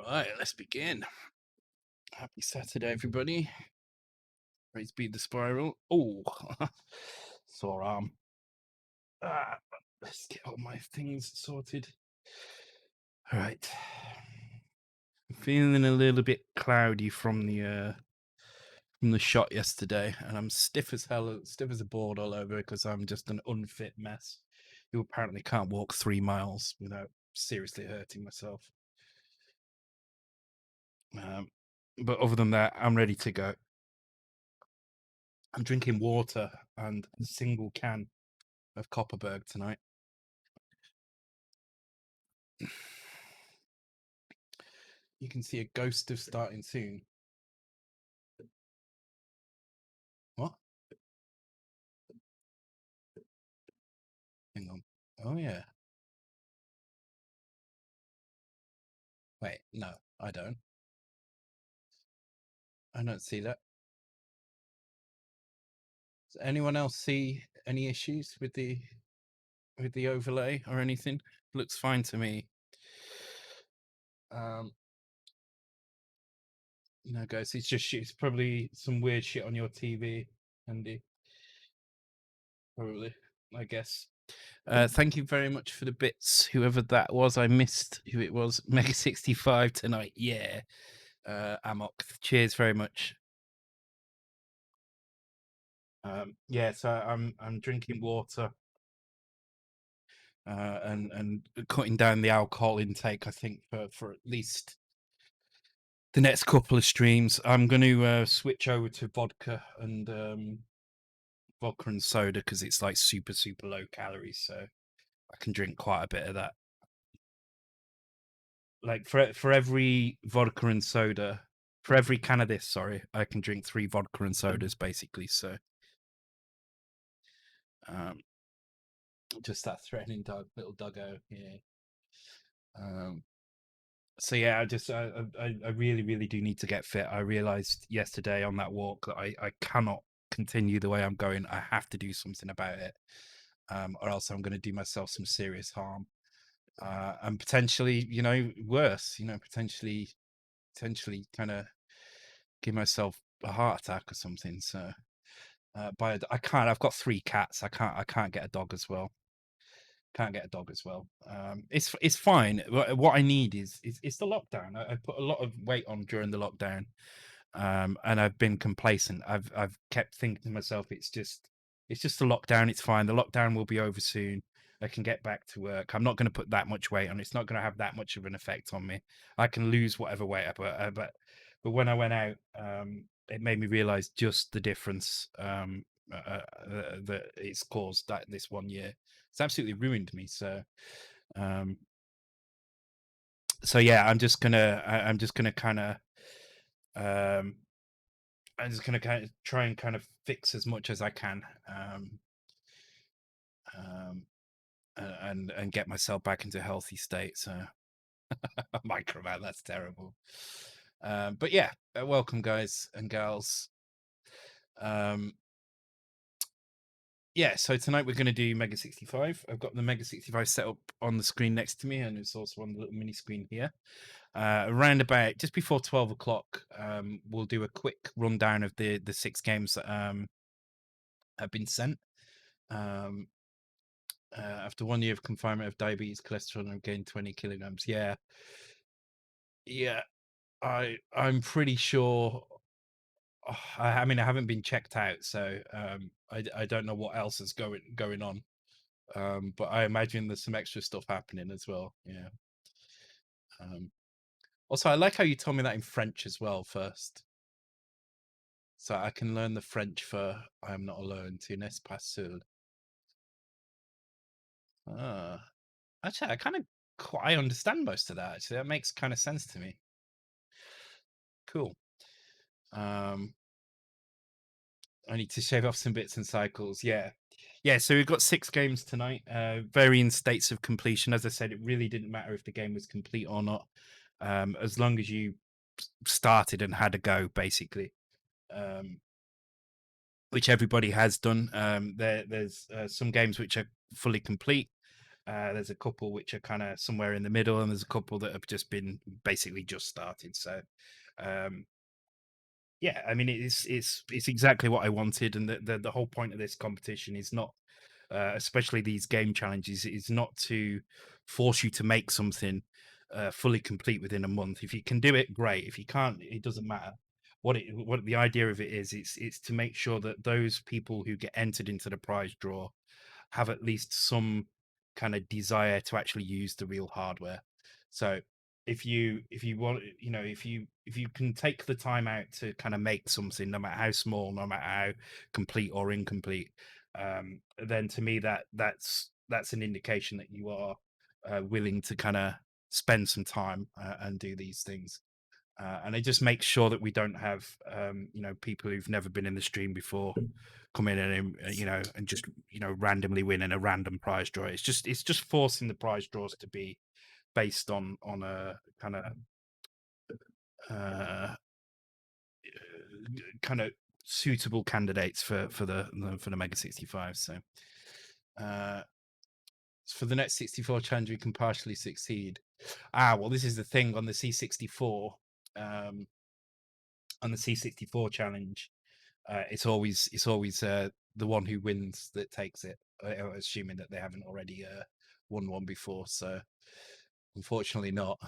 Right, let's begin. Happy Saturday, everybody. Praise be the spiral. Oh, sore arm. Let's get all my things sorted. All right. I'm feeling a little bit cloudy from the shot yesterday, and I'm stiff as hell, stiff as a board all over because I'm just an unfit mess who apparently can't walk 3 miles without seriously hurting myself. But other than that, I'm ready to go. I'm drinking water and a single can of Copperberg tonight. You can see a ghost of starting soon. What? Hang on. Oh, yeah. Wait, no, I don't. I don't see that. Does anyone else see any issues with the overlay or anything? Looks fine to me. No, guys, it's probably some weird shit on your TV, Andy. Probably, I guess. Thank you very much for the bits, whoever that was. I missed who it was. Mega65 tonight. Yeah. Amok. Cheers very much. Yeah, so I'm drinking water and cutting down the alcohol intake. I think for at least the next couple of streams. I'm going to switch over to vodka and soda because it's like super low calories, so I can drink quite a bit of that. Like for every vodka and soda, for every can of this, sorry, I can drink 3 vodka and sodas basically. So just that threatening little doggo, yeah. So yeah, I really do need to get fit. I realized yesterday on that walk that I cannot continue the way I'm going. I have to do something about it, or else I'm going to do myself some serious harm, and potentially, worse. Potentially kind of give myself a heart attack or something. So, I can't. I've got 3 cats. I can't get a dog as well. It's fine. What I need is it's the lockdown. I put a lot of weight on during the lockdown, and I've been complacent. I've kept thinking to myself, it's just a lockdown. It's fine. The lockdown will be over soon. I can get back to work. I'm not going to put that much weight on. It's not going to have that much of an effect on me. I can lose whatever weight I put. But when I went out, it made me realize just the difference that it's caused that this 1 year. It's absolutely ruined me. So yeah, I'm just gonna kind of I'm just gonna kind of try and kind of fix as much as I can, and get myself back into a healthy state. So microman, that's terrible. But yeah, welcome guys and gals. Yeah, so tonight we're going to do Mega65. I've got the Mega65 set up on the screen next to me, and it's also on the little mini screen here. Around about just before 12 o'clock, we'll do a quick rundown of the 6 games that have been sent. After 1 year of confinement of diabetes, cholesterol, and I've gained 20 kilograms. Yeah, I'm pretty sure. I mean, I haven't been checked out, so I don't know what else is going on. But I imagine there's some extra stuff happening as well. Yeah. Also, I like how you told me that in French as well first, so I can learn the French for "I am not alone." Tu n'es pas seul. Actually, I kind of quite understand most of that. Actually, that makes kind of sense to me. Cool. I need to shave off some bits and cycles. Yeah. So we've got 6 games tonight, varying states of completion. As I said, it really didn't matter if the game was complete or not, as long as you started and had a go, basically, which everybody has done. There's some games which are fully complete, There's a couple which are kind of somewhere in the middle, and there's a couple that have just been basically just started. So, um, yeah, I mean, it's exactly what I wanted, and the whole point of this competition is not, especially these game challenges, is not to force you to make something fully complete within a month. If you can do it, great. If you can't, it doesn't matter. What the idea of it is, it's to make sure that those people who get entered into the prize draw have at least some kind of desire to actually use the real hardware. So if you want, if you can take the time out to kind of make something, no matter how small, no matter how complete or incomplete, then to me that's an indication that you are willing to kind of spend some time and do these things. And it just makes sure that we don't have people who've never been in the stream before come in and and just randomly win in a random prize draw. It's just forcing the prize draws to be based on a uh, kind of suitable candidates for the Mega 65. So uh, for the next 64 challenge, we can partially succeed. Well, this is the thing on the C64. On the C64 challenge, it's always the one who wins that takes it, assuming that they haven't already won one before. So unfortunately, not.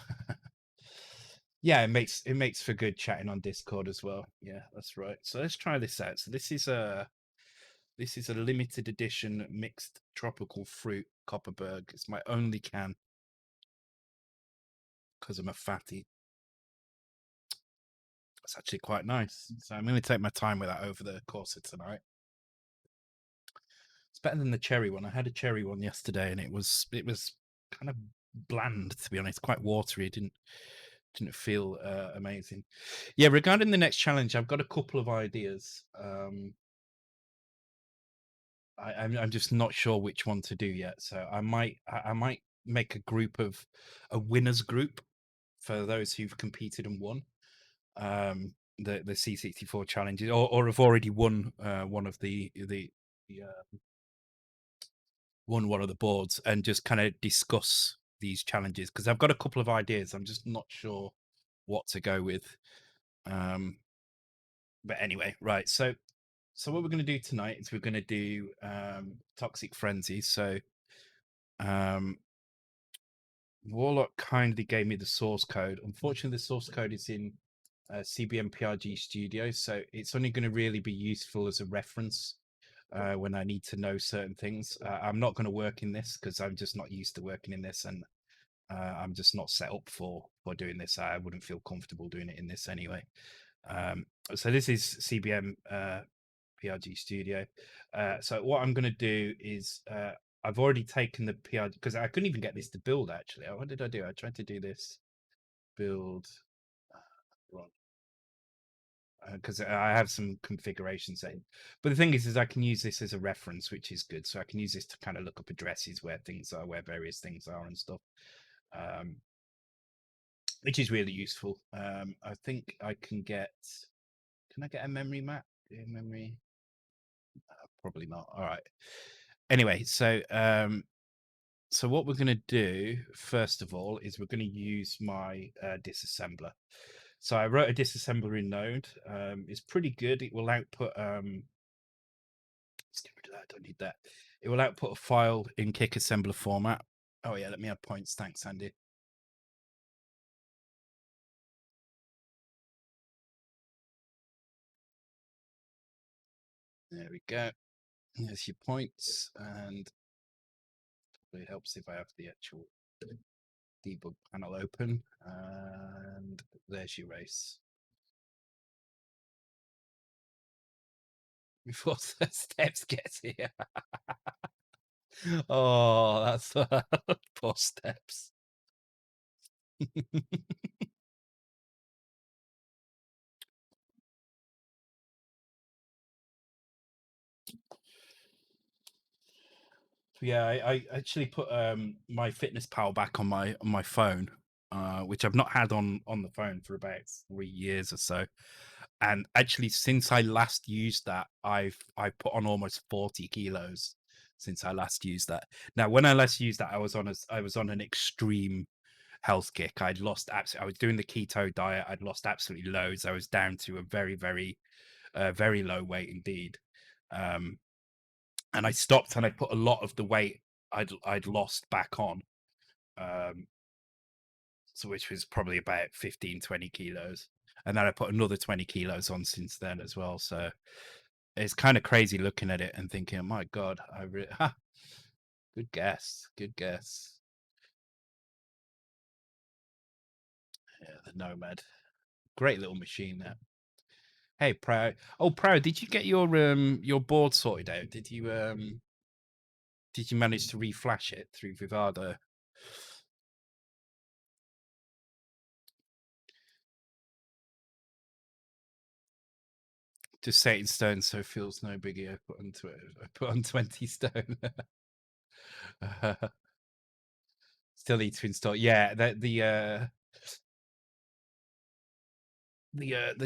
Yeah, it makes for good chatting on Discord as well. Yeah, that's right. So let's try this out. So this is a limited edition mixed tropical fruit Copperberg. It's my only can because I'm a fatty. It's actually quite nice. So I'm going to take my time with that over the course of tonight. It's better than the cherry one. I had a cherry one yesterday, and it was kind of bland, to be honest, quite watery. It didn't feel amazing. Yeah, regarding the next challenge, I've got a couple of ideas. I'm just not sure which one to do yet. So I might make a winners group for those who've competed and won the C64 challenges, or have already won one of the won one of the boards, and just kind of discuss these challenges, because I've got a couple of ideas. I'm just not sure what to go with. But anyway, right. So what we're going to do tonight is we're going to do Toxic Frenzy. So Warlock kindly gave me the source code. Unfortunately, the source code is in CBM PRG Studio, so it's only going to really be useful as a reference when I need to know certain things. I'm not going to work in this because I'm just not used to working in this, and I'm just not set up for doing this. I wouldn't feel comfortable doing it in this anyway. So this is CBM PRG Studio. So what I'm going to do is I've already taken the PRG, because I couldn't even get this to build actually. What did I do? I tried to do this build because I have some configurations in. But the thing is I can use this as a reference, which is good. So I can use this to kind of look up addresses where things are, where various things are and stuff. Which is really useful. I think I can get. Can I get a memory map? Memory? Probably not. All right. Anyway, so what we're going to do first of all is we're going to use my disassembler. So I wrote a disassembler in Node. It's pretty good. It will output. Let's get rid of that. I don't need that. It will output a file in kick assembler format. Oh yeah, let me add points. Thanks, Andy. There we go. There's your points, and it helps if I have the actual debug panel open. And there's your race. Before the steps gets here. Oh, that's poor steps. Yeah, I actually put my fitness pal back on my phone, which I've not had on the phone for about 3 years or so. And actually, since I last used that, I've put on almost 40 kilos. since I last used that. Now, when I last used that, I was on an extreme health kick. I'd lost absolutely. I was doing the keto diet. I'd lost absolutely loads. I was down to a very low weight indeed. Um, and I stopped and I put a lot of the weight I'd lost back on. Um, so which was probably about 15, 20 kilos. And then I put another 20 kilos on since then as well. So it's kind of crazy looking at it and thinking, oh my God, good guess. Good guess. Yeah, the Nomad. Great little machine there. Hey, Proud. Oh, Proud, did you get your board sorted out? Did you manage to reflash it through Vivado? Just set in stone, so feels no biggie. I put onto it. I put on 20 stone. Still need to install. Yeah, the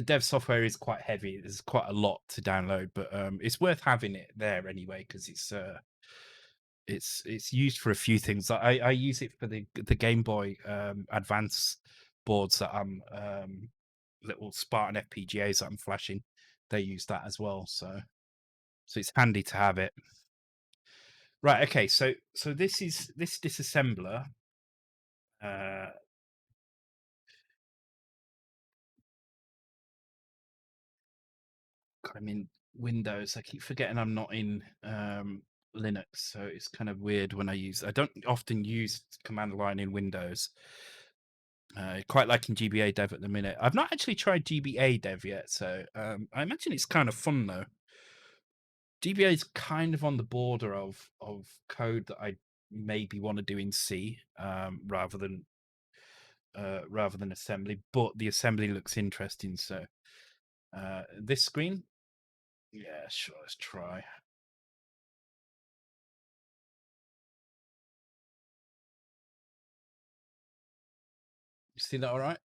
dev software is quite heavy. There's quite a lot to download, but it's worth having it there anyway because it's used for a few things. I use it for the Game Boy Advance boards that I'm little Spartan FPGAs that I'm flashing. They use that as well, so it's handy to have it. Right. Okay. So this disassembler. Uh, I'm in Windows. I keep forgetting I'm not in Linux, so it's kind of weird when I use. I don't often use command line in Windows. Quite liking GBA Dev at the minute. I've not actually tried GBA Dev yet, so I imagine it's kind of fun though. GBA is kind of on the border of code that I maybe want to do in C rather than assembly, but the assembly looks interesting. So this screen, yeah, sure, let's try. You see that all right?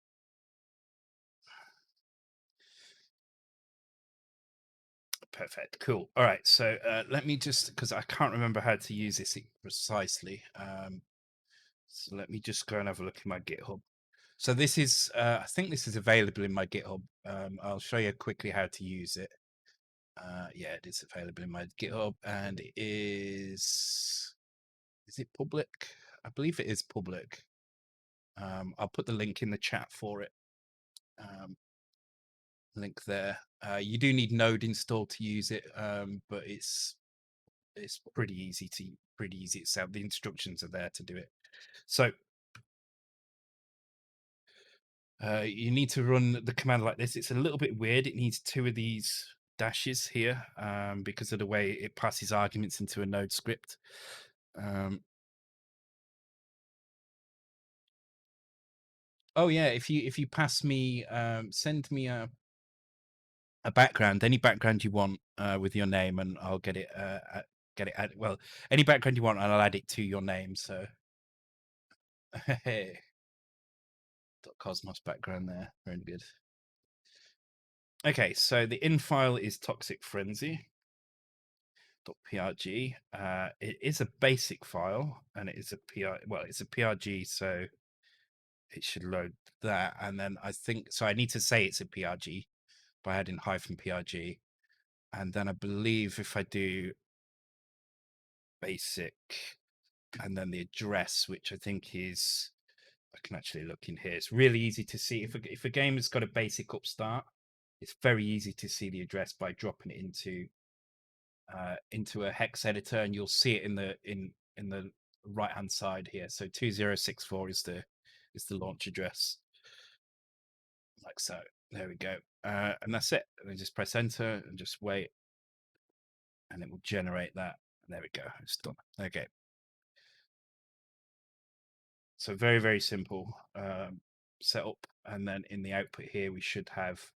Perfect. Cool. All right. So let me just, because I can't remember how to use this precisely. So let me just go and have a look in my GitHub. So this is, I think this is available in my GitHub. I'll show you quickly how to use it. Yeah, it is available in my GitHub, and it is it public? I believe it is public. I'll put the link in the chat for it. Link there. You do need Node installed to use it, but it's pretty easy itself. The instructions are there to do it. So you need to run the command like this. It's a little bit weird. It needs two of these dashes here because of the way it passes arguments into a Node script. Oh yeah, if you pass me, send me a background, any background you want with your name, and I'll get it added. Well, any background you want, and I'll add it to your name. So, hey, Cosmos background there, very good. Okay, so the in file is Toxic Frenzy. .prg. It is a basic file, and it is a Well, it's a PRG, so it should load that. And then I think so. I need to say it's a PRG by adding -PRG, and then I believe if I do basic and then the address, which I think is, I can actually look in here. It's really easy to see if a game has got a basic upstart. It's very easy to see the address by dropping it into a hex editor, and you'll see it in the right hand side here. So 2064 is the launch address, like so. There we go, and that's it. And then just press enter and just wait, and it will generate that. There we go. It's done. Okay. So very simple setup, and then in the output here we should have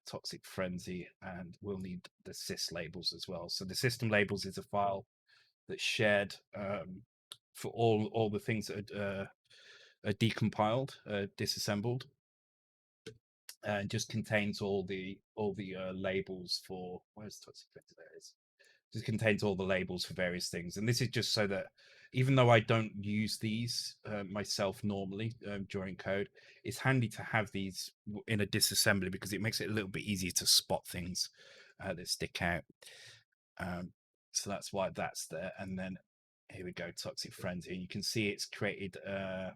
Toxic Frenzy, and we'll need the sys labels as well. So the system labels is a file that's shared for all the things that are decompiled, disassembled, and just contains all the labels for where's Toxic Frenzy? There it is. Just contains all the labels for various things, and this is just so that even though I don't use these myself normally during code, it's handy to have these in a disassembly because it makes it a little bit easier to spot things that stick out. Um, so that's why that's there. And then here we go, Toxic Frenzy. And you can see it's created a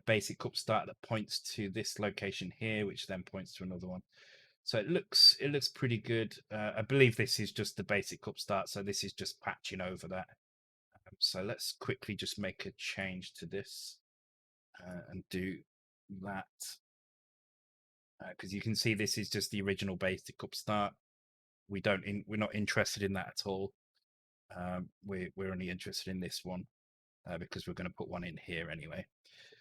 basic cup start that points to this location here, which then points to another one. So it looks pretty good. I believe this is just the basic cup start, so this is just patching over that. So let's quickly just make a change to this and do that, because you can see this is just the original basic cup start. We're not interested in that at all. We're only interested in this one because we're going to put one in here anyway.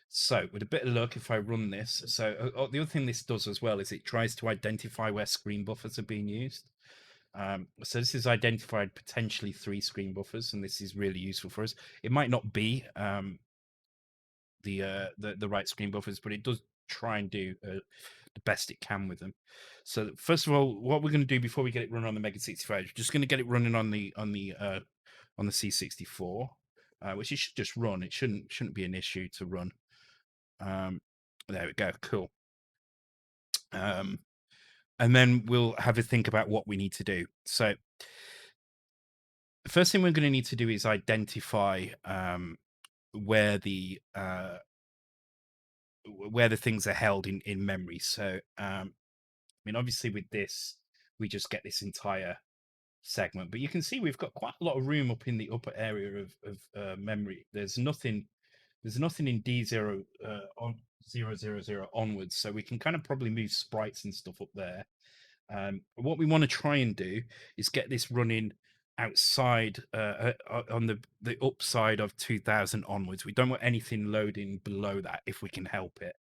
So with a bit of luck, if I run this, so the other thing this does as well is it tries to identify where screen buffers are being used. So this has identified potentially 3 screen buffers, and this is really useful for us. It might not be the right screen buffers, but it does try and do the best it can with them. So first of all, what we're going to do before we get it running on the Mega65, we're just going to get it running on the C64, which it should just run. It shouldn't be an issue to run. There we go. Cool. And then we'll have a think about what we need to do. So the first thing we're going to need to do is identify where the things are held in memory. So I mean, obviously with this, we just get this entire segment, but you can see we've got quite a lot of room up in the upper area of memory. There's nothing in D0 on 000 onwards, so we can kind of probably move sprites and stuff up there. What we want to try and do is get this running outside on the upside of 2000 onwards. We don't want anything loading below that if we can help it.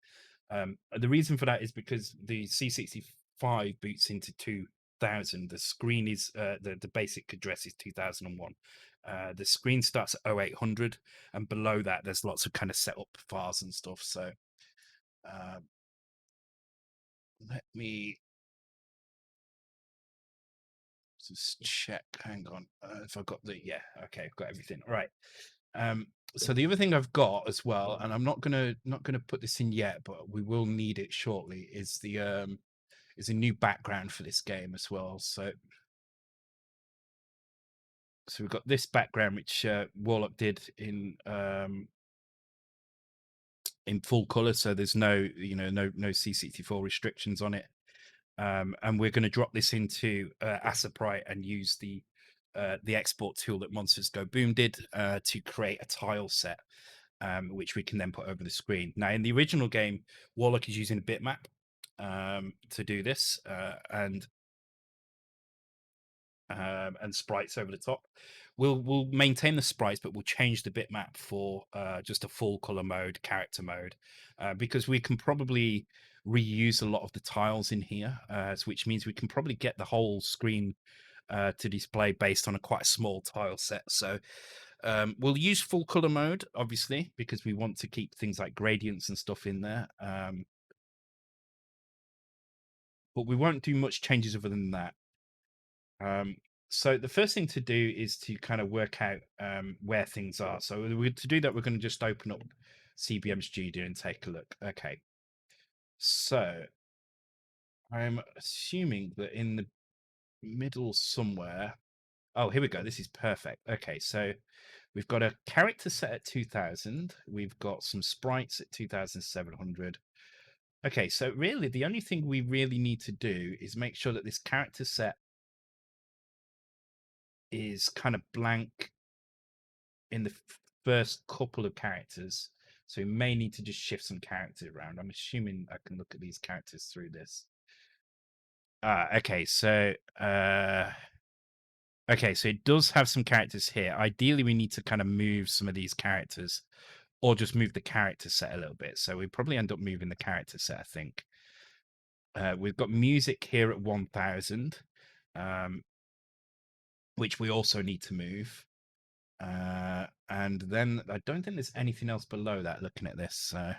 The reason for that is because the C65 boots into 2000. The screen is the basic address is 2001. The screen starts at 0800, and below that there's lots of kind of setup files and stuff. So let me just check. Hang on, if I've got okay, I've got everything. All right. So the other thing I've got as well, and I'm not gonna put this in yet, but we will need it shortly, is a new background for this game as well. So we've got this background which Warlock did in full color, so there's no no C64 restrictions on it. And we're going to drop this into Sprite and use the export tool that Monsters Go Boom did to create a tile set, which we can then put over the screen. Now, in the original game, Warlock is using a bitmap to do this, and sprites over the top. We'll maintain the sprites, but we'll change the bitmap for just a full color mode, character mode, because we can probably reuse a lot of the tiles in here, which means we can probably get the whole screen to display based on a quite small tile set. So we'll use full color mode, obviously, because we want to keep things like gradients and stuff in there. But we won't do much changes other than that. So the first thing to do is to kind of work out where things are. So to do that, we're going to just open up CBM Studio and take a look. Okay. So I'm assuming that in the middle somewhere. Oh, here we go. This is perfect. Okay, so we've got a character set at 2000. We've got some sprites at 2700. Okay, so really the only thing we really need to do is make sure that this character set is kind of blank in the first couple of characters. So we may need to just shift some characters around. I'm assuming I can look at these characters through this. Okay, so it does have some characters here. Ideally, we need to kind of move some of these characters, or just move the character set a little bit. So we probably end up moving the character set, I think. We've got music here at 1000, which we also need to move. And then I don't think there's anything else below that looking at this. So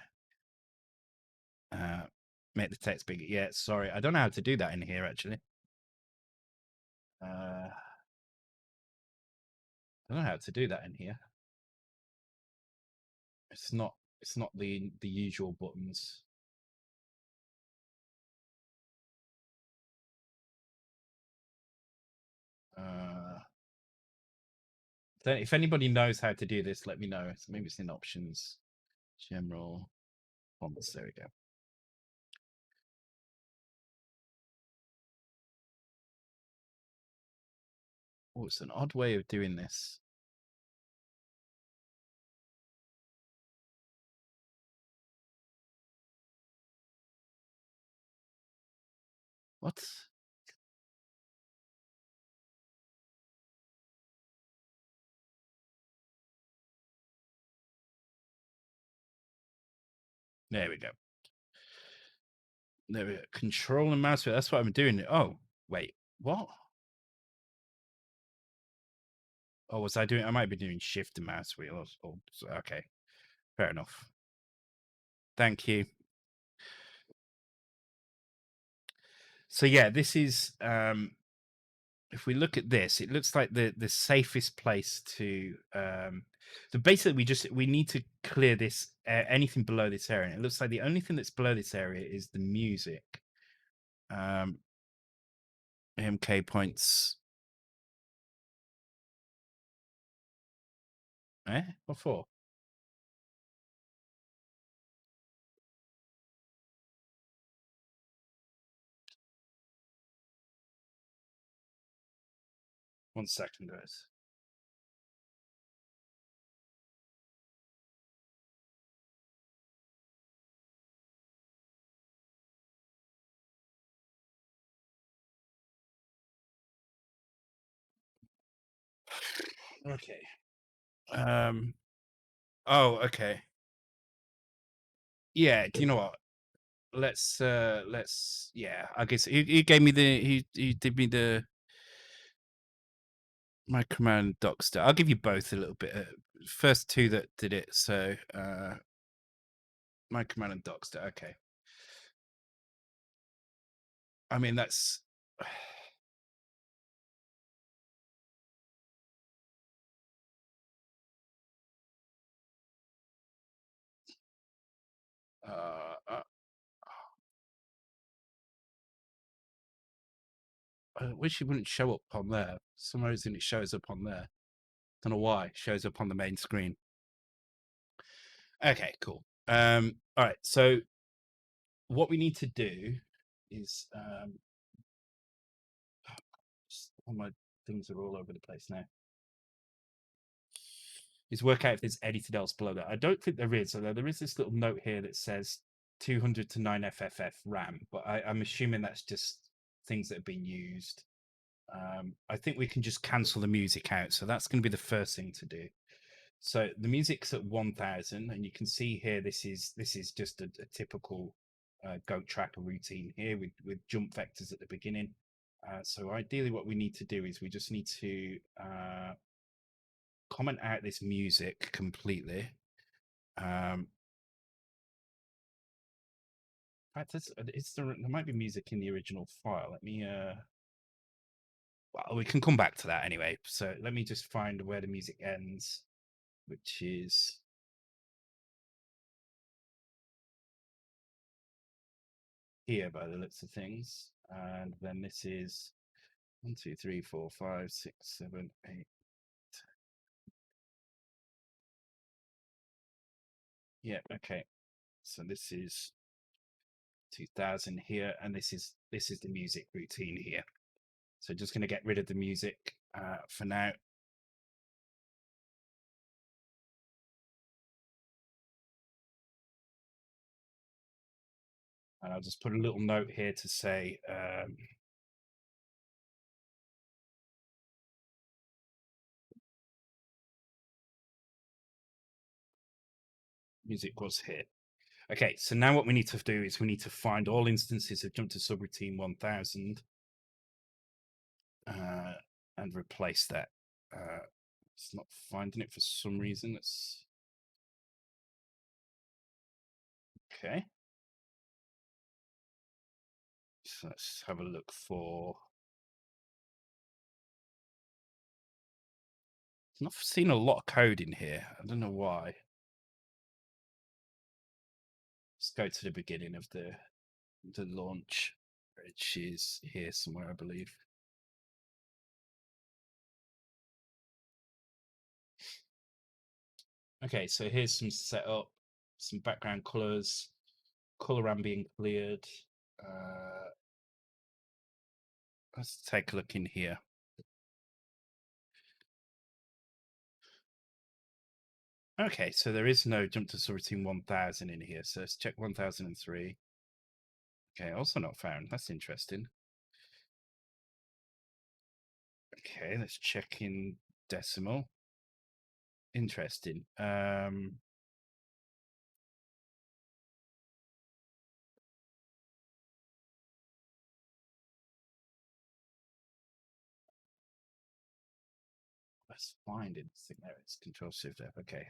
make the text bigger. Yeah, sorry. I don't know how to do that in here, actually. I don't know how to do that in here. It's not the usual buttons. If anybody knows how to do this, let me know. Maybe it's in options, general fonts. There we go. Oh, it's an odd way of doing this. What? There we go. There we go. Control and mouse. That's what I'm doing. Oh, wait. What? Oh, was I doing? I might be doing shift and mouse wheel. Okay, fair enough. Thank you. So yeah, this is. If we look at this, it looks like the safest place to. So basically, we need to clear this anything below this area. And it looks like the only thing that's below this area is the music. MK points. What for? One second, guys. Okay. Oh, okay. Yeah. Do you know what? Let's. Yeah. I guess he gave me he did me the my command Dockster. I'll give you both a little bit. First two that did it. So my command and Dockster. Okay. I mean that's. Uh, uh, I wish it wouldn't show up on there. For some reason it shows up on there. Don't know why. It shows up on the main screen. Okay, cool. All right. So what we need to do is all my things are all over the place now. Is work out if there's anything else below that. I don't think there is, although there is this little note here that says 200 to 9FFF RAM, but I'm assuming that's just things that have been used. I think we can just cancel the music out, so that's going to be the first thing to do. So the music's at 1000, and you can see here this is just a typical goat tracker routine here with jump vectors at the beginning. So ideally, what we need to do is we just need to comment out this music completely. In fact, there might be music in the original file. Let me. Well, we can come back to that anyway. So let me just find where the music ends, which is here by the looks of things. And then this is 1, 2, 3, 4, 5, 6, 7, 8. Yeah, okay. So this is 2000 here, and this is the music routine here. So just going to get rid of the music for now. And I'll just put a little note here to say music was here. Okay, so now what we need to do is we need to find all instances of jump to subroutine 1000 and replace that. It's not finding it for some reason. It's okay. So let's have a look for I've seen a lot of code in here. I don't know why. Let's go to the beginning of the launch, which is here somewhere, I believe. Okay, so here's some setup, some background colors, color ambient cleared. Let's take a look in here. Okay, so there is no jump to subroutine 1000 in here. So let's check 1003. Okay, also not found. That's interesting. Okay, let's check in decimal. Interesting. Let's find it. There it's Control Shift F. Okay.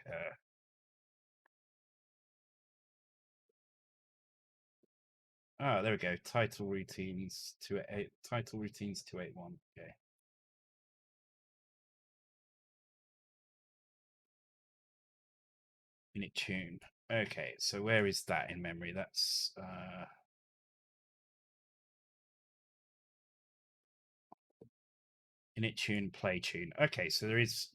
There we go. Title routines 288. Title routines 281. Okay. Init tune. Okay, so where is that in memory? That's init tune, play tune. Okay, so there is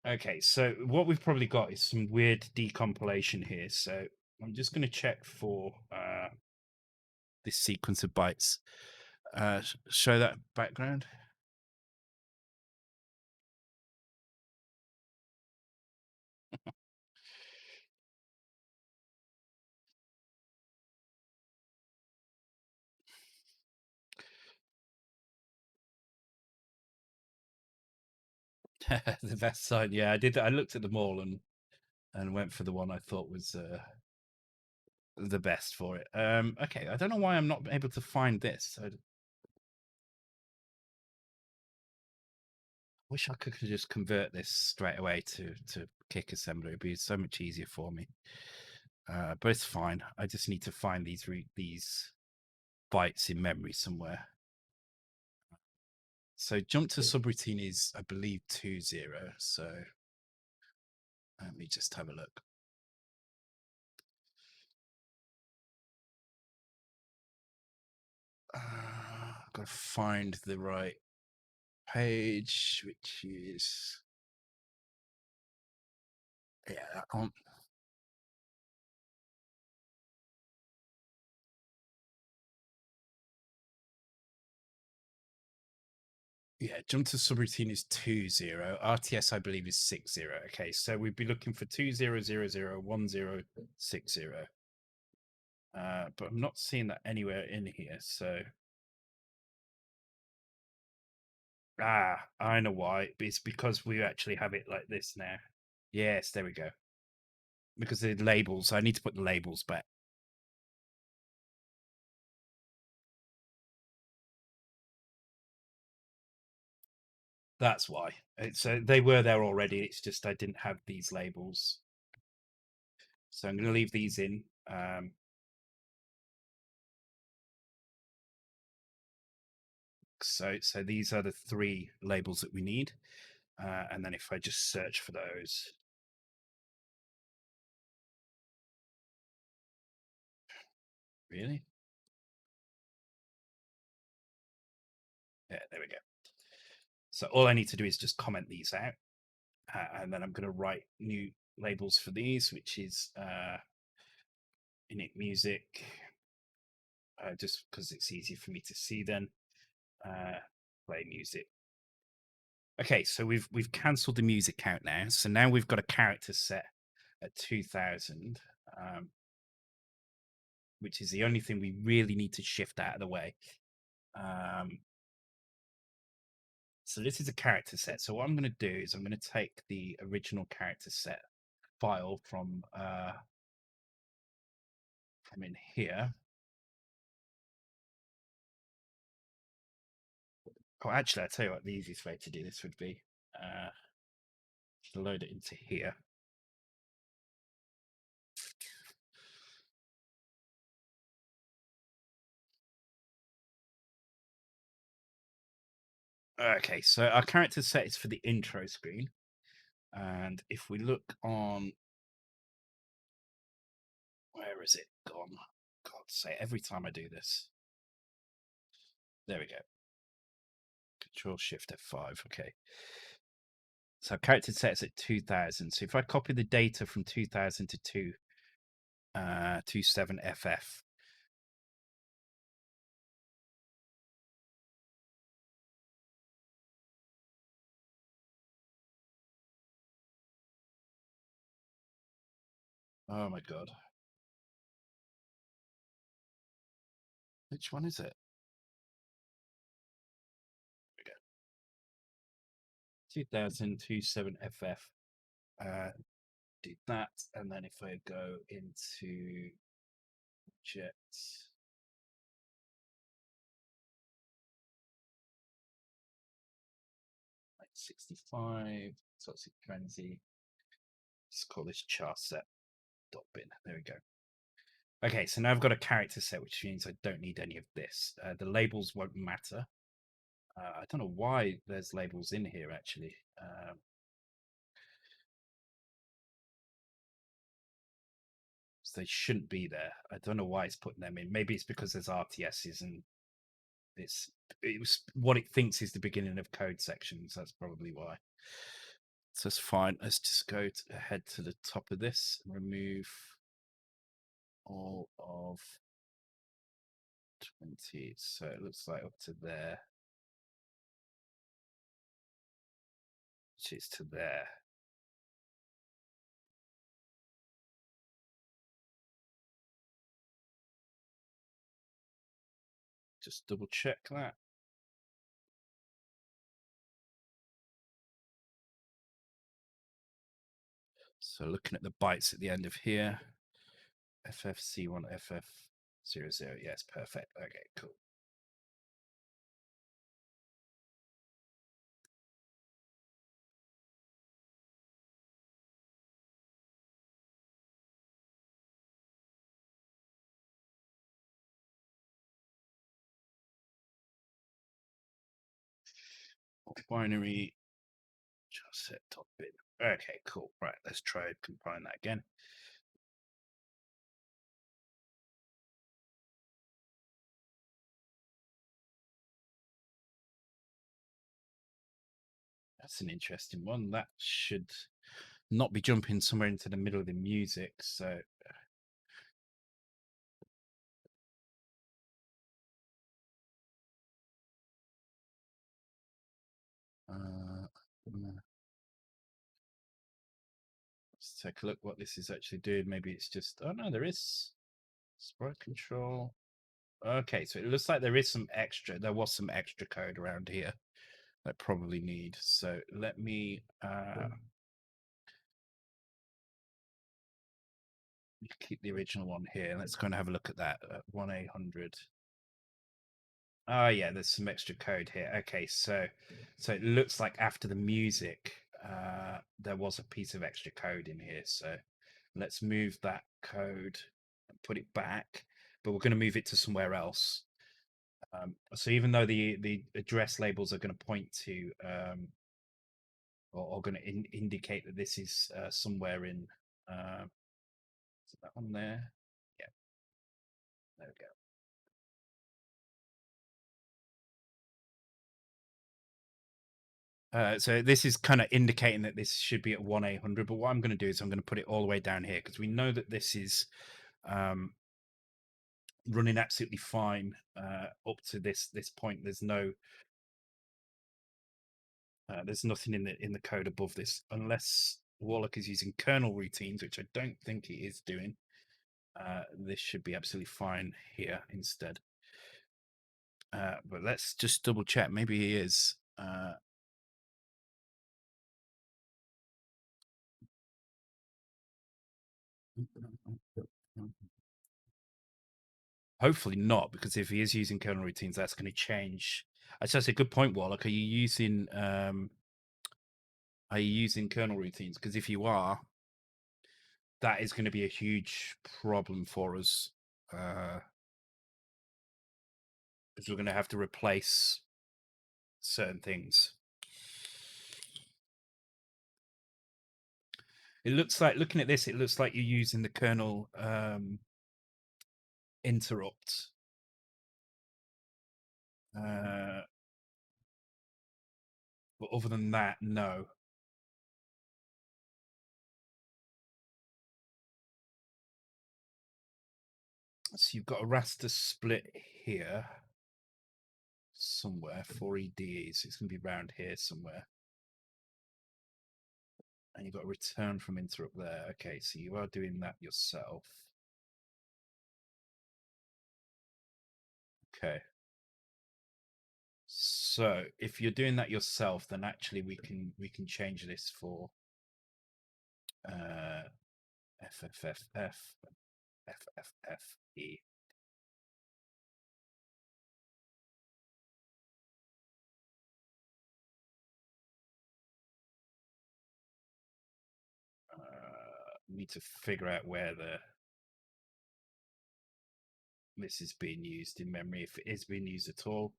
okay, so what we've probably got is some weird decompilation here. So I'm just going to check for this sequence of bytes. Show that background. The best side, yeah, I did. I looked at them all and went for the one I thought was the best for it. Okay, I don't know why I'm not able to find this. I wish I could just convert this straight away to kick assembly. It'd be so much easier for me. But it's fine. I just need to find these bytes in memory somewhere. So jump to subroutine is, I believe, 20. So let me just have a look. Gotta find the right page, which is that one. Yeah, jump to subroutine is 20. RTS, I believe, is 60. Okay, so we'd be looking for 20001060. But I'm not seeing that anywhere in here. So I know why. It's because we actually have it like this now. Yes, there we go. Because the labels, I need to put the labels back. That's why. So they were there already. It's just I didn't have these labels. So I'm going to leave these in. So these are the 3 labels that we need. And then if I just search for those. Really? Yeah, there we go. So all I need to do is just comment these out. And then I'm going to write new labels for these, which is init music, just because it's easy for me to see then. Play music. Okay, so we've cancelled the music count now. So now we've got a character set at 2000, which is the only thing we really need to shift out of the way. So this is a character set. So what I'm going to do is I'm going to take the original character set file from in here. Oh, actually, I'll tell you what the easiest way to do this would be. To load it into here. Okay, so our character set is for the intro screen. And if we look on, where is it gone? God's sake, every time I do this. There we go. Control Shift F5. Okay. So character set's at 2000. So if I copy the data from 2000 to 27FF. Oh my God. Which one is it? 2000 27FF. Do that. And then if I go into Jet, like 65, Toxic Frenzy. Let's call this char set dot bin. There we go. Okay, so now I've got a character set, which means I don't need any of this. The labels won't matter. I don't know why there's labels in here, actually. So they shouldn't be there. I don't know why it's putting them in. Maybe it's because there's RTSs and it was what it thinks is the beginning of code sections. That's probably why. So it's fine. Let's just go ahead to the top of this and remove all of 20. So it looks like up to there, which is to there. Just double check that. So looking at the bytes at the end of here, FFC1, FF00. Yes, perfect. Okay, cool. Binary just set top bin. Okay, cool. Right, let's try compiling that again. That's an interesting one. That should not be jumping somewhere into the middle of the music. So let's take a look what this is actually doing. Maybe it's just, oh no, there is sprite control. Okay, so it looks like there is some extra, there was some extra code around here I probably need. So let me keep the original one here. Let's go and have a look at that. 1-800. Oh yeah, there's some extra code here. Okay, so it looks like after the music, there was a piece of extra code in here. So let's move that code and put it back, but we're going to move it to somewhere else. So even though the address labels are going to point to or going to indicate that this is somewhere in is that on there? Yeah, there we go. So this is kind of indicating that this should be at 1-800, but what I'm going to do is I'm going to put it all the way down here because we know that this is running absolutely fine up to this point. There's nothing in the code above this unless Warlock is using kernel routines, which I don't think he is doing. This should be absolutely fine here instead. But let's just double check. Maybe he is. Hopefully not, because if he is using kernel routines, that's going to change. That's a good point, Warlock. Are you using kernel routines? Because if you are, that is going to be a huge problem for us. Because we're going to have to replace certain things. It looks like, looking at this, it looks like you're using the kernel interrupt. But other than that, no. So you've got a raster split here somewhere for EDEs. It's going to be around here somewhere. And you've got a return from interrupt there. Okay, so you are doing that yourself. Okay. So if you're doing that yourself, then actually we can change this for FFFF FFFE. Need to figure out where this is being used in memory, if it is being used at all.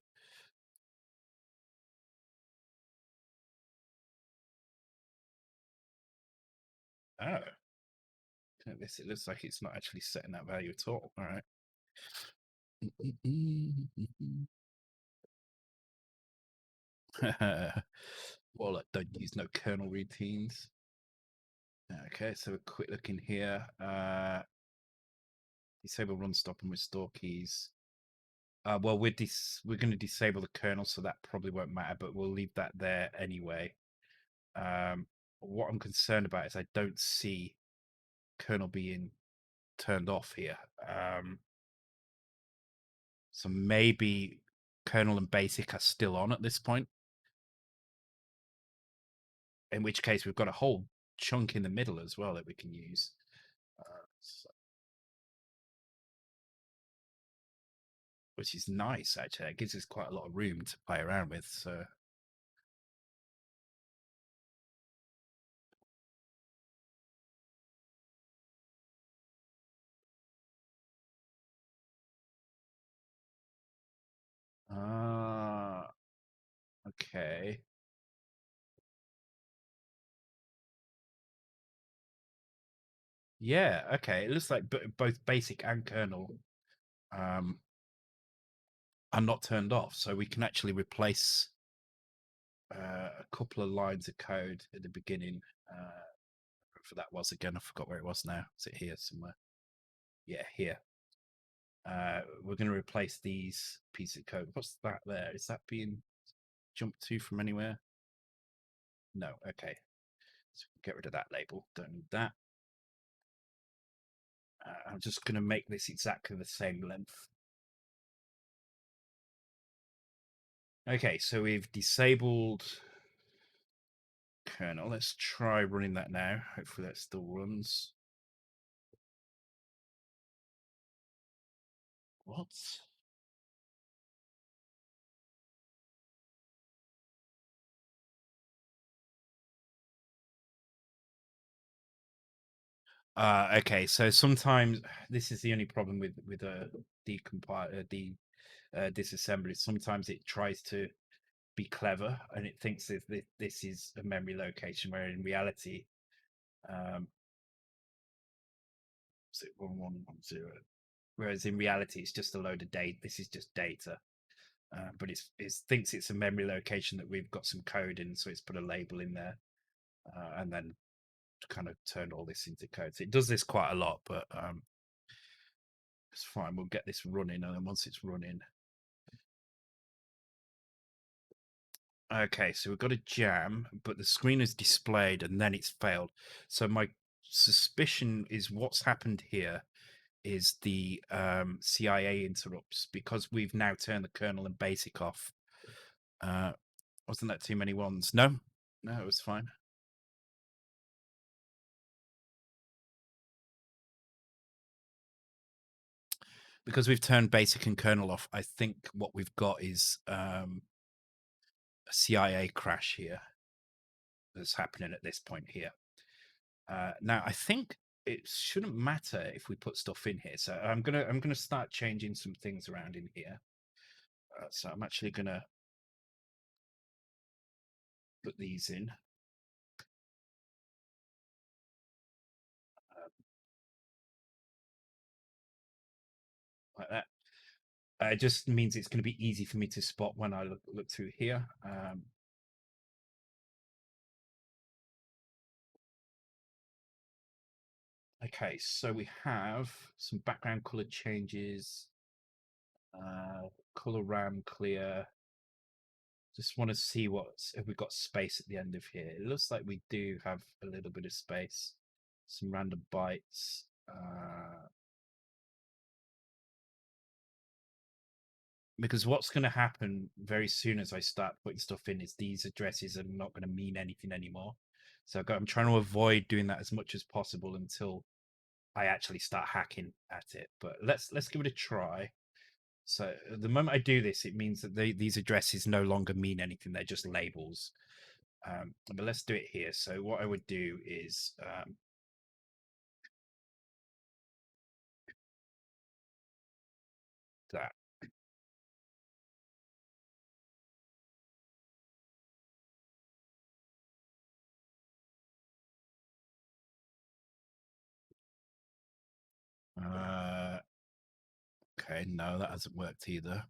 Oh, this, it looks like it's not actually setting that value at all. All right. Well, I don't use no kernel routines. Okay, so a quick look in here. Disable run, stop, and restore keys. Well, we're going to disable the kernel, so that probably won't matter, but we'll leave that there anyway. What I'm concerned about is I don't see kernel being turned off here. So maybe kernel and basic are still on at this point. In which case, we've got a whole chunk in the middle as well that we can use. Which is nice, actually. It gives us quite a lot of room to play around with. So okay. Yeah, okay. It looks like both basic and kernel are not turned off, so we can actually replace a couple of lines of code at the beginning. For that was again, I forgot where it was now. Is it here somewhere? Yeah, here. We're going to replace these pieces of code. What's that there? Is that being jumped to from anywhere? No. Okay. So get rid of that label. Don't need that. I'm just going to make this exactly the same length. Okay, so we've disabled kernel. Let's try running that now. Hopefully that still runs. What? Okay, so sometimes this is the only problem with a decompile disassembly. Sometimes it tries to be clever and it thinks that this is a memory location, where in reality, so 1110. Whereas in reality, it's just a load of data. This is just data, but it thinks it's a memory location that we've got some code in, so it's put a label in there, and then kind of turned all this into code. So it does this quite a lot, but it's fine. We'll get this running, and then once it's running, okay. So we've got a jam, but the screen is displayed, and then it's failed. So my suspicion is what's happened here is the CIA interrupts, because we've now turned the kernel and basic off. Wasn't that too many ones? No, no, it was fine. Because we've turned basic and kernel off, I think what we've got is a CIA crash here that's happening at this point here. Now, I think it shouldn't matter if we put stuff in here. So I'm gonna start changing some things around in here. So I'm actually gonna put these in. Like that. It just means it's going to be easy for me to spot when I look through here. Okay, so we have some background color changes, color RAM clear. Just want to see if we've got space at the end of here. It looks like we do have a little bit of space. Some random bytes. Because what's going to happen very soon as I start putting stuff in is these addresses are not going to mean anything anymore. So I'm trying to avoid doing that as much as possible until I actually start hacking at it. But let's give it a try. So the moment I do this, it means that these addresses no longer mean anything. They're just labels. But let's do it here. So what I would do is that. Okay, no, that hasn't worked either.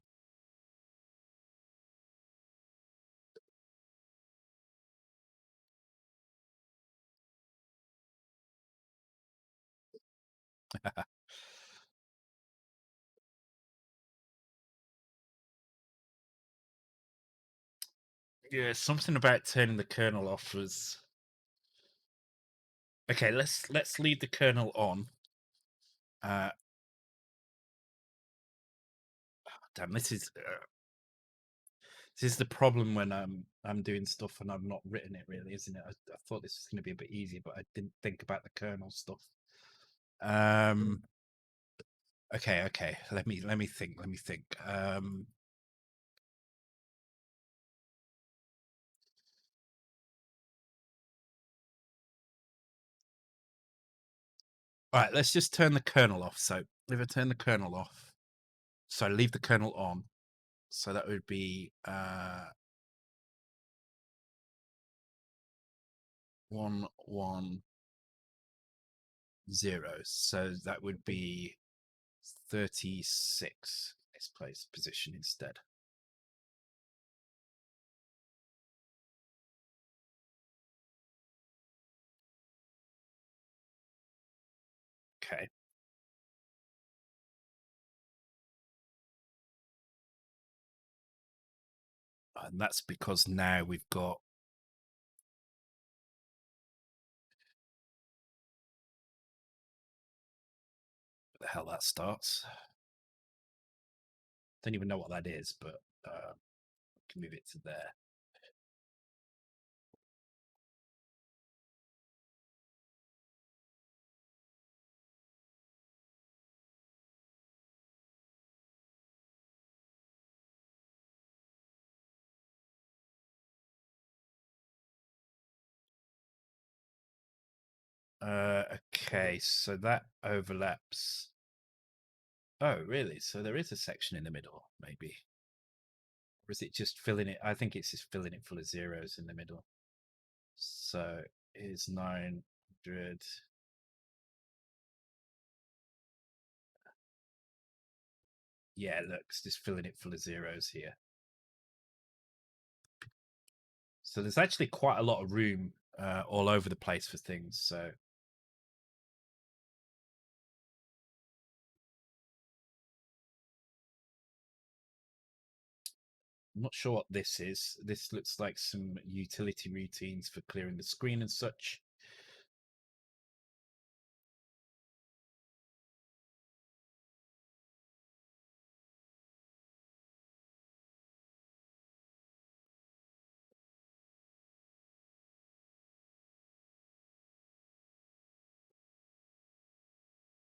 Yeah, something about turning the kernel off was okay. Let's leave the kernel on. Damn, this is the problem when I'm doing stuff and I've not written it really, isn't it? I thought this was going to be a bit easier, but I didn't think about the kernel stuff. Okay. Let me think. Let me think. All right, let's just turn the kernel off. So if I turn the kernel off, so leave the kernel on. So that would be 110. So that would be 36. Let's place position instead. Okay. And that's because now we've got the hell that starts. Don't even know what that is, but I can move it to there. Okay, so that overlaps. Oh, really? So there is a section in the middle, maybe. Or is it just filling it? I think it's just filling it full of zeros in the middle. So is 900. Yeah, look, it's just filling it full of zeros here. So there's actually quite a lot of room all over the place for things. So I'm not sure what this is. This looks like some utility routines for clearing the screen and such.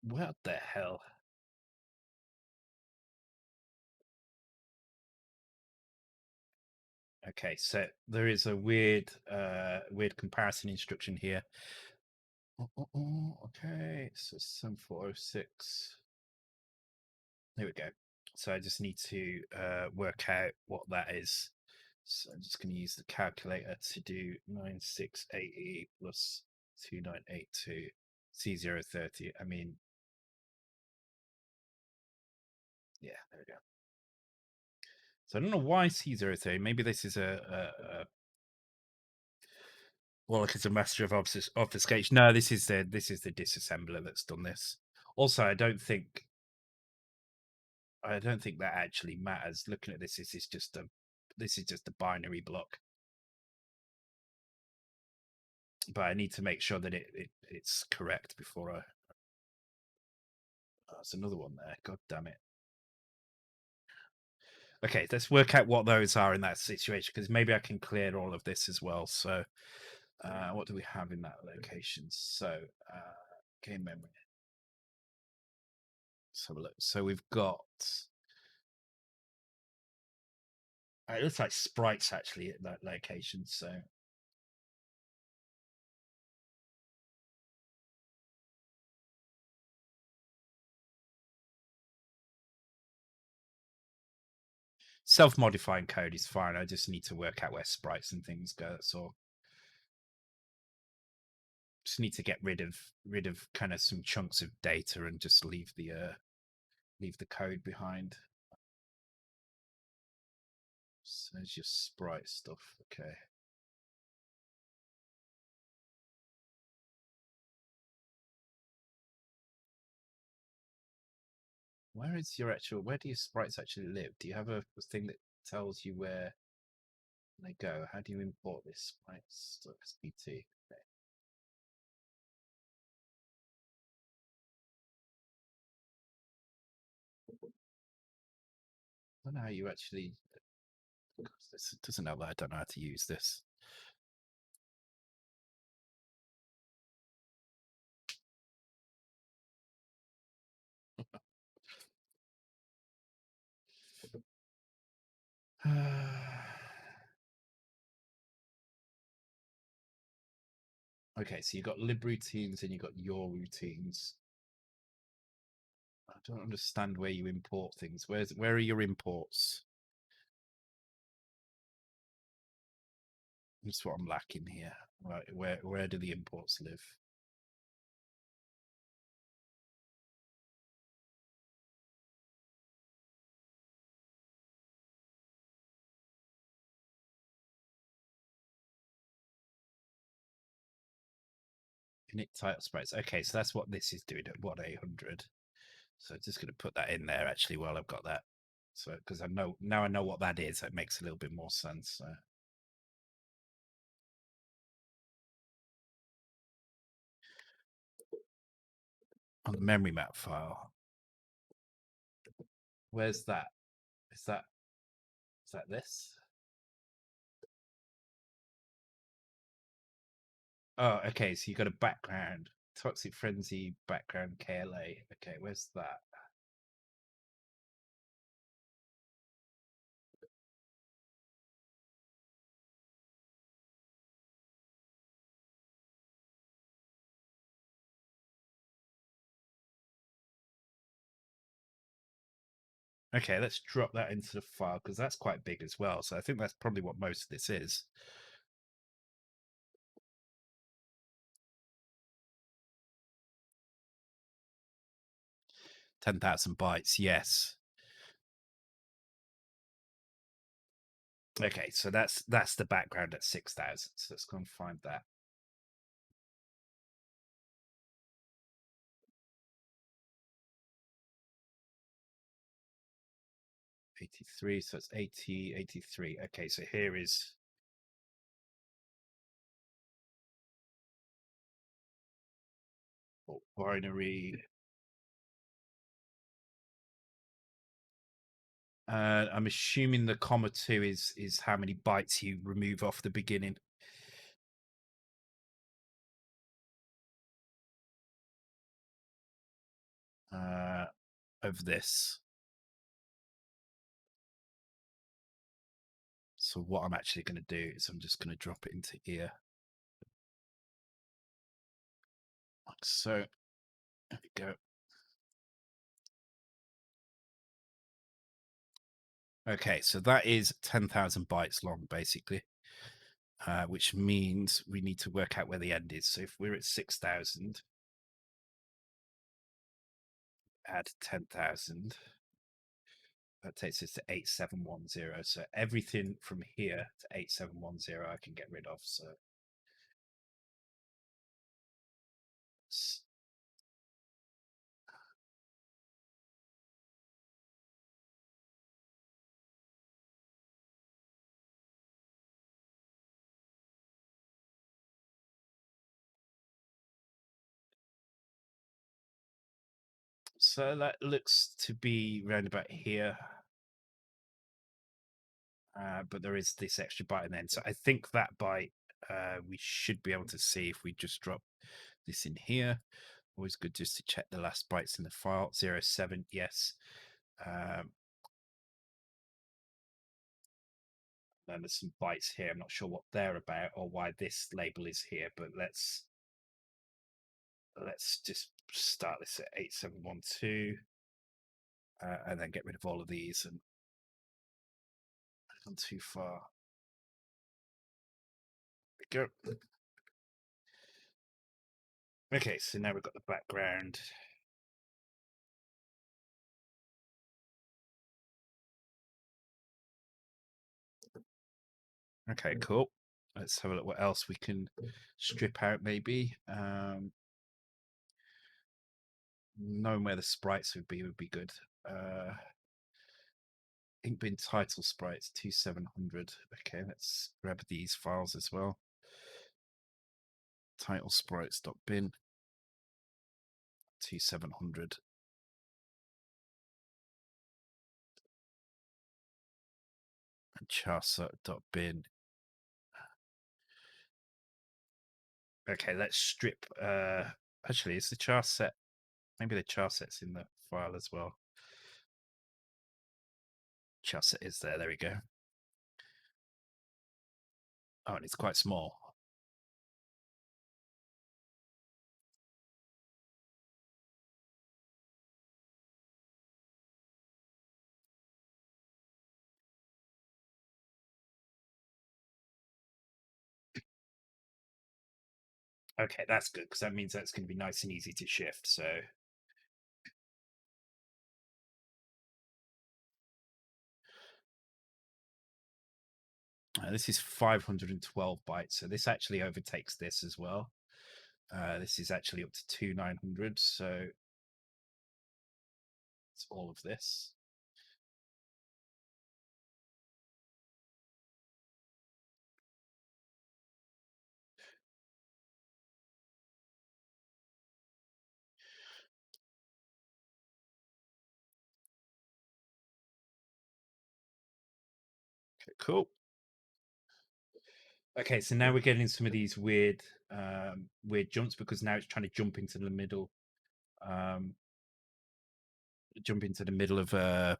What the hell? Okay, so there is a weird comparison instruction here. Okay, so 7406. There we go. So I just need to work out what that is. So I'm just going to use the calculator to do 9680 plus 2982 C030. I mean, yeah, there we go. So I don't know why C030. Maybe this is well, like it's a master of obfuscation. No, this is the disassembler that's done this. Also, I don't think that actually matters. Looking at this, this is just a binary block. But I need to make sure that it's correct before I. Oh, there's another one there. God damn it. Okay, let's work out what those are in that situation, because maybe I can clear all of this as well. So, what do we have in that location? So, game memory. Let's have a look. So we've got. It looks like sprites actually at that location. So self-modifying code is fine. I just need to work out where sprites and things go. That's all. Just need to get rid of kind of some chunks of data and just leave the code behind. So there's your sprite stuff. Okay. Where do your sprites actually live? Do you have a thing that tells you where they go? How do you import this sprite stuff? SPT. Okay. I don't know how you actually. This doesn't know that I don't know how to use this. Okay, so you've got libroutines and you've got your routines. I don't understand where you import things. Where are your imports? That's what I'm lacking here. Right, where do the imports live? Init title sprites. Okay, so that's what this is doing at 1-800. So I'm just going to put that in there actually while I've got that. So because I know what that is, it makes a little bit more sense. So. On the memory map file, where's that? Is that this? Oh, okay. So you got a background, Toxic Frenzy background KLA. Okay, where's that? Okay, let's drop that into the file because that's quite big as well. So I think that's probably what most of this is. 10,000 bytes, yes. Okay, so that's the background at 6,000. So let's go and find that. 83, so it's 80, 83. Okay, so here is binary. I'm assuming the comma 2 is how many bytes you remove off the beginning. Of this. So what I'm actually going to do is I'm just going to drop it into here. Like so. There we go. Okay, so that is 10,000 bytes long, basically, which means we need to work out where the end is. So if we're at 6,000, add 10,000, that takes us to 8710. So everything from here to 8710 I can get rid of. So that looks to be round about here. But there is this extra byte in the end. So I think that byte we should be able to see if we just drop this in here. Always good just to check the last bytes in the file. 07, yes. And there's some bytes here. I'm not sure what they're about or why this label is here, but let's just start this at 8712 and then get rid of all of these and gone too far. There we go. Okay, so now we've got the background. Okay, cool. Let's have a look what else we can strip out maybe. Knowing where the sprites would be good. Ink bin title sprites 2700. Okay, let's grab these files as well. Title sprites.bin 2700. And charset.bin. Okay, let's strip. Actually, is the charset? Maybe the charset's in the file as well. Charset is there. There we go. Oh, and it's quite small. Okay, that's good because that means that's going to be nice and easy to shift. So this is 512 bytes. So this actually overtakes this as well. This is actually up to 2900. So it's all of this. Okay, cool. Okay, so now we're getting some of these weird jumps because now it's trying to jump into the middle. Jump into the middle of a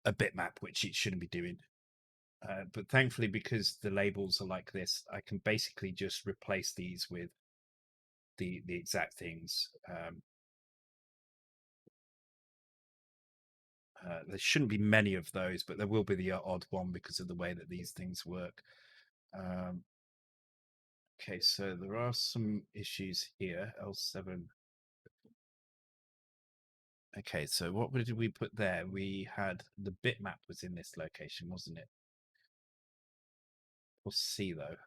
bitmap, which it shouldn't be doing. But thankfully, because the labels are like this, I can basically just replace these with the exact things. There shouldn't be many of those, but there will be the odd one because of the way that these things work. Okay, so there are some issues here. L7. Okay, so what did we put there? We had the bitmap was in this location, wasn't it? We'll see though.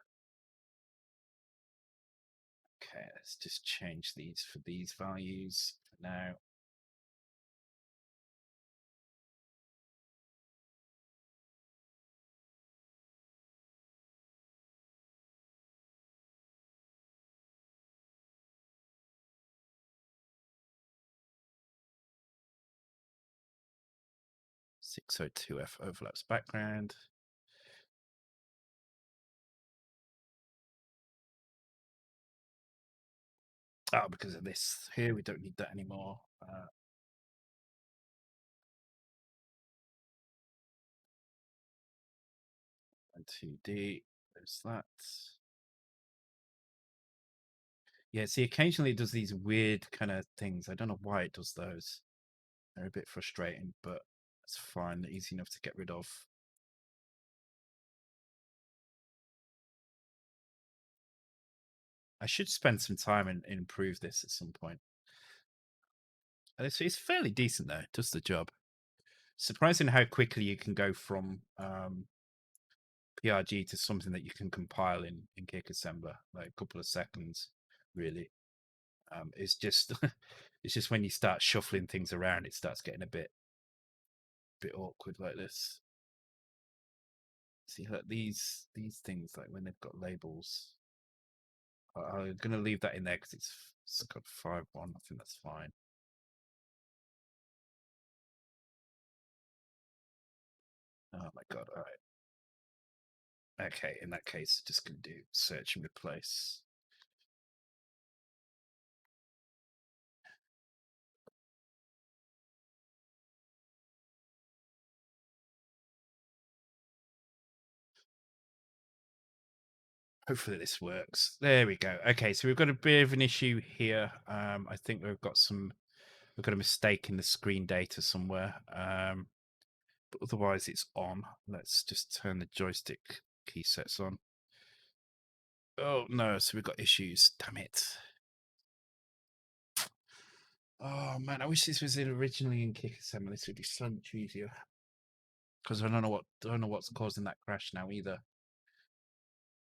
Okay, let's just change these for these values for now. .602F overlaps background. Oh, because of this here, we don't need that anymore. And 2D, there's that. Yeah, see, occasionally it does these weird kind of things. I don't know why it does those. They're a bit frustrating, but It's fine, easy enough to get rid of. I should spend some time and improve this at some point. And it's fairly decent though. It does the job. Surprising how quickly you can go from PRG to something that you can compile in Kick Assembler, like a couple of seconds, really. It's just it's just when you start shuffling things around, it starts getting a bit awkward like this. See, like these things, like when they've got labels, I'm going to leave that in there because it's got 5-1. I think that's fine. Oh my god! All right. Okay, in that case, just going to do search and replace. Hopefully this works. There we go. Okay, so we've got a bit of an issue here. I think we've got a mistake in the screen data somewhere. But otherwise it's on. Let's just turn the joystick key sets on. Oh no, so we've got issues. Damn it. Oh man, I wish this was originally in Kick Assembly. This would be so much easier. Because I don't know what's causing that crash now either.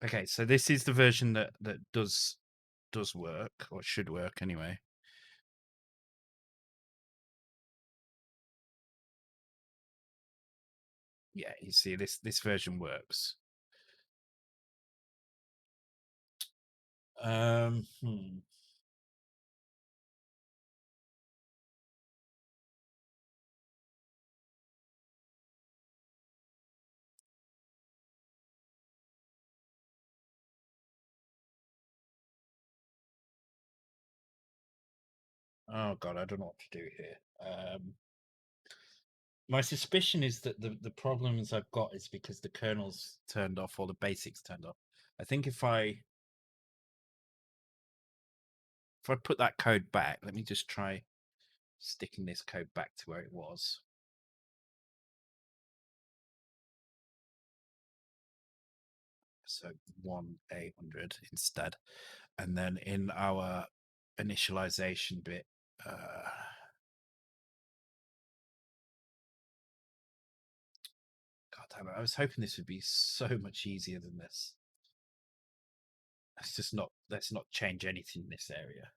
Okay, so this is the version that does work, or should work anyway. Yeah, you see this version works. Hmm. Oh god, I don't know what to do here. My suspicion is that the problems I've got is because the kernel's turned off or the basics turned off. I think if I put that code back, let me just try sticking this code back to where it was. So 1-800 instead. And then in our initialization bit, God damn it, I was hoping this would be so much easier than this. Let's not change anything in this area.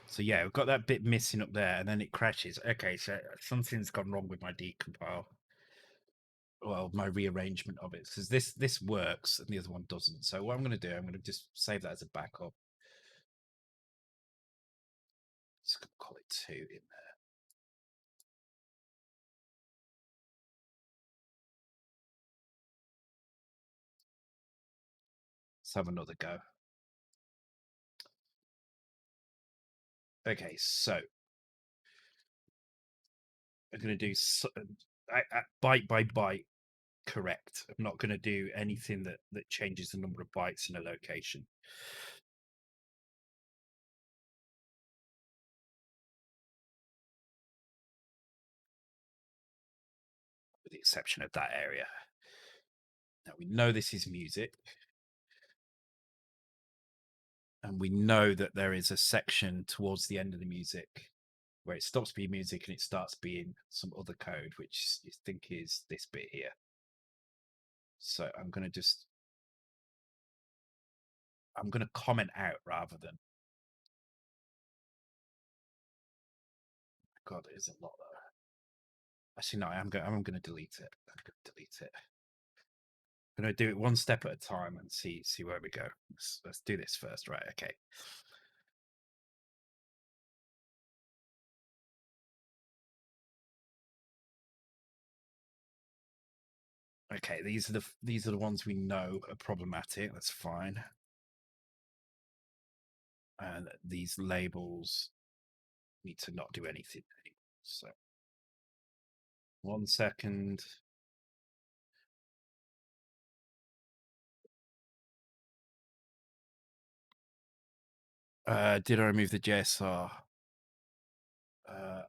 So yeah, we've got that bit missing up there, and then it crashes. Okay, so something's gone wrong with my decompile. Well, my rearrangement of it, because this works and the other one doesn't. So what I'm going to do, I'm going to just save that as a backup. Just call it 2 in there. Let's have another go. Okay, so I'm going to do byte by byte correct. I'm not going to do anything that changes the number of bytes in a location. With the exception of that area. Now we know this is music. And we know that there is a section towards the end of the music where it stops being music and it starts being some other code, which I think is this bit here. So I'm going to comment out rather than. God, it is a lot though. Actually, no, I'm going to delete it. I'm going to delete it. I'm going to do it one step at a time and see where we go. Let's do this first, right? Okay. Okay, these are the ones we know are problematic. That's fine. And these labels need to not do anything anymore. So 1 second. Did I remove the JSR?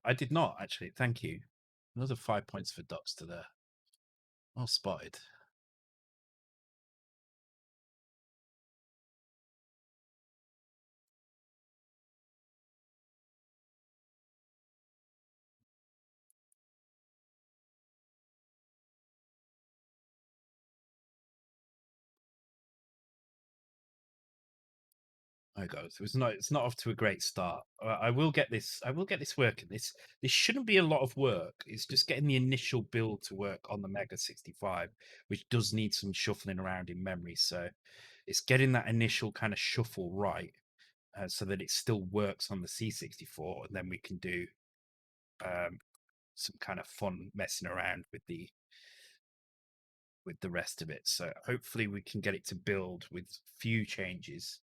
I did not actually. Thank you. Another 5 points for Doxter there. Well spotted. Oh god, it's not off to a great start. I will get this. I will get this working. This shouldn't be a lot of work. It's just getting the initial build to work on the Mega 65, which does need some shuffling around in memory. So it's getting that initial kind of shuffle right, so that it still works on the C64, and then we can do some kind of fun messing around with the rest of it. So hopefully we can get it to build with few changes.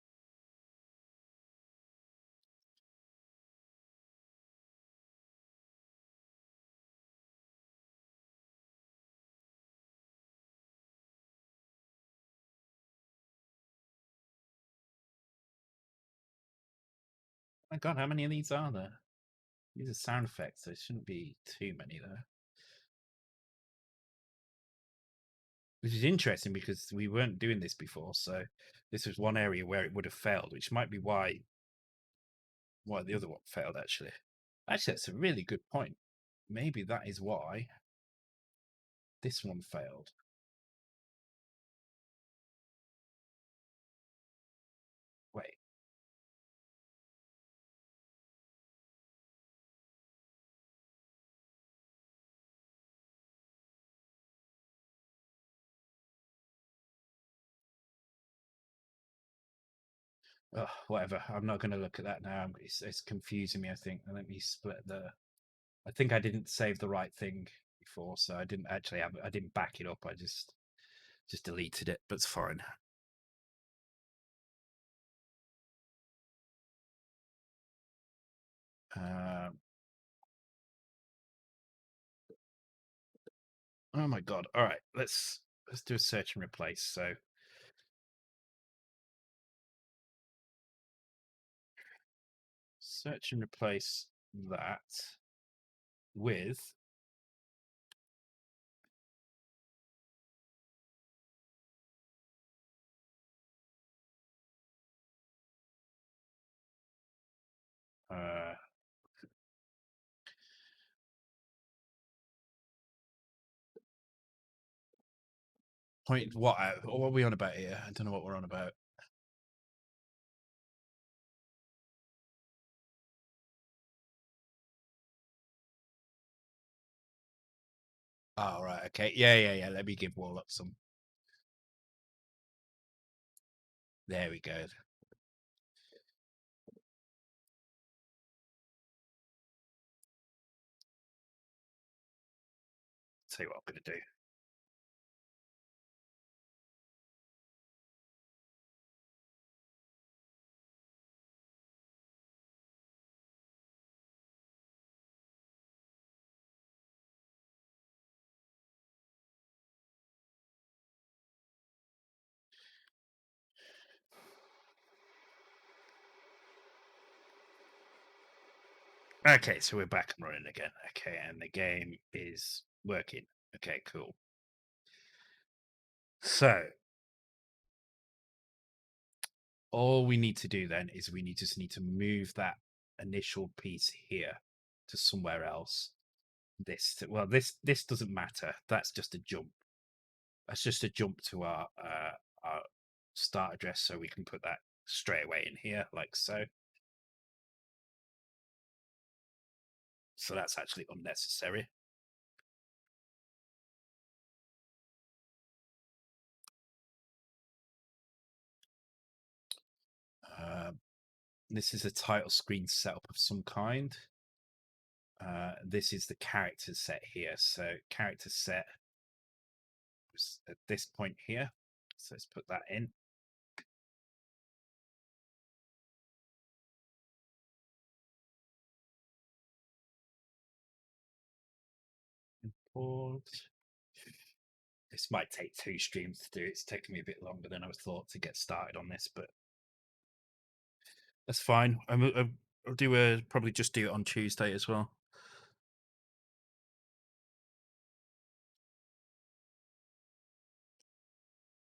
My God, how many of these are there? These are sound effects. There shouldn't be too many there. Which is interesting because we weren't doing this before, so this was one area where it would have failed, which might be why the other one failed. Actually, that's a really good point. Maybe that is why this one failed. Wait. Oh, whatever. I'm not going to look at that now. It's confusing me. I think. Let me split the. I think I didn't save the right thing before, so I didn't actually have. I didn't back it up. I just deleted it. But it's fine. Um, oh my god! All right, let's do a search and replace. So search and replace that with uh, point. What are we on about here? I don't know what we're on about. Oh right, okay, yeah. Let me give Warlock some. There we go. Tell you what I'm going to do. Okay, so we're back and running again. Okay, and the game is working. Okay, cool. So all we need to do then is we just need to move that initial piece here to somewhere else. This doesn't matter. That's just a jump. That's just a jump to our start address, so we can put that straight away in here, like so. So that's actually unnecessary. This is a title screen setup of some kind. This is the character set here. So character set was at this point here. So let's put that in. record. This might take 2 streams to do. It's taken me a bit longer than I thought to get started on this, but that's fine. I'll do probably just do it on Tuesday as well.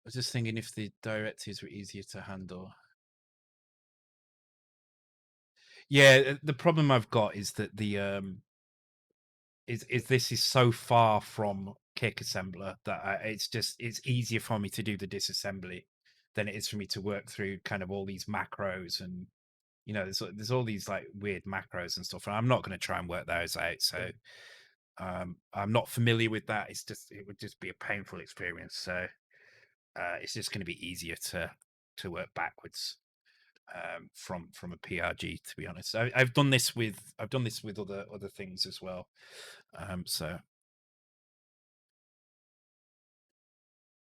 I was just thinking if the directives were easier to handle. Yeah, the problem I've got is that the is this is so far from kick assembler that it's easier for me to do the disassembly than it is for me to work through kind of all these macros, and there's all these like weird macros and stuff, and I'm not going to try and work those out. So I'm not familiar with that. It would just be a painful experience. So it's just going to be easier to work backwards from a PRG. To be honest, I've done this with other things as well. So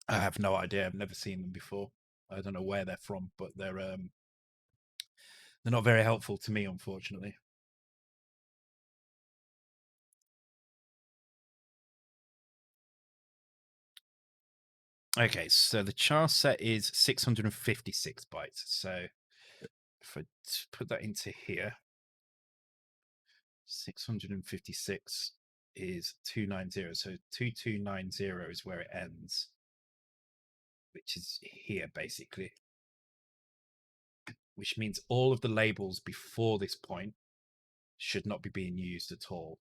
I have no idea. I've never seen them before. I don't know where they're from, but they're not very helpful to me, unfortunately. Okay, so the char set is 656 bytes. So if I put that into here, 656 is 290. So 2290 is where it ends, which is here basically, which means all of the labels before this point should not be being used at all.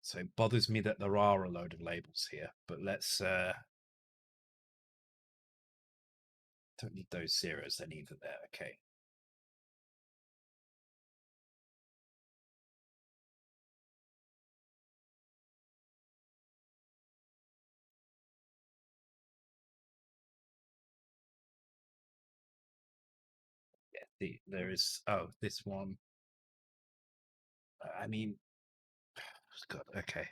So it bothers me that there are a load of labels here, but let's don't need those zeros then either there. Okay. Yeah, there is this one. I mean, God, okay.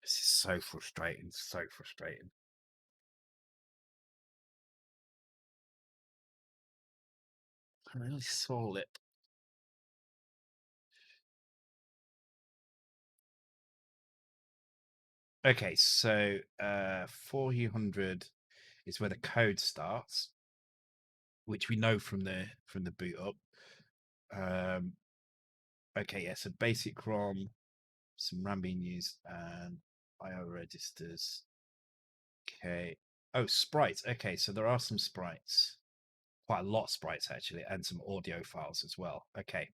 This is so frustrating, so frustrating. I really saw it. Okay, so 400 is where the code starts, which we know from the boot up. Okay, yeah, so basic ROM, some RAM being used, and IO registers. Okay. Oh, sprites. Okay, so there are some sprites. Quite a lot of sprites actually, and some audio files as well. Okay.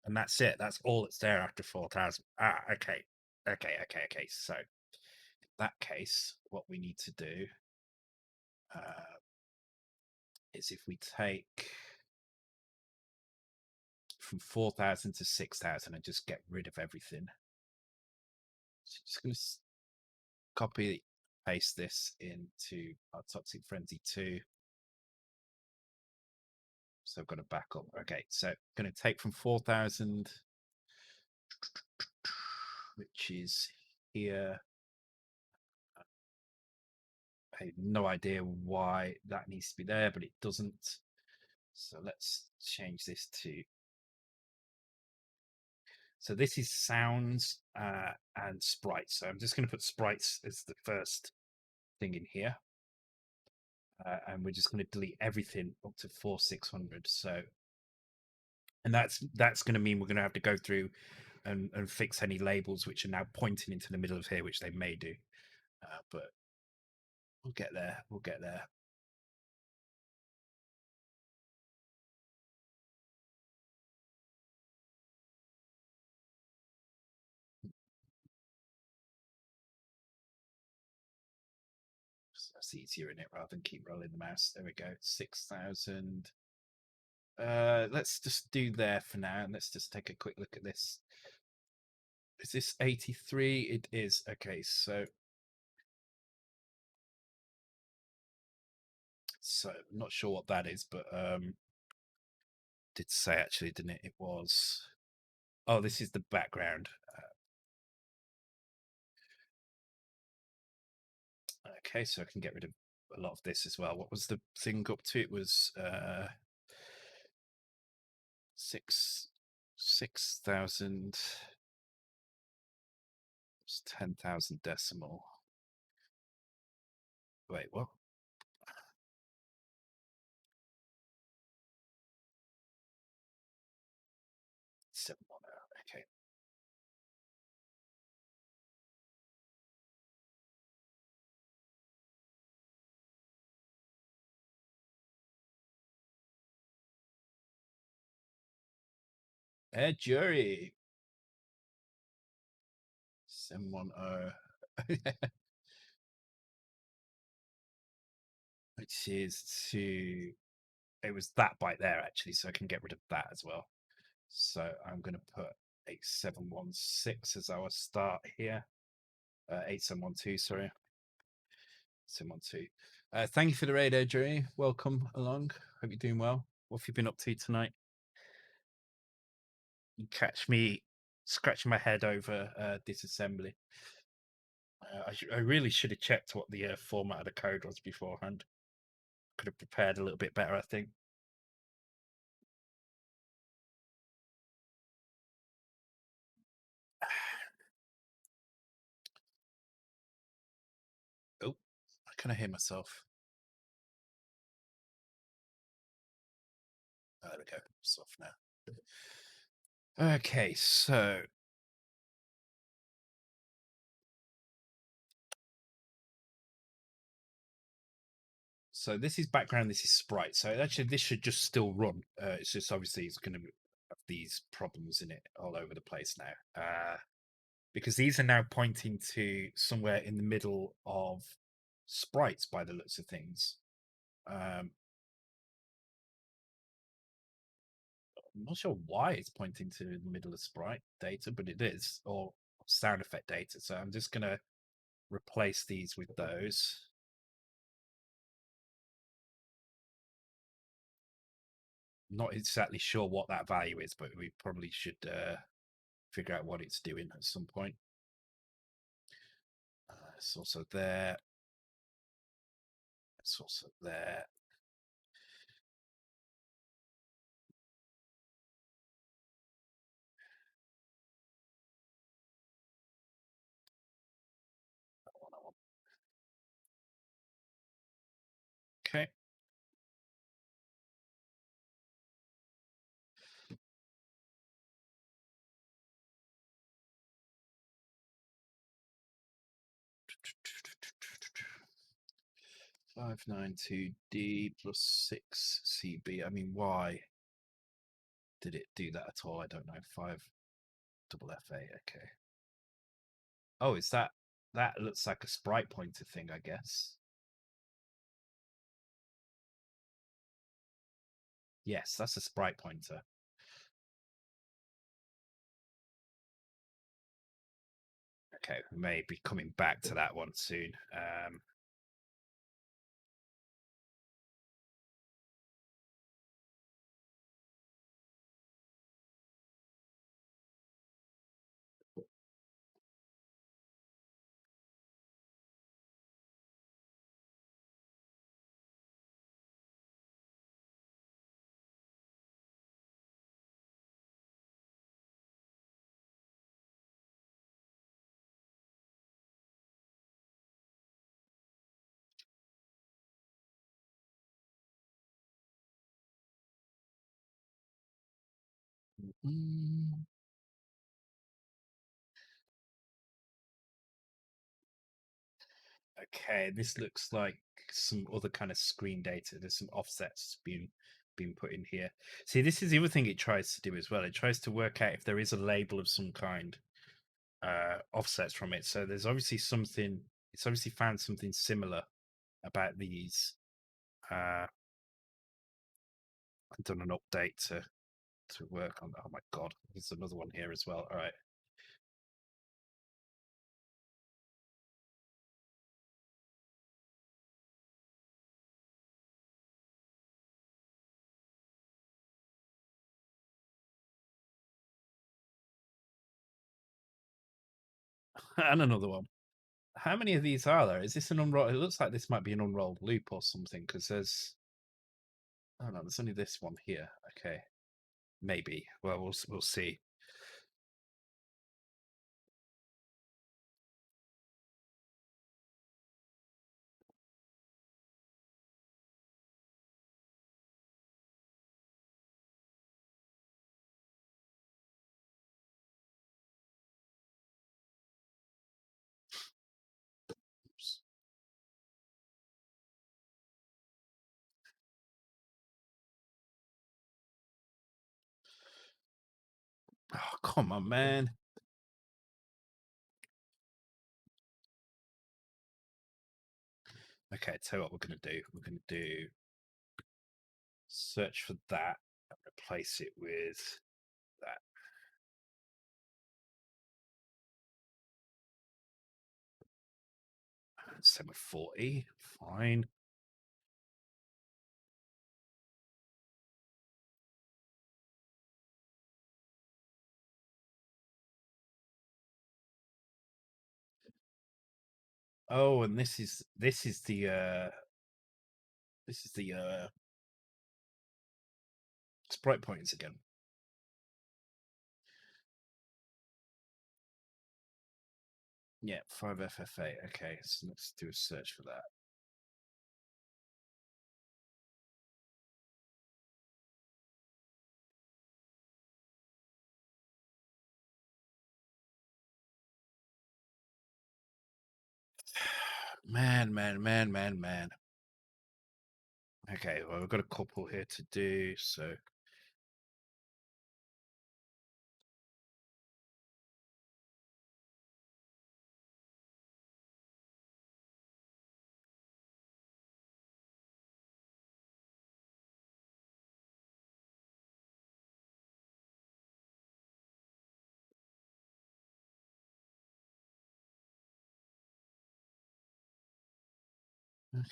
And that's it. That's all that's there after 4,000. Ah, okay. Okay. So in that case, what we need to do is if we take from 4,000 to 6,000 and just get rid of everything. So just going to copy, paste this into our Toxic Frenzy 2. So I've got a backup. Okay, so I'm going to take from 4,000, which is here. I have no idea why that needs to be there, but it doesn't. So let's change this to. So this is sounds and sprites. So I'm just going to put sprites as the first thing in here. And we're just going to delete everything up to 4600. So, and that's going to mean we're going to have to go through and fix any labels which are now pointing into the middle of here, which they may do. But we'll get there. We'll get there. That's easier in it rather than keep rolling the mouse. There we go. 6,000. Let's just do there for now, and let's just take a quick look at this. Is this 83? It is. Okay, so I'm not sure what that is, but did say actually, didn't it? It was. Oh, this is the background. Okay, so I can get rid of a lot of this as well. What was the thing up to? It was 6,000. It's 10,000 decimal. Wait, what? 710. Okay. Hey, jury. 710. Which is to. It was that byte there actually, so I can get rid of that as well. So I'm going to put 8716 as our start here. 8712, sorry. 712. Thank you for the radio, Jerry. Welcome along. Hope you're doing well. What have you been up to tonight? You catch me scratching my head over disassembly. I really should have checked what the format of the code was beforehand. Could have prepared a little bit better, I think. Oh, can I hear myself? Oh, there we go. It's off now. Okay, so this is background, this is Sprite. So actually this should just still run. It's just obviously it's going to have these problems in it all over the place now. Because these are now pointing to somewhere in the middle of sprites by the looks of things. I'm not sure why it's pointing to the middle of sprite data, but it is, or sound effect data. So I'm just going to replace these with those. Not exactly sure what that value is, but we probably should figure out what it's doing at some point. It's also there. It's also there. Okay. $592D plus 6CB. I mean, why did it do that at all? I don't know. 5 double FA. Okay. Oh, is that looks like a sprite pointer thing, I guess. Yes, that's a sprite pointer. Okay, we may be coming back to that one soon. Mm. Okay, this looks like some other kind of screen data. There's some offsets being put in here. See, this is the other thing it tries to do as well. It tries to work out if there is a label of some kind offsets from it. So there's obviously something. It's obviously found something similar about these. I've done an update to work on. Oh my god, there's another one here as well. All right. And another one. How many of these are there? Is this an unrolled? It looks like this might be an unrolled loop or something because there's. Oh no, there's only this one here. Okay, maybe. Well, we'll see. Oops. Oh, come on, man. Okay, tell you what we're going to do. We're going to do search for that and replace it with that. Same with 40. Fine. Oh, and this is the sprite pointers again. Yeah, 5FFA. Okay, so let's do a search for that. Man. Okay, well, we've got a couple here to do, so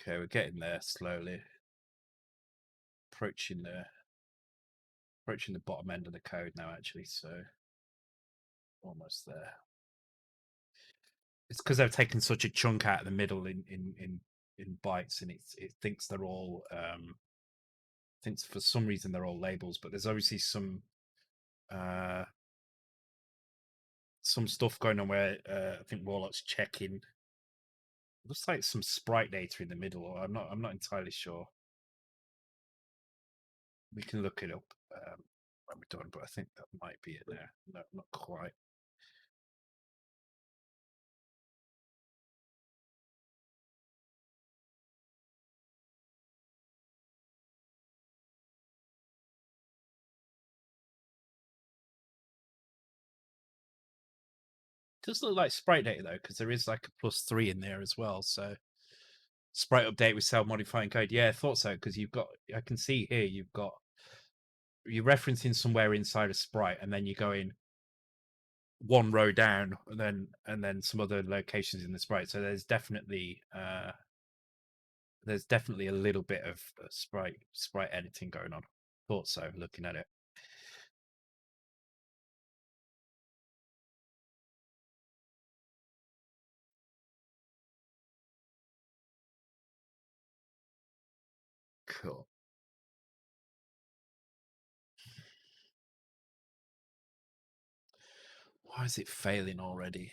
okay, we're getting there slowly. Approaching the bottom end of the code now, actually, so almost there. It's because they've taken such a chunk out of the middle in bytes, and it thinks they're all thinks for some reason they're all labels, but there's obviously uh some stuff going on where I think Warlock's checking. Looks like some sprite data in the middle, or I'm not entirely sure. We can look it up when we're done, but I think that might be it there. No, not quite. It does look like sprite data though, because there is like a +3 in there as well. So sprite update with cell modifying code. Yeah, I thought so, because you've got, I can see here you're referencing somewhere inside a sprite, and then you go in one row down, and then some other locations in the sprite. So there's definitely a little bit of sprite editing going on. Thought so, looking at it. Cool. Why is it failing already?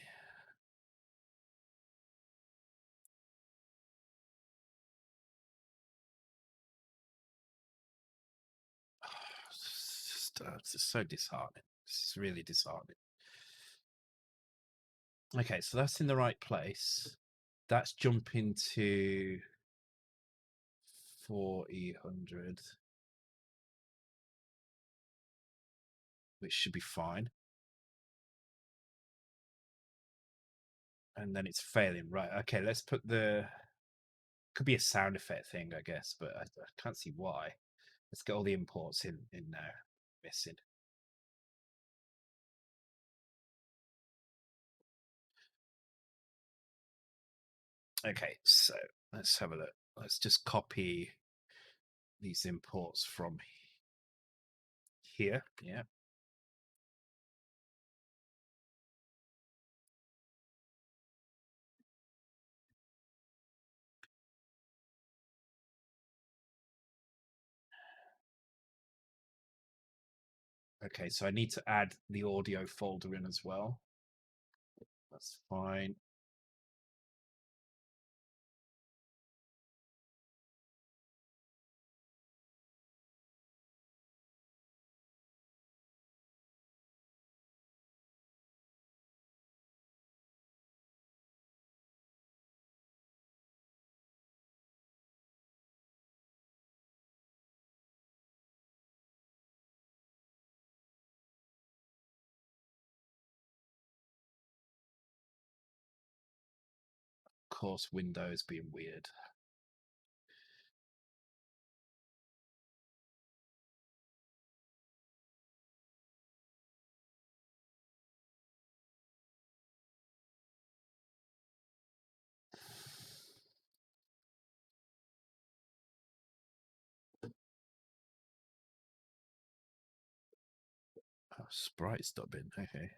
It's just so disheartening. This is really disheartening. Okay, so that's in the right place. That's jumping to 400, which should be fine. And then it's failing. Right. Okay, let's put could be a sound effect thing, I guess, but I can't see why. Let's get all the imports in now. Missing. Okay, so let's have a look. Let's just copy these imports from here. Yeah. Okay, so I need to add the audio folder in as well. That's fine. Of course, Windows being weird. Oh, Sprite stopping. Okay.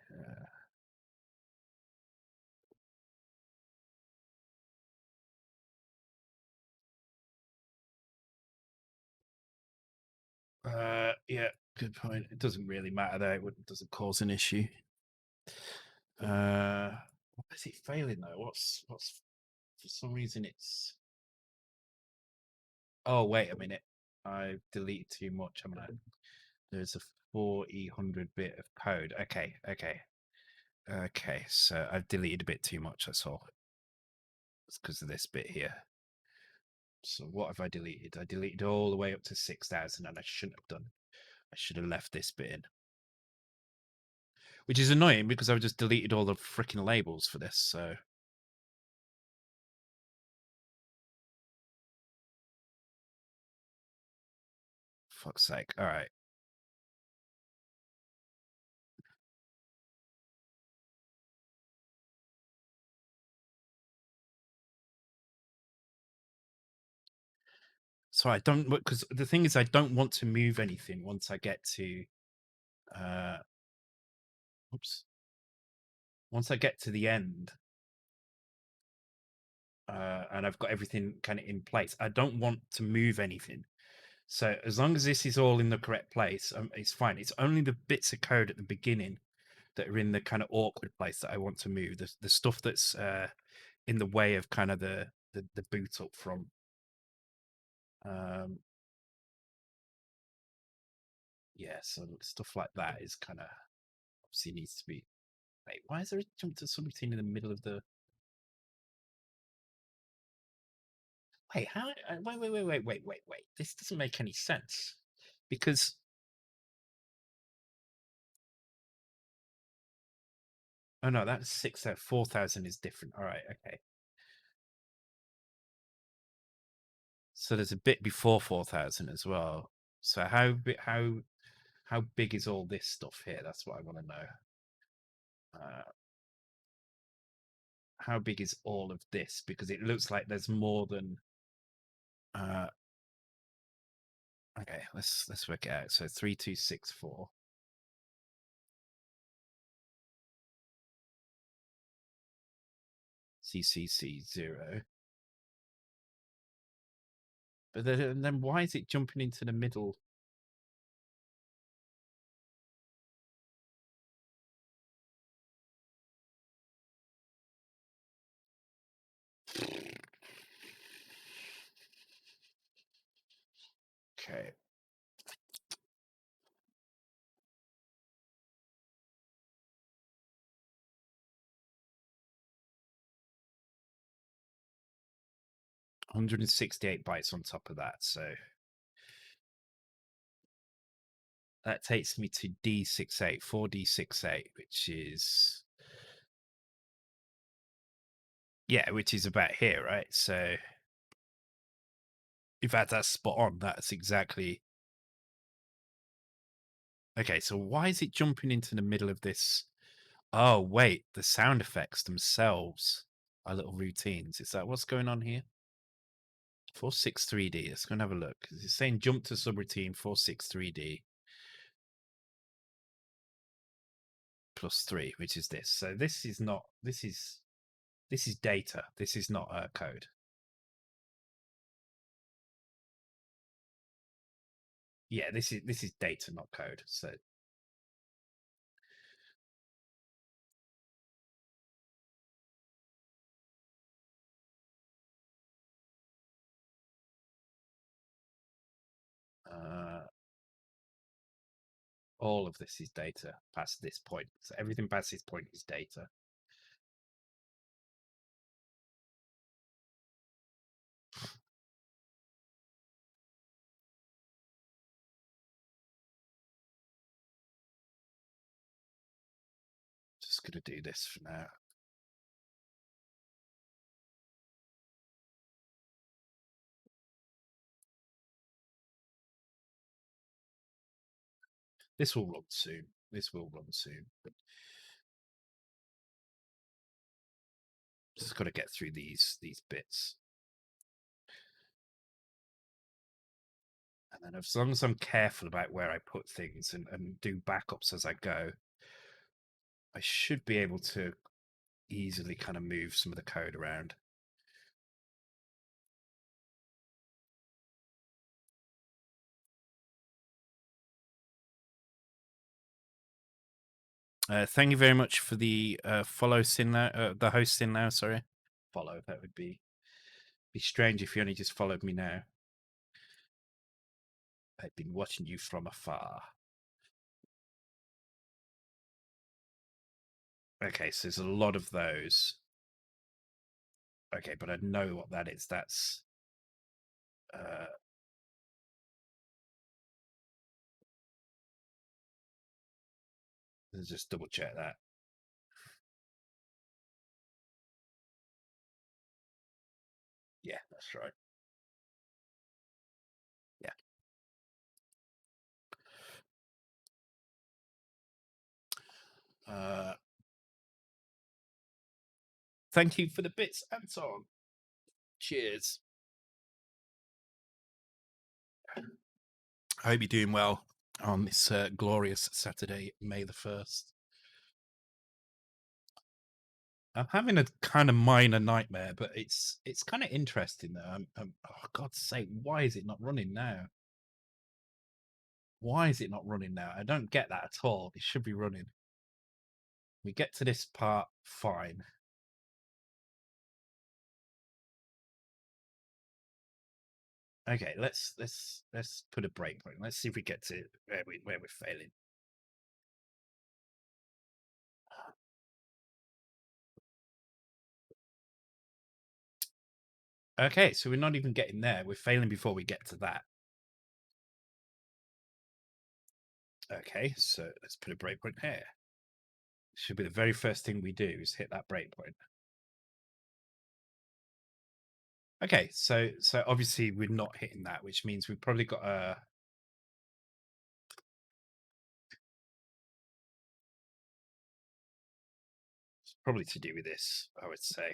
Yeah, good point. It doesn't really matter though. It doesn't cause an issue. Why is it failing though? What's for some reason it's. Oh wait a minute. I've deleted too much. I'm like, there's a 400 bit of code. Okay. So I've deleted a bit too much. That's all. It's because of this bit here. So what have I deleted? I deleted all the way up to 6,000, and I shouldn't have done. I should have left this bit in. Which is annoying because I've just deleted all the freaking labels for this. So fuck's sake. All right. So I don't, because the thing is, I don't want to move anything once I get to, uh, oops, once I get to the end, and I've got everything kind of in place. I don't want to move anything. So as long as this is all in the correct place, it's fine. It's only the bits of code at the beginning that are in the kind of awkward place that I want to move. The stuff that's in the way of kind of the boot up from. Um, yeah, so stuff like that is kind of obviously needs to be. Wait, why is there a jump to subroutine in the middle of the? Wait, how? Wait. This doesn't make any sense because. Oh no, that's 4,000 is different. All right, okay. So there's a bit before 4,000 as well. So how big is all this stuff here? That's what I want to know. Uh, how big is all of this? Because it looks like there's more than. Uh, okay, let's work it out. So 3264. CCC0. But then why is it jumping into the middle? Okay. One 168 bytes on top of that. So that takes me to D68, 4D68, which is. Yeah, which is about here, right? So. In fact, that's spot on. That's exactly. Okay, so why is it jumping into the middle of this? Oh, wait, the sound effects themselves are little routines. Is that what's going on here? 463D. Let's go and have a look. It's saying jump to subroutine 463D plus 3, which is this. So this is not. This is data. This is not code. Yeah, this is data, not code. So All of this is data past this point. So everything past this point is data. Just going to do this for now. This will run soon. This will run soon. Just got to get through these bits. And then as long as I'm careful about where I put things and do backups as I go, I should be able to easily kind of move some of the code around. Thank you very much for the follow, Sinnow, the host Sinnow, sorry. Follow, that would be strange if you only just followed me now. I've been watching you from afar. Okay, so there's a lot of those. Okay, but I know what that is. That's let's just double check that. Yeah, that's right. Yeah. Thank you for the bits and so on. Cheers. I hope you're doing well on this glorious Saturday, May the 1st. I'm having a kind of minor nightmare, but it's kind of interesting though. Oh God's sake, why is it not running now? Why is it not running now? I don't get that at all. It should be running. We get to this part, fine. Okay, let's put a breakpoint. Let's see if we get to where we're failing. Okay, so we're not even getting there. We're failing before we get to that. Okay, so let's put a breakpoint here. Should be the very first thing we do is hit that breakpoint. Okay, so obviously we're not hitting that, which means we've probably got a it's probably to do with this, I would say.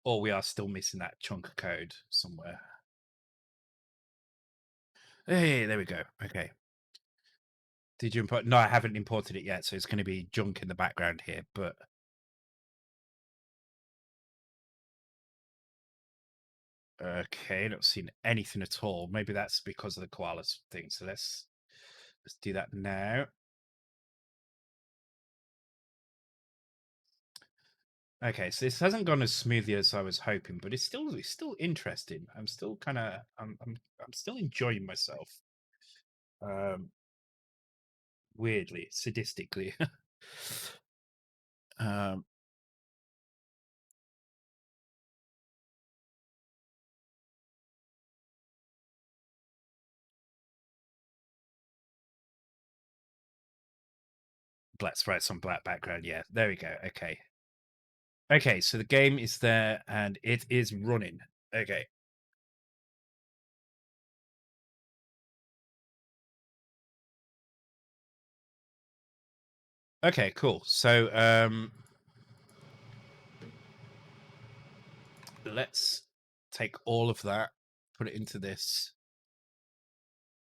Or we are still missing that chunk of code somewhere. Hey, there we go. Okay. Did you import? No, I haven't imported it yet, so it's going to be junk in the background here, but okay, not seen anything at all. Maybe that's because of the koalas thing. So let's do that now. Okay, so this hasn't gone as smoothly as I was hoping, but it's still interesting. I'm still kind of I'm still enjoying myself. Weirdly, sadistically. um, black sprites on black background. Yeah, there we go. Okay. Okay, so the game is there and it is running. Okay. Okay, cool. So let's take all of that, put it into this,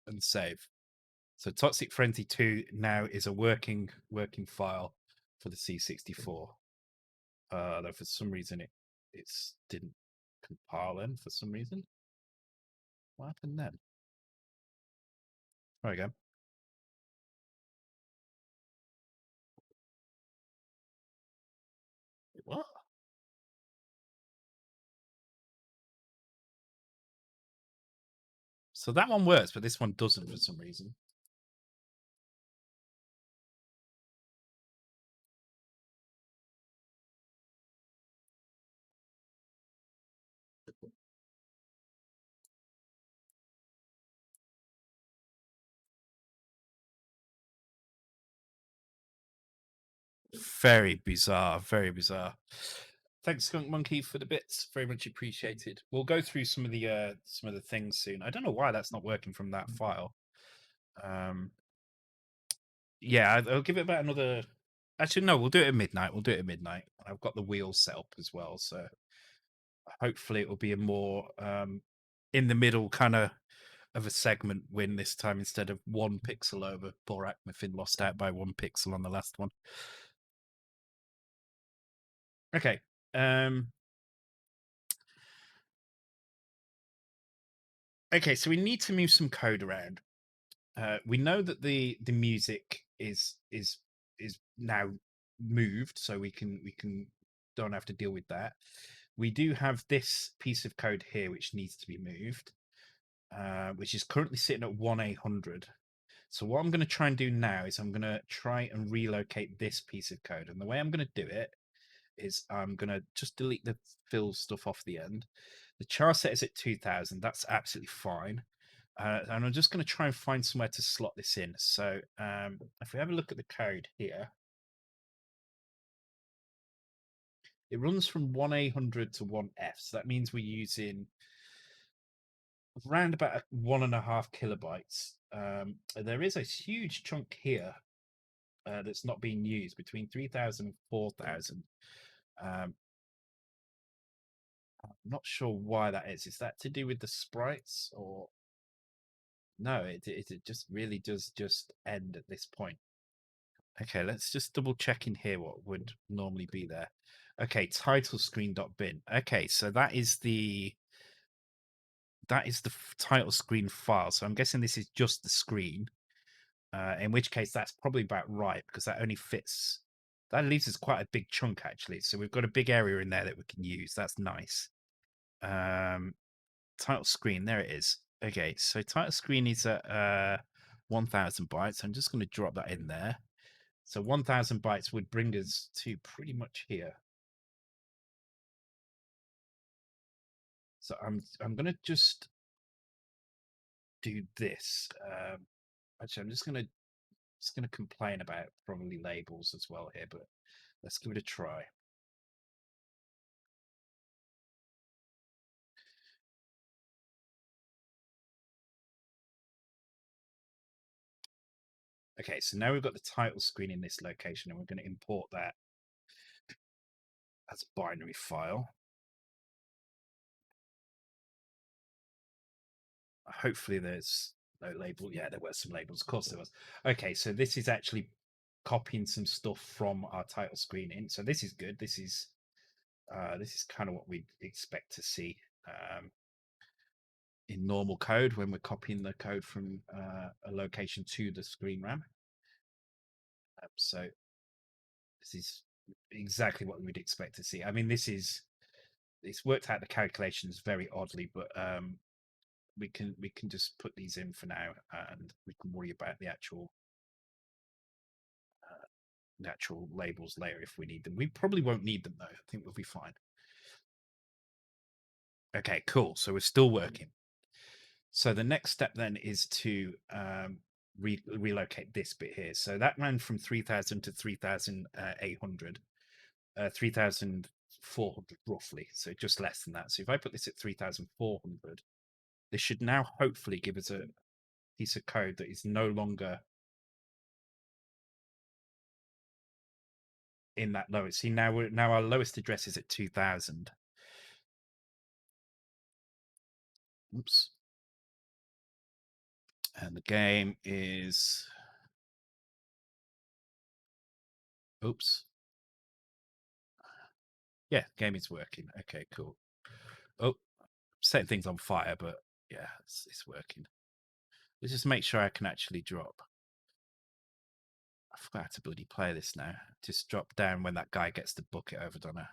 and save. So Toxic Frenzy 2 now is a working file for the C64. Though for some reason it didn't compile in for some reason. What happened then? There we go. What? So that one works, but this one doesn't for some reason. Very bizarre, very bizarre. Thanks, Skunk Monkey, for the bits. Very much appreciated. We'll go through some of the things soon. I don't know why that's not working from that file. Yeah, I'll give it about another. Actually, no, we'll do it at midnight. We'll do it at midnight. I've got the wheels set up as well, so hopefully it will be a more in the middle kind of a segment win this time instead of 1 pixel over. Poor Acmafin lost out by 1 pixel on the last one. Okay. Okay, so we need to move some code around. We know that the music is now moved, so we can don't have to deal with that. We do have this piece of code here which needs to be moved, which is currently sitting at 1-800. So what I'm going to try and do now is I'm going to try and relocate this piece of code, and the way I'm going to do it is I'm going to just delete the fill stuff off the end. The char set is at 2000. That's absolutely fine. And I'm just going to try and find somewhere to slot this in. So if we have a look at the code here, it runs from 1-800 to 1F. So that means we're using around about 1.5 kilobytes. There is a huge chunk here that's not being used between 3000 and 4000. I'm not sure why that is. Is that to do with the sprites or no? It just really does just end at this point. Okay, let's just double check in here what would normally be there. Okay, title screen.bin. Okay, so that is the title screen file. So I'm guessing this is just the screen. In which case that's probably about right because that only fits. That leaves us quite a big chunk actually. So we've got a big area in there that we can use. That's nice. Title screen, there it is. Okay, so title screen is at 1000 bytes. I'm just going to drop that in there. So 1000 bytes would bring us to pretty much here. So I'm going to just do this. Actually, I'm just going to complain about probably labels as well here, but let's give it a try. Okay, so now we've got the title screen in this location, and we're going to import that as a binary file. Hopefully there's no label. Yeah, there were some labels. Of course there was. Okay, so this is actually copying some stuff from our title screen in. So this is good. This is kind of what we'd expect to see in normal code when we're copying the code from a location to the screen RAM. So this is exactly what we'd expect to see. I mean, it's worked out the calculations very oddly, but we can just put these in for now, and we can worry about the actual labels later if we need them. We probably won't need them though. I think we'll be fine. Okay, cool. So we're still working. So the next step then is to relocate this bit here. So that ran from 3000 to 3800, 3400 roughly. So just less than that. So if I put this at 3400, this should now hopefully give us a piece of code that is no longer in that lowest. See, now our lowest address is at 2000. Oops. And the game is, oops. Yeah, game is working. Okay, cool. Oh, setting things on fire, but yeah, it's working. Let's just make sure I can actually drop. I forgot to bloody play this now. Just drop down when that guy gets the bucket over Donna.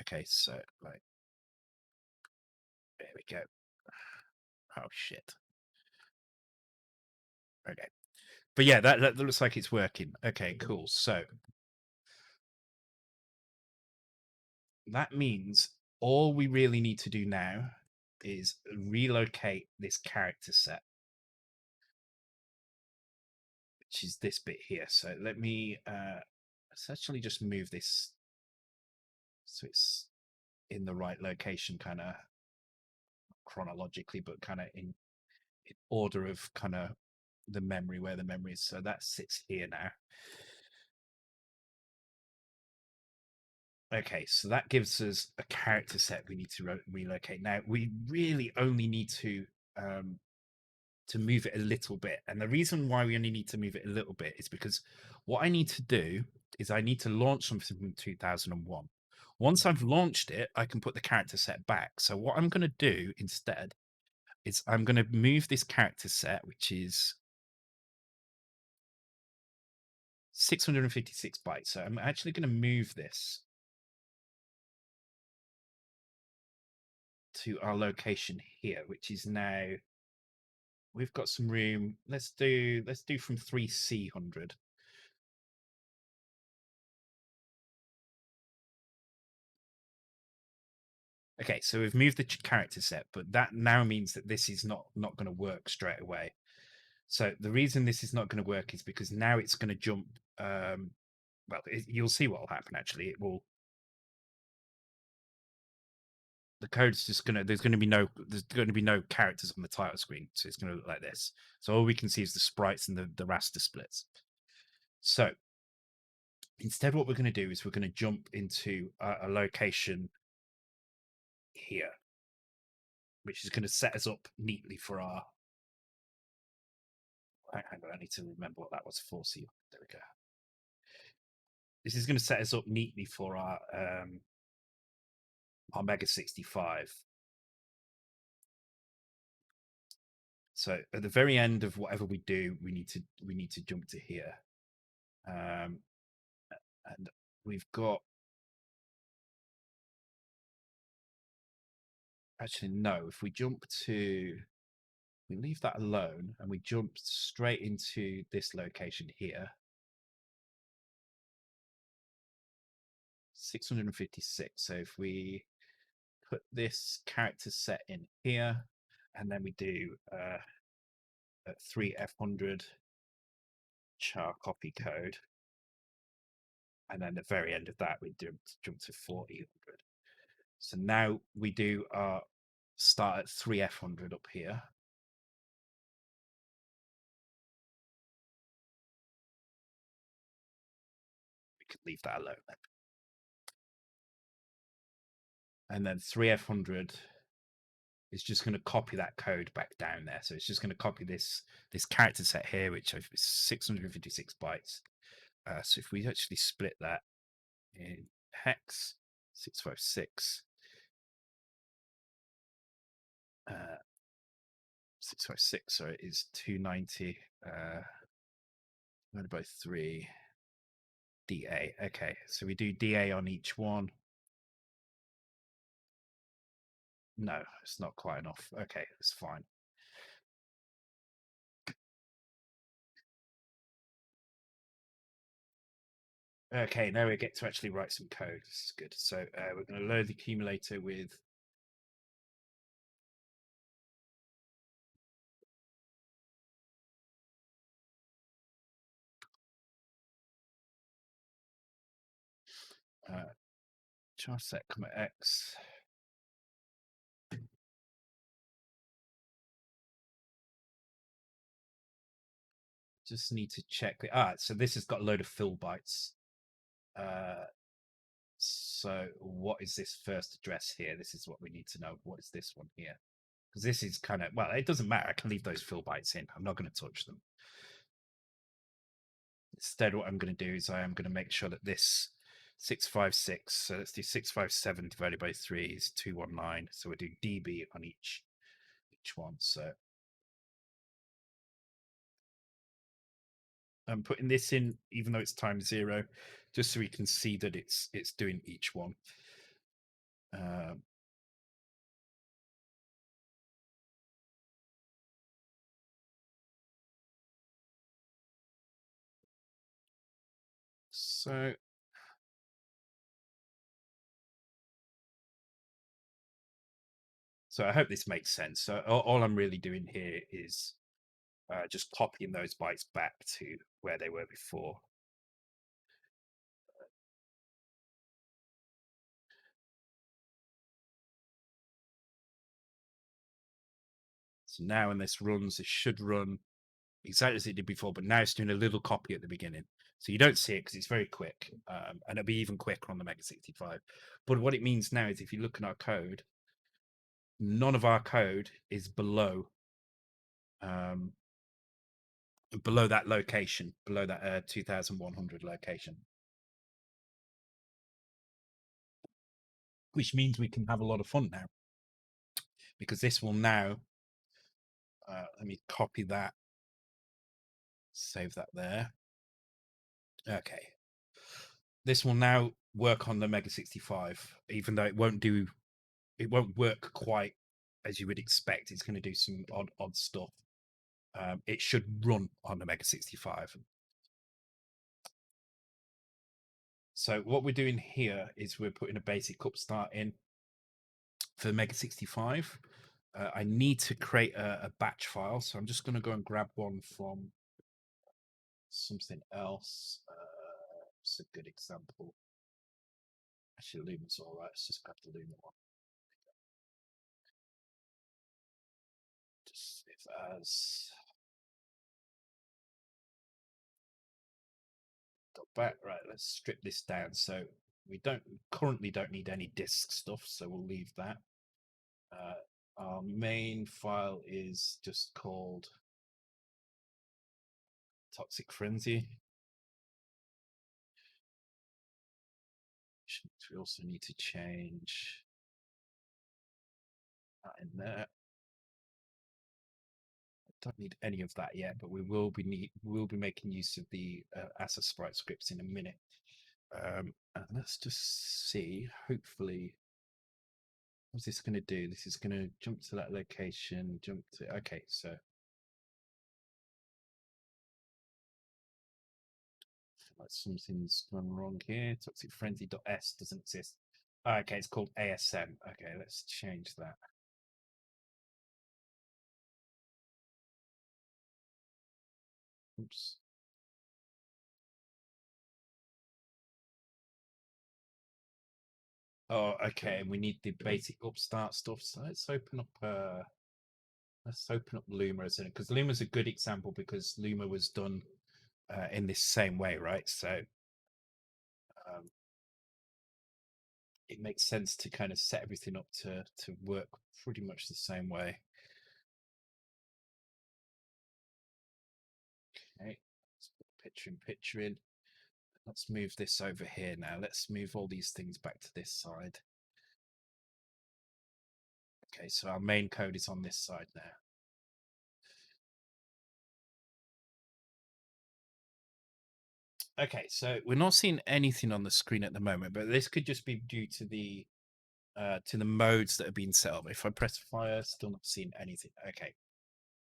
Okay, so like, there we go. Oh shit. Okay. But yeah, that looks like it's working. Okay, cool. So that means all we really need to do now is relocate this character set, which is this bit here. So let me let's actually just move this so it's in the right location, kind of chronologically, but kind of in order of kind of the memory, where the memory is. So that sits here now. Okay, so that gives us a character set we need to relocate. Now we really only need to move it a little bit, and the reason why we only need to move it a little bit is because what I need to do is I need to launch something from 2001. Once I've launched it, I can put the character set back. So what I'm going to do instead is I'm going to move this character set, which is 656 bytes. So I'm actually going to move this to our location here, which is now, we've got some room. Let's do from 3C100. Okay, so we've moved the character set, but that now means that this is not going to work straight away. So the reason this is not going to work is because now it's going to jump. Well, you'll see what will happen. Actually, it will. The code's just gonna. There's going to be no characters on the title screen, so it's going to look like this. So all we can see is the sprites and the raster splits. So instead, what we're going to do is we're going to jump into a location here, which is going to set us up neatly for our. Hang on, I need to remember what that was for. See, there we go. This is going to set us up neatly for our Mega65. So at the very end of whatever we do, we need to jump to here, and we've got. Actually, no. If we jump to, we leave that alone, and we jump straight into this location here. 656. So if we put this character set in here, and then we do 3F100 char copy code, and then the very end of that we jump to 4E100. So now we do our start at 3F100 up here. We can leave that alone then. And then 3F100 is just going to copy that code back down there. So it's just going to copy this character set here, which is 656 bytes. So if we actually split that in hex 656, 656, so it is 290 divided by 3 DA. Okay, so we do DA on each one. No, it's not quite enough. Okay, it's fine. Okay, now we get to actually write some code. This is good. So we're going to load the accumulator with char set, x. Just need to check. So this has got a load of fill bytes. So what is this first address here? This is what we need to know. What is this one here? Because this is kind of, well, it doesn't matter. I can leave those fill bytes in. I'm not going to touch them. Instead, what I'm going to do is I am going to make sure that this 656, so let's do 657 divided by 3 is 219. So we'll do dB on each one. So I'm putting this in, even though it's times 0, just so we can see that it's doing each one. So I hope this makes sense. So all I'm really doing here is just copying those bytes back to where they were before. So now when this runs, it should run exactly as it did before, but now it's doing a little copy at the beginning. So you don't see it because it's very quick, and it'll be even quicker on the Mega65. But what it means now is if you look at our code, none of our code is um, below that location, below that 2100 location, which means we can have a lot of fun now because this will now, let me copy that, save that there. Okay. This will now work on the Mega65, even though it won't work quite as you would expect. It's going to do some odd stuff. It should run on the Mega65. So what we're doing here is we're putting a basic upstart in for the Mega65. I need to create a batch file, so I'm just going to go and grab one from something else. It's a good example. Actually, Luma's all right. Let's just grab the Luma one. Just save as back. Right, let's strip this down. So we currently don't need any disk stuff, so we'll leave that. Our main file is just called Toxic Frenzy. We also need to change that in there. I don't need any of that yet, but we'll be making use of the ASA Sprite scripts in a minute. And let's just see. Hopefully, what's this going to do? This is going to jump to that location. Jump to so. Like something's gone wrong here. Toxic Frenzy.s doesn't exist. Okay, it's called ASM. Okay, let's change that. Oops. Oh, okay. We need the basic upstart stuff. So let's open up Luma as because Luma's a good example because Luma was done in this same way, right? So um, it makes sense to kind of set everything up to work pretty much the same way. Okay, let's put picture in. Let's move this over here now. Let's move all these things back to this side. Okay, so our main code is on this side now. Okay, so we're not seeing anything on the screen at the moment, but this could just be due to the modes that are being set up. If I press fire, still not seeing anything. Okay,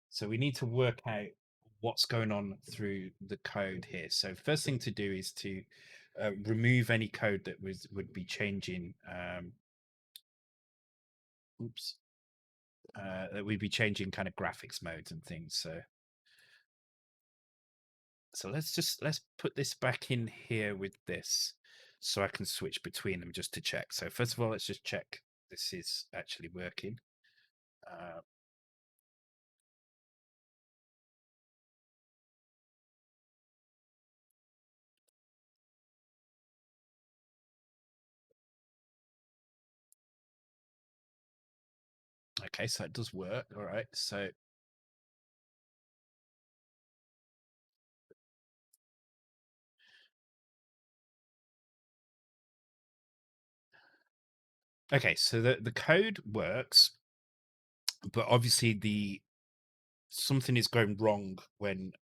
so we need to work out what's going on through the code here. So first thing to do is to remove any code that would be changing. Oops, that we'd be changing kind of graphics modes and things. So let's put this back in here with this so I can switch between them just to check. So first of all, let's just check this is actually working. Okay, so it does work. All right, so okay, so the code works, but obviously the something is going wrong when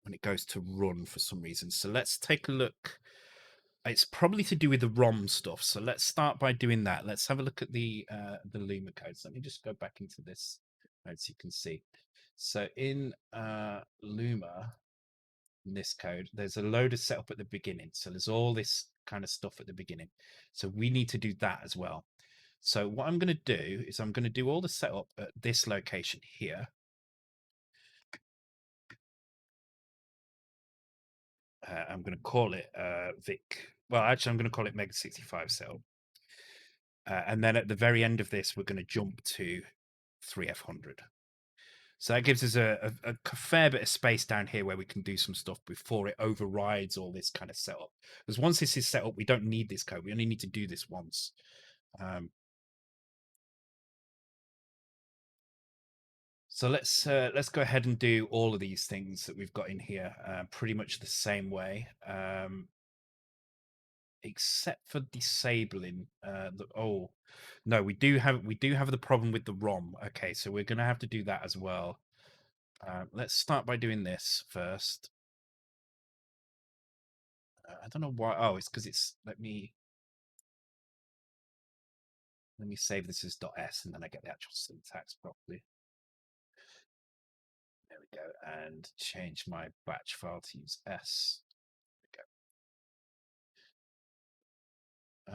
it goes to run for some reason. So let's take a look. It's probably to do with the ROM stuff. So let's start by doing that. Let's have a look at the Luma codes. Let me just go back into this so you can see. So in Luma, in this code, there's a load of setup at the beginning. So there's all this kind of stuff at the beginning. So we need to do that as well. So what I'm going to do is I'm going to do all the setup at this location here. I'm going to call it Vic. Well, actually, I'm going to call it Mega65 setup. And then at the very end of this, we're going to jump to 3F100. So that gives us a fair bit of space down here where we can do some stuff before it overrides all this kind of setup. Because once this is set up, we don't need this code. We only need to do this once. So let's go ahead and do all of these things that we've got in here pretty much the same way, except for disabling. Oh no, we do have the problem with the ROM. Okay, so we're going to have to do that as well. Let's start by doing this first. I don't know why. Oh, it's because it's let me save this as .s and then I get the actual syntax properly. There we go, and change my batch file to use s. There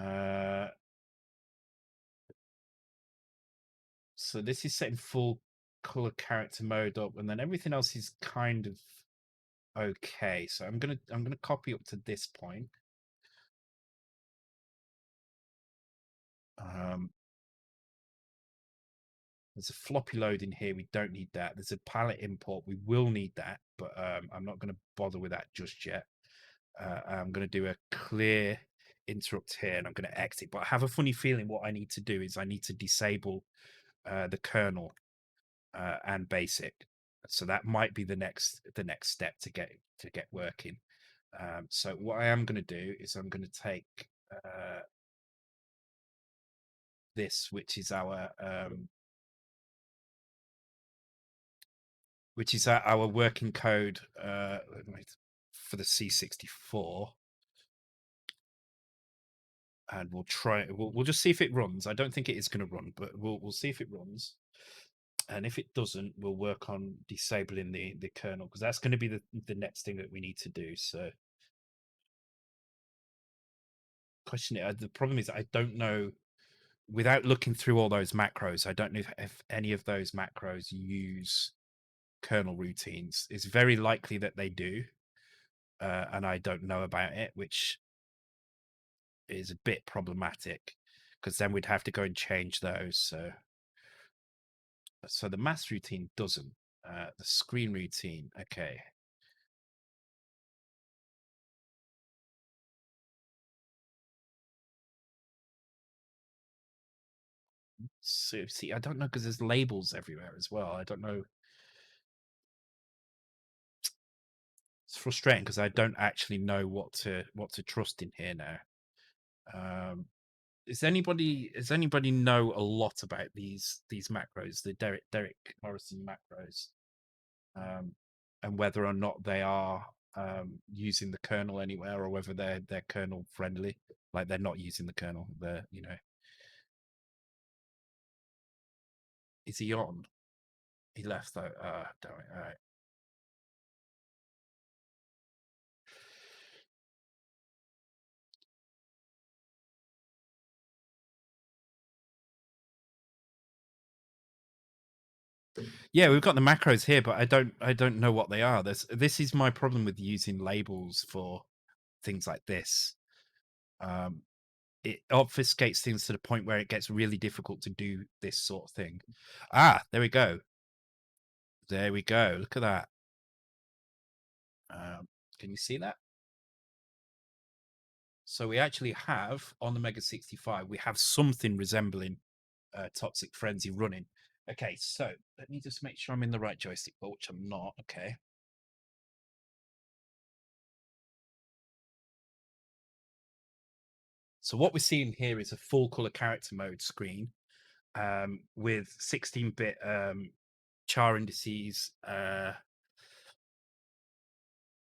we go. So this is set in full color character mode up, and then everything else is kind of okay. So I'm gonna copy up to this point. There's a floppy load in here. We don't need that. There's a palette import. We will need that, but I'm not going to bother with that just yet. I'm going to do a clear interrupt here, and I'm going to exit. But I have a funny feeling what I need to do is I need to disable the kernel and basic. So that might be the next step to get working. So what I am going to do is I'm going to take this, which is our working code for the C64, and we'll try. We'll just see if it runs. I don't think it is going to run, but we'll see if it runs. And if it doesn't, we'll work on disabling the kernel, because that's going to be the next thing that we need to do. So, the problem is I don't know. Without looking through all those macros, I don't know if any of those macros use kernel routines. It's very likely that they do, and I don't know about it, which is a bit problematic, because then we'd have to go and change those. So the mass routine doesn't. The screen routine, okay. So see, I don't know, because there's labels everywhere as well. I don't know. It's frustrating because I don't actually know what to trust in here now. Does anybody know a lot about these macros, the Derek Morrison macros, and whether or not they are using the kernel anywhere, or whether they're kernel friendly, like they're not using the kernel? Is he on? He left though. Damn it. All right. Yeah, we've got the macros here, but I don't know what they are. This is my problem with using labels for things like this. It obfuscates things to the point where it gets really difficult to do this sort of thing. There we go. There we go. Look at that. Can you see that? So we actually have, on the Mega65, we have something resembling Toxic Frenzy running. Okay, so let me just make sure I'm in the right joystick, which I'm not. Okay. So what we're seeing here is a full color character mode screen with 16-bit char indices,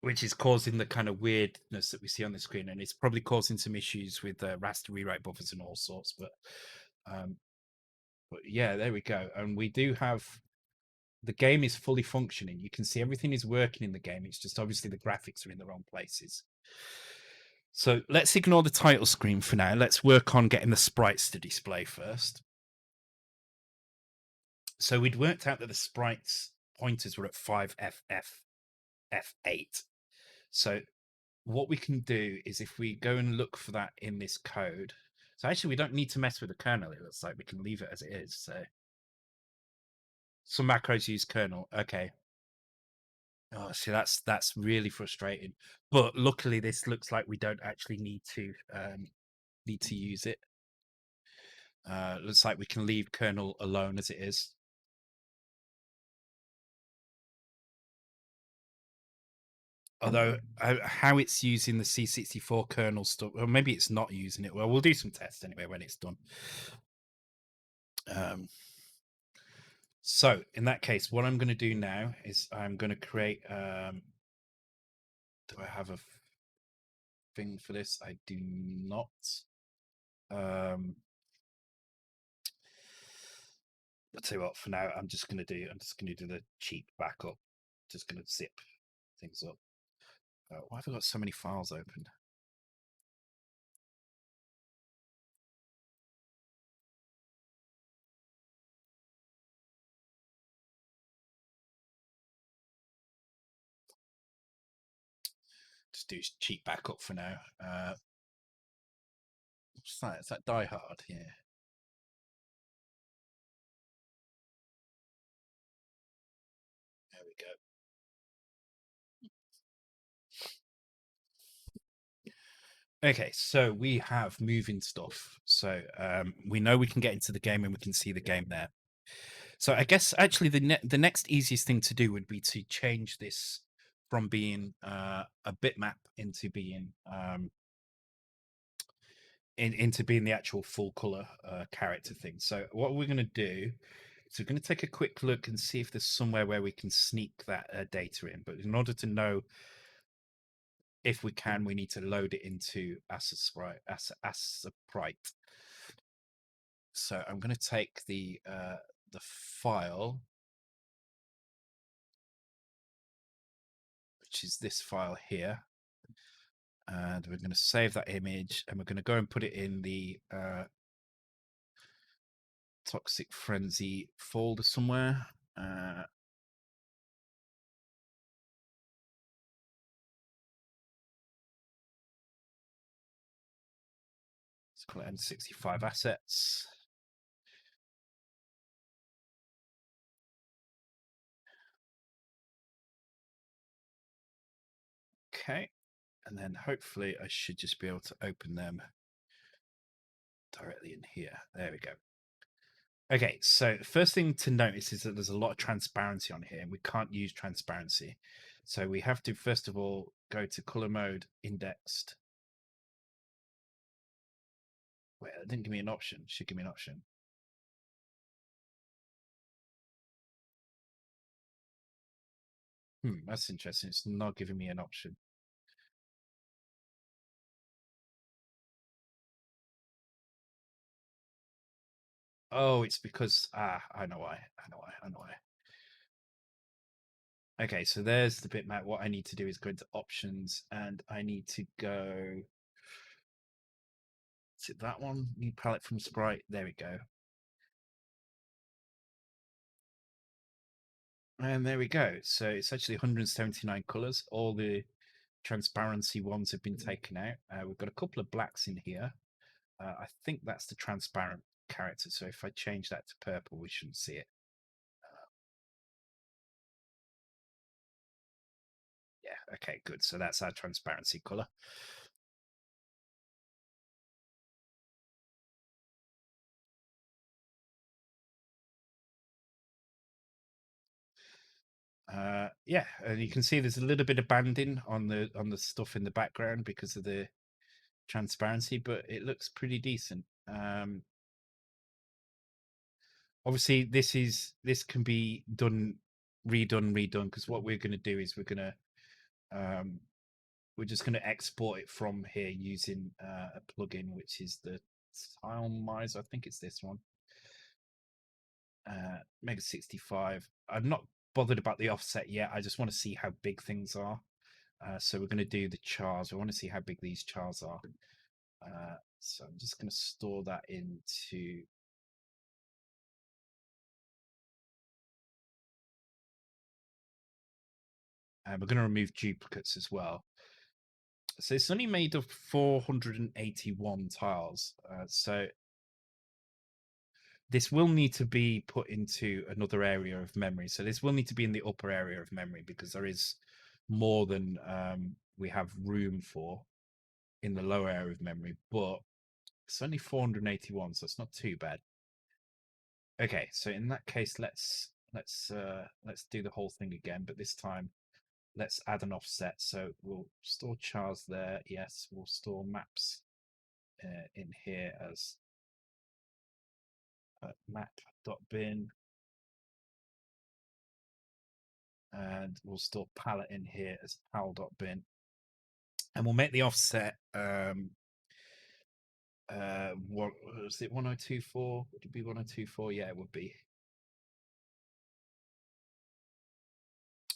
which is causing the kind of weirdness that we see on the screen, and it's probably causing some issues with raster rewrite buffers and all sorts. But yeah, there we go. And we do have the game is fully functioning. You can see everything is working in the game. It's just obviously the graphics are in the wrong places. So let's ignore the title screen for now. Let's work on getting the sprites to display first. So we'd worked out that the sprites pointers were at 5FF8. So what we can do is if we go and look for that in this code. So actually we don't need to mess with the kernel. It looks like we can leave it as it is. So some macros use kernel. Okay. Oh, see, that's really frustrating. But luckily, this looks like we don't actually need to use it. Looks like we can leave kernel alone as it is. Although how it's using the C64 kernel stuff, or maybe it's not using it. Well, we'll do some tests anyway when it's done. So in that case, what I'm going to do now is I'm going to create. Do I have a thing for this? I do not. I'll tell you what. For now, I'm just going to do the cheap backup. Just going to zip things up. Why have I got so many files open? Just do cheap backup for now. What's that? Is that Die Hard? Yeah. There we go. Okay, so we have moving stuff. So we know we can get into the game and we can see the game there. So I guess actually the next easiest thing to do would be to change this from being a bitmap into being into being the actual full color character thing. So what we're going to do is we're going to take a quick look and see if there's somewhere where we can sneak that data in. But in order to know if we can, we need to load it into as a sprite. So I'm going to take the file, which is this file here, and we're going to save that image, and we're going to go and put it in the Toxic Frenzy folder somewhere. Let's call it N65 assets. Okay, and then hopefully I should just be able to open them directly in here. There we go. Okay, so the first thing to notice is that there's a lot of transparency on here, and we can't use transparency. So we have to, first of all, go to color mode, indexed. Wait, it didn't give me an option. It should give me an option. That's interesting. It's not giving me an option. Oh, it's because I know why. I know why. Okay, so there's the bitmap. What I need to do is go into options, and I need to go. Is it that one? New palette from Sprite. There we go. And there we go. So it's actually 179 colors. All the transparency ones have been taken out. We've got a couple of blacks in here. I think that's the transparent character. So if I change that to purple, we shouldn't see it. Yeah, okay, good. So that's our transparency color. Yeah, and you can see there's a little bit of banding on the stuff in the background because of the transparency, but it looks pretty decent. Obviously, this can be redone because what we're going to do is we're just going to export it from here using a plugin which is the Tile Miser. I think it's this one. Mega65. I'm not bothered about the offset yet. I just want to see how big things are. So we're going to do the chars. We want to see how big these chars are. So I'm just going to store that into. And we're going to remove duplicates as well. So it's only made of 481 tiles. So this will need to be put into another area of memory. So this will need to be in the upper area of memory because there is more than we have room for in the lower area of memory. But it's only 481, so it's not too bad. Okay, so in that case, let's do the whole thing again, but this time let's add an offset. So we'll store chars there. Yes, we'll store maps in here as map.bin, and we'll store palette in here as pal.bin, and we'll make the offset. What was it? 1024? Would it be 1024? Yeah, it would be.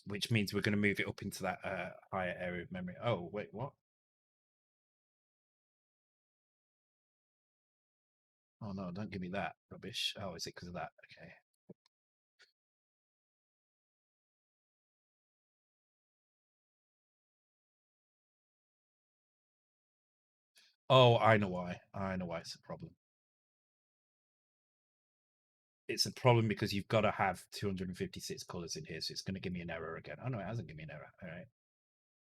Which means we're going to move it up into that higher area of memory. Oh, wait, what? Oh no, don't give me that rubbish. Oh, is it because of that? Okay. Oh, I know why. I know why it's a problem. It's a problem because you've got to have 256 colors in here, so it's going to give me an error again. Oh no, it hasn't given me an error. All right.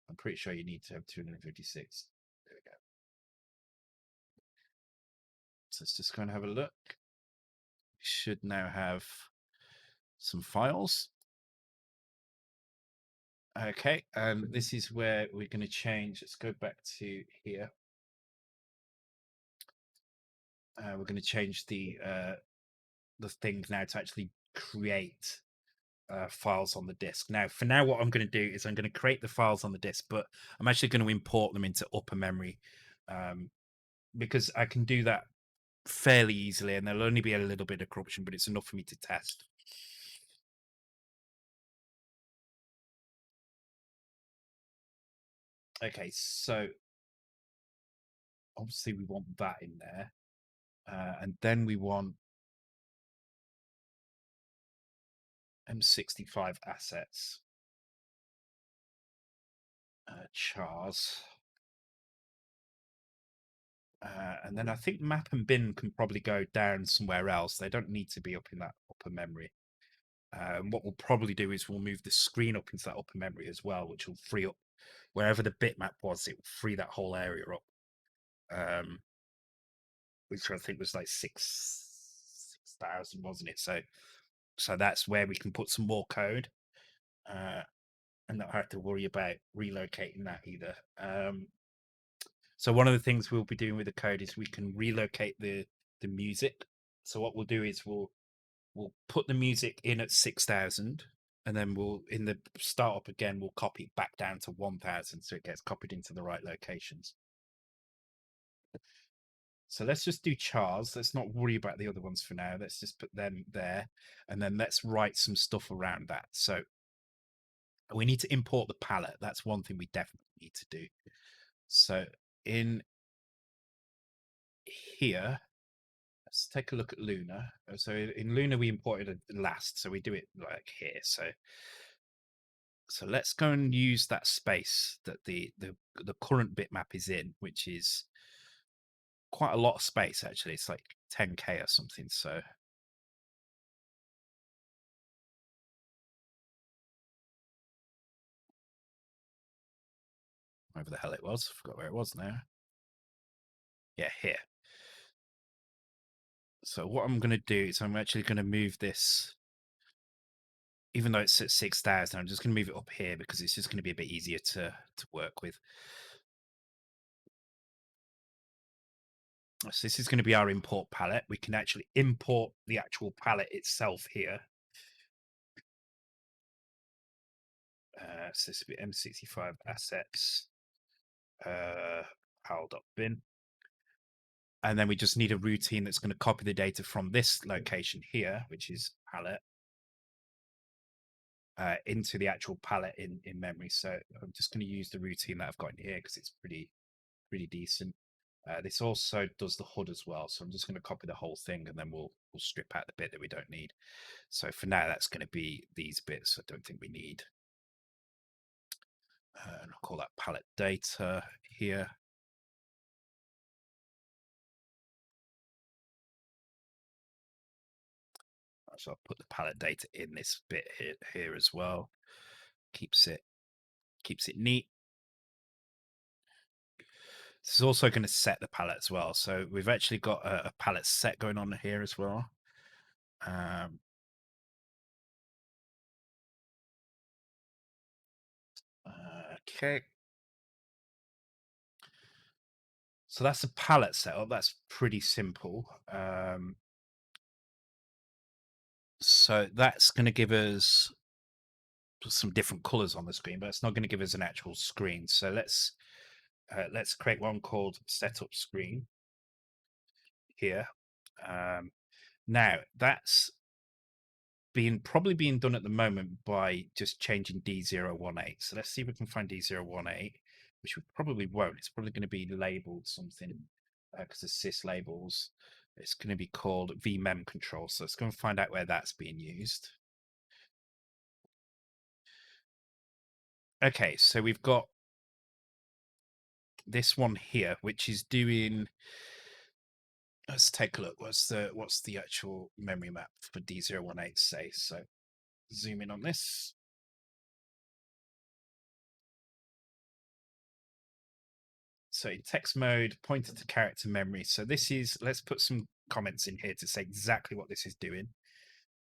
I'm pretty sure you need to have 256. There we go. So let's just go and have a look. We should now have some files. Okay, and this is where we're going to change. Let's go back to here. We're going to change the thing now to actually create files on the disk. Now, for now, what I'm going to do is I'm going to create the files on the disk, but I'm actually going to import them into upper memory because I can do that fairly easily, and there'll only be a little bit of corruption, but it's enough for me to test. Okay, so obviously we want that in there, and then we want M65 assets, chars. And then I think map and bin can probably go down somewhere else. They don't need to be up in that upper memory. And what we'll probably do is we'll move the screen up into that upper memory as well, which will free up wherever the bitmap was. It will free that whole area up, which I think was like 6,000, wasn't it? So that's where we can put some more code, and not have to worry about relocating that either. So one of the things we'll be doing with the code is we can relocate the music. So what we'll do is we'll put the music in at 6,000, and then we'll in the startup again we'll copy it back down to 1,000, so it gets copied into the right locations. So let's just do chars. Let's not worry about the other ones for now. Let's just put them there, and then let's write some stuff around that. So we need to import the palette. That's one thing we definitely need to do. So in here, let's take a look at Luna. So in Luna, we imported it last, so we do it like here. So let's go and use that space that the current bitmap is in, which is quite a lot of space actually. It's like 10K or something. So wherever the hell it was, I forgot where it was now. Yeah, here. So what I'm going to do is I'm actually going to move this, even though it's at 6,000, I'm just going to move it up here because it's just going to be a bit easier to work with. So this is going to be our import palette. We can actually import the actual palette itself here. So this will be M65 assets, pal.bin. And then we just need a routine that's going to copy the data from this location here, which is palette, into the actual palette in memory. So I'm just going to use the routine that I've got in here because it's pretty decent. This also does the HUD as well. So I'm just going to copy the whole thing and then we'll strip out the bit that we don't need. So for now, that's going to be these bits I don't think we need. And I'll call that palette data here. So I'll put the palette data in this bit here as well. Keeps it neat. This is also going to set the palette as well. So we've actually got a palette set going on here as well. Okay. So that's a palette setup. That's pretty simple. So that's going to give us some different colors on the screen, but it's not going to give us an actual screen. So let's create one called setup screen here. Now that's probably being done at the moment by just changing D018. So let's see if we can find D018, which we probably won't. It's probably going to be labeled something because the sys labels. It's going to be called vmem control. So let's go and find out where that's being used. Okay, so we've got this one here, which is doing. Let's take a look. What's the actual memory map for D018 say? So zoom in on this. So in text mode, pointer to character memory. So this is, let's put some comments in here to say exactly what this is doing.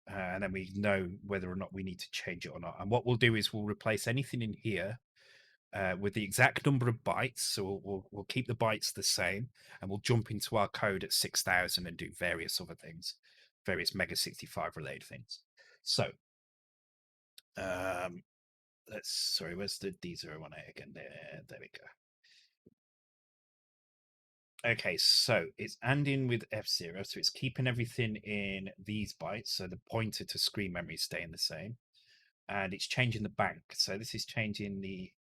And then we know whether or not we need to change it or not. And what we'll do is we'll replace anything in here with the exact number of bytes. So we'll keep the bytes the same, and we'll jump into our code at 6,000 and do various other things, various Mega65 related things. So sorry, where's the D018 again? There we go. Okay, so it's ending with F0, so it's keeping everything in these bytes. So the pointer to screen memory is staying the same, and it's changing the bank. So this is changing the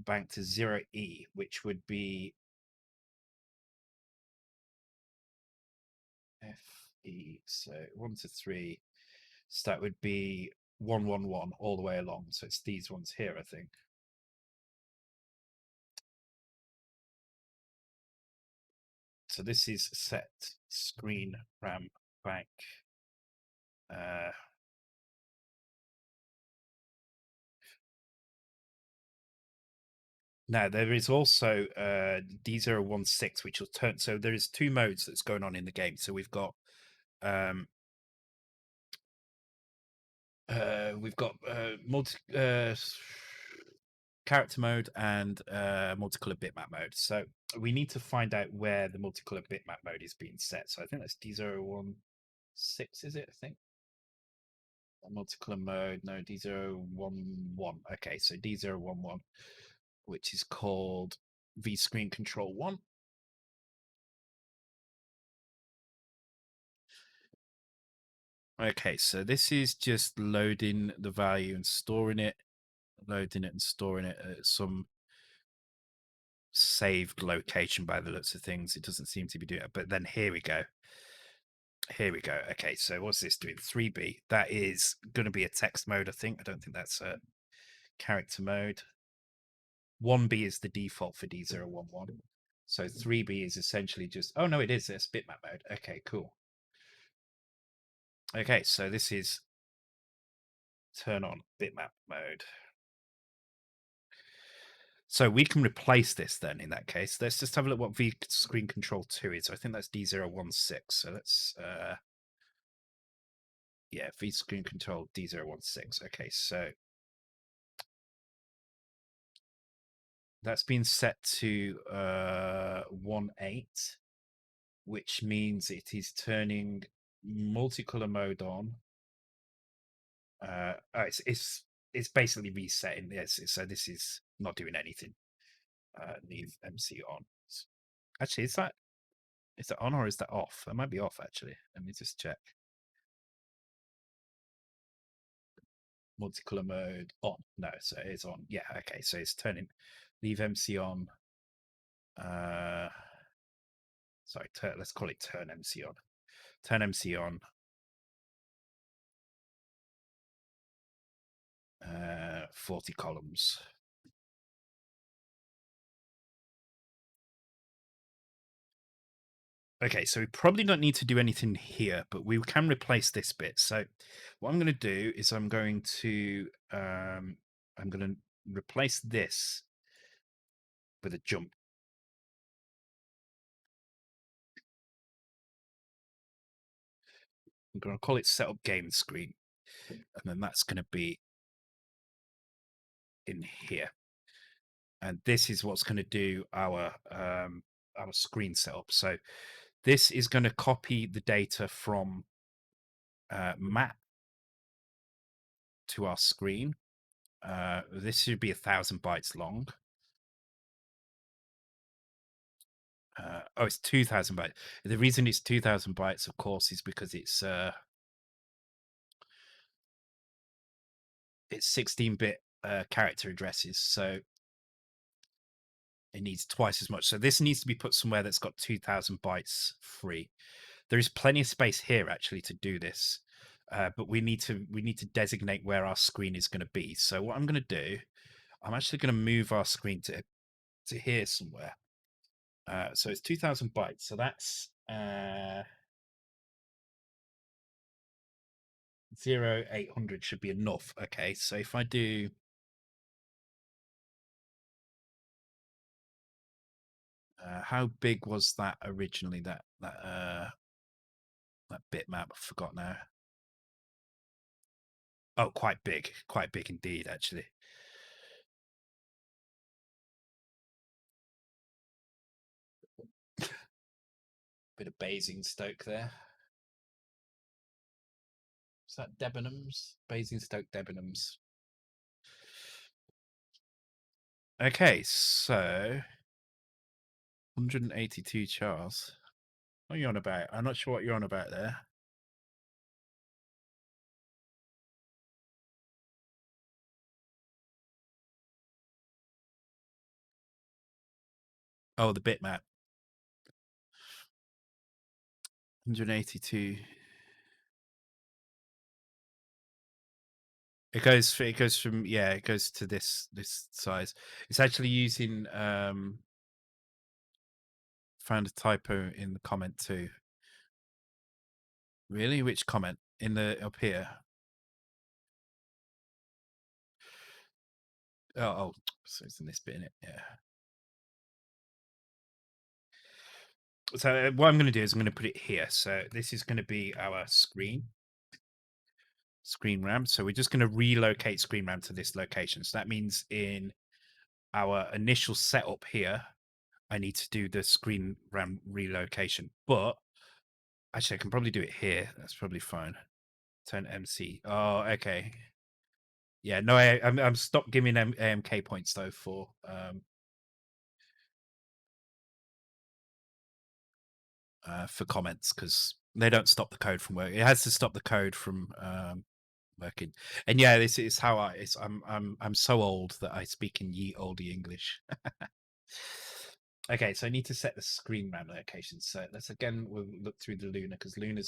bank to 0E, which would be FE. So 1 to 3. So that would be 111 all the way along. So it's these ones here, I think. So this is set screen RAM bank. Now there is also D016, which will turn. So there is two modes that's going on in the game. So we've got multi character mode and multicolor bitmap mode. So we need to find out where the multicolor bitmap mode is being set. So I think that's D016, is it? I think multicolor mode. No, D011. Okay, so D011, which is called V screen control 1. Okay, so this is just loading the value and storing it, loading it and storing it at some saved location by the looks of things. It doesn't seem to be doing it, but then here we go. Here we go. Okay, so what's this doing? 3B. That is going to be a text mode, I think. I don't think that's a character mode. 1B is the default for D011. So 3B is essentially just, oh no, it is. It's bitmap mode. Okay, cool. Okay, so this is turn on bitmap mode. So we can replace this then in that case. Let's just have a look what V screen control 2 is. So I think that's D016. So let's yeah, V screen control D016. Okay, so that's been set to 1.8, which means it is turning multicolor mode on. It's basically resetting this. So this is not doing anything. Leave MC on. Actually, is that on or is that off? It might be off actually. Let me just check. Multicolor mode on. No, so it's on. Yeah, okay. So it's turning. Leave MC on. Uh, sorry. Let's call it turn MC on. Turn MC on. 40 columns. Okay, so we probably don't need to do anything here, but we can replace this bit. So what I'm going to do is I'm going to replace this with a jump. I'm going to call it setup game screen, and then that's going to be in here. And this is what's going to do our screen setup. So this is going to copy the data from map to our screen. This should be 1,000 bytes long. It's 2,000 bytes. The reason it's 2,000 bytes, of course, is because it's 16-bit character addresses, so it needs twice as much. So this needs to be put somewhere that's got 2,000 bytes free. There is plenty of space here actually to do this, but we need to designate where our screen is going to be. So what I'm going to do, I'm actually going to move our screen to here somewhere. So it's 2,000 bytes. So that's 0800 should be enough. Okay, so if I do how big was that originally? That bitmap, I forgot now. Oh, quite big indeed, actually. Bit of Basingstoke there. Is that Debenhams? Basingstoke Debenhams. Okay, so 182 chars. What are you on about? I'm not sure what you're on about there. Oh, the bitmap. 182. It goes from it goes to this size. It's actually using found a typo in the comment too. Really? Which comment? In the up here? Oh, so it's in this bit in it. Yeah. So what I'm going to do is I'm going to put it here. So this is going to be our screen RAM. So we're just going to relocate screen RAM to this location. So that means in our initial setup here, I need to do the screen RAM relocation. But actually, I can probably do it here. That's probably fine. Turn MC. Oh, okay. Yeah, no, I'm stopped giving AMK points though for comments because they don't stop the code from working. It has to stop the code from working. And yeah, this is how I'm so old that I speak in ye olde English. Okay, so I need to set the screen RAM location. So we'll look through the Luna because Luna.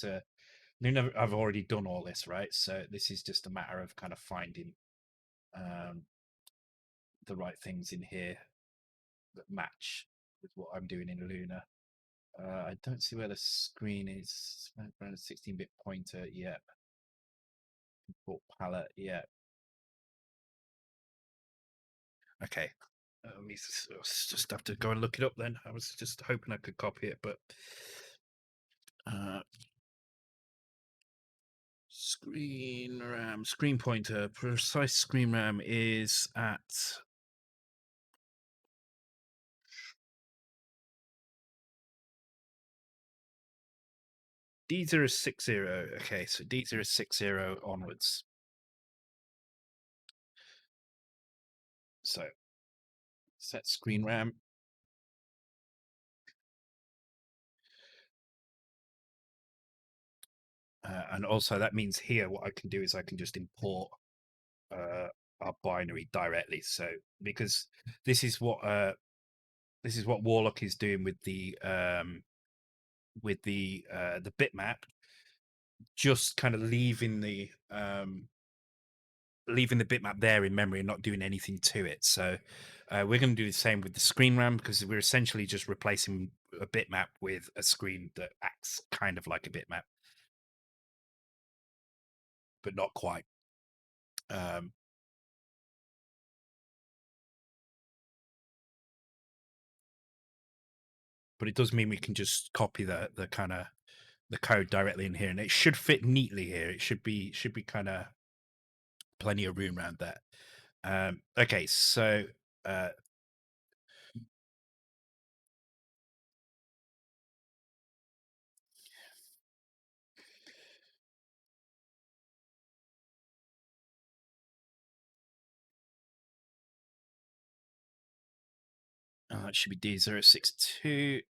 I've already done all this, right? So this is just a matter of kind of finding the right things in here that match with what I'm doing in Luna. I don't see where the screen is. Around a 16-bit pointer. Yep. Import palette. Yep. Okay. Let me just have to go and look it up then. I was just hoping I could copy it, but screen RAM, screen pointer, precise screen RAM is at D060. Okay, so D060 onwards. So set screen RAM. And also that means here what I can do is I can just import our binary directly. So because this is what Warlock is doing with the bitmap, just kind of leaving the bitmap there in memory and not doing anything to it. So we're going to do the same with the screen RAM, because we're essentially just replacing a bitmap with a screen that acts kind of like a bitmap, but not quite. Um, but it does mean we can just copy the kind of the code directly in here, and it should fit neatly here. It should be kind of plenty of room around that. Okay, so uh, it should be D062.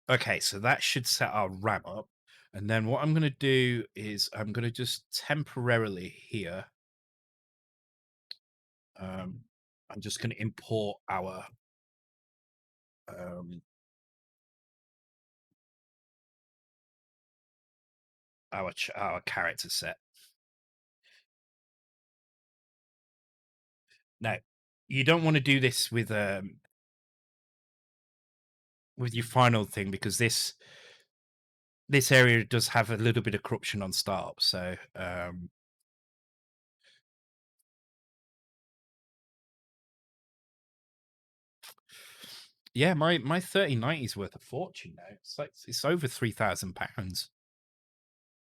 Okay, so that should set our RAM up. And then what I'm going to do is I'm going to just temporarily here, I'm just going to import um, our character set. Now, you don't want to do this with your final thing, because this area does have a little bit of corruption on startup. So yeah, my 3090 is worth a fortune now. It's like it's over £3,000.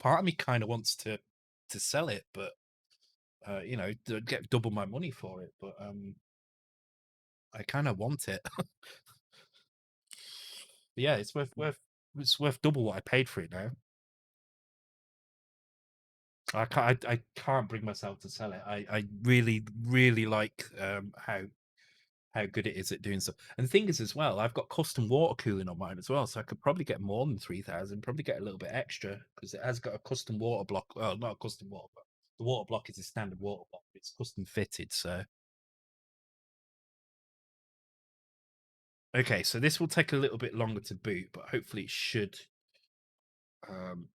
Part of me kind of wants to sell it, but to get double my money for it. But I kind of want it. Yeah, it's worth double what I paid for it now. I can't bring myself to sell it. I really really like how good it is at doing stuff. And the thing is, as well, I've got custom water cooling on mine as well, so I could probably get more than 3,000. Probably get a little bit extra, because it has got a custom water block. Well, not a custom water block. The water block is a standard water block. It's custom fitted. So okay, so this will take a little bit longer to boot, but hopefully it should. Um,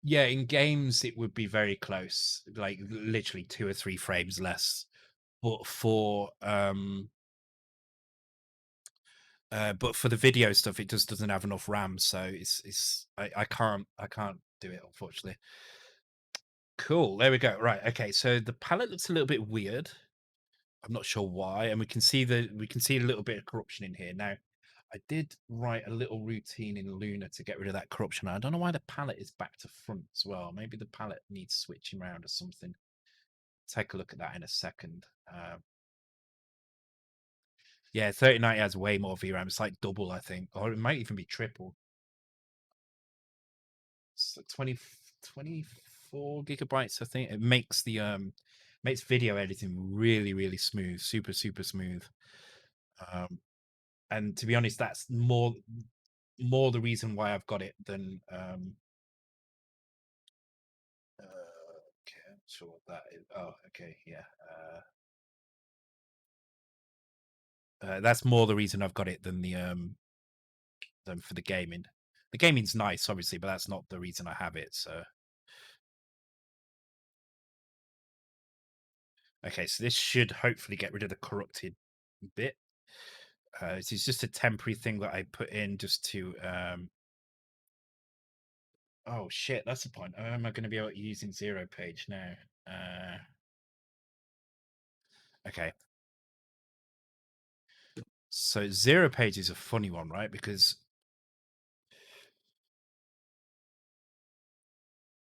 yeah, in games it would be very close, like literally 2 or 3 frames less. But for the video stuff, it just doesn't have enough RAM, so I can't do it, unfortunately. Cool, there we go. Right, okay, so the palette looks a little bit weird. I'm not sure why, and we can see a little bit of corruption in here. Now, I did write a little routine in Luna to get rid of that corruption. I don't know why the palette is back to front as well. Maybe the palette needs switching around or something. Take a look at that in a second. Yeah, 3090 has way more VRAM. It's like double, I think, or it might even be triple. It's like 24 gigabytes, I think. It makes video editing really really smooth, super super smooth. Um, and to be honest, that's more the reason why I've got it than okay, I'm not sure what that is. Oh, okay, yeah. That's more the reason I've got it than for the gaming. The gaming's nice, obviously, but that's not the reason I have it. So okay, so this should hopefully get rid of the corrupted bit. This is just a temporary thing that I put in just to oh shit, that's the point. How am I going to be able to use in zero page now? Okay. So zero page is a funny one, right? Because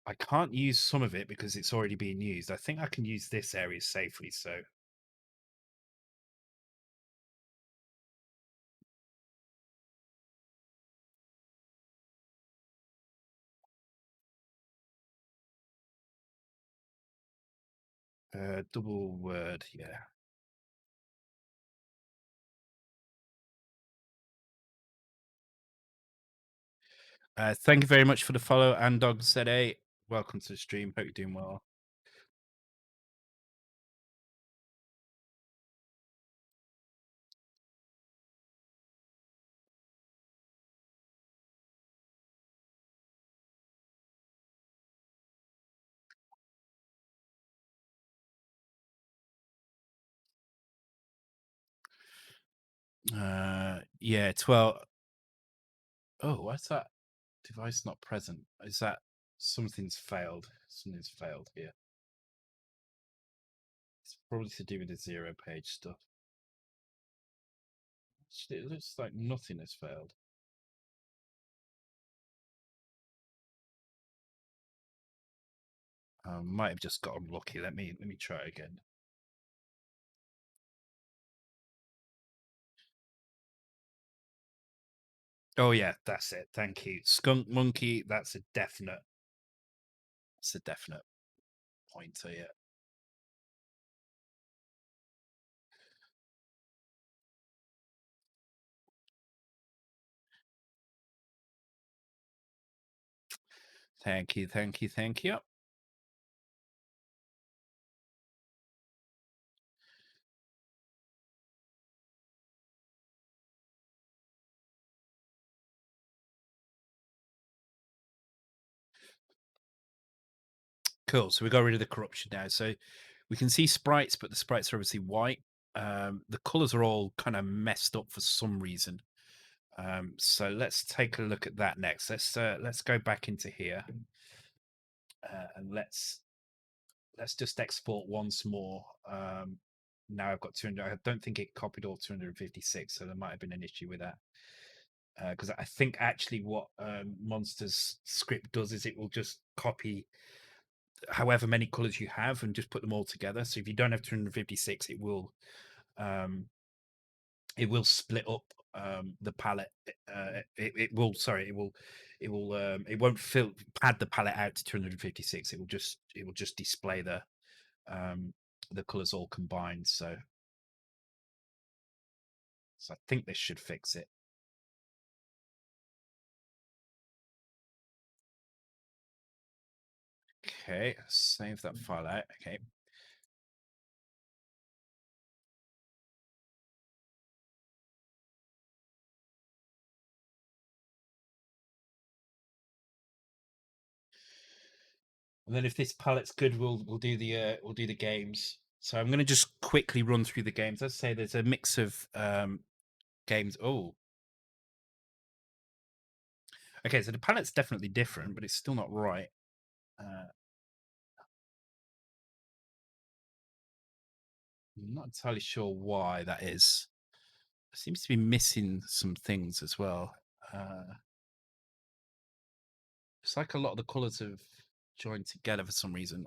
I can't use some of it because it's already being used. I think I can use this area safely. So double word, yeah. Thank you very much for the follow, and Dog said, "Hey, welcome to the stream. Hope you're doing well." Yeah, 12. Oh, what's that? Device not present. Is that something's failed? Something's failed here. It's probably to do with the zero page stuff. Actually, it looks like nothing has failed. Might have just got unlucky. Let me try again. Oh yeah, that's it. Thank you. Skunk monkey, that's a definite. It's a definite pointer, yeah. Thank you, thank you, thank you. Cool. So we got rid of the corruption now. So we can see sprites, but the sprites are obviously white. The colors are all kind of messed up for some reason. So let's take a look at that next. Let's go back into here, and let's just export once more. Now I've got 200. I don't think it copied all 256, so there might have been an issue with that. Because I think actually what Monster's script does is it will just copy however many colors you have and just put them all together. So if you don't have 256, um, it will split up the palette. It will sorry, it won't pad the palette out to 256. It will just display the colors all combined. So I think this should fix it. Okay, save that file out. Okay. And then if this palette's good, we'll do the games. So I'm going to just quickly run through the games. Let's say there's a mix of games. Oh, okay. So the palette's definitely different, but it's still not right. I'm not entirely sure why that is. It seems to be missing some things as well. It's like a lot of the colors have joined together for some reason.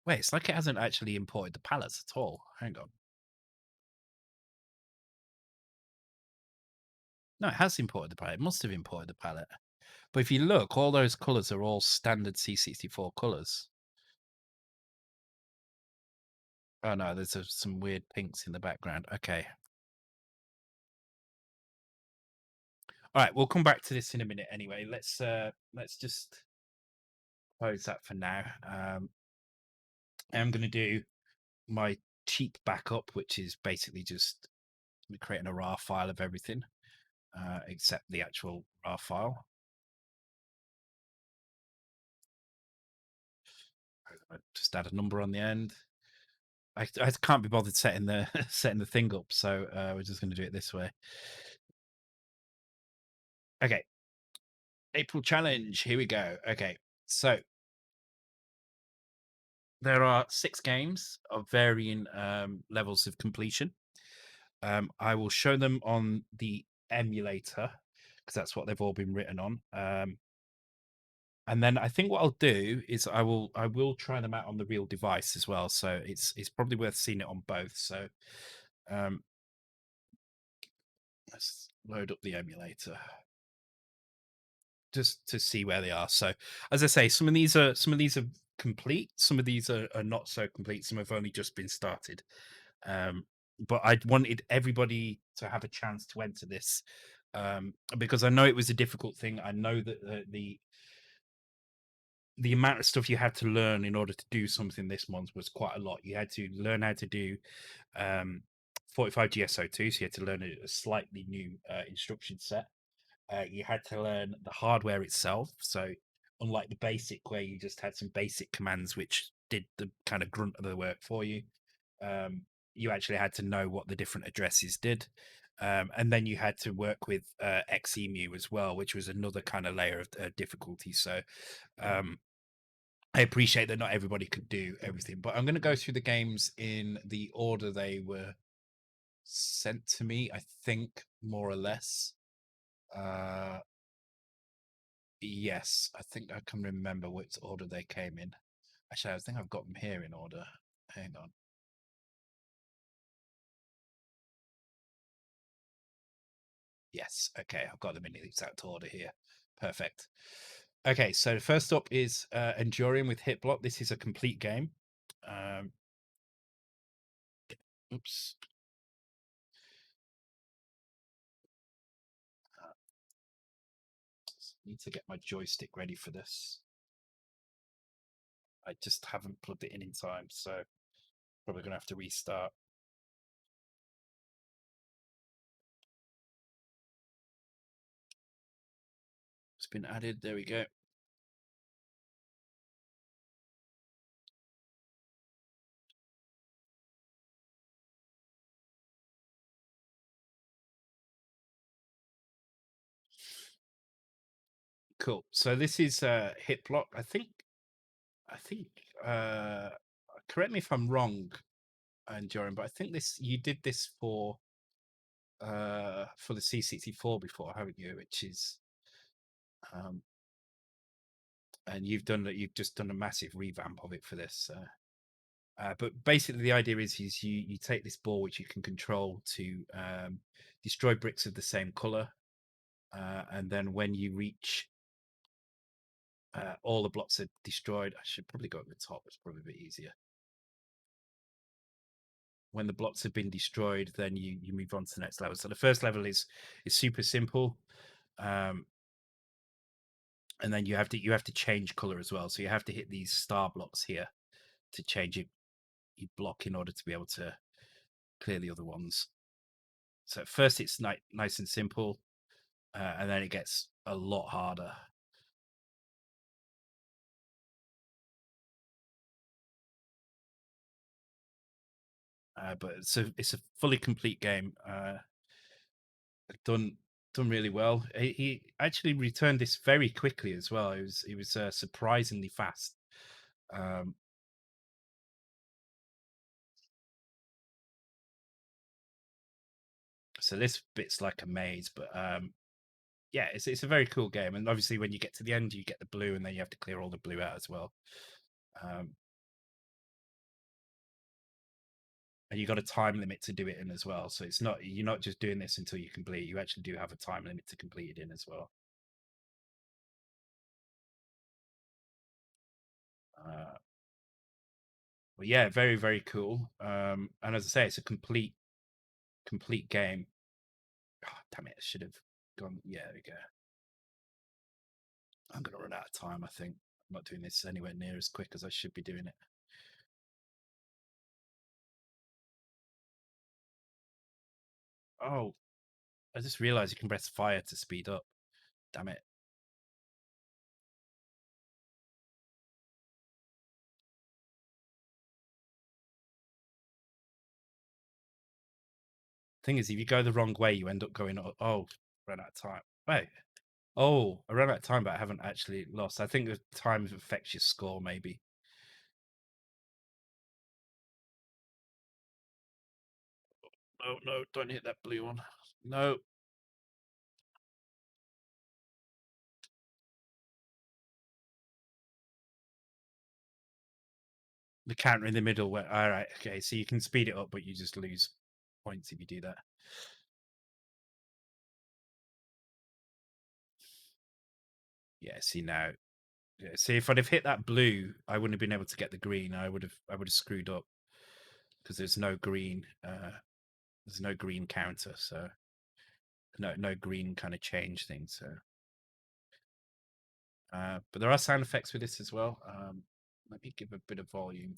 Wait, it's like it hasn't actually imported the palettes at all. Hang on. No, it has imported the palette. It must have imported the palette. But if you look, all those colors are all standard C64 colors. Oh no, there's some weird pinks in the background. Okay. All right, we'll come back to this in a minute anyway. Let's just close that for now. I'm going to do my cheap backup, which is basically just creating a RAR file of everything, except the actual RAR file. Just add a number on the end. I can't be bothered setting the setting the thing up, so we're just going to do it this way. Okay, April challenge. Here we go. Okay, so there are 6 games of varying levels of completion. I will show them on the emulator because that's what they've all been written on. And then I think what I'll do is I will try them out on the real device as well. So it's probably worth seeing it on both. So um, let's load up the emulator just to see where they are. So as I say, some of these are complete, some of these are not so complete, some have only just been started. but I wanted everybody to have a chance to enter this, because I know it was a difficult thing. I know that the amount of stuff you had to learn in order to do something this month was quite a lot. You had to learn how to do um, 45 GSO2, so you had to learn a slightly new instruction set. You had to learn the hardware itself. So, unlike the basic, where you just had some basic commands which did the kind of grunt of the work for you, um, you actually had to know what the different addresses did. And then you had to work with XEMU as well, which was another kind of layer of difficulty. So, um, I appreciate that not everybody could do everything, but I'm going to go through the games in the order they were sent to me, I think, more or less. Uh, yes, I think I can remember which order they came in. Actually, I think I've got them here in order. Hang on. Yes, okay, I've got them in the exact order here. Perfect. Okay, so first up is Enduring with Hit Block. This is a complete game. Um, oops. Need to get my joystick ready for this. I just haven't plugged it in time, so probably going to have to restart. It's been added. There we go. Cool. So this is Hit Block. I think uh correct me if I'm wrong, Enduring, but I think this you did this for the C64 before, haven't you? Which is um and you've just done a massive revamp of it for this. But basically, the idea is you take this ball which you can control to destroy bricks of the same color, and then when you reach all the blocks are destroyed. I should probably go at the top. It's probably a bit easier. When the blocks have been destroyed, then you move on to the next level. So the first level is super simple, um, and then you have to change color as well. So you have to hit these star blocks here to change your block in order to be able to clear the other ones. So at first it's nice and simple, and then it gets a lot harder. But it's a fully complete game. Done done really well. He actually returned this very quickly as well. It was surprisingly fast. Um, so this bit's like a maze, but yeah, it's a very cool game. And obviously, when you get to the end, you get the blue, and then you have to clear all the blue out as well. Um, and you got a time limit to do it in as well. So you're not just doing this until you complete. You actually do have a time limit to complete it in as well. Uh, but yeah, very very cool. And as I say, it's a complete game. Oh, damn it! I should have gone. Yeah, there we go. I'm going to run out of time. I think I'm not doing this anywhere near as quick as I should be doing it. Oh, I just realized you can press fire to speed up. Damn it! Thing is, if you go the wrong way, you end up going. Oh, ran out of time. Wait. Oh, I ran out of time, but I haven't actually lost. I think the time affects your score, maybe. No, no, don't hit that blue one. No, the counter in the middle. Where all right, okay, so you can speed it up, but you just lose points if you do that. Yeah, see now. Yeah, see if I'd have hit that blue, I wouldn't have been able to get the green. I would have screwed up because there's no green. there's no green counter, so no green kind of change thing. So, but there are sound effects with this as well. Let me give a bit of volume.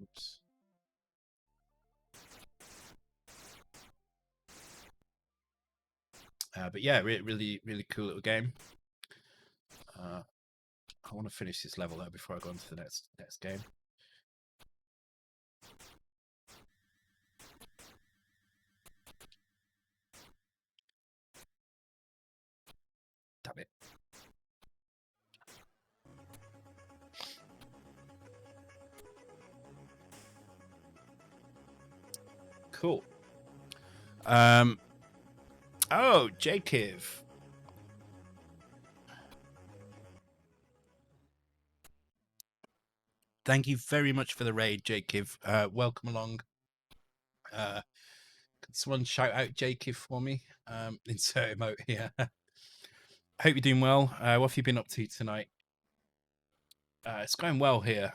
Oops. But yeah, really cool little game. I want to finish this level though before I go on to the next game. Damn it. Cool. Oh, Jakiv. Thank you very much for the raid, Jakiv. Welcome along. Can someone shout out Jakiv for me? Insert emote here. Hope you're doing well. What have you been up to tonight? It's going well here.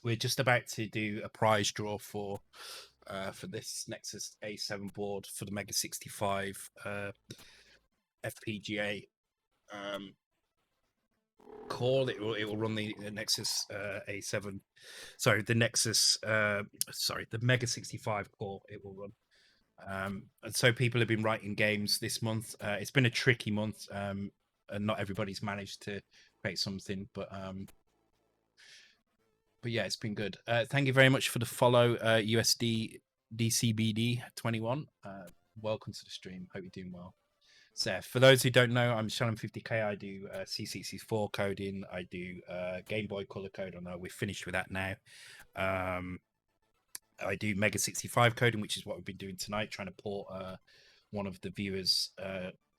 We're just about to do a prize draw for this Nexus A7 board for the Mega65 FPGA core. It will run the Nexus A7. Sorry, the Nexus. Sorry, the Mega65 core. It will run. And so people have been writing games this month. It's been a tricky month, and not everybody's managed to create something, but yeah, it's been good. Thank you very much for the follow, USD DCBD21. Welcome to the stream. Hope you're doing well. So, for those who don't know, I'm Shalom50K. I do C64 coding. I do Game Boy Color code. I know we're finished with that now. I do Mega65 coding, which is what we've been doing tonight, trying to port one of the viewers'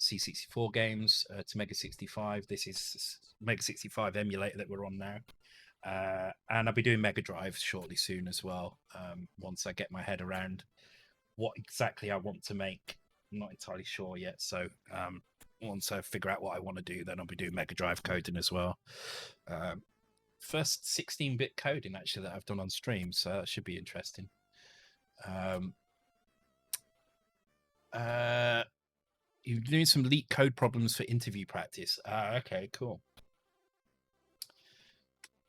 C64 games to Mega65. This is Mega65 emulator that we're on now. And I'll be doing Mega Drive shortly soon as well, once I get my head around what exactly I want to make. I'm not entirely sure yet, so once I figure out what I want to do, then I'll be doing Mega Drive coding as well. First 16-bit coding actually that I've done on stream, so that should be interesting. You're doing some leak code problems for interview practice. Okay, cool.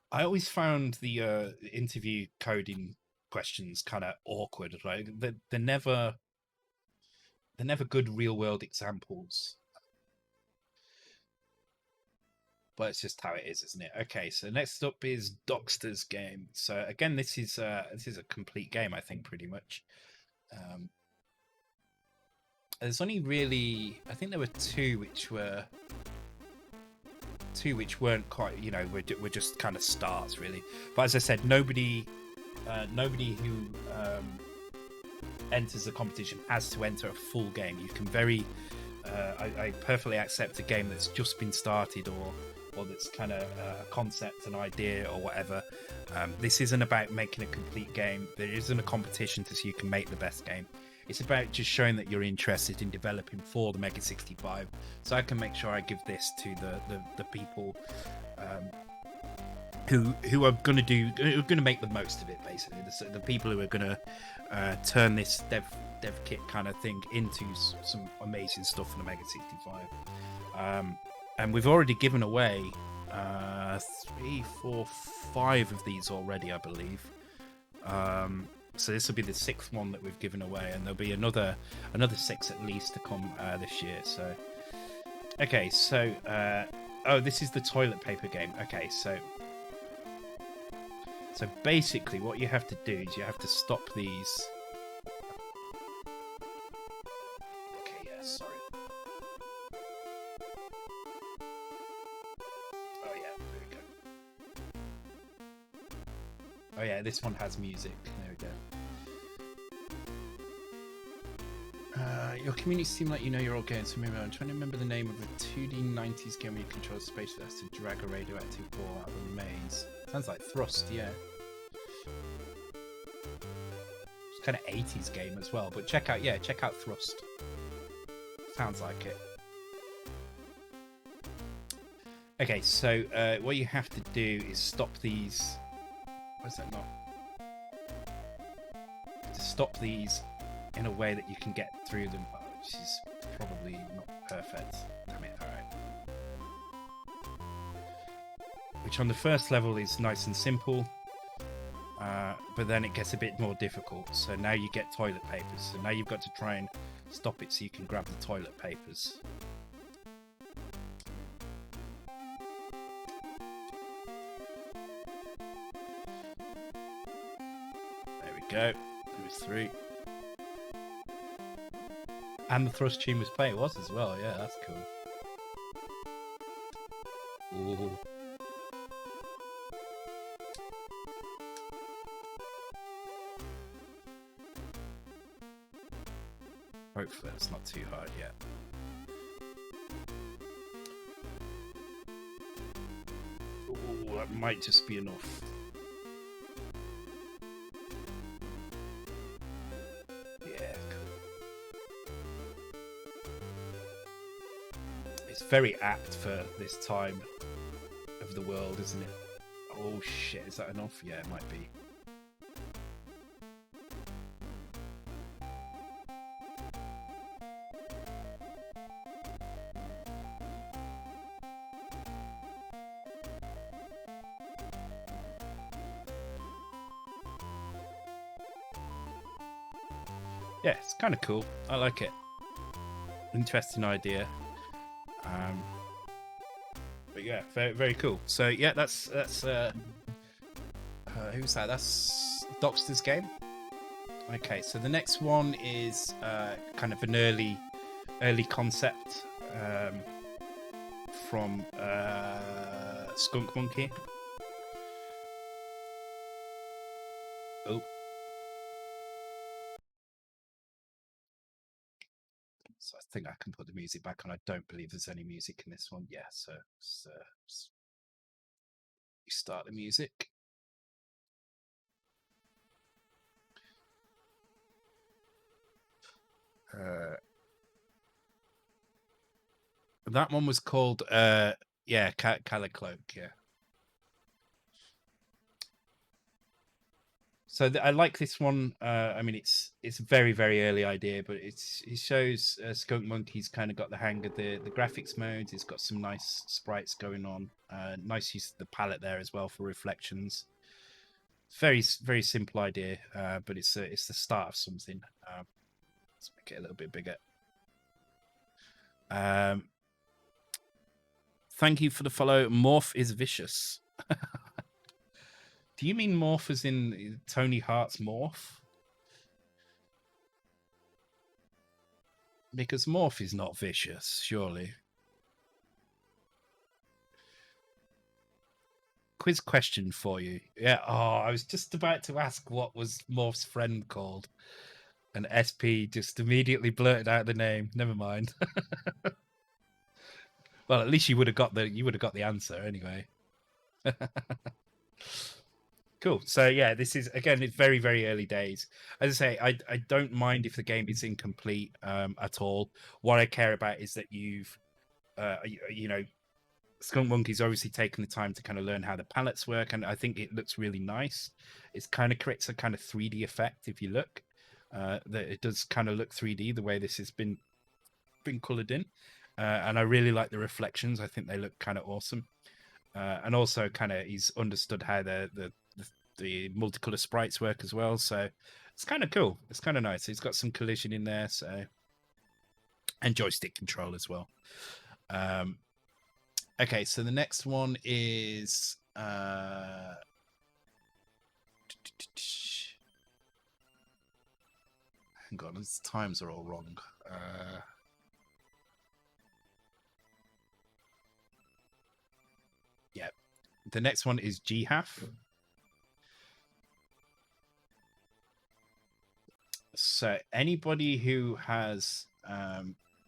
I always found the interview coding questions kind of awkward, right? They're never good real world examples, but it's just how it is, isn't it? Okay, so next up is Doxter's game. So again, this is a complete game, I think, pretty much. There's only really, I think there were two which weren't quite, you know, were just kind of starts really. But as I said, nobody who enters the competition has to enter a full game. You can I perfectly accept a game that's just been started or that's kind of a concept, an idea or whatever. This isn't about making a complete game. There isn't a competition to see who can make the best game. It's about just showing that you're interested in developing for the Mega65, so I can make sure I give this to the people who are going to make the most of it, basically. The people who are going to turn this dev kit kind of thing into some amazing stuff for the Mega65. And we've already given away 3, 4, 5 of these already, I believe. So this will be the 6th one that we've given away, and there'll be another 6 at least to come this year. So, okay, so oh, this is the toilet paper game. Okay, so basically, what you have to do is you have to stop these. Okay, yeah, sorry. Oh yeah, there we go. Oh yeah, this one has music. There we go. Your community seem like you know your old games. So maybe I'm trying to remember the name of a 2D 90s game where you control space that has to drag a radioactive ball out of a maze. Sounds like Thrust, yeah. It's kind of 80s game as well, but check out Thrust. Sounds like it. Okay, so what you have to do is stop these Why is that not? To stop these in a way that you can get through them, which is probably not perfect. Damn it! All right. Which on the first level is nice and simple, but then it gets a bit more difficult. So now you get toilet papers. So now you've got to try and stop it so you can grab the toilet papers. There we go. There was 3. And the thrust tune was playing. It was as well. Yeah, that's cool. Ooh. Hopefully it's not too hard yet. Ooh, that might just be enough. Yeah, cool. It's very apt for this time of the world, isn't it? Oh shit, is that enough? Yeah, it might be. Yeah, it's kind of cool. I like it. Interesting idea. But yeah, very very cool. So yeah, that's who's that? That's Doxter's game. Okay, so the next one is kind of an early concept from Skunk Monkey. Oh. So I think I can put the music back on. I don't believe there's any music in this one. Yeah, so you start the music. That one was called Calicloak, yeah. So I like this one. I mean, it's a very very early idea, but it shows Skunk Monkey's kind of got the hang of the graphics modes. It's got some nice sprites going on. Nice use of the palette there as well for reflections. Very very simple idea, but it's the start of something. Let's make it a little bit bigger. Thank you for the follow. Morph is vicious. Do you mean morph as in Tony Hart's morph? Because morph is not vicious, surely. Quiz question for you. Yeah. Oh, I was just about to ask what was Morph's friend called, and SP just immediately blurted out the name. Never mind. Well, at least you would have got the answer anyway. Cool. So yeah, this is again, it's very very early days. As I say, I don't mind if the game is incomplete at all. What I care about is that you've you know, Skunk Monkey's obviously taken the time to kind of learn how the palettes work, and I think it looks really nice. It kind of creates a kind of 3D effect if you look. That it does kind of look 3D the way this has been colored in, and I really like the reflections. I think they look kind of awesome, and also kind of he's understood how the multicolor sprites work as well. So it's kind of cool. It's kind of nice. It's got some collision in there, so and joystick control as well. Okay, so the next one is hang on, these times are all wrong. Yeah, the next one is GHAF. So anybody who has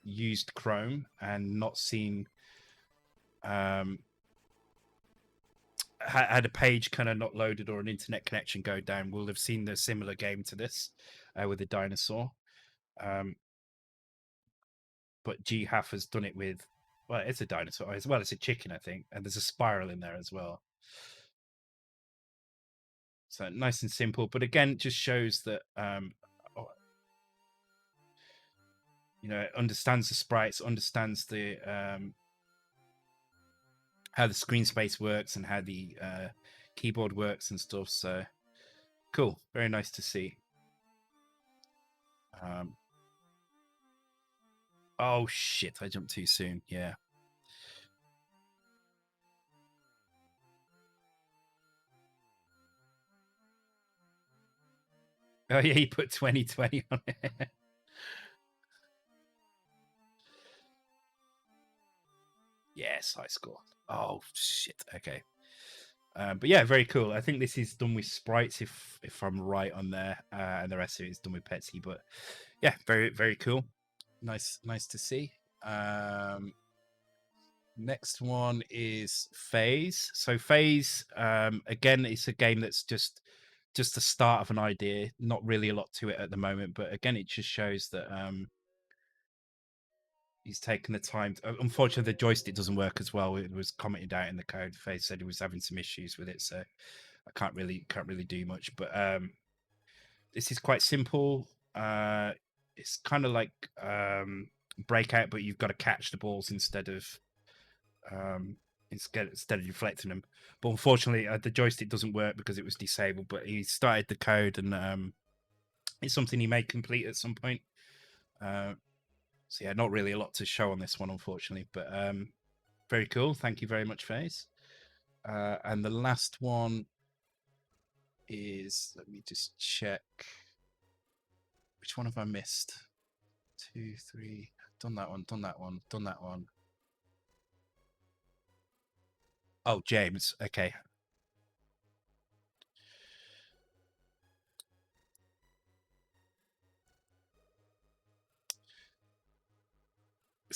used Chrome and not seen had a page kind of not loaded or an internet connection go down will have seen the similar game to this with a dinosaur. But GHAF has done it with, well, it's a dinosaur as well. It's a chicken, I think, and there's a spiral in there as well. So nice and simple, but again, it just shows that it understands the sprites, understands the how the screen space works and how the keyboard works and stuff. So cool, very nice to see. Oh shit, I jumped too soon. Yeah. Oh yeah, you put 2020 on it. Yes, high score. Oh shit. Okay. But yeah, very cool. I think this is done with sprites, if I'm right on there, and the rest of it is done with Petsy. But yeah, very very cool. Nice to see. Next one is Phase. So Phase, again, it's a game that's just the start of an idea. Not really a lot to it at the moment, but again, it just shows that he's taken the time. Unfortunately, the joystick doesn't work as well. It was commented out in the code. Phase said he was having some issues with it, so I can't really do much. But this is quite simple. It's kind of like Breakout, but you've got to catch the balls instead of deflecting them. But unfortunately, the joystick doesn't work because it was disabled. But he started the code, and it's something he may complete at some point. So yeah, not really a lot to show on this one, unfortunately. But very cool. Thank you very much, FaZe. And the last one is, let me just check. Which one have I missed? 2, 3. Done that one. Done that one. Done that one. Oh, James. Okay.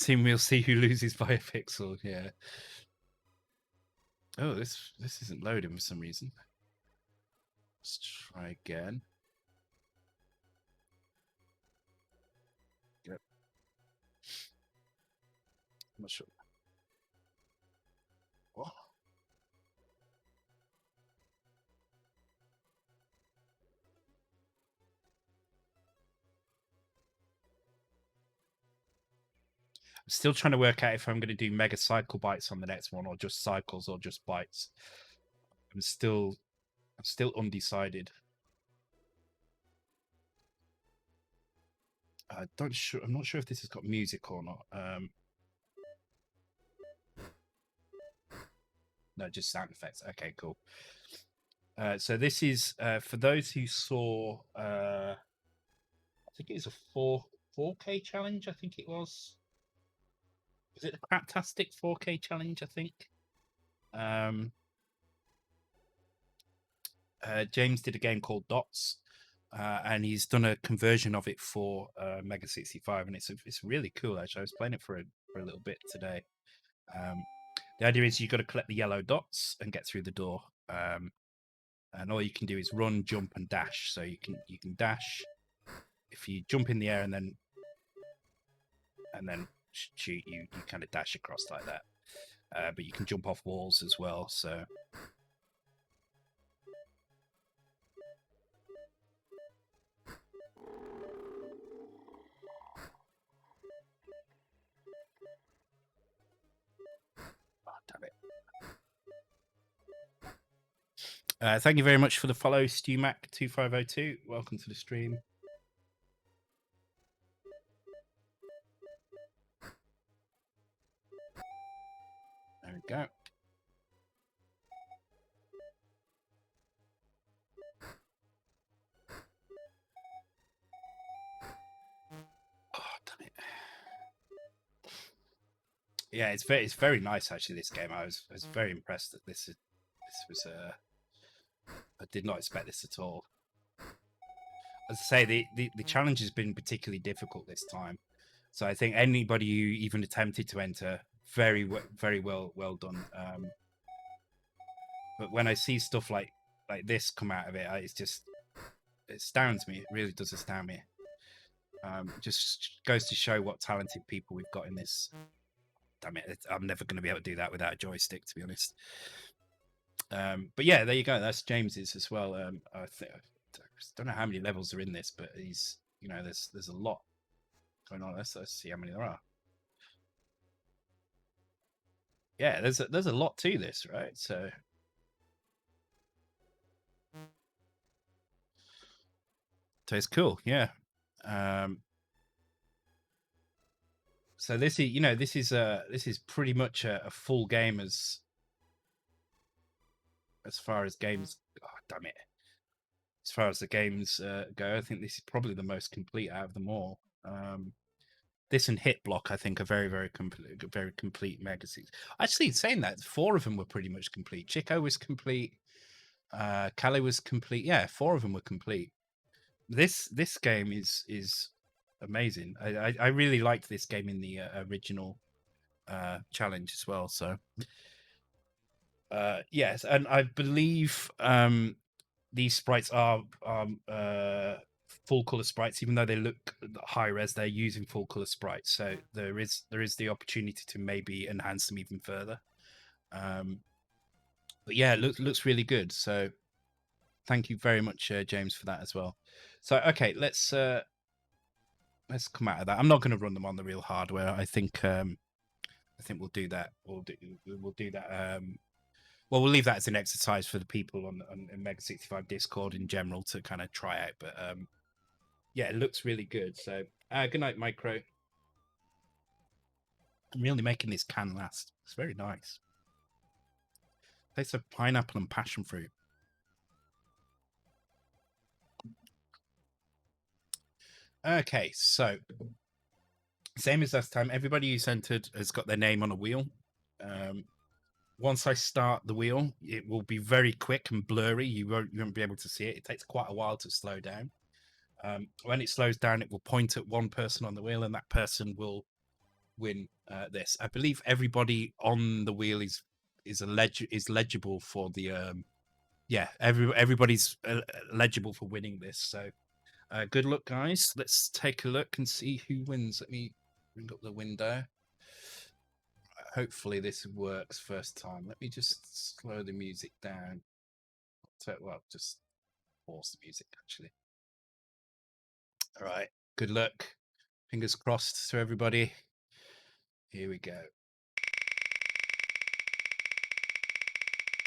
We'll see who loses by a pixel. Yeah. Oh, this isn't loading for some reason. Let's try again. Yep. I'm not sure. What? I'm still trying to work out if I'm going to do mega cycle bytes on the next one, or just cycles, or just bytes. I'm still undecided. I'm not sure if this has got music or not. No, just sound effects. Okay, cool. So this is for those who saw. I think it was a 4K challenge. I think it was. Was it the Craptastic 4K challenge? I think. James did a game called Dots, and he's done a conversion of it for Mega65, and it's really cool. Actually, I was playing it for a little bit today. The idea is you've got to collect the yellow dots and get through the door, and all you can do is run, jump, and dash. So you can dash if you jump in the air and then shoot. You kind of dash across like that, but you can jump off walls as well. So. Thank you very much for the follow, StewMac2502. Welcome to the stream. There we go. Oh, damn it. Yeah, it's very nice actually. This game, I was very impressed that this was. I did not expect this at all. As I say, the challenge has been particularly difficult this time. So I think anybody who even attempted to enter, very well done. But when I see stuff like this come out of it, it astounds me. It really does astound me. Just goes to show what talented people we've got in this. Damn it, I'm never going to be able to do that without a joystick, to be honest. But yeah, there you go. That's James's as well. I think I don't know how many levels are in this, but he's there's a lot going on. Let's see how many there are. Yeah, there's a lot to this, right? So it's cool. Yeah. Um, so this is this is pretty much a full game as far as games. Oh, damn it! As far as the games go, I think this is probably the most complete out of them all. This and Hit Block, I think, are very complete Mega 6. Actually, saying that, four of them were pretty much complete. Chico was complete. Calais was complete. Yeah, four of them were complete. This game is amazing. I really liked this game in the original challenge as well. So yes, and I believe these sprites are full color sprites, even though they look high res. They're using full color sprites, so there is the opportunity to maybe enhance them even further. But yeah, it looks really good. So thank you very much, James, for that as well. So okay, let's come out of that. I'm not going to run them on the real hardware. I think we'll do that. We'll do that. Well, we'll leave that as an exercise for the people on Mega65 Discord in general to kind of try out. But yeah, it looks really good. So good night, Micro. I'm really making this can last. It's very nice. Tastes of pineapple and passion fruit. Okay, so same as last time. Everybody who's entered has got their name on a wheel. Once I start the wheel, it will be very quick and blurry. You won't be able to see it. It takes quite a while to slow down. When it slows down, it will point at one person on the wheel, and that person will win this. I believe everybody on the wheel is legible for the everybody's legible for winning this. So good luck, guys. Let's take a look and see who wins. Let me bring up the window. Hopefully this works first time. Let me just slow the music down. Well, just pause the music actually. All right. Good luck. Fingers crossed to everybody. Here we go.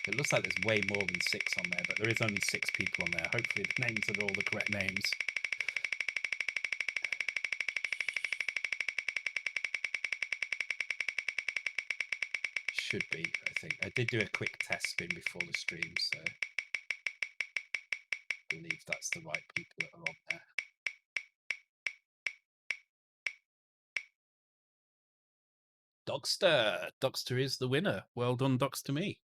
It looks like there's way more than 6 on there, but there is only 6 people on there. Hopefully the names are all the correct names. Should be, I think. I did do a quick test spin before the stream, so I believe that's the right people that are on there. Dogster is the winner. Well done, Dogster me.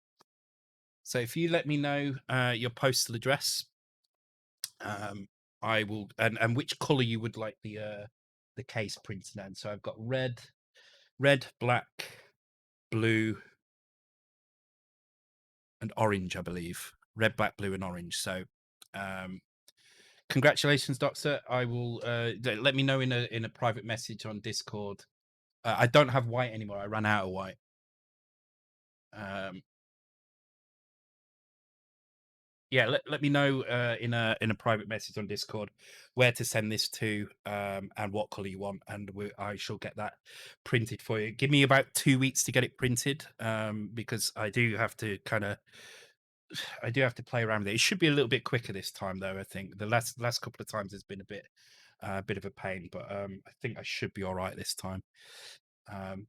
So if you let me know your postal address, I will, and which color you would like the case printed in. So I've got red, black, blue, and orange, I believe. Red, black, blue, and orange. So congratulations, Doctor. I will let me know in a private message on Discord. I don't have white anymore. I ran out of white. Yeah, let me know in a private message on Discord where to send this to and what color you want, and I shall get that printed for you. Give me about 2 weeks to get it printed because I do have to play around with it. It should be a little bit quicker this time, though. I think the last couple of times has been a bit of a pain, but I think I should be all right this time.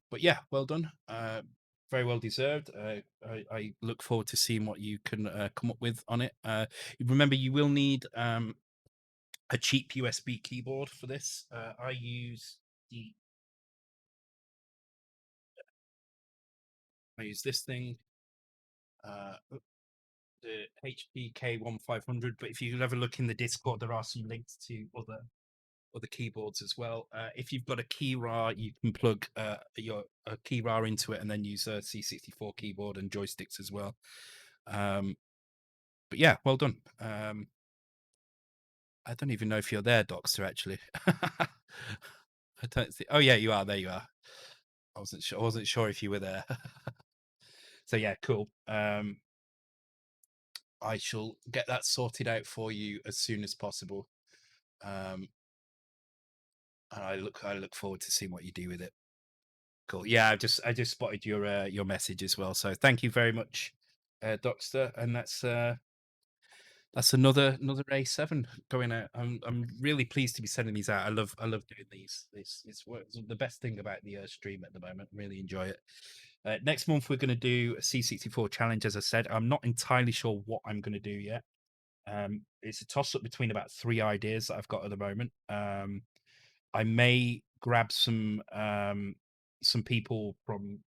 But yeah, well done. Very well deserved. I look forward to seeing what you can come up with on it. Remember, you will need a cheap USB keyboard for this. I use this thing, the HP K1500. But if you ever look in the Discord, there are some links to other keyboards as well. If you've got a Keyra, you can plug your Keyra into it and then use a C64 keyboard and joysticks as well. But yeah, well done. I don't even know if you're there, Doctor. Actually, I don't see. Oh yeah, you are. There you are. I wasn't sure if you were there. So yeah, cool. I shall get that sorted out for you as soon as possible. And I look forward to seeing what you do with it. Cool. Yeah, I just spotted your message as well. So thank you very much, Doxter. And that's another A7 going out. I'm really pleased to be sending these out. I love doing these. It's the best thing about the stream at the moment. Really enjoy it. Next month we're going to do a C64 challenge. As I said, I'm not entirely sure what I'm going to do yet. It's a toss up between about 3 ideas that I've got at the moment. I may grab some people from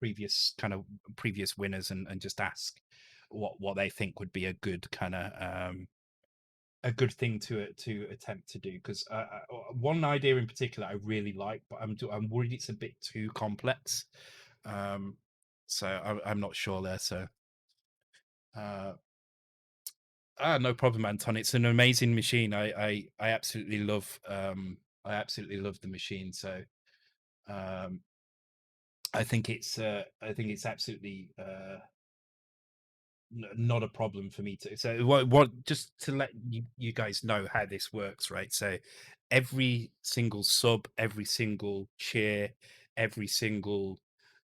previous winners and just ask what they think would be a good kind of a good thing to attempt to do, because one idea in particular I really like, but I'm worried it's a bit too complex. So I'm not sure there. So uh, no problem, Anton. It's an amazing machine. I absolutely love the machine. So um, I think it's absolutely not a problem for me to. So what just to let you guys know how this works, right? So every single sub, every single cheer, every single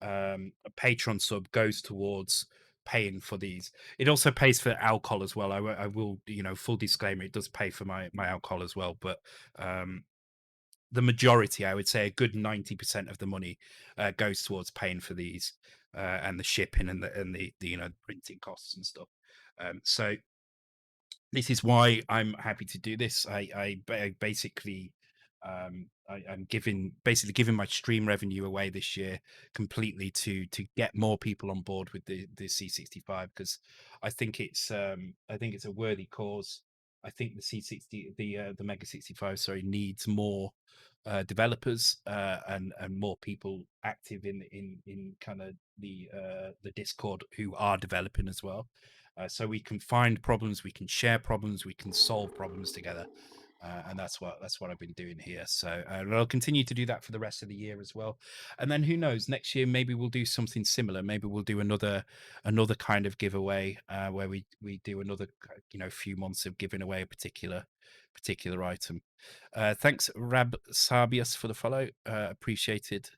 Patreon sub goes towards paying for these. It also pays for alcohol as well. I will, full disclaimer, it does pay for my alcohol as well, but um the majority, I would say a good 90% of the money goes towards paying for these, and the shipping and the printing costs and stuff. So this is why I'm happy to do this. I basically I'm basically giving my stream revenue away this year completely to get more people on board with the C65, because I think it's a worthy cause. I think the C60 the Mega 65, sorry, needs more developers and more people active in kind of the Discord who are developing as well. So we can find problems, we can share problems, we can solve problems together, and that's what I've been doing here. So I'll continue to do that for the rest of the year as well. And then who knows? Next year maybe we'll do something similar. Maybe we'll do another kind of giveaway where we do another few months of giving away a particular item. Thanks, Rab Sabius, for the follow. Appreciated.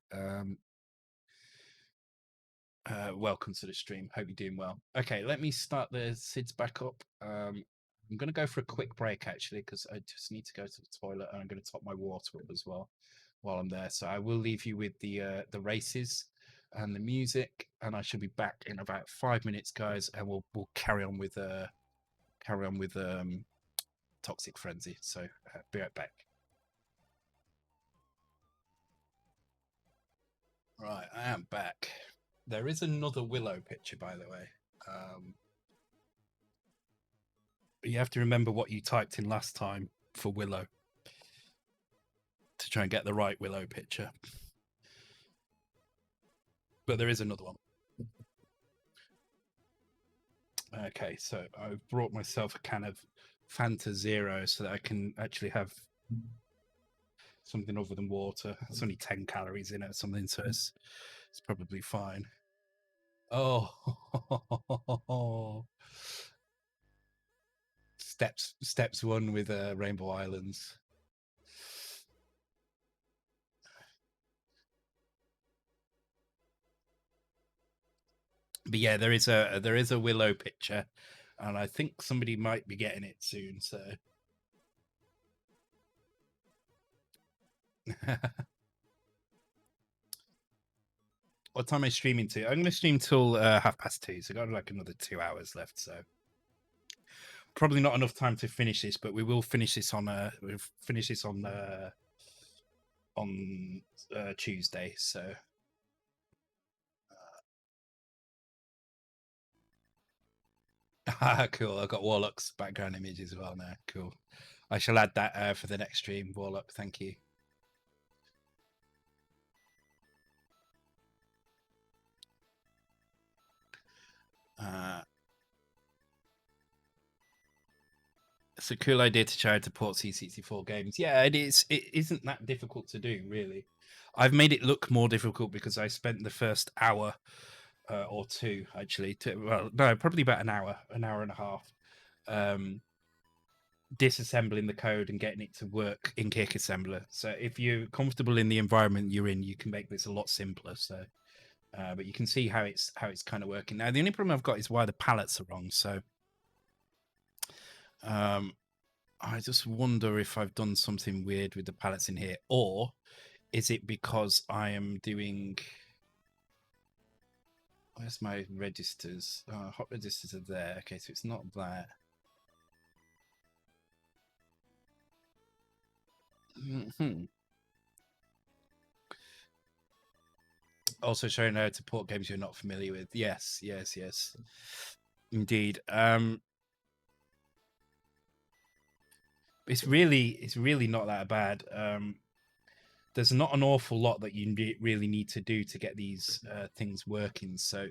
Welcome to the stream. Hope you're doing well. Okay, let me start the SIDS back up. I'm going to go for a quick break actually, because I just need to go to the toilet, and I'm going to top my water up as well while I'm there. So I will leave you with the races and the music, and I should be back in about 5 minutes, guys, and we'll carry on with Toxic Frenzy. So be right back. Right, I am back. There is another Willow picture, by the way. You have to remember what you typed in last time for Willow to try and get the right Willow picture. But there is another one. Okay, so I've brought myself a can of Fanta Zero so that I can actually have something other than water. It's only 10 calories in it or something, so it's probably fine. Oh, steps one with Rainbow Islands. But yeah, there is a Willow picture, and I think somebody might be getting it soon. So what time am I streaming to? I'm going to stream till 2:30, so I've got like another 2 hours left. So probably not enough time to finish this, but we will finish this on Tuesday. So cool. I've got Warlock's background image as well now. Cool. I shall add that for the next stream. Warlock, thank you. It's a cool idea to try to port C64 games. Yeah, it is. It isn't that difficult to do, really. I've made it look more difficult because I spent the first hour or two actually. Well, no, probably about an hour and a half. Disassembling the code and getting it to work in Kick Assembler. So if you're comfortable in the environment you're in, you can make this a lot simpler. So, but you can see how it's kind of working now. The only problem I've got is why the palettes are wrong. So, I just wonder if I've done something weird with the palettes in here, or is it because I am doing? Where's my registers? Hot registers are there. Okay, so it's not that. Mm-hmm. Also showing how to port games you're not familiar with. Yes, yes, yes. Indeed. It's really not that bad. There's not an awful lot that you really need to do to get these things working. So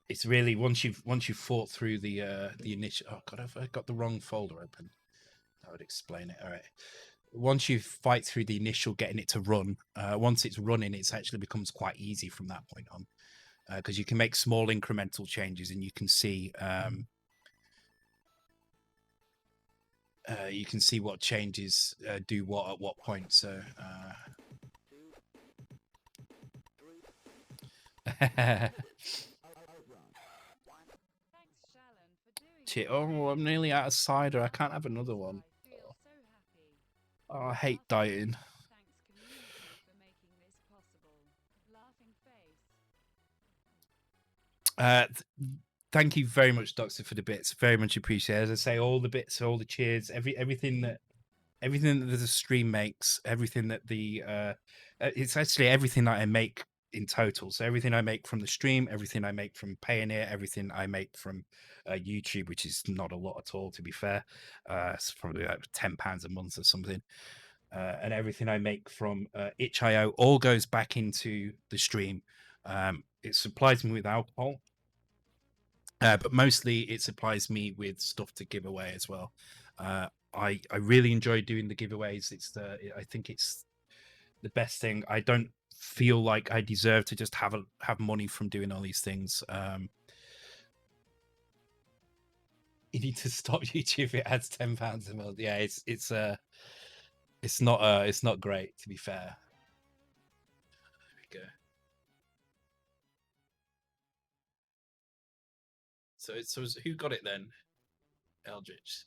it's really once you've fought through the initial. Oh god, I've got the wrong folder open. That would explain it. All right. Once you fight through the initial getting it to run, once it's running, it actually becomes quite easy from that point on, because you can make small incremental changes and you can see what changes do what at what point. So oh, I'm nearly out of cider. I can't have another one. Oh, I hate dieting. Thank you very much, Doctor, for the bits. Very much appreciated. As I say, all the bits, all the cheers, everything that the stream makes, everything that the it's actually everything that I make in total. So everything I make from the stream, everything I make from Payoneer, everything I make from YouTube, which is not a lot at all, to be fair. It's probably like £10 a month or something. And everything I make from itch.io all goes back into the stream. It supplies me with alcohol, but mostly it supplies me with stuff to give away as well. I really enjoy doing the giveaways. I think it's the best thing. I don't feel like I deserve to just have money from doing all these things. You need to stop YouTube. It adds £10 a month. Yeah, it's not great, to be fair. There we go. So who got it then? Eldritch.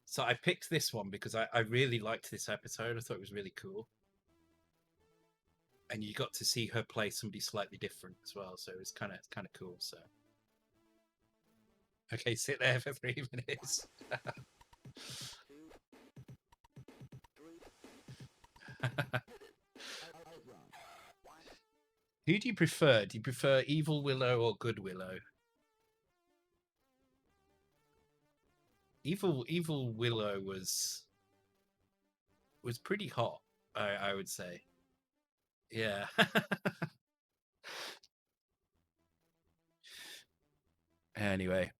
So I picked this one because I really liked this episode. I thought it was really cool. And you got to see her play somebody slightly different as well. So it was kind of cool. So okay, sit there for 3 minutes. Who do you prefer? Do you prefer Evil Willow or Good Willow? Evil Willow was pretty hot, I would say. Yeah. Anyway,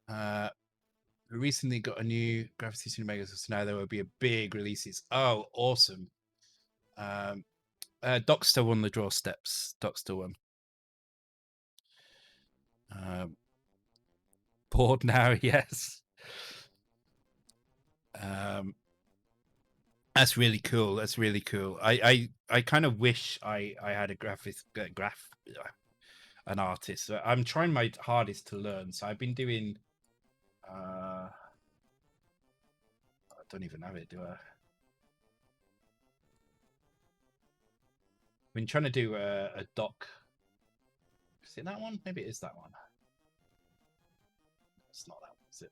we recently got a new Gravity Cinemaga, so now there will be a big releases. Oh, awesome! Doc still won the draw steps. Doc still won. Bored now, yes. That's really cool. That's really cool. I kind of wish I had a an artist. I'm trying my hardest to learn. So I've been doing. I don't even have it, do I? I've been trying to do a doc. Is it that one? Maybe it is that one. It's not that one, is it?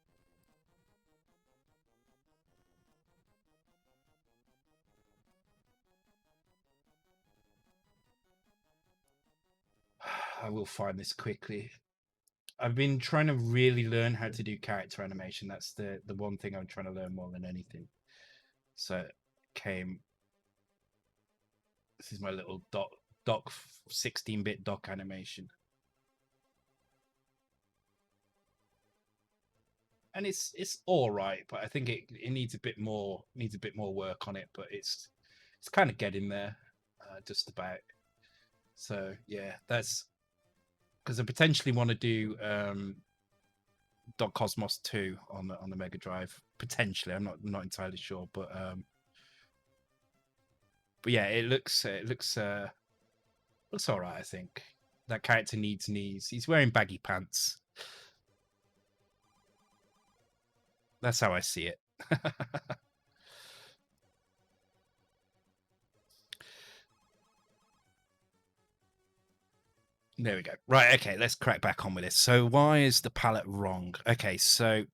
I will find this quickly. I've been trying to really learn how to do character animation. That's the one thing I'm trying to learn more than anything. So came. This is my little doc 16-bit doc animation. And it's all right, but I think it needs a bit more work on it. But It's kind of getting there, just about. So yeah, that's because I potentially want to do Dog Cosmos 2 on the Mega Drive. Potentially, I'm not entirely sure, but yeah, it looks all right. I think that character needs knees. He's wearing baggy pants. That's how I see it. There we go. Right, okay, let's crack back on with this. So why is the palette wrong? Okay, so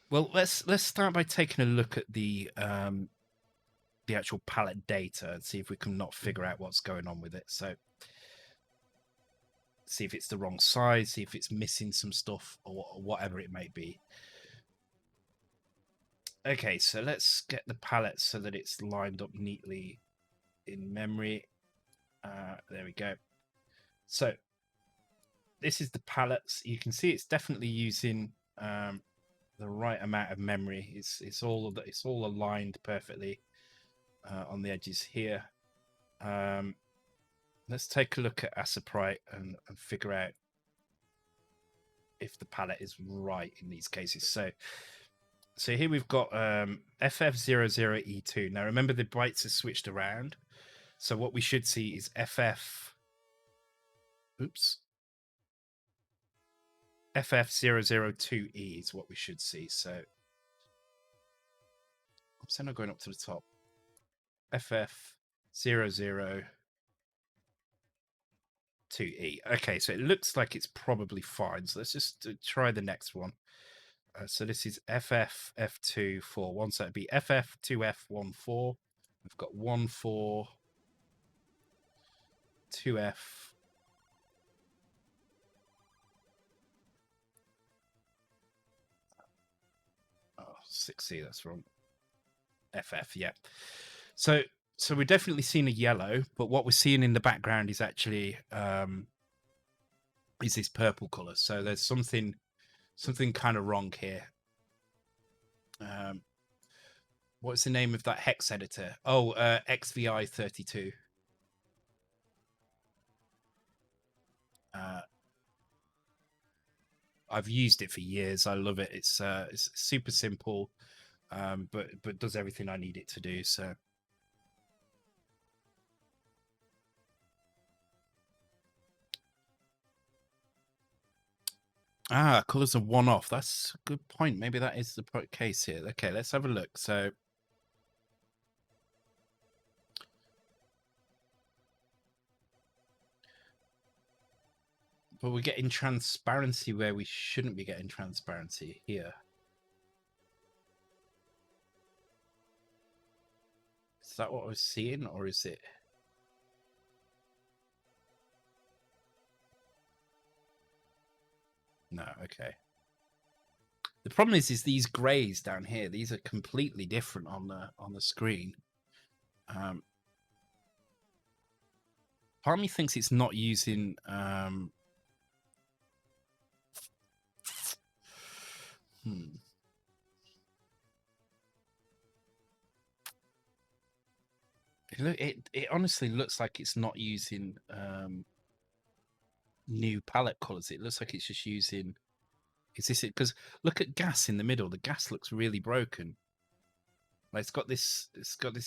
well, let's start by taking a look at the actual palette data and see if we can not figure out what's going on with it. So see if it's the wrong size, see if it's missing some stuff or whatever it may be. Okay, so let's get the palette so that it's lined up neatly in memory. There we go. So this is the palettes. You can see it's definitely using the right amount of memory. It's all aligned perfectly on the edges here. Let's take a look at Sprite and figure out if the palette is right in these cases. So here we've got FF00E2. Now remember the bytes are switched around. So what we should see is FF002E is what we should see. So I'm still not going up to the top. FF002E. Okay, so it looks like it's probably fine. So let's just try the next one. So this is FFF241. So it'd be FF2F14. We've got 14, 2F. Oh, 6C, that's wrong. FF, yeah. So we're definitely seeing a yellow, but what we're seeing in the background is actually is this purple color. So there's something kind of wrong here. What's the name of that hex editor? Oh, XVI32. I've used it for years. I love it. It's super simple, but does everything I need it to do. So colors are one off. That's a good point. Maybe that is the case here. Okay, let's have a look. So but we're getting transparency where we shouldn't be getting transparency here. Is that what I was seeing, or is it? No, okay. The problem is these grays down here. These are completely different on the screen. Part of me thinks it's not using. It honestly looks like it's not using new palette colors. It looks like it's just using. Is this it? Because look at gas in the middle. The gas looks really broken. Like it's got this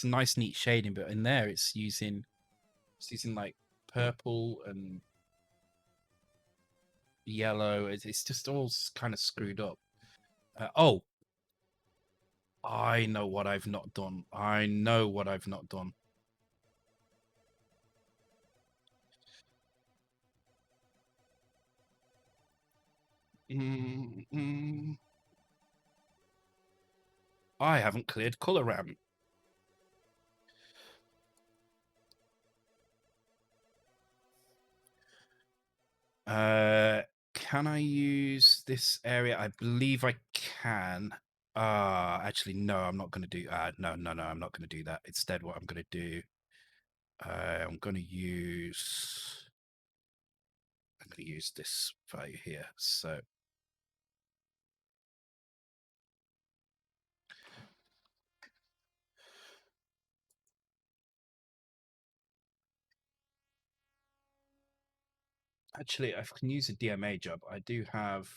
nice neat shading, but in there it's using like purple and yellow. It's just all kind of screwed up. Oh, I know what I've not done. I know what I've not done. I haven't cleared color ramp. Can I use this area? I believe I can. Actually, no, I'm not going to do. No, I'm not going to do that. Instead, what I'm going to do, I'm going to use. I'm going to use this value here. So. Actually, I can use a DMA job. I do have.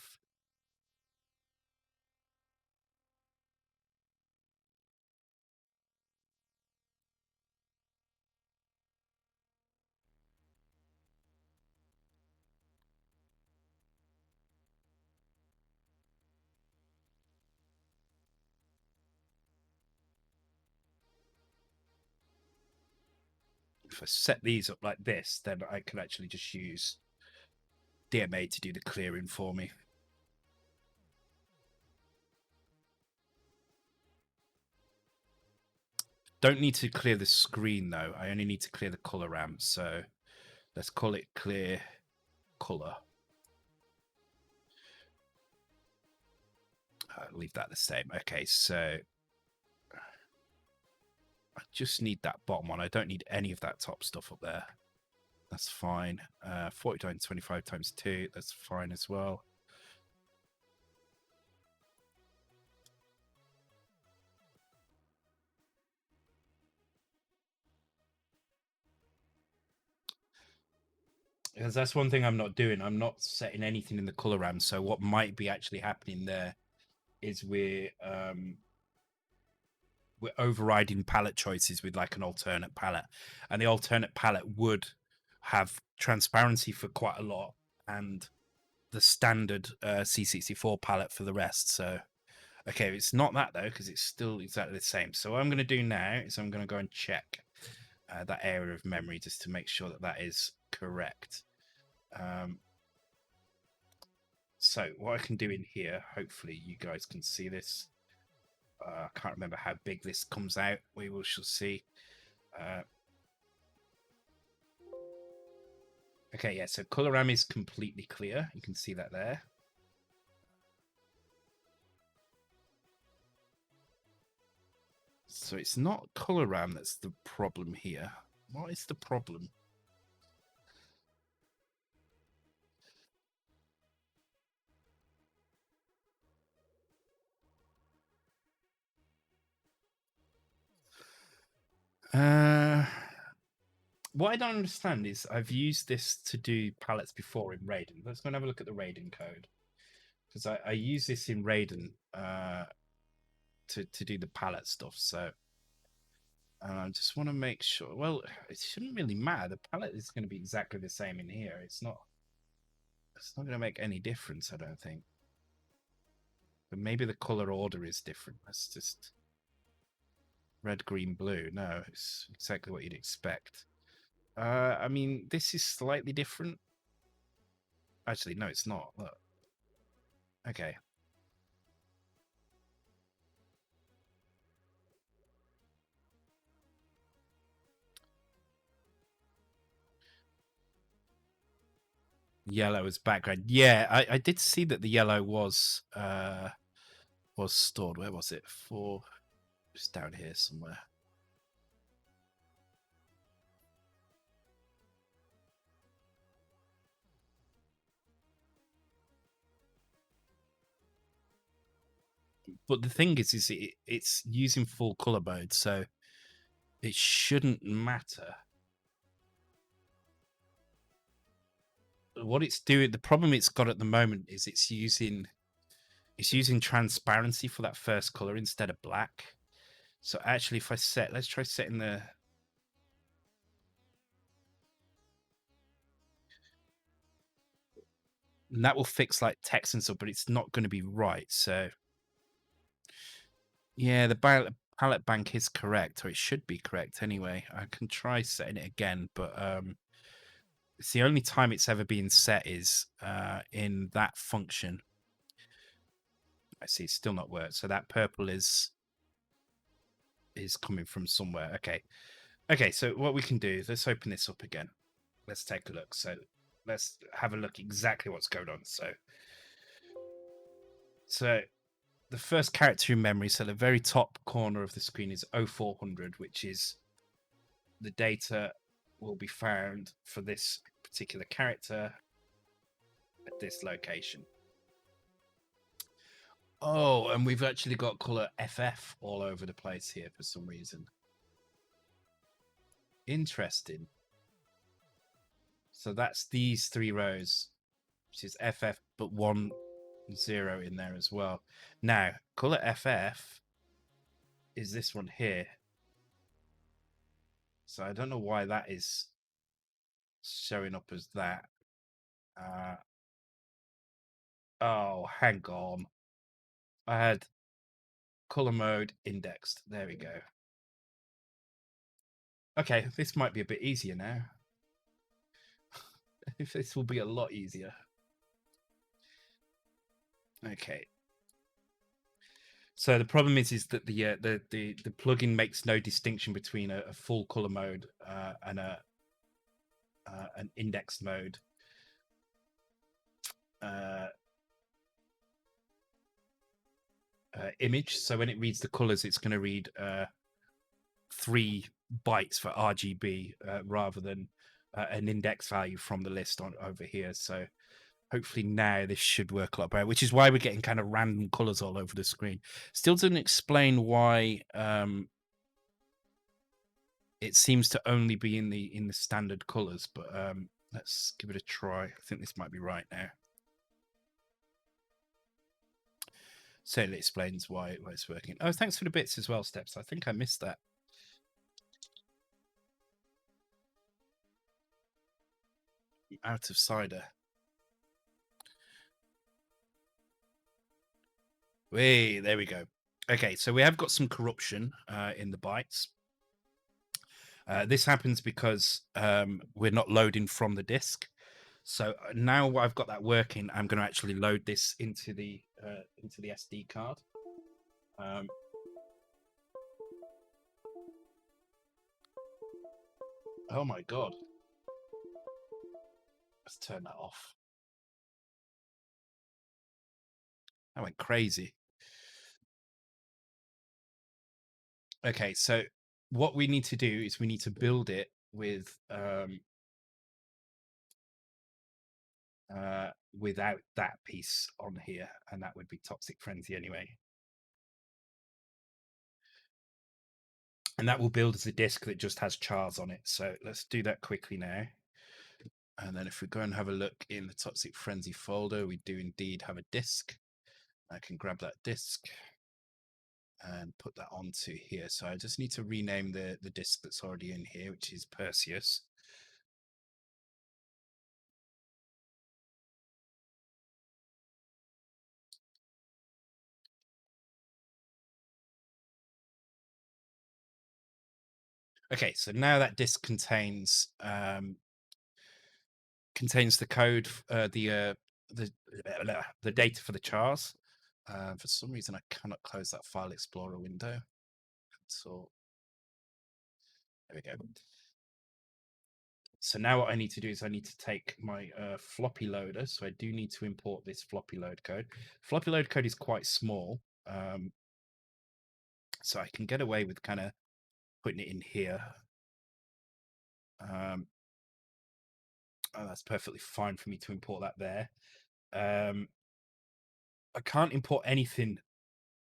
If I set these up like this, then I can actually just use DMA to do the clearing for me. Don't need to clear the screen though. I only need to clear the color ramp. So let's call it clear color. I'll leave that the same. Okay, so I just need that bottom one. I don't need any of that top stuff up there. That's fine. 40 times 25 times 2. That's fine as well. Because that's one thing I'm not doing. I'm not setting anything in the color RAM. So what might be actually happening there is we're overriding palette choices with like an alternate palette, and the alternate palette would have transparency for quite a lot and the standard C64 palette for the rest. So okay, it's not that though, because it's still exactly the same. So what I'm going to do now is I'm going to go and check that area of memory just to make sure that that is correct. So what I can do in here, hopefully you guys can see this. I can't remember how big this comes out. We will shall see. Okay, yeah, so color RAM is completely clear. You can see that there. So it's not color RAM that's the problem here. What is the problem? What I don't understand is I've used this to do palettes before in Raiden. Let's go and have a look at the Raiden code. Because I use this in Raiden to do the palette stuff. So I just want to make sure. Well, it shouldn't really matter. The palette is going to be exactly the same in here. It's not going to make any difference, I don't think. But maybe the color order is different. Let's just red, green, blue. No, it's exactly what you'd expect. I mean, this is slightly different. Actually, no, it's not. Look. Okay. Yellow as background. Yeah, I did see that the yellow was stored. Where was it? For just down here somewhere. But the thing is it's using full color mode, so it shouldn't matter. What it's doing, the problem it's got at the moment is it's using transparency for that first color instead of black. So actually, if I let's try setting the. And that will fix like text and stuff, but it's not going to be right. So yeah, the palette bank is correct, or it should be correct anyway. I can try setting it again, but it's the only time it's ever been set is in that function. I see it's still not worked. So that purple is coming from somewhere. Okay, so what we can do is let's open this up again. Let's take a look. So let's have a look exactly what's going on. So the first character in memory, so the very top corner of the screen is 0400, which is the data will be found for this particular character at this location. Oh, and we've actually got color FF all over the place here for some reason. Interesting. So that's these 3 rows, which is FF, but 1 0 in there as well. Now, color FF is this one here. So I don't know why that is showing up as that. Oh, hang on. I had color mode indexed. There we go. Okay, this might be a bit easier now. This will be a lot easier. Okay. So the problem is that the plugin makes no distinction between a full color mode and an indexed mode. Image. So when it reads the colors, it's going to read 3 bytes for RGB rather than an index value from the list on over here. So hopefully now this should work a lot better, which is why we're getting kind of random colors all over the screen. Still doesn't explain why it seems to only be in the standard colors, but let's give it a try. I think this might be right now. So it explains why it's working. Oh, thanks for the bits as well, Steps. I think I missed that. Out of cider. Wait, there we go. Okay, so we have got some corruption in the bytes. This happens because we're not loading from the disk. So now I've got that working, I'm going to actually load this into the SD card. Oh my god! Let's turn that off. That went crazy. Okay, so what we need to do is we need to build it with without that piece on here, and that would be Toxic Frenzy anyway. And that will build as a disk that just has chars on it. So let's do that quickly now. And then if we go and have a look in the Toxic Frenzy folder, we do indeed have a disk. I can grab that disk and put that onto here. So I just need to rename the disk that's already in here, which is Perseus. Okay, so now that disk contains the code, the data for the chars. For some reason, I cannot close that File Explorer window. So there we go. So now what I need to do is I need to take my floppy loader. So I do need to import this floppy load code. Floppy load code is quite small. So I can get away with kind of putting it in here. Oh, that's perfectly fine for me to import that there. I can't import anything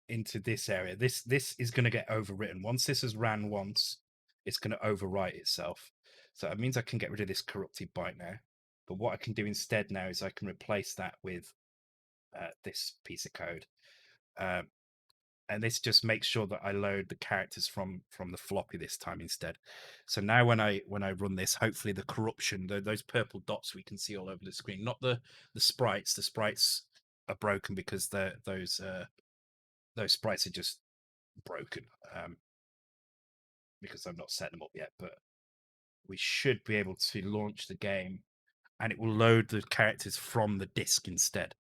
into this area. This is going to get overwritten. Once this has ran once, it's going to overwrite itself. So it means I can get rid of this corrupted byte now. But what I can do instead now is I can replace that with this piece of code. And this just makes sure that I load the characters from the floppy this time instead. So now when I run this, hopefully the corruption, those purple dots we can see all over the screen, not the sprites. The sprites are broken because those sprites are just broken because I've not set them up yet. But we should be able to launch the game, and it will load the characters from the disk instead.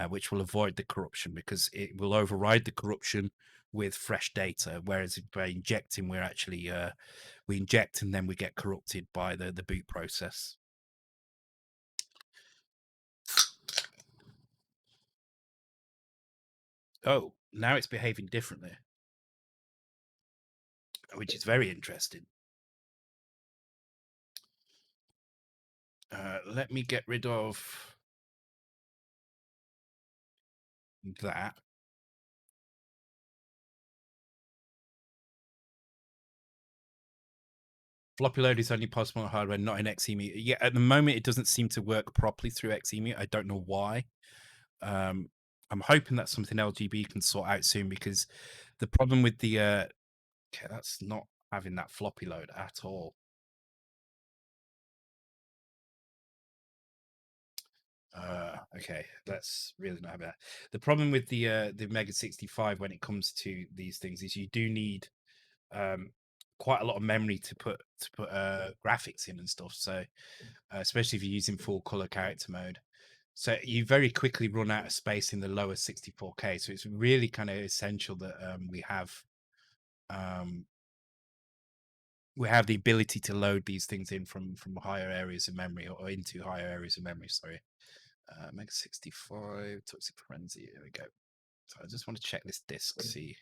Which will avoid the corruption because it will override the corruption with fresh data. Whereas if by injecting, we're actually we inject and then we get corrupted by the boot process. Oh, now it's behaving differently, which is very interesting. Let me get rid of that. Floppy load is only possible on hardware, not in XEMU. Yeah, at the moment it doesn't seem to work properly through XEMU. I don't know why. Um, I'm hoping that's something LGB can sort out soon, because the problem with the okay, that's not having that floppy load at all. Okay, that's really not having that. The problem with the Mega65 when it comes to these things is you do need um quite a lot of memory to put graphics in and stuff. So especially if you're using full color character mode. So you very quickly run out of space in the lower 64K. So it's really kind of essential that um, we have the ability to load these things in from higher areas of memory, or into higher areas of memory. Sorry, Mega 65 Toxic Frenzy. There we go. So I just want to check this disk, see.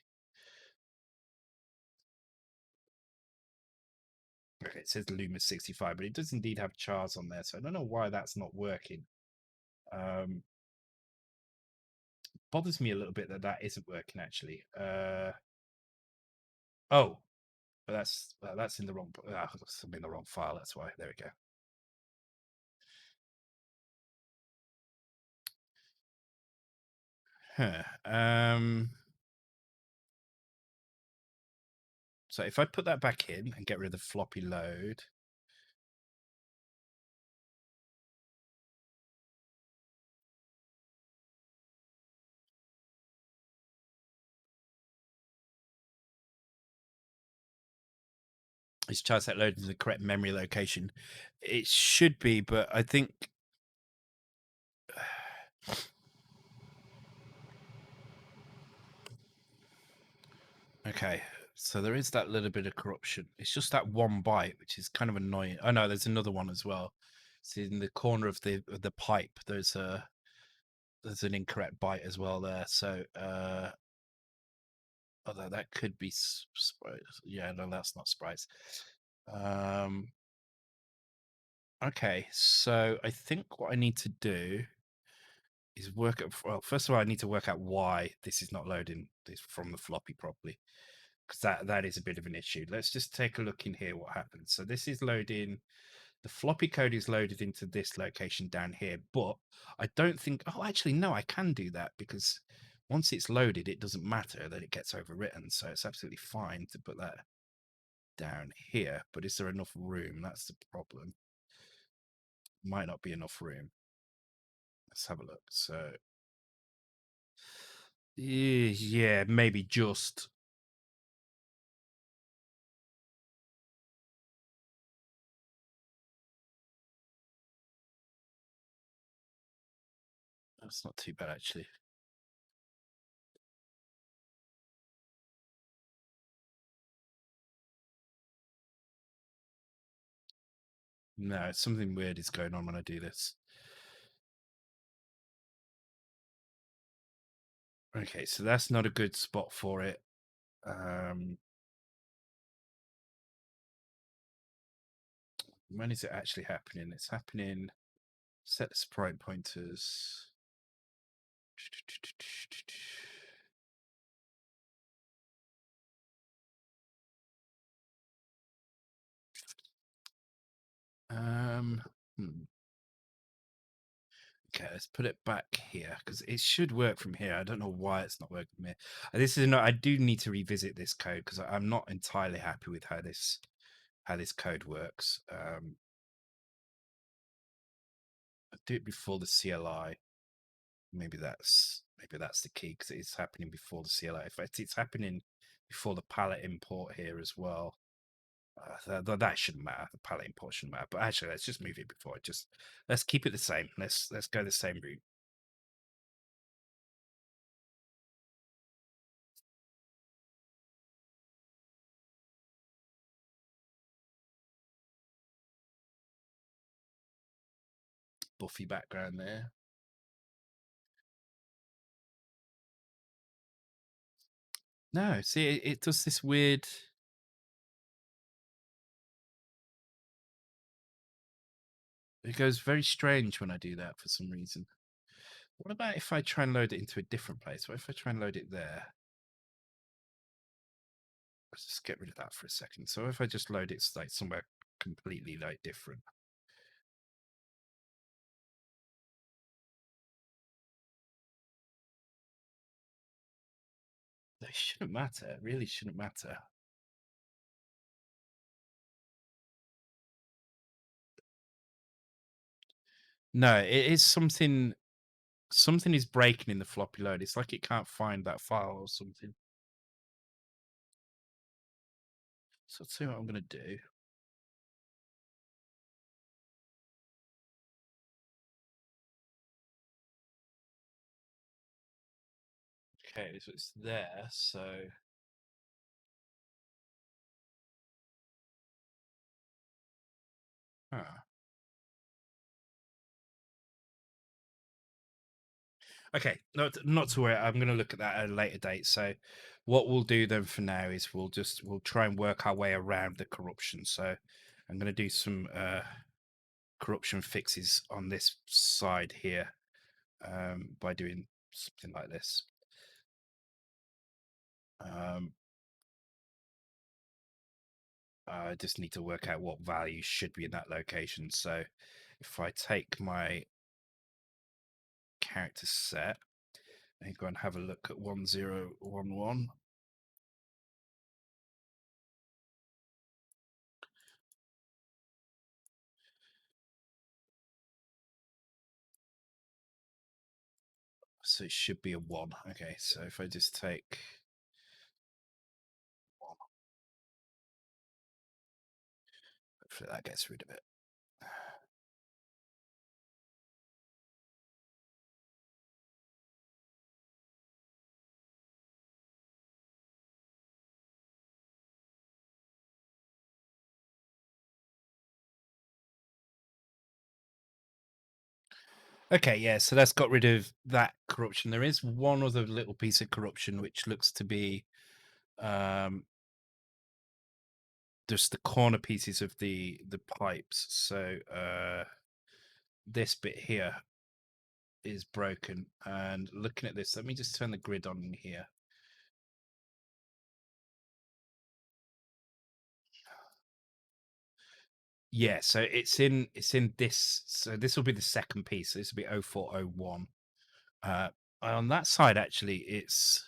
Okay, it says Luma 65, but it does indeed have chars on there. So I don't know why that's not working. Um, bothers me a little bit that that isn't working actually. Oh, but that's in the wrong. I'm in the wrong file. That's why. There we go. Huh. So if I put that back in and get rid of the floppy load, is charge that load to the correct memory location? It should be, but I think. Okay, so there is that little bit of corruption. It's just that one byte, which is kind of annoying. Oh no, there's another one as well. See, in the corner of the pipe, there's an incorrect byte as well there. So although that could be sprites. Yeah, no, that's not sprites. Um, okay, so I think what I need to do is work out. Well, first of all, I need to work out why this is not loading this from the floppy properly, because that is a bit of an issue. Let's just take a look in here. What happens? So this is loading. The floppy code is loaded into this location down here, but I don't think. Oh, actually, no, I can do that, because once it's loaded, it doesn't matter that it gets overwritten. So it's absolutely fine to put that down here. But is there enough room? That's the problem. Might not be enough room. Let's have a look. So yeah, maybe just. That's not too bad actually. No, something weird is going on when I do this. Okay, so that's not a good spot for it. When is it actually happening? It's happening. Set the sprite pointers. Um, hmm. Okay, let's put it back here, because it should work from here. I don't know why it's not working from here. This is not. I do need to revisit this code, because I'm not entirely happy with how this code works. I do it before the CLI. Maybe that's the key, because it's happening before the CLI. In fact, it's happening before the palette import here as well. That shouldn't matter. The palette import shouldn't matter. But actually, let's just move it before. Let's keep it the same. Let's go the same route. Buffy background there. No, see, it does this weird. It goes very strange when I do that for some reason. What about if I try and load it into a different place? What if I try and load it there? Let's just get rid of that for a second. So if I just load it like somewhere completely like different. They shouldn't matter. It really shouldn't matter. No, it is something. Something is breaking in the floppy load. It's like it can't find that file or something. So I'll tell you what I'm going to do. Okay, so it's there. So huh. Okay, not to worry. I'm going to look at that at a later date. So, what we'll do then for now is we'll try and work our way around the corruption. So, I'm going to do some corruption fixes on this side here by doing something like this. Um, I just need to work out what value should be in that location. So, if I take my character set and go and have a look at 1011. So it should be a 1. Okay, so if I just take 1, hopefully that gets rid of it. Okay, yeah, so that's got rid of that corruption. There is one other little piece of corruption which looks to be um just the corner pieces of the pipes. So this bit here is broken. And looking at this, let me just turn the grid on in here. Yeah, so it's in this. So this will be the second piece. So this will be 0401. On that side, actually, it's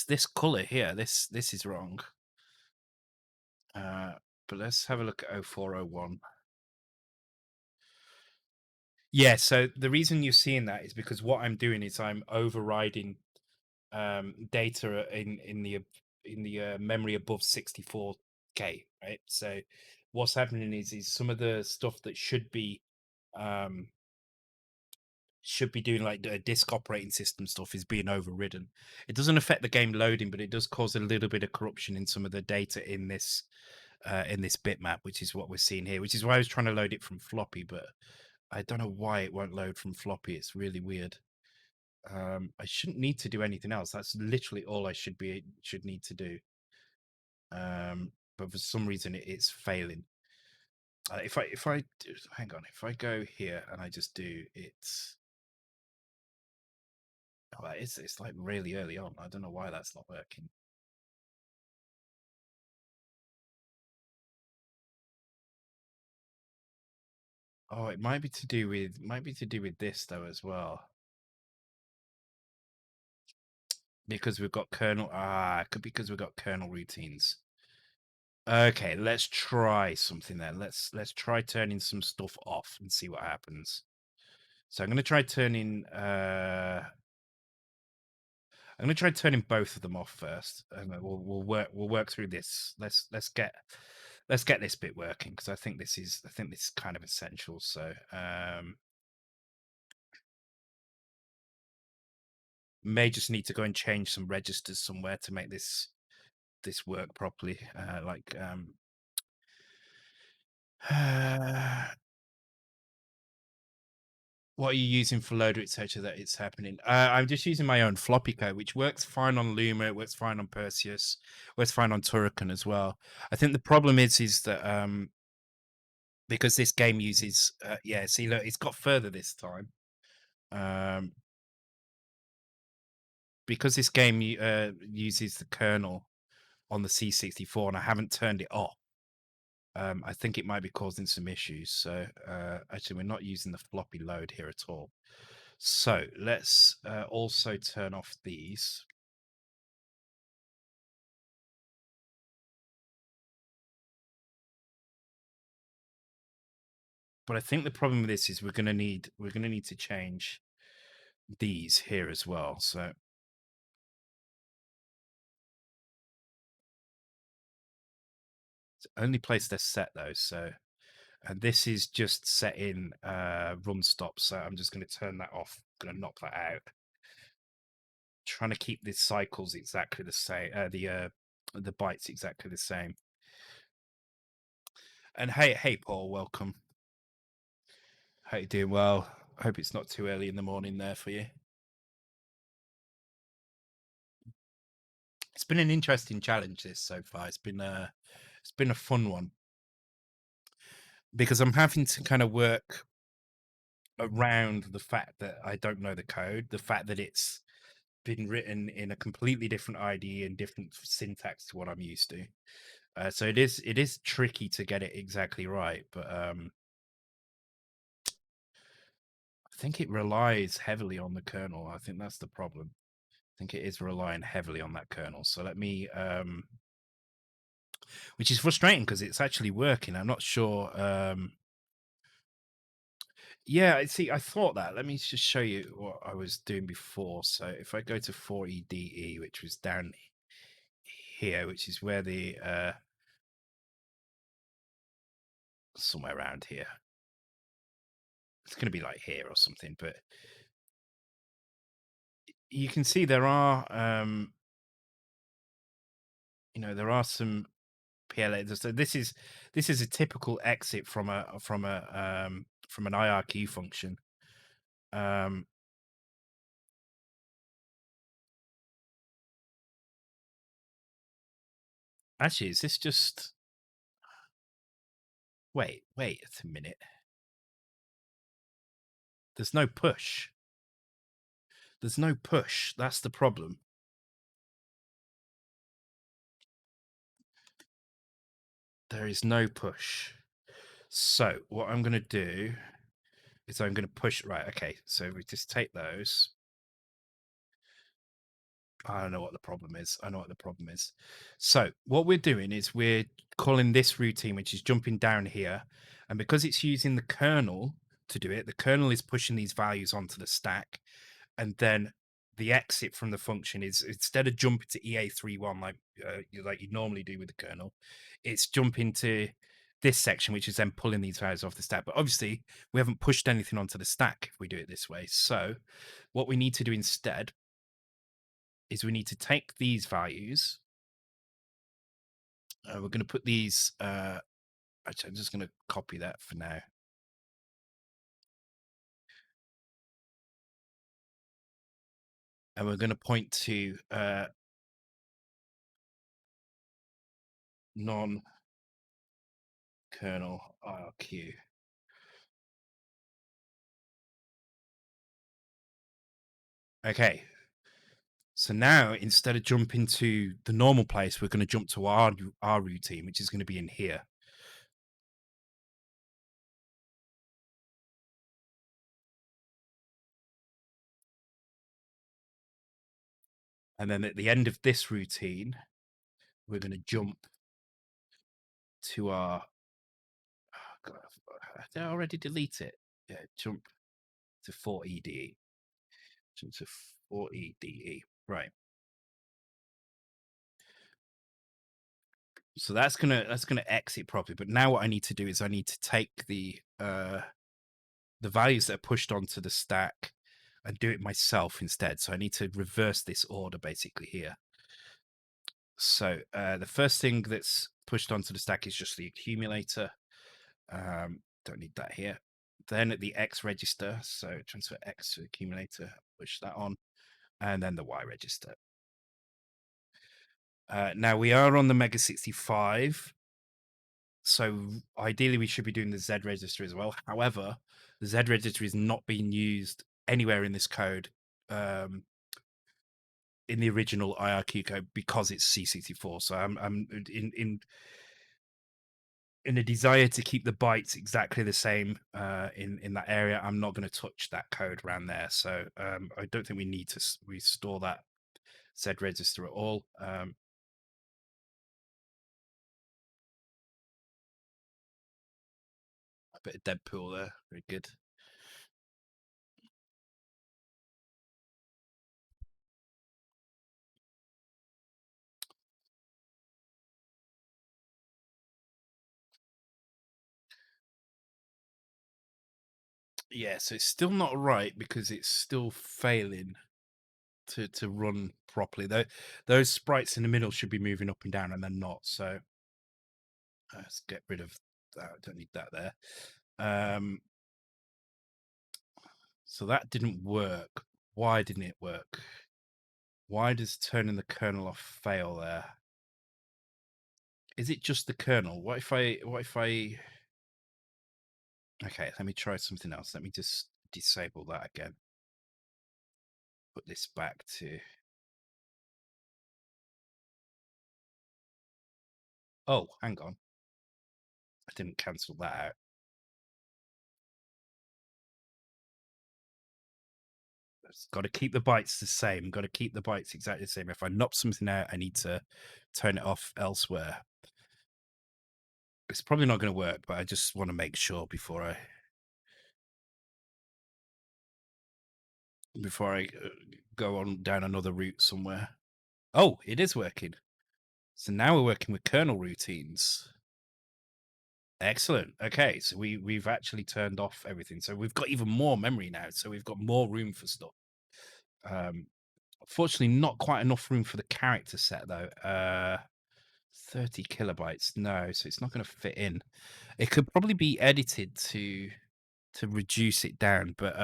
this color here. This is wrong. But let's have a look at 0401. Yeah, so the reason you're seeing that is because what I'm doing is I'm overriding data in the memory above 64K, right? So what's happening is some of the stuff that um should be doing like disk operating system stuff is being overridden. It doesn't affect the game loading, but it does cause a little bit of corruption in some of the data in this bitmap, which is what we're seeing here. Which is why I was trying to load it from floppy, but I don't know why it won't load from floppy. It's really weird. I shouldn't need to do anything else. That's literally all I should need to do. But for some reason it's failing. If I hang on, if I go here and I just do it, oh, it's like really early on. I don't know why that's not working. Oh, it might be to do with this though as well. Because we've got kernel. It could be because we've got kernel routines. Okay, let's try something then. Let's try turning some stuff off and see what happens. So I'm going to try turning. I'm going to try turning both of them off first, and then we'll work through this. Let's get this bit working because I think this is kind of essential. So may just need to go and change some registers somewhere to make this work properly. What are you using for loader, etc. that it's happening? I'm just using my own floppy code, which works fine on Luma, it works fine on Perseus, works fine on Turrican as well. I think the problem is that because this game uses yeah, see, look, it's got further this time. Um, because this game uses the kernel. on the C64 and I haven't turned it off. I think it might be causing some issues. So actually, we're not using the floppy load here at all. So let's also turn off these. But I think the problem with this is we're gonna need to change these here as well. So it's the only place they're set though. So and this is just set in run stop. So I'm just gonna turn that off. I'm gonna knock that out. Trying to keep the cycles exactly the same. The bytes exactly the same. And hey, Paul, welcome. How you doing? Well, hope it's not too early in the morning there for you. It's been an interesting challenge this so far. It's been a fun one because I'm having to kind of work around the fact that I don't know the code, the fact that it's been written in a completely different IDE and different syntax to what I'm used to. So it is tricky to get it exactly right, but I think it relies heavily on the kernel. I think that's the problem. I think it is relying heavily on that kernel. So let me which is frustrating because it's actually working. I'm not sure. Yeah, see, I thought that. Let me just show you what I was doing before. So if I go to 4EDE, which was down here, which is where the somewhere around here. It's going to be like here or something, but you can see there are there are some PLA. So this is a typical exit from an IRQ function. Actually, is this just wait a minute. There's no push. There's no push. That's the problem. There is no push. So what I'm going to do is I'm going to push. Right. Okay. So we just take those. I don't know what the problem is. I know what the problem is. So what we're doing is we're calling this routine, which is jumping down here. And because it's using the kernel to do it, the kernel is pushing these values onto the stack. And then the exit from the function is, instead of jumping to EA31 like you normally do with the kernel, it's jumping to this section, which is then pulling these values off the stack. But obviously, we haven't pushed anything onto the stack if we do it this way. So what we need to do instead is we need to take these values. We're going to put these. Actually, I'm just going to copy that for now. And we're going to point to non-kernel IRQ. Okay. So now, instead of jumping to the normal place, we're going to jump to our routine, which is going to be in here. And then at the end of this routine, we're going to jump to our. Oh God, did I already delete it? Yeah, jump to 4EDE. Jump to 4EDE. Right. So that's gonna exit properly. But now what I need to do is I need to take the values that are pushed onto the stack and do it myself instead. So I need to reverse this order basically here. So the first thing that's pushed onto the stack is just the accumulator. Don't need that here. Then at the X register, so transfer X to accumulator, push that on, and then the Y register. Now we are on the Mega65. So ideally we should be doing the Z register as well. However, the Z register is not being used anywhere in this code. in the original IRQ code because it's C64. So I'm in a desire to keep the bytes exactly the same in that area. I'm not going to touch that code around there. So I don't think we need to restore that Z register at all. A bit of Deadpool there, very good. Yeah, so it's still not right because it's still failing to run properly. Those sprites in the middle should be moving up and down, and they're not. So let's get rid of that. I don't need that there. So that didn't work. Why didn't it work? Why does turning the kernel off fail there? Is it just the kernel? What if I okay, let me try something else. Let me just disable that again. Put this back to oh, hang on. I didn't cancel that out. Got to keep the bytes the same. Got to keep the bytes exactly the same. If I knock something out, I need to turn it off elsewhere. It's probably not going to work, but I just want to make sure before I go on down another route somewhere. Oh, it is working. So now we're working with kernel routines. Excellent. Okay, so we've actually turned off everything. So we've got even more memory now. So we've got more room for stuff. Fortunately, not quite enough room for the character set though. 30 kilobytes. No, so it's not going to fit in. It could probably be edited to reduce it down, but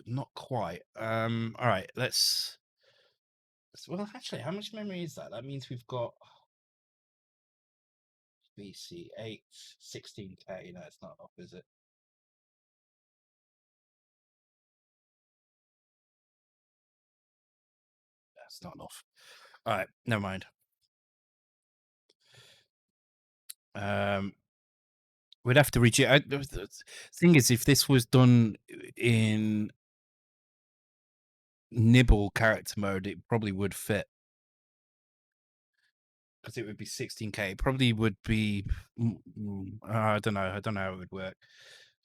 not quite. All right, well, actually, how much memory is that? That means we've got BC8 16K. No, it's not enough, is it? That's not enough. All right, never mind. We'd have to reach it. The thing is, if this was done in nibble character mode, it probably would fit because it would be 16K. It probably would be. I don't know. I don't know how it would work.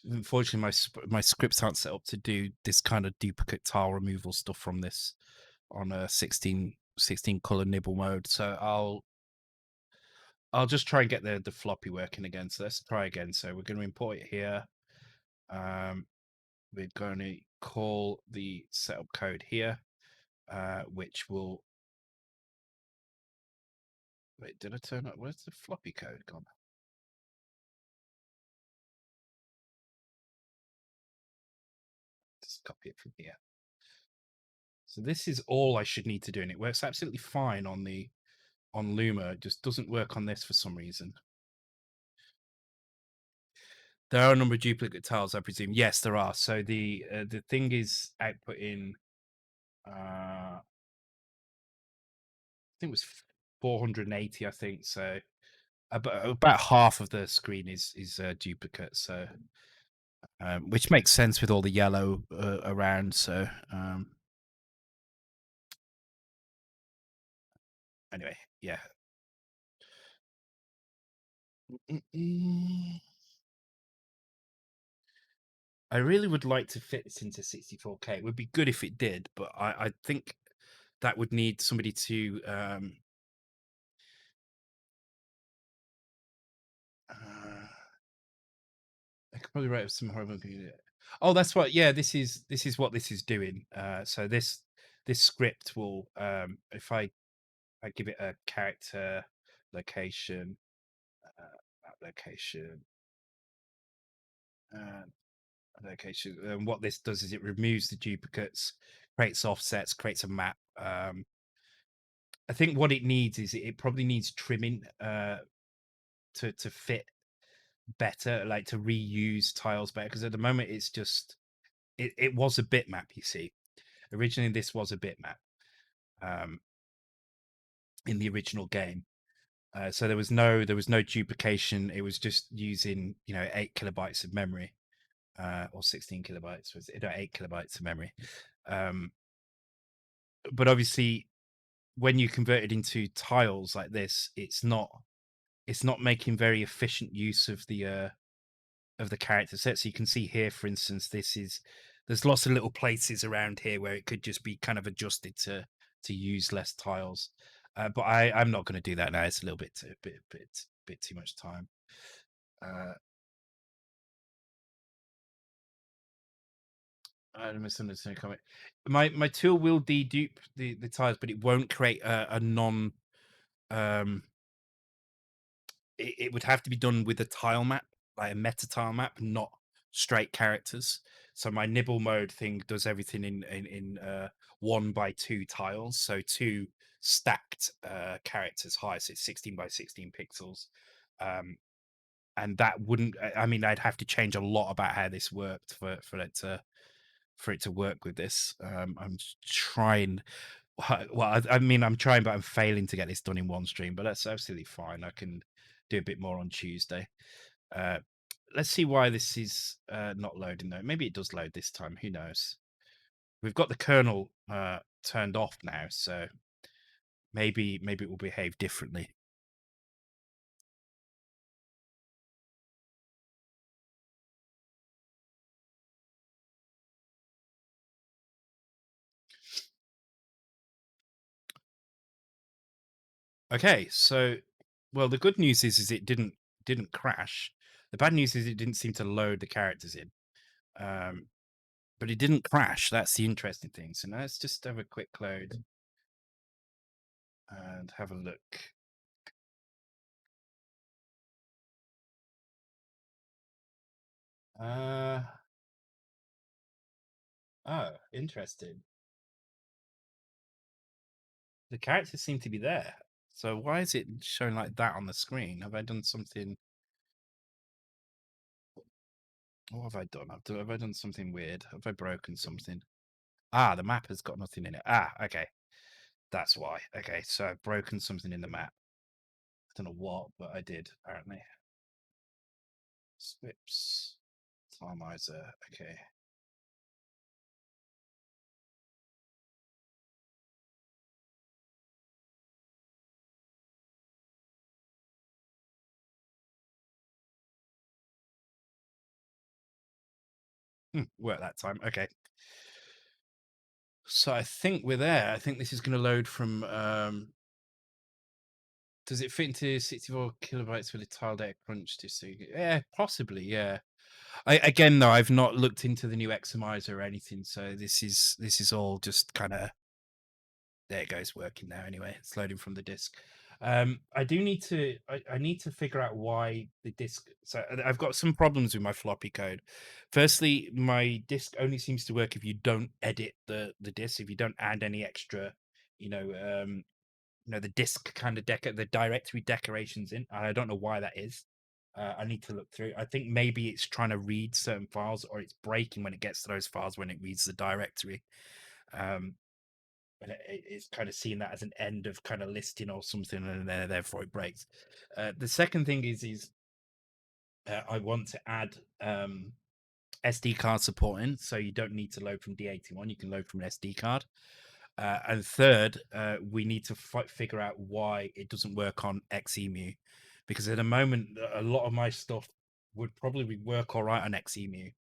Unfortunately, my scripts aren't set up to do this kind of duplicate tile removal stuff from this on a 16 color nibble mode. So I'll just try and get the floppy working again. So let's try again. So we're going to import it here. We're going to call the setup code here, which will. Wait, did I turn up? Where's the floppy code gone? Just copy it from here. So this is all I should need to do, and it works absolutely fine on Luma. It just doesn't work on this for some reason. There are a number of duplicate tiles, I presume. Yes, there are. So the thing is outputting. I think it was 480. I think so. About half of the screen is duplicate. So, which makes sense with all the yellow around. So, anyway, yeah. I really would like to fit this into 64K. It would be good if it did, but I think that would need somebody to I could probably write some horrible. Oh, that's what. Yeah, this is what this is doing. So this script will, if I give it a character location, location, uh, location, and what this does is it removes the duplicates, creates offsets, creates a map. I think what it needs is it probably needs trimming to fit better, like to reuse tiles better. Because at the moment it's just it was a bitmap, you see, Originally, this was a bitmap um, in the original game. So there was no duplication. It was just using 8 kilobytes of memory, or 16 kilobytes. Was it 8 kilobytes of memory? Um, but obviously, when you convert it into tiles like this, it's not making very efficient use of the character set. So you can see here, for instance, there's lots of little places around here where it could just be kind of adjusted to use less tiles. But I'm not going to do that now. It's a little bit too much time. Uh, I misunderstood a comment. My tool will dedupe the tiles, but it won't create a non. Um, it would have to be done with a tile map, like a meta tile map, not straight characters. So my nibble mode thing does everything in 1 by 2 tiles, so two stacked characters high, so it's 16 by 16 pixels. Um, and that wouldn't. I mean, I'd have to change a lot about how this worked for it to work with this. I'm trying. Well, I mean, I'm trying, but I'm failing to get this done in one stream. But that's absolutely fine. I can do a bit more on Tuesday. Uh, let's see why this is not loading though. Maybe it does load this time. Who knows? We've got the kernel turned off now, so maybe it will behave differently. Okay, so well, the good news is it didn't crash. The bad news is it didn't seem to load the characters in. Um, but it didn't crash. That's the interesting thing. So now let's just have a quick load and have a look. Uh oh, interesting. The characters seem to be there. So why is it showing like that on the screen? Have I done something? What have I done? Have I done something weird? Have I broken something? Ah, the map has got nothing in it. Ah, okay. That's why. Okay, so I've broken something in the map. I don't know what, but I did, apparently. Swips. Tileizer. Okay. Work that time. Okay. So I think we're there. I think this is going to load from. Does it fit into 64 kilobytes with a tile data crunch to see? Yeah, possibly. Yeah. Again, though, I've not looked into the new Xmizer or anything, so this is all just kind of there. It goes working now. Anyway, it's loading from the disk. I do need to. I need to figure out why the disk. So I've got some problems with my floppy code. Firstly, my disk only seems to work if you don't edit the disk. If you don't add any extra, you know, um, the disk kind of the directory decorations in. I don't know why that is. I need to look through. I think maybe it's trying to read certain files, or it's breaking when it gets to those files when it reads the directory. Um, and it's kind of seeing that as an end of kind of listing or something, and therefore it breaks. The second thing is I want to add SD card support in, so you don't need to load from D81. You can load from an SD card. And third, we need to figure out why it doesn't work on Xemu, because at the moment, a lot of my stuff would probably work all right on Xemu,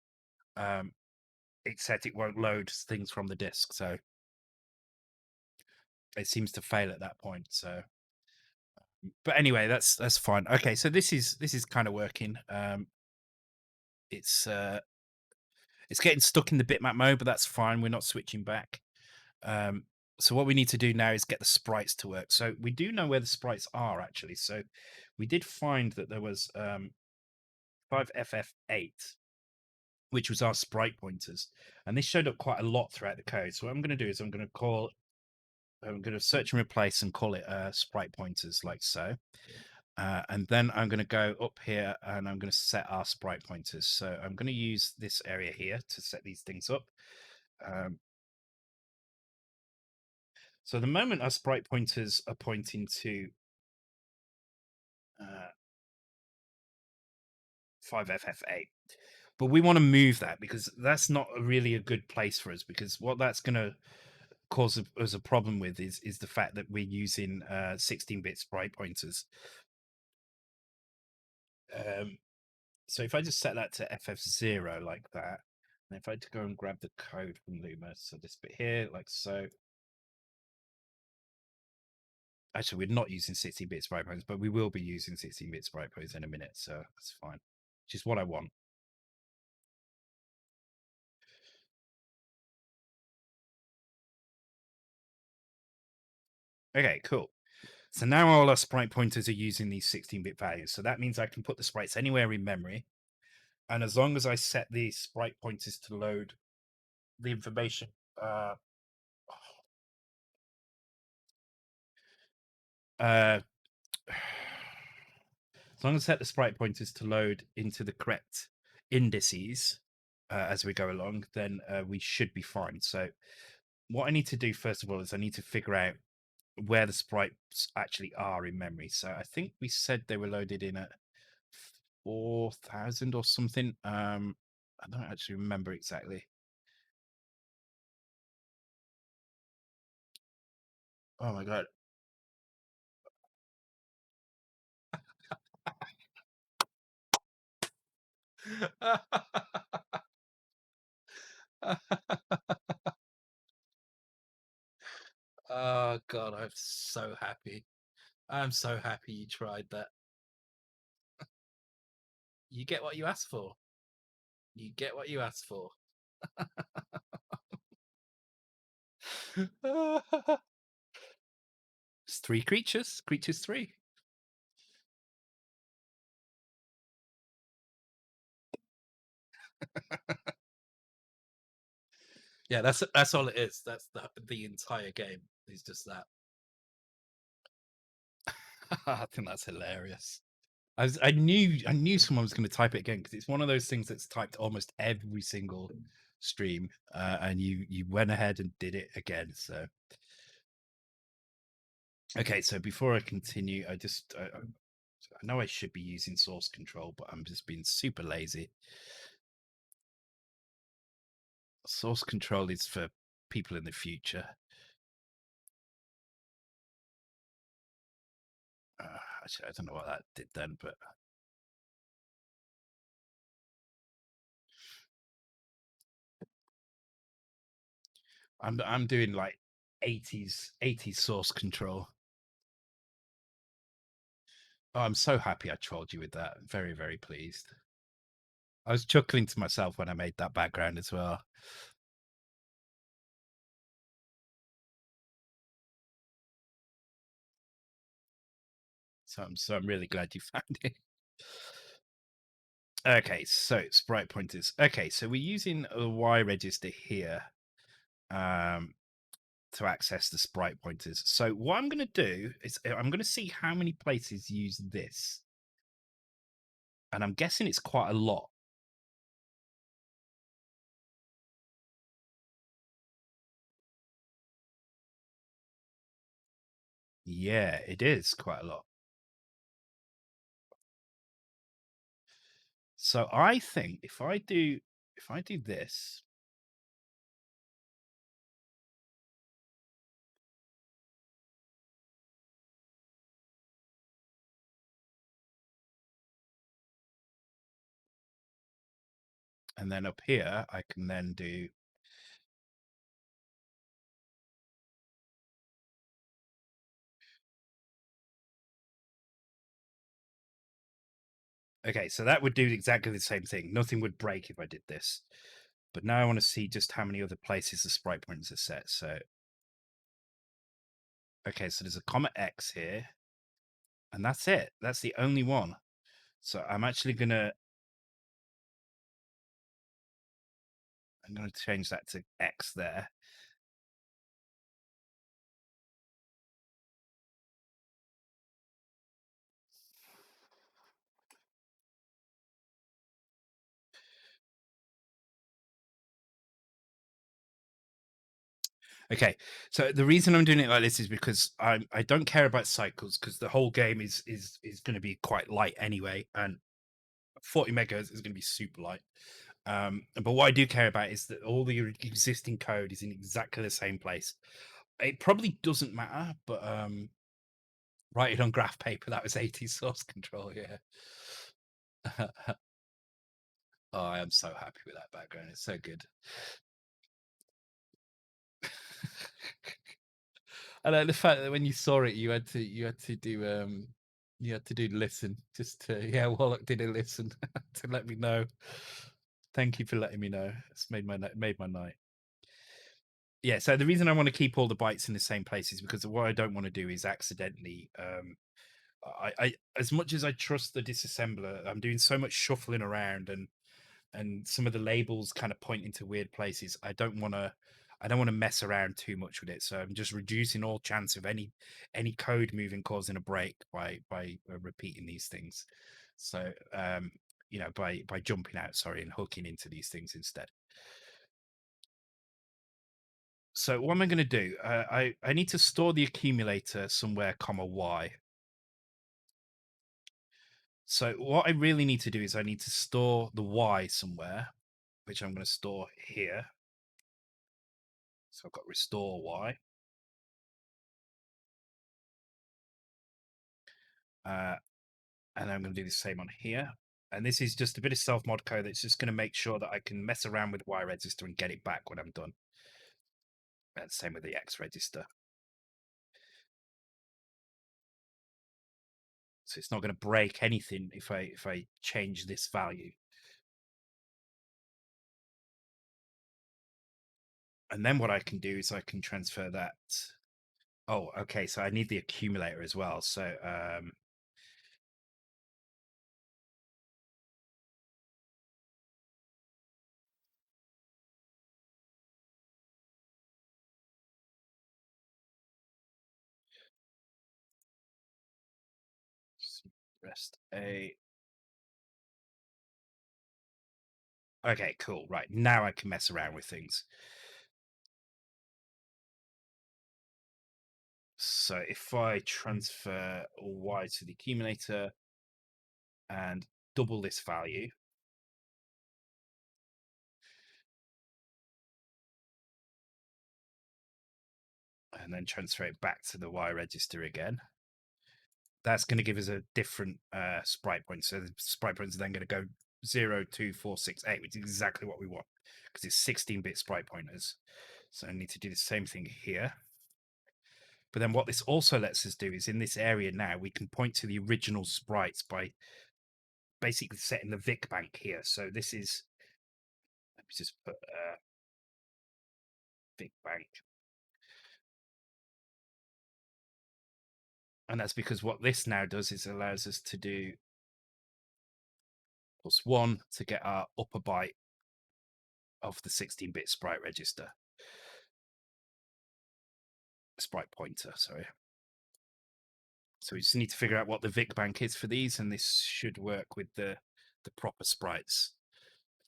um, except it won't load things from the disk. So it seems to fail at that point. So, but anyway, that's fine. Okay, so this is kind of working. It's uh, it's getting stuck in the bitmap mode, but that's fine. We're not switching back. Um, so what we need to do now is get the sprites to work. So we do know where the sprites are actually. So we did find that there was 5FF8, which was our sprite pointers, and this showed up quite a lot throughout the code. So what I'm going to do is I'm going to search and replace and call it sprite pointers like so. And then I'm going to go up here and I'm going to set our sprite pointers. So I'm going to use this area here to set these things up. Um, So the moment our sprite pointers are pointing to 5FF8, but we want to move that because that's not really a good place for us, because what that's going to cause us a problem with is the fact that we're using 16-bit sprite pointers. So if I just set that to FF0 like that, and if I go and grab the code from Luma, so this bit here, like so. Actually, we're not using 16-bit sprite pointers, but we will be using 16-bit sprite pointers in a minute, so that's fine. Which is what I want. Okay, cool. So now all our sprite pointers are using these 16-bit values. So that means I can put the sprites anywhere in memory. And as long as I set the sprite pointers to load the information, as long as I set the sprite pointers to load into the correct indices as we go along, then we should be fine. So what I need to do first of all is I need to figure out where the sprites actually are in memory. So I think we said they were loaded in at 4,000 or something. I don't actually remember exactly. Oh my god. Oh god, I'm so happy. I'm so happy you tried that. You get what you asked for. You get what you asked for. It's three creatures. Creatures three. Yeah, that's all it is. That's the entire game is just that. I think that's hilarious. I knew someone was going to type it again, because it's one of those things that's typed almost every single stream, and you went ahead and did it again. So okay, so before I continue, I know I should be using source control, but I'm just being super lazy. Source control is for people in the future. Actually, I don't know what that did then, but I'm doing like 80s source control. Oh, I'm so happy I trolled you with that. Very, very pleased. I was chuckling to myself when I made that background as well. So I'm really glad you found it. Okay, so sprite pointers. Okay, so we're using a Y register here to access the sprite pointers. So what I'm going to do is I'm going to see how many places use this. And I'm guessing it's quite a lot. Yeah, it is quite a lot. So I think if I do this, and then up here I can then do okay, so that would do exactly the same thing. Nothing would break if I did this. But now I want to see just how many other places the sprite pointers are set. So okay, so there's a comma X here, and that's it. That's the only one. So I'm gonna change that to X there. Okay, so the reason I'm doing it like this is because I don't care about cycles because the whole game is going to be quite light anyway, and 40 megahertz is going to be super light. But what I do care about is that all the existing code is in exactly the same place. It probably doesn't matter, but write it on graph paper. That was 80 source control. Yeah. Oh, I am so happy with that background. It's so good. I like the fact that when you saw it, you had to do listen just to Wallach did a listen to let me know. Thank you for letting me know. It's made my night. Yeah, so the reason I want to keep all the bytes in the same place is because what I don't want to do is accidentally I as much as I trust the disassembler, I'm doing so much shuffling around and some of the labels kind of point into weird places. I don't want to mess around too much with it. So I'm just reducing all chance of any code moving causing a break by repeating these things. So by jumping out, sorry, and hooking into these things instead. So what am I going to do? I need to store the accumulator somewhere, comma y. So what I really need to do is I need to store the y somewhere, which I'm going to store here. So I've got restore y. And I'm going to do the same on here. And this is just a bit of self-mod code that's just going to make sure that I can mess around with Y register and get it back when I'm done. And same with the X register. So it's not going to break anything if I change this value. And then what I can do is I can transfer that. Oh, okay. So I need the accumulator as well. So rest A. Okay, cool. Right. Now I can mess around with things. So if I transfer Y to the accumulator and double this value, and then transfer it back to the Y register again, that's going to give us a different sprite point. So the sprite points are then going to go 0, 2, 4, 6, 8, which is exactly what we want because it's 16-bit sprite pointers. So I need to do the same thing here. But then what this also lets us do is in this area now, we can point to the original sprites by basically setting the Vic bank here. So this is, let me just put Vic bank. And that's because what this now does is allows us to do +1 to get our upper byte of the 16-bit sprite register. Sprite pointer, sorry. So we just need to figure out what the Vic bank is for these, and this should work with the proper sprites.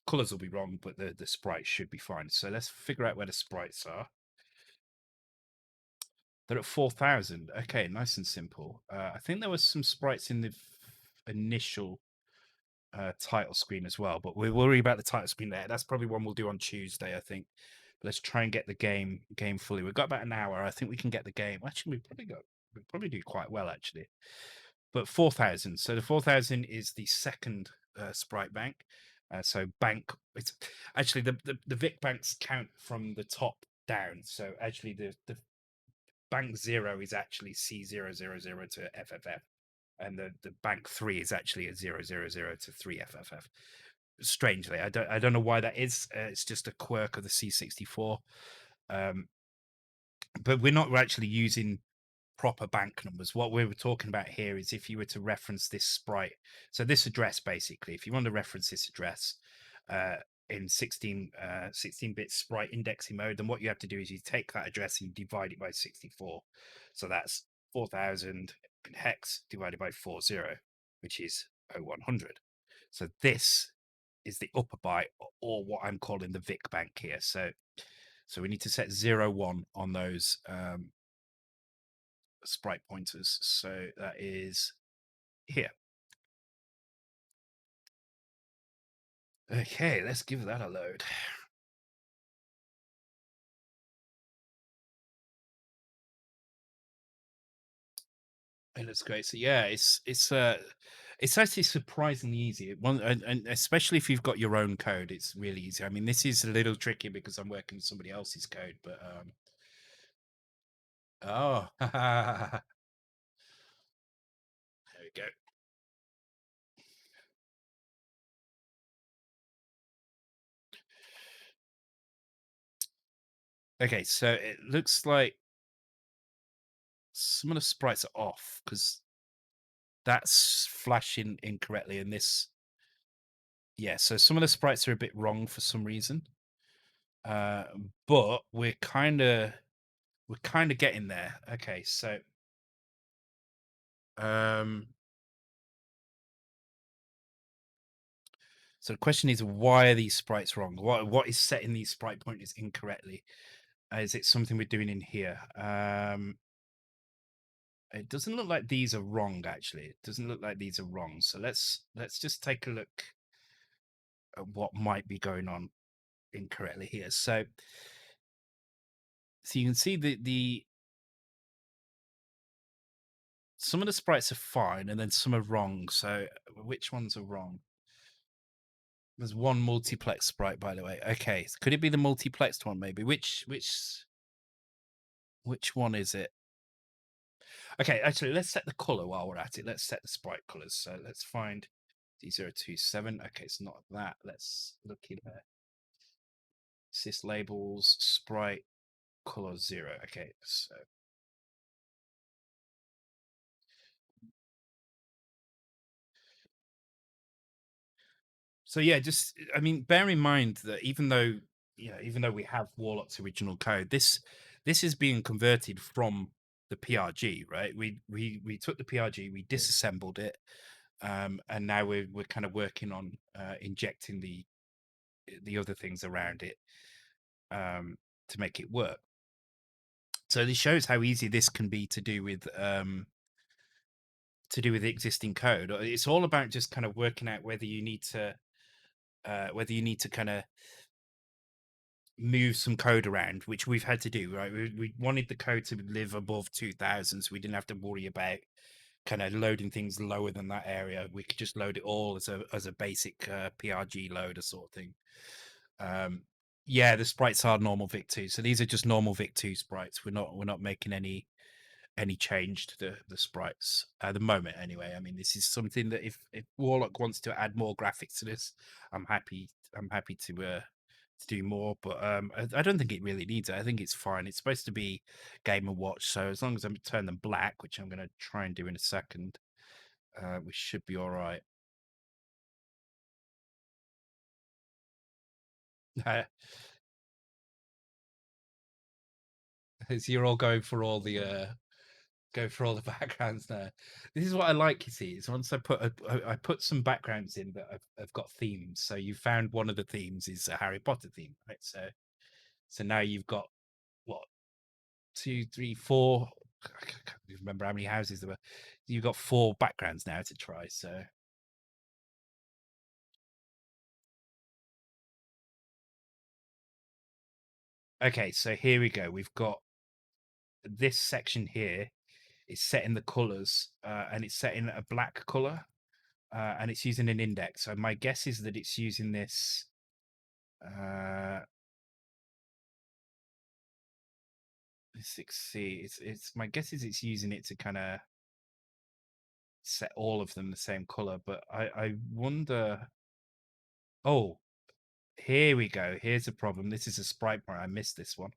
Colors will be wrong, but the sprites should be fine. So let's figure out where the sprites are. They're at 4,000. Okay, nice and simple. I think there was some sprites in the initial title screen as well, but we'll worry about the title screen there. That's probably one we'll do on Tuesday, I think. But let's try and get the game fully. We've got about an hour. I think we can get the game. Actually, we probably do quite well actually. But 4,000. So the 4,000 is the second sprite bank. So bank. It's actually the Vic banks count from the top down. So actually the bank 0 is actually C000 to FFF, and the bank 3 is actually a 000 to 3FFF. Strangely, I don't know why that is. It's just a quirk of the C64. But we're actually using proper bank numbers. What we were talking about here is if you were to reference this sprite, so this address basically, if you want to reference this address in 16-bit sprite indexing mode, then what you have to do is you take that address and you divide it by 64. So that's 4,000 in hex divided by 40, which is 0100. So this is the upper byte, or what I'm calling the Vic bank here. So So we need to set 0, 1 on those sprite pointers. So that is here. Okay, let's give that a load. It looks great. So yeah, it's actually surprisingly easy. And especially if you've got your own code, it's really easy. I mean, this is a little tricky because I'm working with somebody else's code, but oh, there we go. Okay, so it looks like some of the sprites are off because that's flashing incorrectly, and this, yeah. So some of the sprites are a bit wrong for some reason, uh, but we're kind of getting there. Okay, so um, so the question is, why are these sprites wrong? What is setting these sprite pointers incorrectly? Is it something we're doing in here? It doesn't look like these are wrong. Actually, it doesn't look like these are wrong. So let's just take a look at what might be going on incorrectly here. So you can see the some of the sprites are fine, and then some are wrong. So which ones are wrong? There's one multiplex sprite, by the way. Okay, could it be the multiplexed one? Maybe. Which one is it? Okay, actually, let's set the color while we're at it. Let's set the sprite colors. So let's find D027. Okay, it's not that. Let's look in there. Sys labels, sprite, color 0. Okay, so yeah, just I mean, bear in mind that even though we have Warlock's original code, this is being converted from the PRG, right? We took the PRG, we disassembled it, and now we're kind of working on injecting the other things around it to make it work. So this shows how easy this can be to do with existing code. It's all about just kind of working out whether you need to kind of move some code around, which we've had to do. Right, we wanted the code to live above 2000, so we didn't have to worry about kind of loading things lower than that area. We could just load it all as a basic PRG loader sort of thing. Um, yeah, the sprites are normal Vic 2, so these are just normal Vic 2 sprites. We're not making any change to the sprites at the moment. Anyway, I mean, this is something that if Warlock wants to add more graphics to this, I'm happy. I'm happy to do more, but I don't think it really needs it. I think it's fine. It's supposed to be Game and Watch, so as long as I turn them black, which I'm going to try and do in a second, we should be all right. As you're all going for all the backgrounds now. This is what I like. You see, is once I put some backgrounds in that I've got themes. So you found one of the themes is a Harry Potter theme, right? So now you've got what, two, three, four. I can't even remember how many houses there were. You've got four backgrounds now to try. So okay, so here we go. We've got this section here. It's set in the colors, and it's set in a black color, and it's using an index. So my guess is that it's using this. Uh, 6C. It's my guess is it's using it to kind of set all of them the same color, but I wonder. Oh, here we go. Here's a problem. This is a sprite pointer. I missed this one.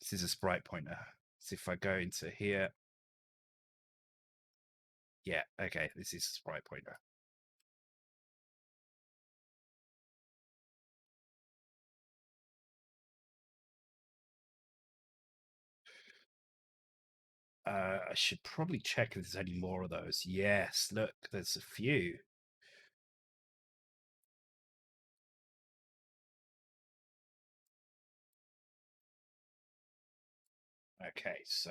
This is a sprite pointer. So if I go into here, yeah, okay, this is a sprite pointer. I should probably check if there's any more of those. Yes, look, there's a few. Okay, so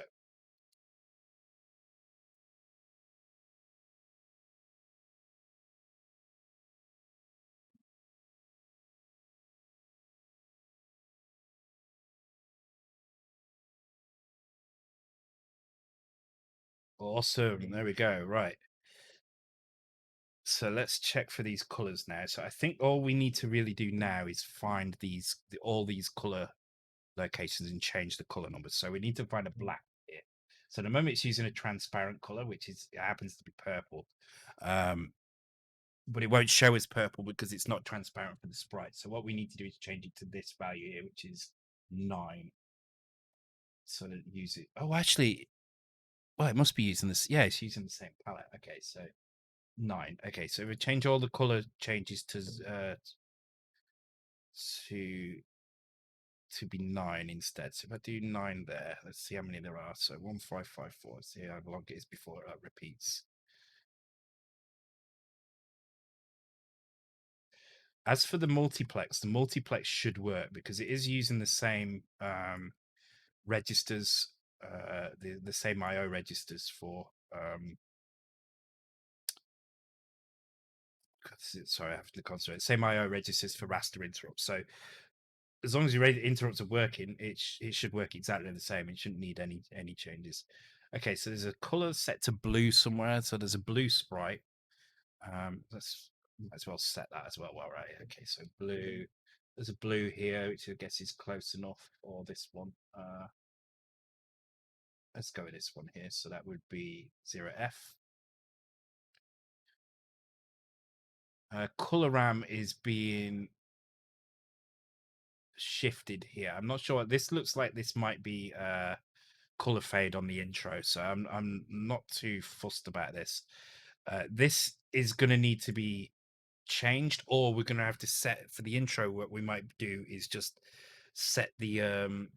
awesome. There we go. Right. So let's check for these colors now. So I think all we need to really do now is find all these color locations and change the color numbers. So we need to find a black here. So the moment it's using a transparent color, which is it happens to be purple, um, but it won't show as purple because it's not transparent for the sprite. So what we need to do is change it to this value here, which is 9. So that use it. Oh, actually, well, it must be using this. Yeah, it's using the same palette. Okay, so 9. Okay, so we change all the color changes to to be 9 instead. So if I do 9 there, let's see how many there are. So 1554. See how long it is before it repeats. As for the multiplex should work because it is using the same registers, the same IO registers for sorry, I have to concentrate. Same IO registers for raster interrupts. So as long as your interrupts are working, it should work exactly the same. It shouldn't need any changes. Okay, so there's a color set to blue somewhere. So there's a blue sprite. Let's might as well set that as well. Well, right. Okay, so blue. There's a blue here, which I guess is close enough for this one. Let's go with this one here. So that would be 0F. Color RAM is being shifted here. I'm not sure. This looks like this might be color fade on the intro, so I'm not too fussed about this. This is going to need to be changed, or we're going to have to set for the intro. What we might do is just set the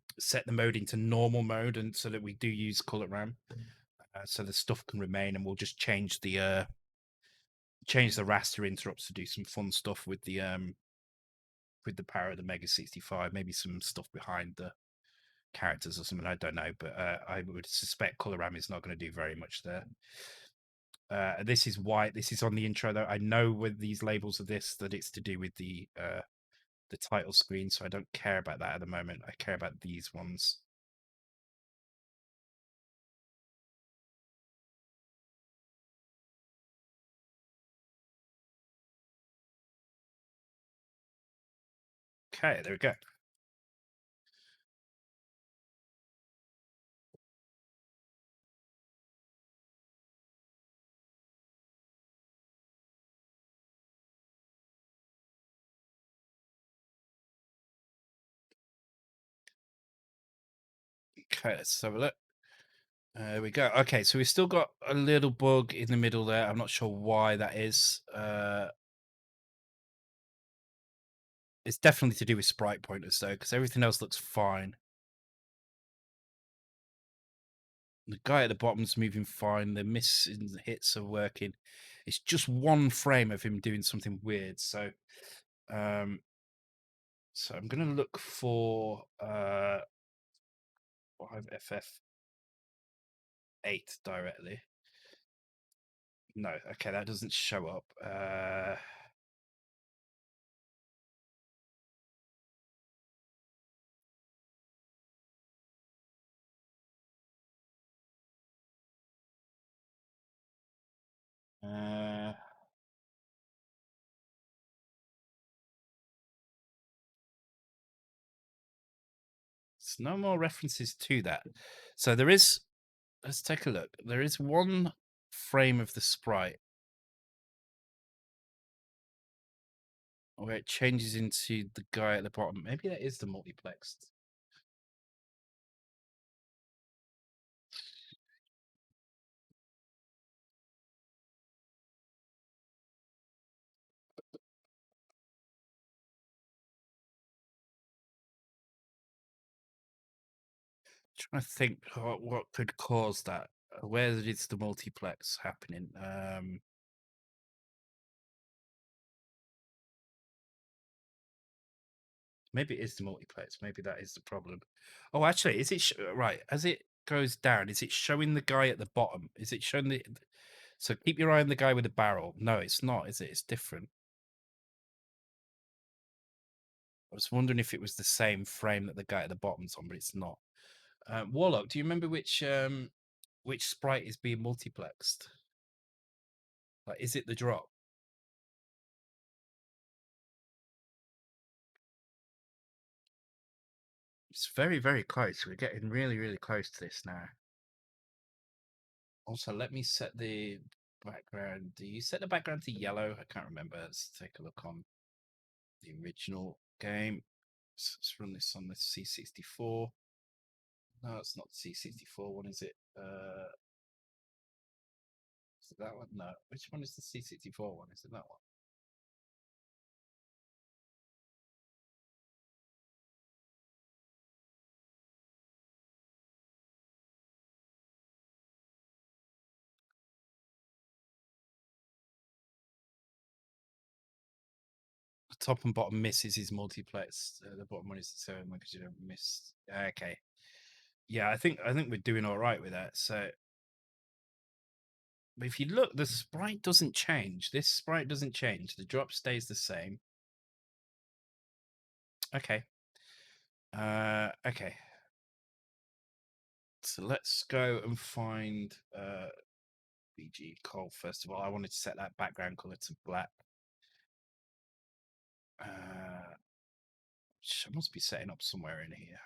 mode into normal mode, and so that we do use color RAM, so the stuff can remain, and we'll just change the raster interrupts to do some fun stuff with the power of the Mega65, maybe some stuff behind the characters or something. I don't know, but I would suspect color RAM is not going to do very much there. This is why this is on the intro, though. I know with these labels of this that it's to do with the title screen, so I don't care about that at the moment. I care about these ones. Okay, there we go. Okay, let's have a look. There we go. Okay, so we've still got a little bug in the middle there. I'm not sure why that is. It's definitely to do with sprite pointers, though, because everything else looks fine. The guy at the bottom's moving fine. The missing hits are working. It's just one frame of him doing something weird. So, I'm gonna look for 5FF8 directly. No, okay, that doesn't show up. Uh, There's no more references to that. So there is. Let's take a look. There is one frame of the sprite where it changes into the guy at the bottom. Maybe that is the multiplexed. Trying to think what could cause that. Where is the multiplex happening? Maybe it is the multiplex. Maybe that is the problem. Oh, actually, is it right? As it goes down, is it showing the guy at the bottom? Is it showing the? So keep your eye on the guy with the barrel. No, it's not. Is it? It's different. I was wondering if it was the same frame that the guy at the bottom's on, but it's not. Warlock, do you remember which sprite is being multiplexed? Like, is it the drop? It's very, very close. We're getting really, really close to this now. Also, let me set the background. Do you set the background to yellow? I can't remember. Let's take a look on the original game. Let's run this on the C64. No, it's not the C64 one, is it? Is it that one? No. Which one is the C64 one? Is it that one? The top and bottom misses his multiplex. The bottom one is the same because you don't miss. Okay. Yeah, I think we're doing all right with that. So but if you look, the sprite doesn't change. This sprite doesn't change. The drop stays the same. Okay. Okay. So let's go and find BG Cole first of all. I wanted to set that background color to black. I must be setting up somewhere in here.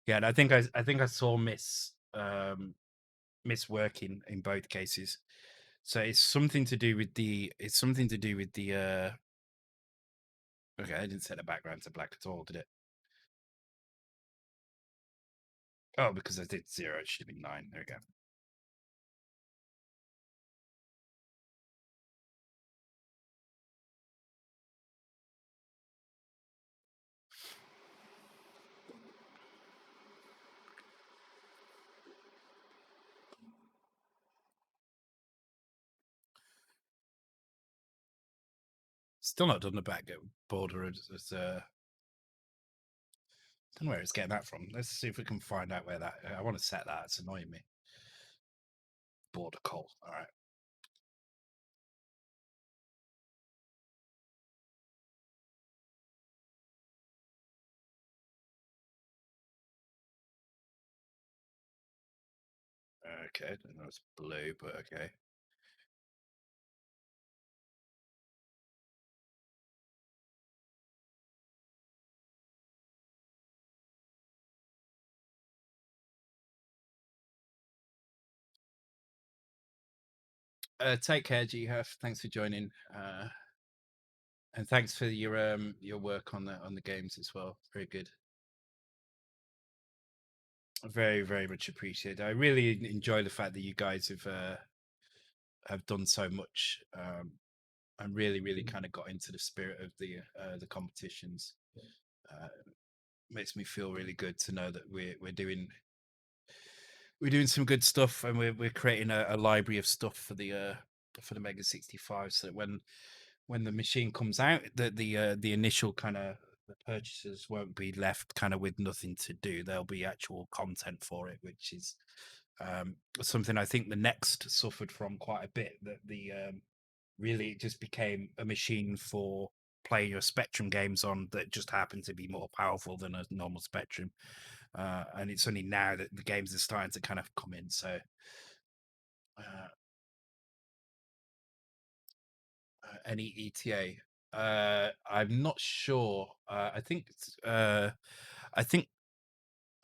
Yeah, and I think I saw miss working in both cases. So it's something to do with the okay, I didn't set the background to black at all, did it? Oh, because I did 0, it should have been 9. There we go. Still not done the back border don't know where it's getting that from. Let's see if we can find out where that. I want to set that. It's annoying me. Border call. All right. Okay. I don't know it's blue, but okay. Take care, GHF. Thanks for joining. And thanks for your work on the games as well. Very good. Very, very much appreciated. I really enjoy the fact that you guys have done so much. And really, really kind of got into the spirit of the competitions. Uh, Makes me feel really good to know that we're doing some good stuff, and we're creating a library of stuff for the Mega 65, so that when the machine comes out, the initial kind of the purchasers won't be left kind of with nothing to do. There'll be actual content for it, which is something I think the Next suffered from quite a bit. That the really it just became a machine for playing your Spectrum games on that just happened to be more powerful than a normal Spectrum. And it's only now that the games are starting to kind of come in. So uh, any ETA? I'm not sure. I think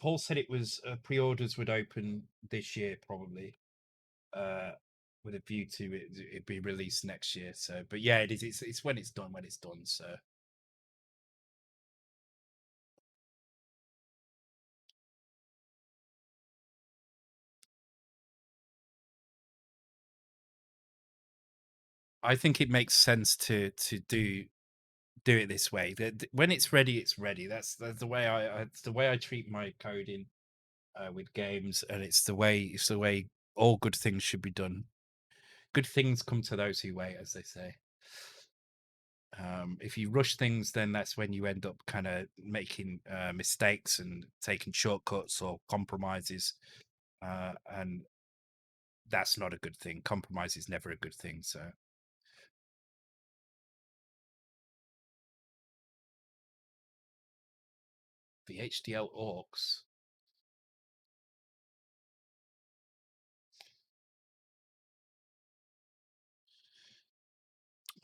Paul said it was pre-orders would open this year, probably, uh, with a view to it be released next year. So, but yeah, it is. It's when it's done. When it's done. So. I think it makes sense to do do it this way. When it's ready, it's ready. That's the way it's the way I treat my coding with games, and it's the way all good things should be done. Good things come to those who wait, as they say. If you rush things, then that's when you end up kind of making mistakes and taking shortcuts or compromises, and that's not a good thing. Compromise is never a good thing. So the HDL orcs.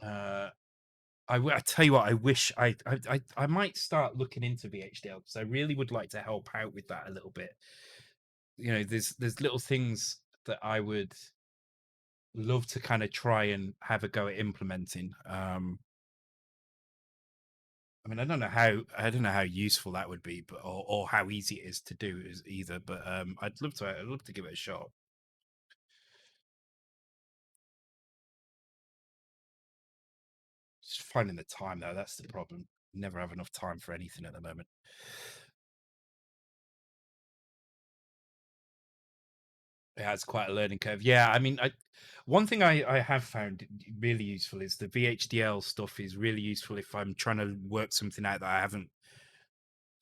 Uh, I tell you what, I wish I might start looking into VHDL because I really would like to help out with that a little bit. You know, there's little things that I would love to kind of try and have a go at implementing. I mean, I don't know how useful that would be, but or how easy it is to do is either. But I'd love to give it a shot. Just finding the time though, that's the problem. Never have enough time for anything at the moment. Yeah, it's quite a learning curve. Yeah, I mean, one thing I have found really useful is the VHDL stuff is really useful if I'm trying to work something out that I haven't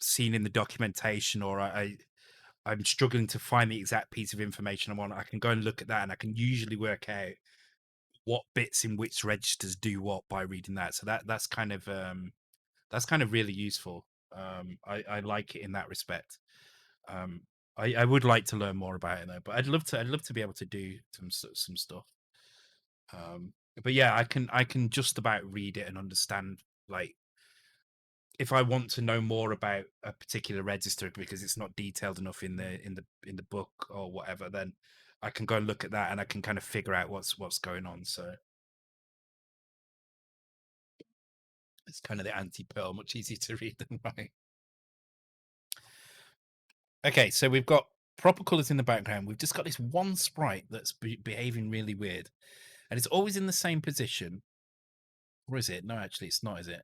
seen in the documentation, or I'm struggling to find the exact piece of information I want. I can go and look at that, and I can usually work out what bits in which registers do what by reading that. So that's kind of really useful. I like it in that respect. Um, I would like to learn more about it though, but I'd love to be able to do some stuff. Um, but yeah, I can just about read it and understand, like, if I want to know more about a particular register because it's not detailed enough in the book or whatever, then I can go and look at that and I can kind of figure out what's going on. So it's kind of the anti-Pearl, much easier to read than write. Okay, so we've got proper colors in the background. We've just got this one sprite that's behaving really weird, and it's always in the same position. Or is it? No, actually, it's not, is it?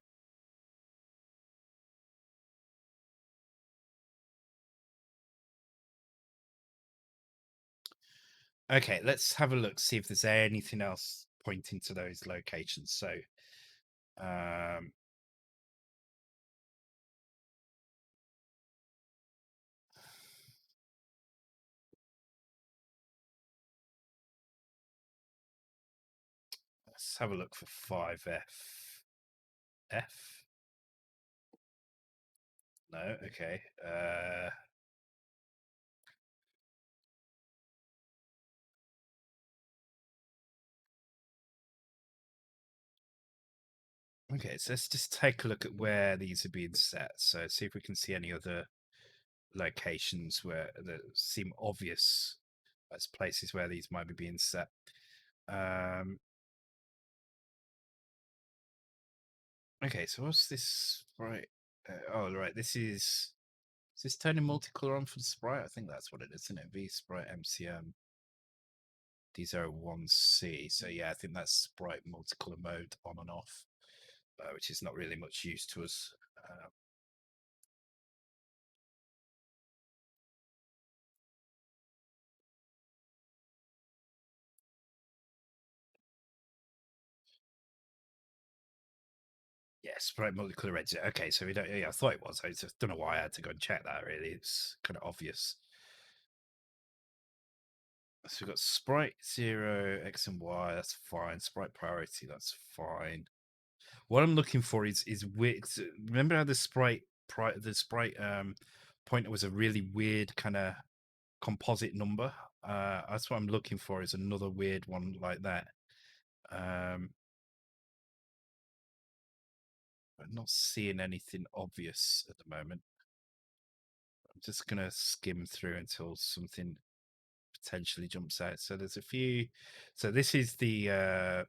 Okay, let's have a look, see if there's anything else pointing to those locations. So, um, let's have a look for 5F. F? No, okay. Okay, so let's just take a look at where these are being set. So, see if we can see any other locations where that seem obvious as places where these might be being set. Um, okay, so what's this sprite? Oh, right, this is this turning multicolor on for the sprite? I think that's what it is, isn't it? V sprite MCM D01C. So yeah, I think that's sprite multicolor mode on and off, which is not really much use to us. Yeah, sprite multicolor red. Okay, so we don't. Yeah, I thought it was. I just don't know why I had to go and check that. Really, it's kind of obvious. So we've got sprite 0, X and Y, that's fine. Sprite priority, that's fine. What I'm looking for is weird. Remember how the sprite pointer was a really weird kind of composite number? That's what I'm looking for, is another weird one like that. Um I'm not seeing anything obvious at the moment. I'm just gonna skim through until something potentially jumps out. So there's a few. So this is the I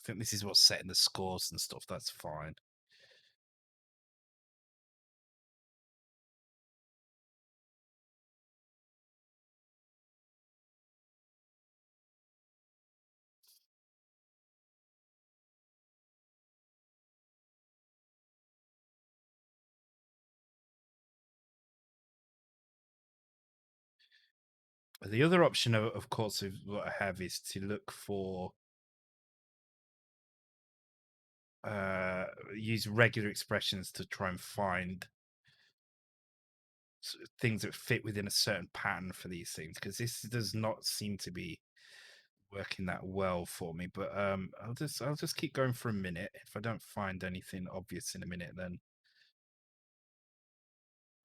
think this is what's setting the scores and stuff. That's fine. The other option, of course, of what I have is to look for use regular expressions to try and find things that fit within a certain pattern for these things, because this does not seem to be working that well for me. But I'll just keep going for a minute. If I don't find anything obvious in a minute, then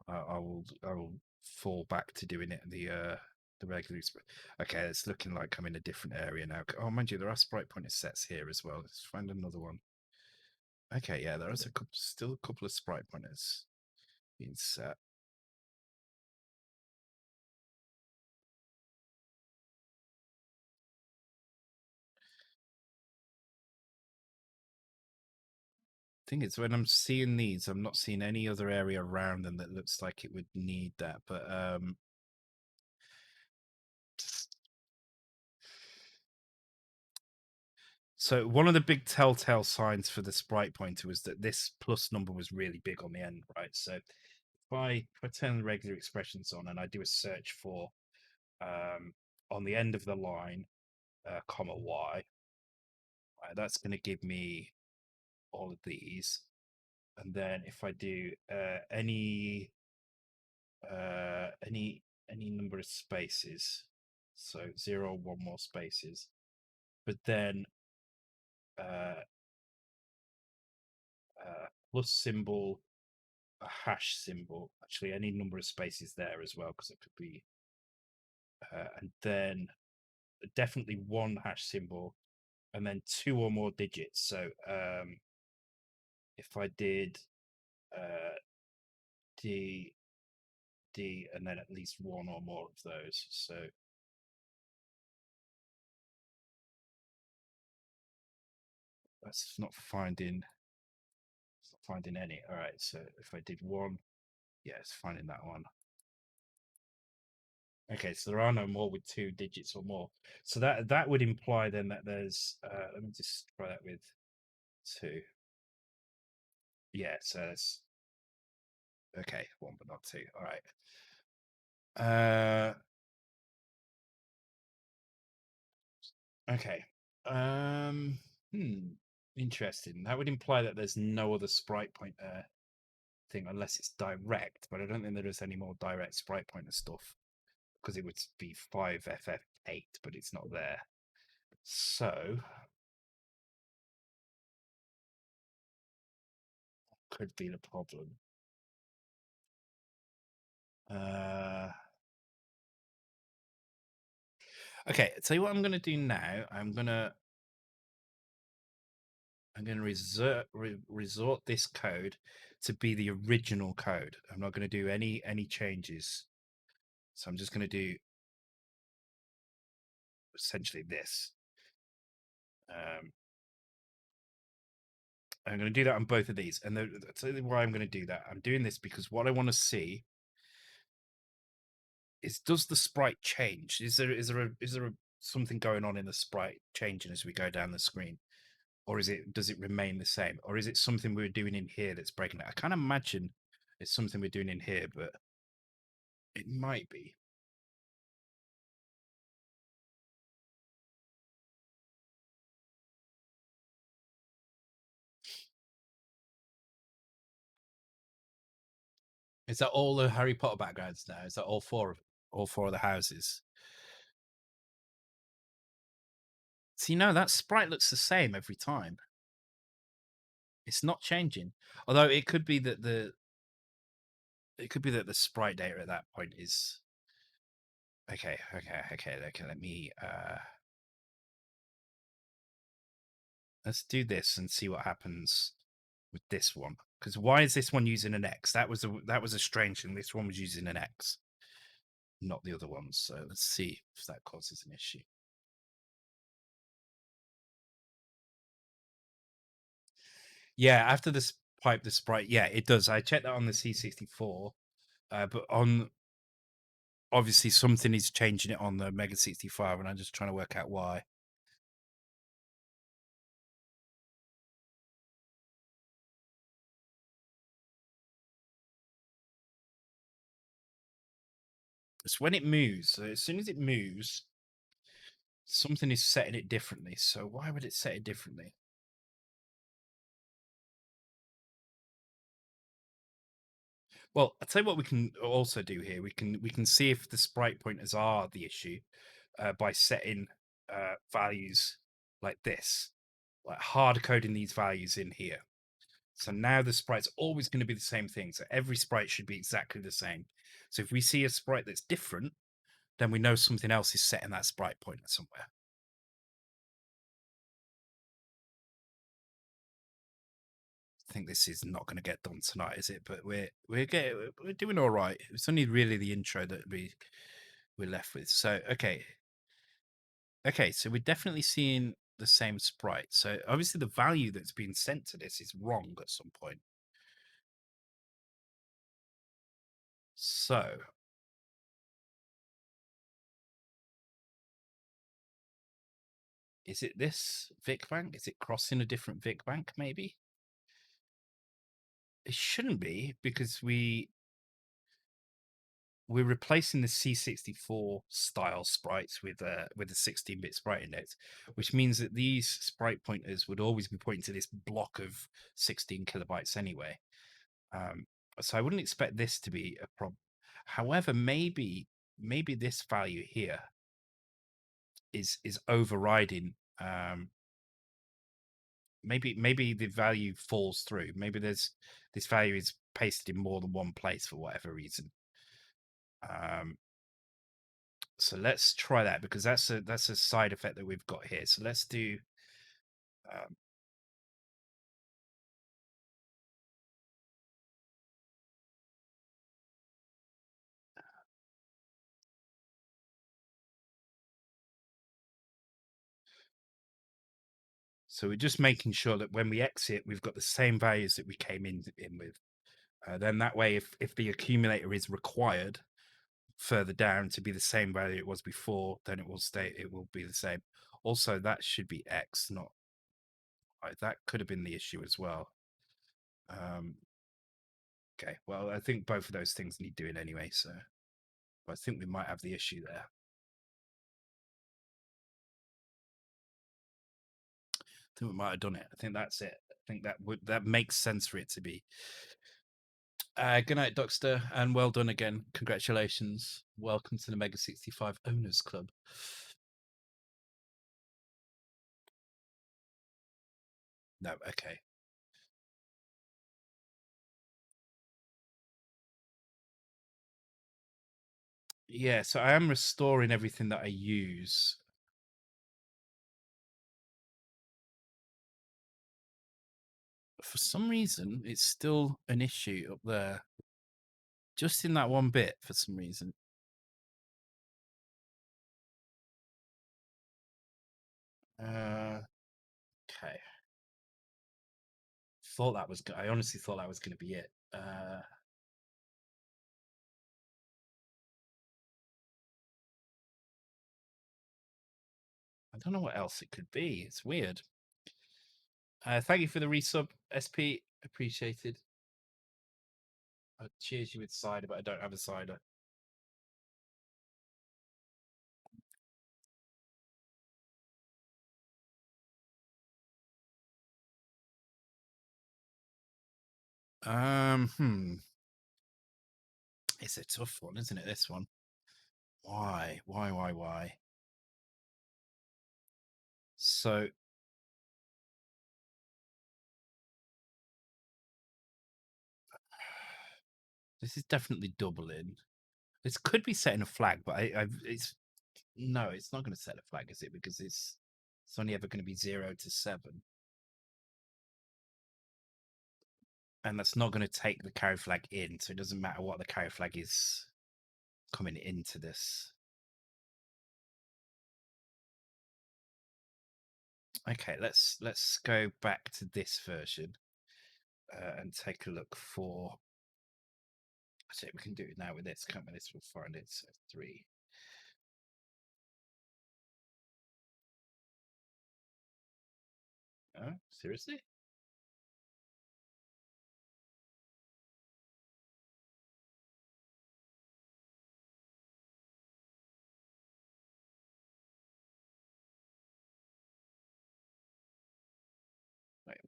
I will fall back to doing it the regular. Okay, it's looking like I'm in a different area now. Oh, mind you, there are sprite pointer sets here as well. Let's find another one. Okay, yeah, there is still a couple of sprite pointers being set. Thing is, when I'm seeing these, I'm not seeing any other area around them that looks like it would need that. But so one of the big telltale signs for the sprite pointer was that this plus number was really big on the end, right? So if I turn the regular expressions on and I do a search for on the end of the line, comma y, right, that's going to give me all of these. And then if I do any number of spaces, so 0 1 more spaces, but then uh, plus symbol, a hash symbol, actually any number of spaces there as well, because it could be and then definitely one hash symbol and then 2 or more digits. So if I did uh, D D and then at least one or more of those, so that's not finding any. All right, so if I did one, yeah, it's finding that one. Okay, so there are no more with 2 digits or more. So that would imply then that there's let me just try that with 2. Yeah, so it's okay, 1 but not 2. All right. Okay. Um Interesting. That would imply that there's no other sprite pointer thing unless it's direct, but I don't think there is any more direct sprite pointer stuff because it would be 5FF8, but it's not there. So could be the problem. Okay, tell you what I'm gonna do now. I'm gonna resort this code to be the original code. I'm not gonna do any changes. So I'm just gonna do essentially this. I'm going to do that on both of these. And I'll tell you why I'm going to do that. I'm doing this because what I want to see is, does the sprite change? Is there something going on in the sprite changing as we go down the screen? Or does it remain the same? Or is it something we're doing in here that's breaking it? I can't imagine it's something we're doing in here, but it might be. Is that all the Harry Potter backgrounds now? Is that all four of the houses? See, no, that sprite looks the same every time. It's not changing. Although it could be that the sprite data at that point is okay. Let me let's do this and see what happens with this one. Because why is this one using an X? That was a strange thing. This one was using an X, not the other ones. So let's see if that causes an issue. Yeah, after this pipe, the sprite, yeah, it does. I checked that on the C64, but on obviously something is changing it on the Mega65, and I'm just trying to work out why. So when it moves, so as soon as it moves, something is setting it differently. So why would it set it differently? Well, I'll tell you what we can also do here. We can see if the sprite pointers are the issue by setting values like this, like hard coding these values in here. So now the sprite's always going to be the same thing. So every sprite should be exactly the same. So if we see a sprite that's different, then we know something else is setting that sprite pointer somewhere. I think this is not going to get done tonight, is it? But we're doing all right. It's only really the intro that we're left with. So okay, so we're definitely seeing the same sprite. So obviously the value that's been sent to this is wrong at some point. So is it this Vic bank? Is it crossing a different Vic bank? Maybe it shouldn't be because we're replacing the C64 style sprites with a 16-bit sprite index, which means that these sprite pointers would always be pointing to this block of 16 kilobytes anyway. So I wouldn't expect this to be a problem. However, maybe this value here is overriding. Maybe the value falls through. Maybe this value is pasted in more than one place for whatever reason. So let's try that because that's a side effect that we've got here. So let's do. Um, so we're just making sure that when we exit, we've got the same values that we came in with. Then that way, if the accumulator is required further down to be the same value it was before, then it will stay. It will be the same. Also, that should be X, not Y. That could have been the issue as well. Okay, well, I think both of those things need doing anyway. So I think we might have the issue there. I think we might have done it. I think that's it. I think that makes sense for it to be. Good night, Dockster, and well done again. Congratulations. Welcome to the Mega65 Owners Club. No, okay. Yeah, so I am restoring everything that I use. For some reason, it's still an issue up there. Just in that one bit, for some reason. Okay. Thought that was. I honestly thought that was going to be it. I don't know what else it could be. It's weird. Thank you for the resub, SP. Appreciated. I'd cheers you with cider, but I don't have a cider. Hmm. It's a tough one, isn't it? This one. Why? Why? So this is definitely doubling. This could be setting a flag, but it's no, it's not going to set a flag, is it? Because it's only ever going to be 0 to 7, and that's not going to take the carry flag in. So it doesn't matter what the carry flag is coming into this. Okay, let's go back to this version and take a look for. Actually, we can do it now with this. Can't we? This will find it. So 3. Oh, seriously?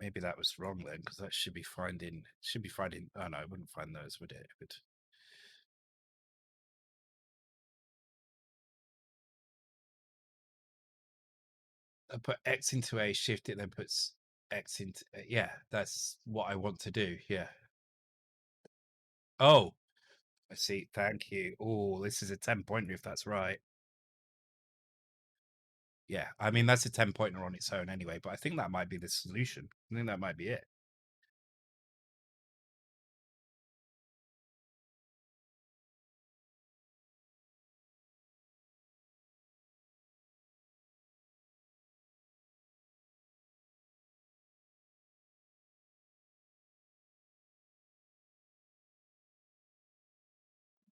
maybe that was wrong then, because that should be finding. Oh no, it wouldn't find those, would it? It would. I put X into A, shift it, then puts X into yeah. That's what I want to do. Yeah. Oh, I see. Thank you. Oh, this is a 10-pointer if that's right. Yeah, I mean that's a 10-pointer on its own anyway, but I think that might be the solution. I think that might be it.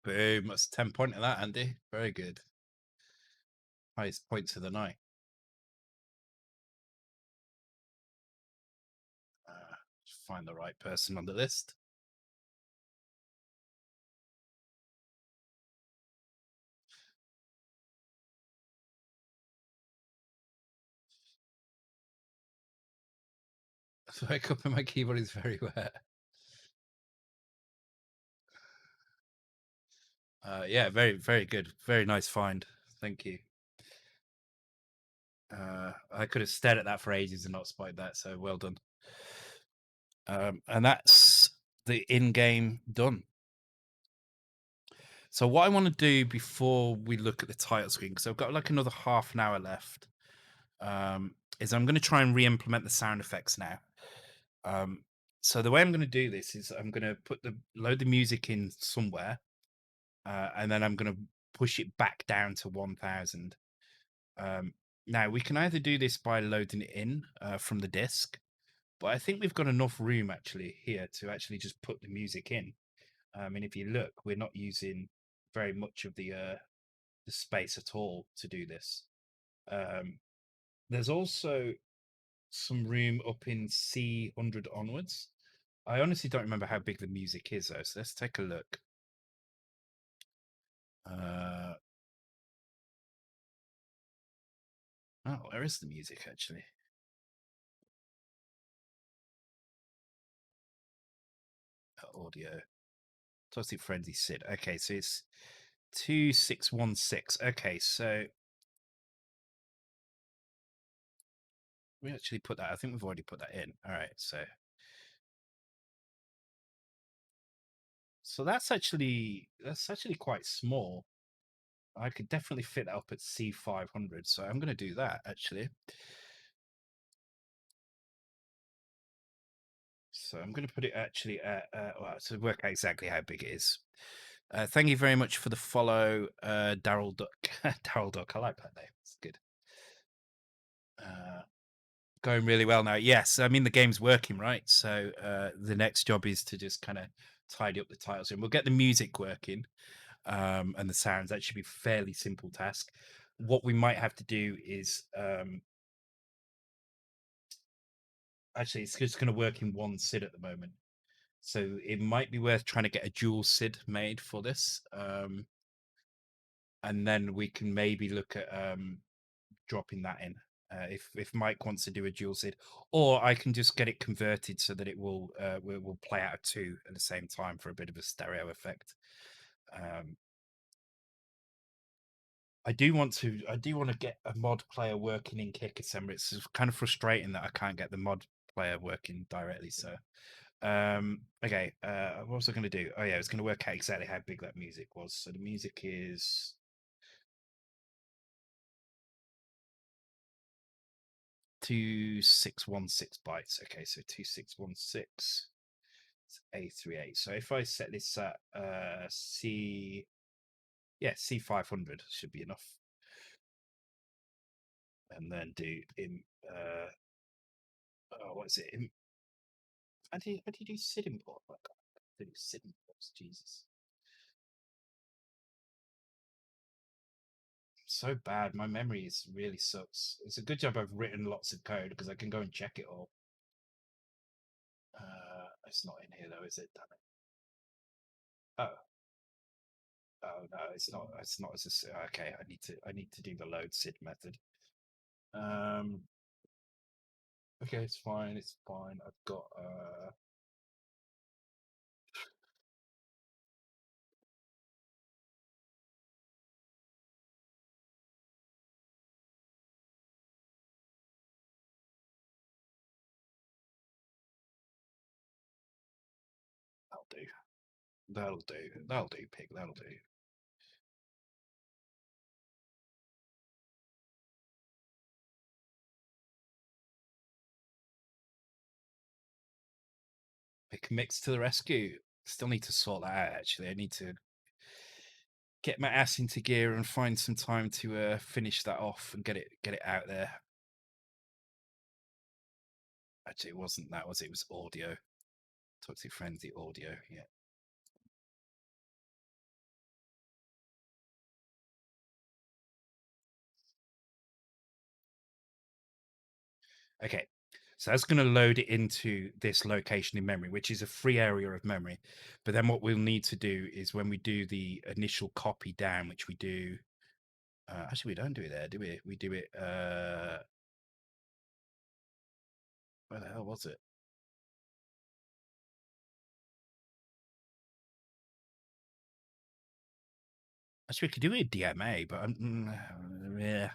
Boom, that's a 10-pointer that, Andy. Very good. Highest points of the night. Find the right person on the list. Wake up and my keyboard is very wet. Yeah, very, very good. Very nice find. Thank you. I could have stared at that for ages and not spotted that, so well done. And that's the in-game done. So what I want to do before we look at the title screen, because I've got like another half an hour left, is I'm going to try and re-implement the sound effects now. So the way I'm going to do this is I'm going to load the music in somewhere, and then I'm going to push it back down to 1000. Now we can either do this by loading it in from the disk, but I think we've got enough room actually here to actually just put the music in. And if you look, we're not using very much of the space at all to do this. There's also some room up in C100 onwards. I honestly don't remember how big the music is though, so let's take a look. Oh, where is the music actually? Audio. Toxic Frenzy Sid. Okay, so it's 2616. Okay, so we actually put that. I think we've already put that in. All right, so that's actually quite small. I could definitely fit that up at C500. So I'm going to do that actually. So I'm going to put it actually at to work out exactly how big it is. Thank you very much for the follow, Daryl Duck. Daryl Duck, I like that name. It's good. Going really well now. Yes, I mean the game's working, right? So the next job is to just kind of tidy up the titles, and we'll get the music working and the sounds. That should be a fairly simple task. What we might have to do is actually it's just going to work in one SID at the moment. So it might be worth trying to get a dual SID made for this. And then we can maybe look at dropping that in. If Mike wants to do a dual SID, or I can just get it converted so that it will play out of two at the same time for a bit of a stereo effect. I do want to get a mod player working in Kick Assembly. It's kind of frustrating that I can't get the mod player working directly. So okay, what was I going to do? Oh yeah, I was going to work out exactly how big that music was. So the music is 2616 bytes. Okay, so 2616 A38. So if I set this at C500 should be enough. And then do in what is it? How do you do SID import? Oh, God, do SID imports, Jesus. So bad. My memory is really sucks. It's a good job I've written lots of code because I can go and check it all. It's not in here though, is it? Damn it. Oh, no, it's not. It's not as a, okay. I need to do the load SID method. Okay, it's fine. It's fine. I've got that'll do. That'll do. That'll do, pig. That'll do. Pick mix to the rescue. Still need to sort that out. Actually, I need to get my ass into gear and find some time to finish that off and get it out there. Actually, it wasn't that, was it? It was audio. Toxic Frenzy audio. Yeah. Okay. So that's going to load it into this location in memory, which is a free area of memory. But then what we'll need to do is when we do the initial copy down, which we do, actually we don't do it there, do we? We do it. Where the hell was it? Actually, we could do it with DMA, but yeah.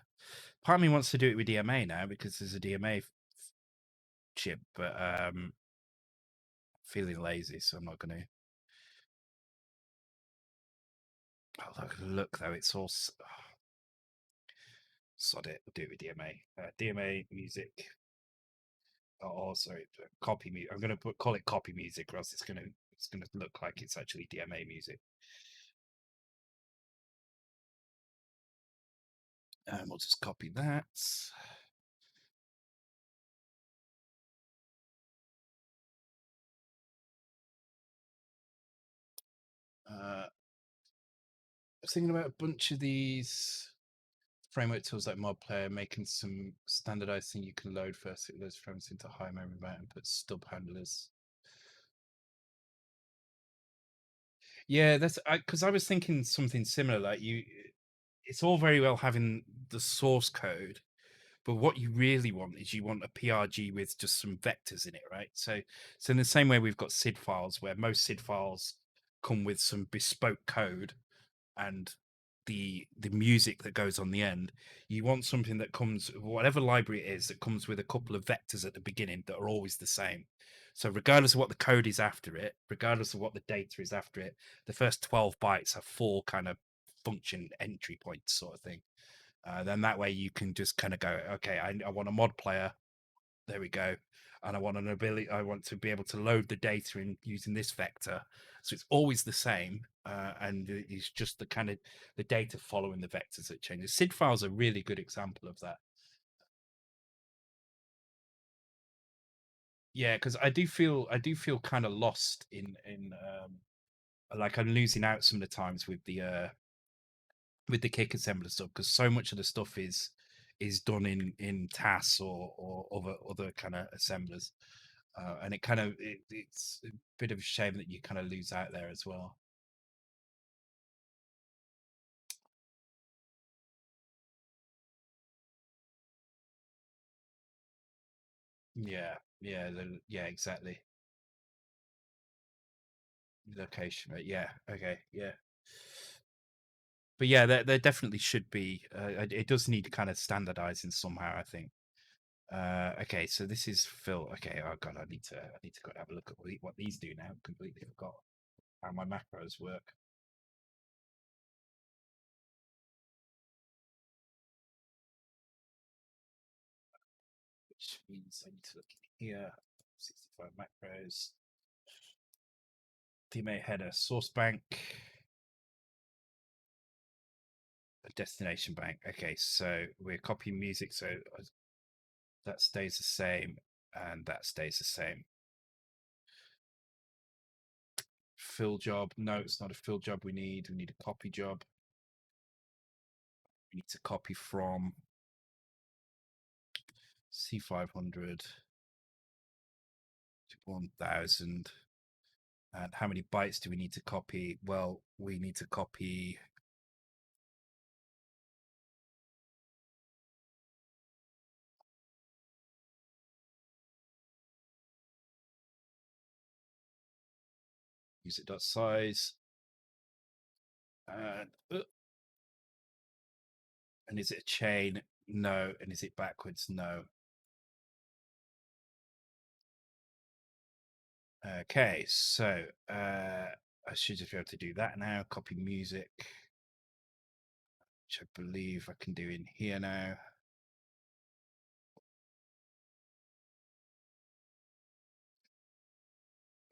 Part of me wants to do it with DMA now because there's a DMA chip, but feeling lazy, so I'm not going to. Oh, look though, it's all sod it. We'll do it with DMA. DMA music. Oh, sorry, copy music. I'm going to call it copy music, or else it's gonna look like it's actually DMA music. And we'll just copy that. I was thinking about a bunch of these framework tools like mod player, making some standardized thing you can load first. It loads frames into high memory amount and put stub handlers. Yeah, that's because I was thinking something similar. Like it's all very well having the source code, but what you really want is you want a PRG with just some vectors in it, right? So in the same way we've got SID files, where most SID files come with some bespoke code and the music that goes on the end, you want something that comes, whatever library it is, that comes with a couple of vectors at the beginning that are always the same. So regardless of what the code is after it, regardless of what the data is after it, the first 12 bytes have four kind of function entry points, sort of thing. Then that way you can just kind of go, okay, I want a mod player. There we go. And I want an ability. I want to be able to load the data in using this vector, so it's always the same, and it's just the kind of the data following the vectors that changes. SID files are a really good example of that. Yeah, because I do feel kind of lost in like I'm losing out some of the times with the kick assembler stuff because so much of the stuff is done in TAS or other kind of assemblers, and it kind of it's a bit of a shame that you kind of lose out there as well. Yeah, yeah, yeah, exactly. Location, right? Yeah, okay, yeah. But yeah, there definitely should be. It does need kind of standardizing somehow, I think. Okay, so this is Phil. Okay, oh god, I need to go and have a look at what these do now. Completely forgot how my macros work. Which means I need to look in here. 65 macros. DMA header, source bank, a destination bank. Okay, so we're copying music, so that stays the same, and that stays the same. Fill job. No, it's not a fill job we need. We need a copy job. We need to copy from C500 to 1000. And how many bytes do we need to copy? Well, we need to copy music.size. And is it a chain? No. And is it backwards? No. Okay, so I should just be able to do that now. Copy music, which I believe I can do in here now.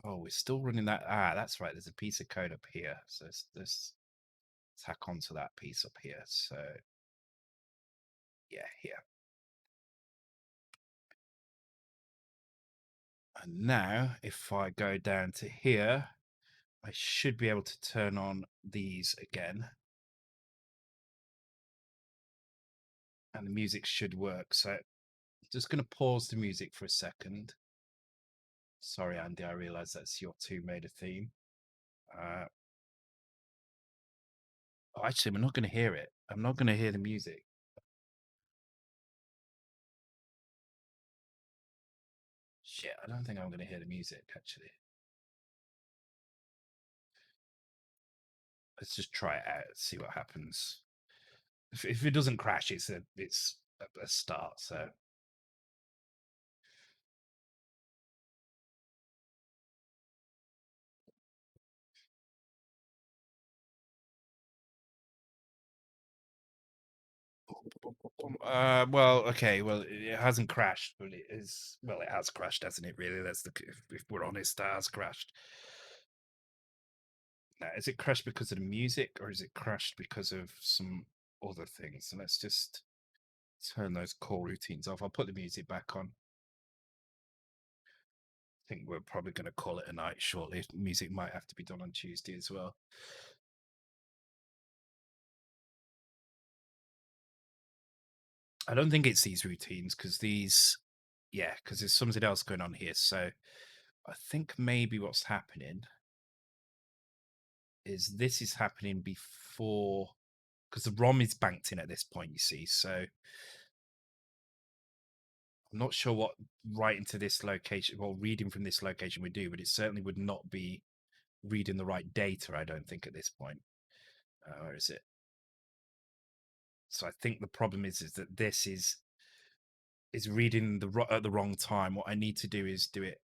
Oh, we're still running that. Ah, that's right. There's a piece of code up here. So let's tack onto that piece up here. So yeah, here. And now if I go down to here, I should be able to turn on these again. And the music should work. So I'm just going to pause the music for a second. Sorry, Andy, I realize that's your two made a theme. Oh, actually, we're not going to hear it. I'm not going to hear the music. Shit, I don't think I'm going to hear the music, actually. Let's just try it out, see what happens. If it doesn't crash, it's a start. So well, okay, well, it hasn't crashed, but it is. Well, it has crashed, hasn't it? Really, that's the. If we're honest, it has crashed. Now, is it crashed because of the music, or is it crashed because of some other things? So let's just turn those call routines off. I'll put the music back on. I think we're probably going to call it a night shortly. Music might have to be done on Tuesday as well. I don't think it's these routines because because there's something else going on here. So I think maybe what's happening is this is happening before, because the ROM is banked in at this point, you see. So I'm not sure what writing to this location or reading from this location would do, but it certainly would not be reading the right data, I don't think, at this point. Where is it? So I think the problem is that this is reading at the wrong time. What I need to do is do it.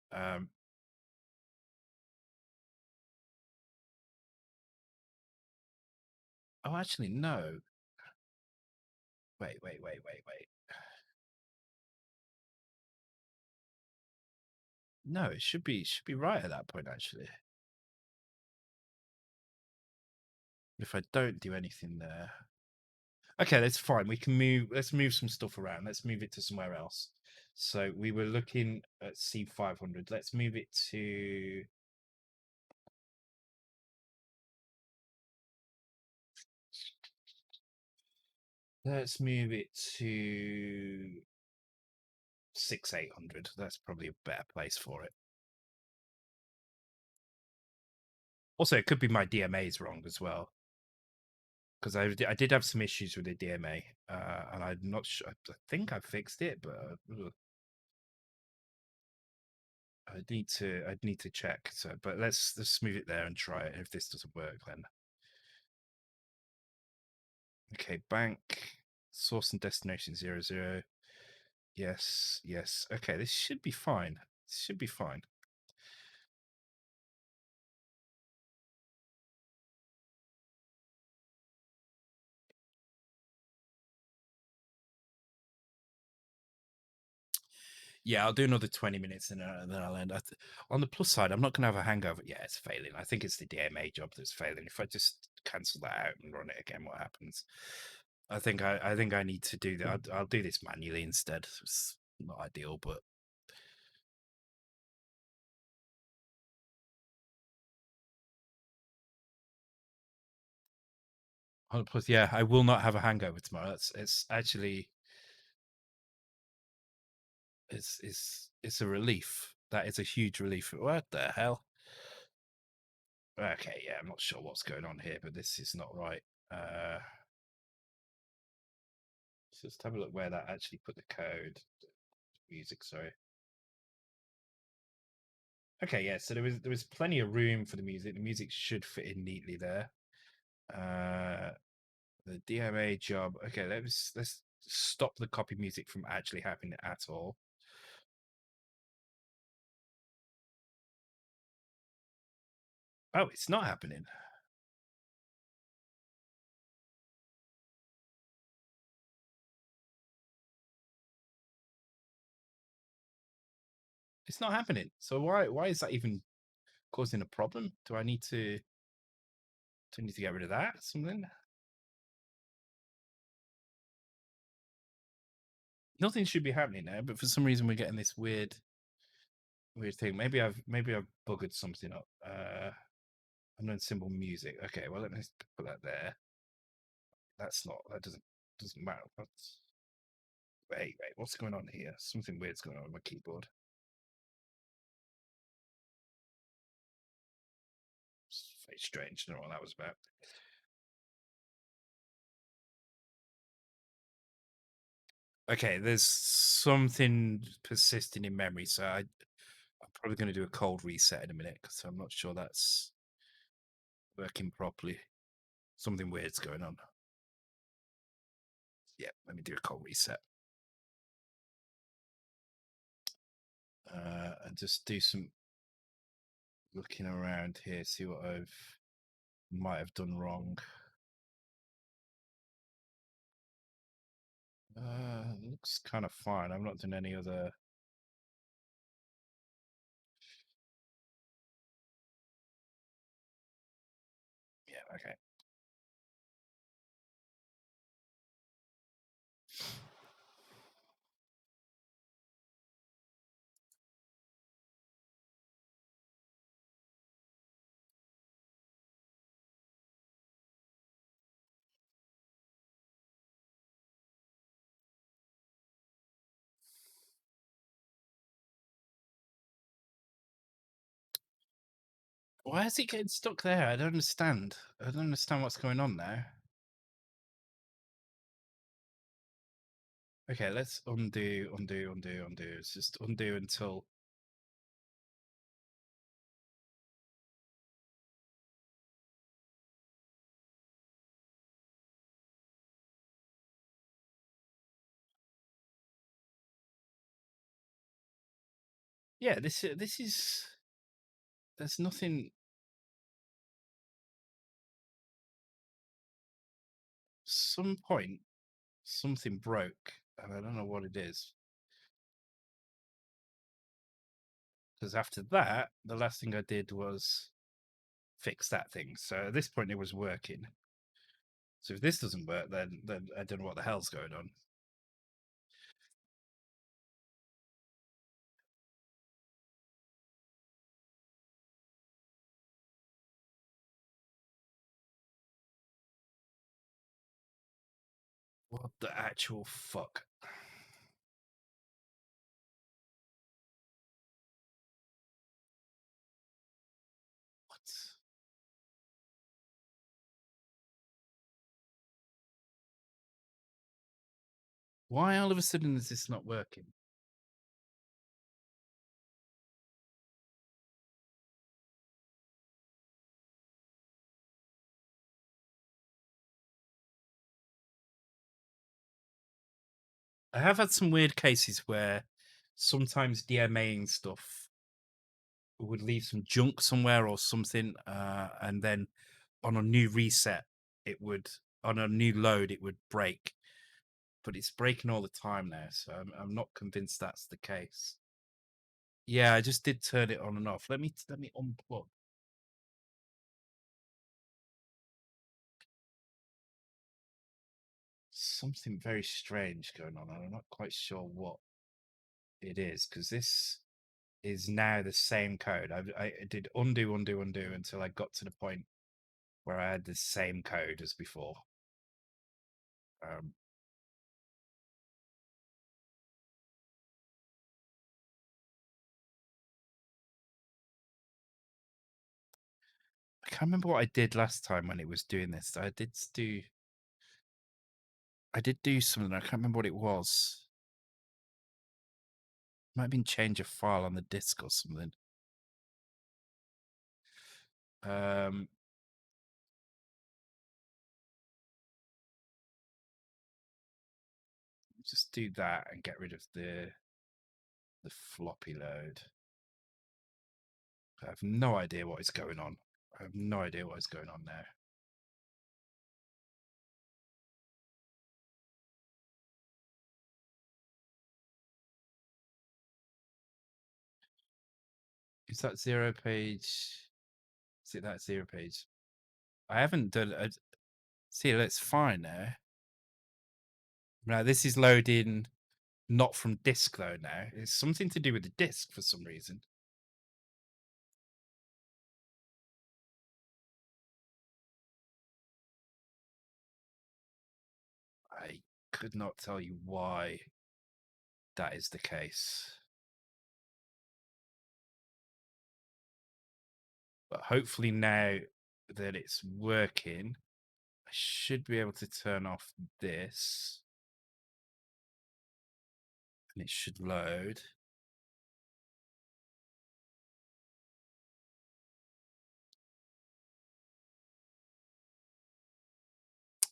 Oh, actually, no. Wait. No, it should be right at that point, actually. If I don't do anything there. Okay, that's fine. We can move. Let's move some stuff around. Let's move it to somewhere else. So we were looking at C500. Let's move it to. Let's move it to 6800. That's probably a better place for it. Also, it could be my DMA's wrong as well, because I did have some issues with the DMA, and I'm not sure. I think I fixed it, but I'd need to check. So, but let's move it there and try it. If this doesn't work, then okay. Bank source and destination 00. Yes. Okay, this should be fine. This should be fine. Yeah, I'll do another 20 minutes and then I'll end. On the plus side, I'm not going to have a hangover. Yeah, it's failing. I think it's the DMA job that's failing. If I just cancel that out and run it again, what happens? I think I need to do that. I'll do this manually instead. It's not ideal, but plus, yeah, I will not have a hangover tomorrow. It's actually it's a relief. That is a huge relief. What the hell? Okay, yeah, I'm not sure what's going on here, but this is not right. Let's just have a look where that actually put the code. Music, sorry. Okay, yeah. So there was plenty of room for the music. The music should fit in neatly there. Uh, the DMA job. Okay, let's stop the copy music from actually happening at all. Oh, it's not happening. It's not happening. So why is that even causing a problem? Do I need to get rid of that? Something? Nothing should be happening there, but for some reason we're getting this weird thing. Maybe I've buggered something up. Unknown symbol music. Okay, well let me put that there. That doesn't matter. Wait, what's going on here? Something weird's going on with my keyboard. It's very strange. I don't know what that was about. Okay, there's something persisting in memory, so I'm probably going to do a cold reset in a minute because I'm not sure that's working properly. Something weird's going on. Yeah, let me do a cold reset. And just do some looking around here, see what I've might have done wrong. Looks kind of fine. I've not done any other. Yeah, okay. Why is it getting stuck there? I don't understand. I don't understand what's going on now. Okay, let's undo. It's just undo until. Yeah, this is. There's nothing. Some point, something broke, and I don't know what it is. Because after that, the last thing I did was fix that thing. So at this point, it was working. So if this doesn't work, then I don't know what the hell's going on. What the actual fuck? What? Why all of a sudden is this not working? I have had some weird cases where sometimes DMAing stuff would leave some junk somewhere or something, and then on a new reset, on a new load, it would break. But it's breaking all the time now, so I'm not convinced that's the case. Yeah, I just did turn it on and off. Let me unplug. Something very strange going on, and I'm not quite sure what it is because this is now the same code. I did undo until I got to the point where I had the same code as before. Um, I can't remember what I did last time when it was doing this. I did do something. I can't remember what it was. Might have been change a file on the disk or something. Um, just do that and get rid of the floppy load. I have no idea what is going on. I have no idea what is going on there. Is that 0 page? Is it that 0 page? I haven't done it. See, that's fine now. Now this is loading not from disk though now. It's something to do with the disk for some reason. I could not tell you why that is the case. But hopefully now that it's working, I should be able to turn off this and it should load.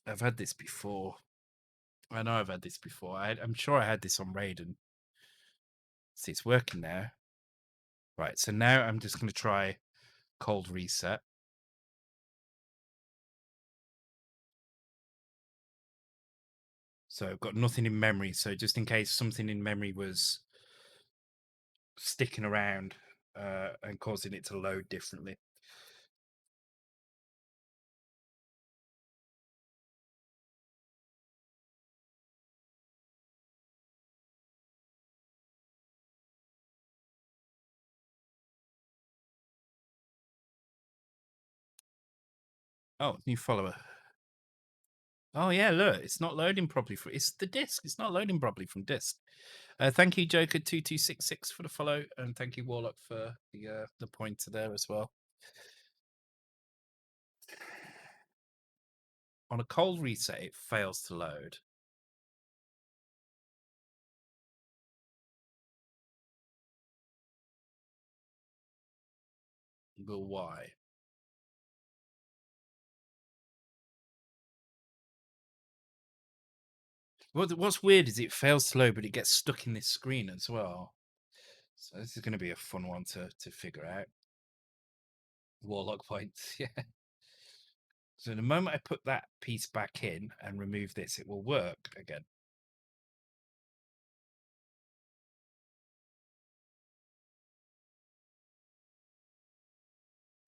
I've had this before. I know I've had this before. I'm sure I had this on Raiden. See, it's working now. Right, so now I'm just going to try cold reset. So I've got nothing in memory. So just in case something in memory was sticking around and causing it to load differently. Oh, new follower. Oh yeah, look, it's not loading properly for it's the disk. It's not loading properly from disk. Thank you, Joker2266 for the follow, and thank you, Warlock, for the pointer there as well. On a cold reset, it fails to load. But why? What's weird is it fails to load, but it gets stuck in this screen as well. So this is going to be a fun one to figure out. Warlock points, yeah. So the moment I put that piece back in and remove this, it will work again.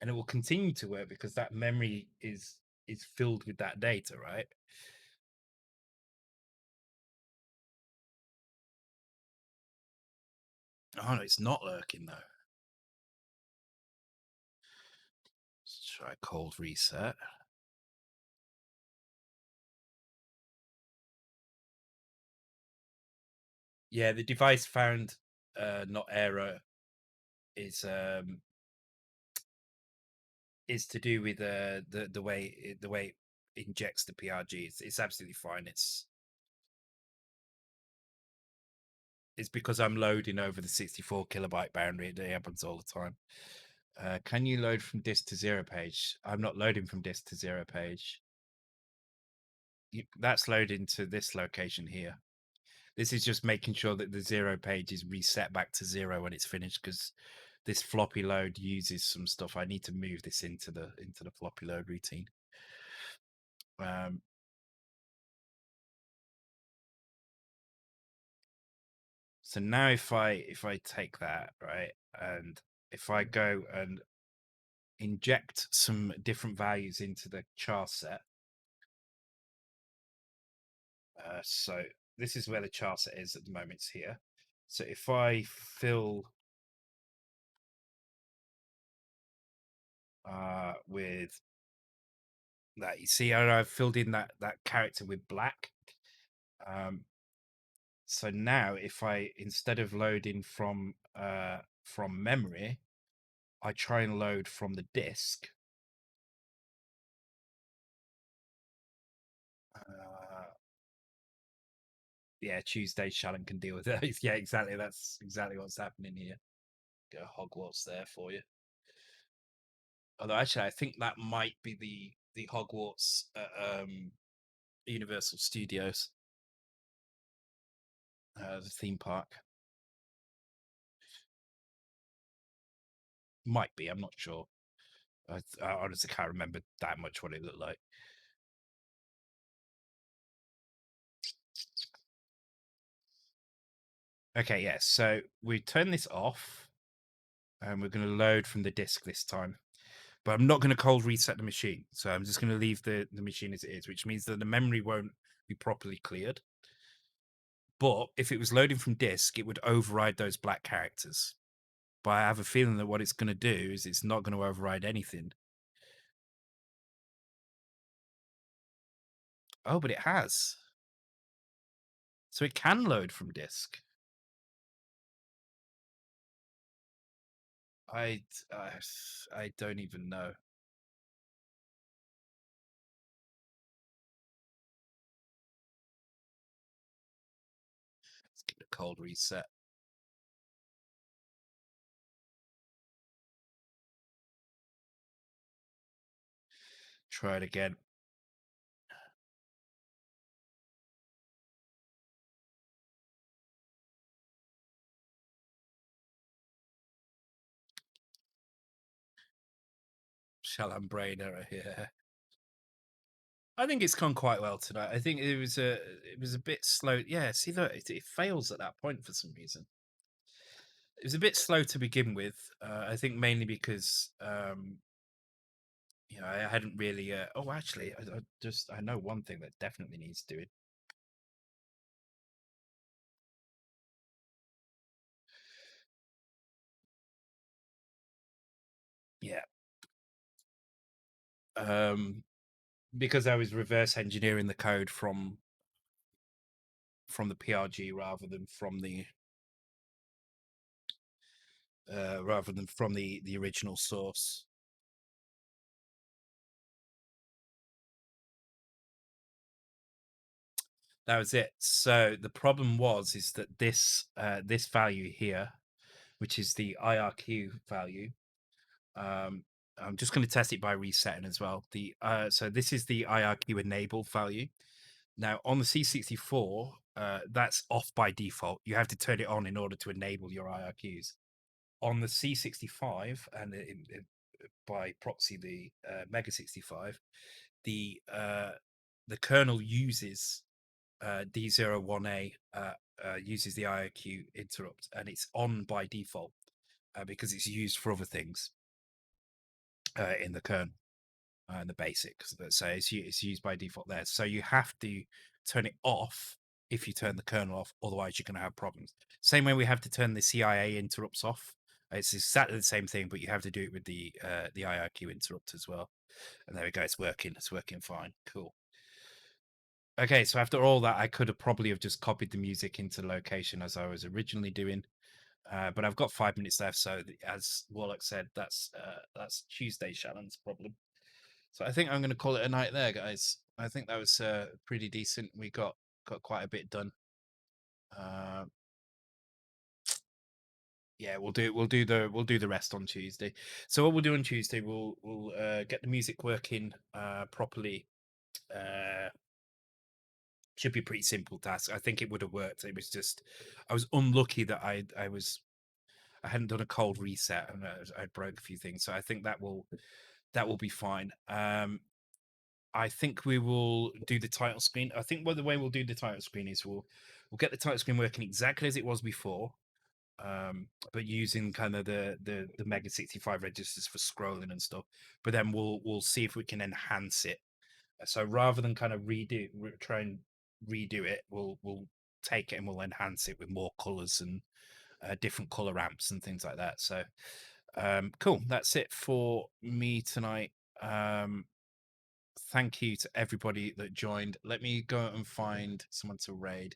And it will continue to work because that memory is filled with that data, right? Oh no, it's not lurking though. Let's try cold reset. Yeah, the device found not error is to do with the way it injects the PRG. It's absolutely fine. It's because I'm loading over the 64 kilobyte boundary. It happens all the time. Can you load from disk to 0 page? I'm not loading from disk to 0 page. That's loading to this location here. This is just making sure that the 0 page is reset back to 0 when it's finished, because this floppy load uses some stuff. I need to move this into the floppy load routine. So now if I take that, right, and if I go and inject some different values into the char set, so this is where the char set is at the moment. It's here. So if I fill with that, you see how I've filled in that character with black. So now if I, instead of loading from memory, I try and load from the disk. Yeah, Tuesday Shannon can deal with it. Yeah, exactly. That's exactly what's happening here. Go Hogwarts there for you. Although actually, I think that might be the Hogwarts Universal Studios, the theme park. Might be. I'm not sure. I honestly can't remember that much what it looked like. Okay, yeah. So we turn this off, and we're going to load from the disk this time. But I'm not going to cold reset the machine. So I'm just going to leave the machine as it is, which means that the memory won't be properly cleared. But if it was loading from disk, it would override those black characters. But I have a feeling that what it's going to do is it's not going to override anything. Oh, but it has. So it can load from disk. I, I, I don't even know. Let's get a cold reset. Try it again. Shalom brain error here. I think it's gone quite well tonight. I think it was a bit slow. Yeah, see that it fails at that point for some reason. It was a bit slow to begin with. I think mainly because I hadn't really. Oh, actually, I know one thing that definitely needs doing. Yeah. Because I was reverse engineering the code from the PRG rather than from the original source. That was it. So the problem is that this value here, which is the IRQ value, um, I'm just going to test it by resetting as well. So this is the IRQ enable value. Now on the C64, that's off by default. You have to turn it on in order to enable your IRQs. On the C65 and by proxy the Mega65, the kernel uses D01A uses the IOQ interrupt, and it's on by default because it's used for other things in the kernel and the basics. So it's used by default there. So you have to turn it off if you turn the kernel off, otherwise you're going to have problems. Same way we have to turn the CIA interrupts off. It's exactly the same thing, but you have to do it with the IRQ interrupt as well. And there we go. It's working. It's working fine. Cool. Okay, so after all that, I could have probably have just copied the music into location as I was originally doing, but I've got 5 minutes left. So as Warlock said, that's Tuesday Shannon's problem. So I think I'm going to call it a night there, guys. I think that was pretty decent. We got quite a bit done. Uh, yeah, we'll do the rest on Tuesday. So what we'll do on Tuesday, we'll get the music working properly. Should be a pretty simple task. I think it would have worked. It was just I was unlucky that I hadn't done a cold reset and I broke a few things. So I think that will be fine. I think we will do the title screen. I think the way we'll do the title screen is we'll get the title screen working exactly as it was before, but using kind of the Mega65 registers for scrolling and stuff. But then we'll see if we can enhance it. So rather than kind of try and redo it, we'll take it and we'll enhance it with more colors and different color ramps and things like that. So cool. That's it for me tonight. Thank you to everybody that joined. Let me go and find someone to raid.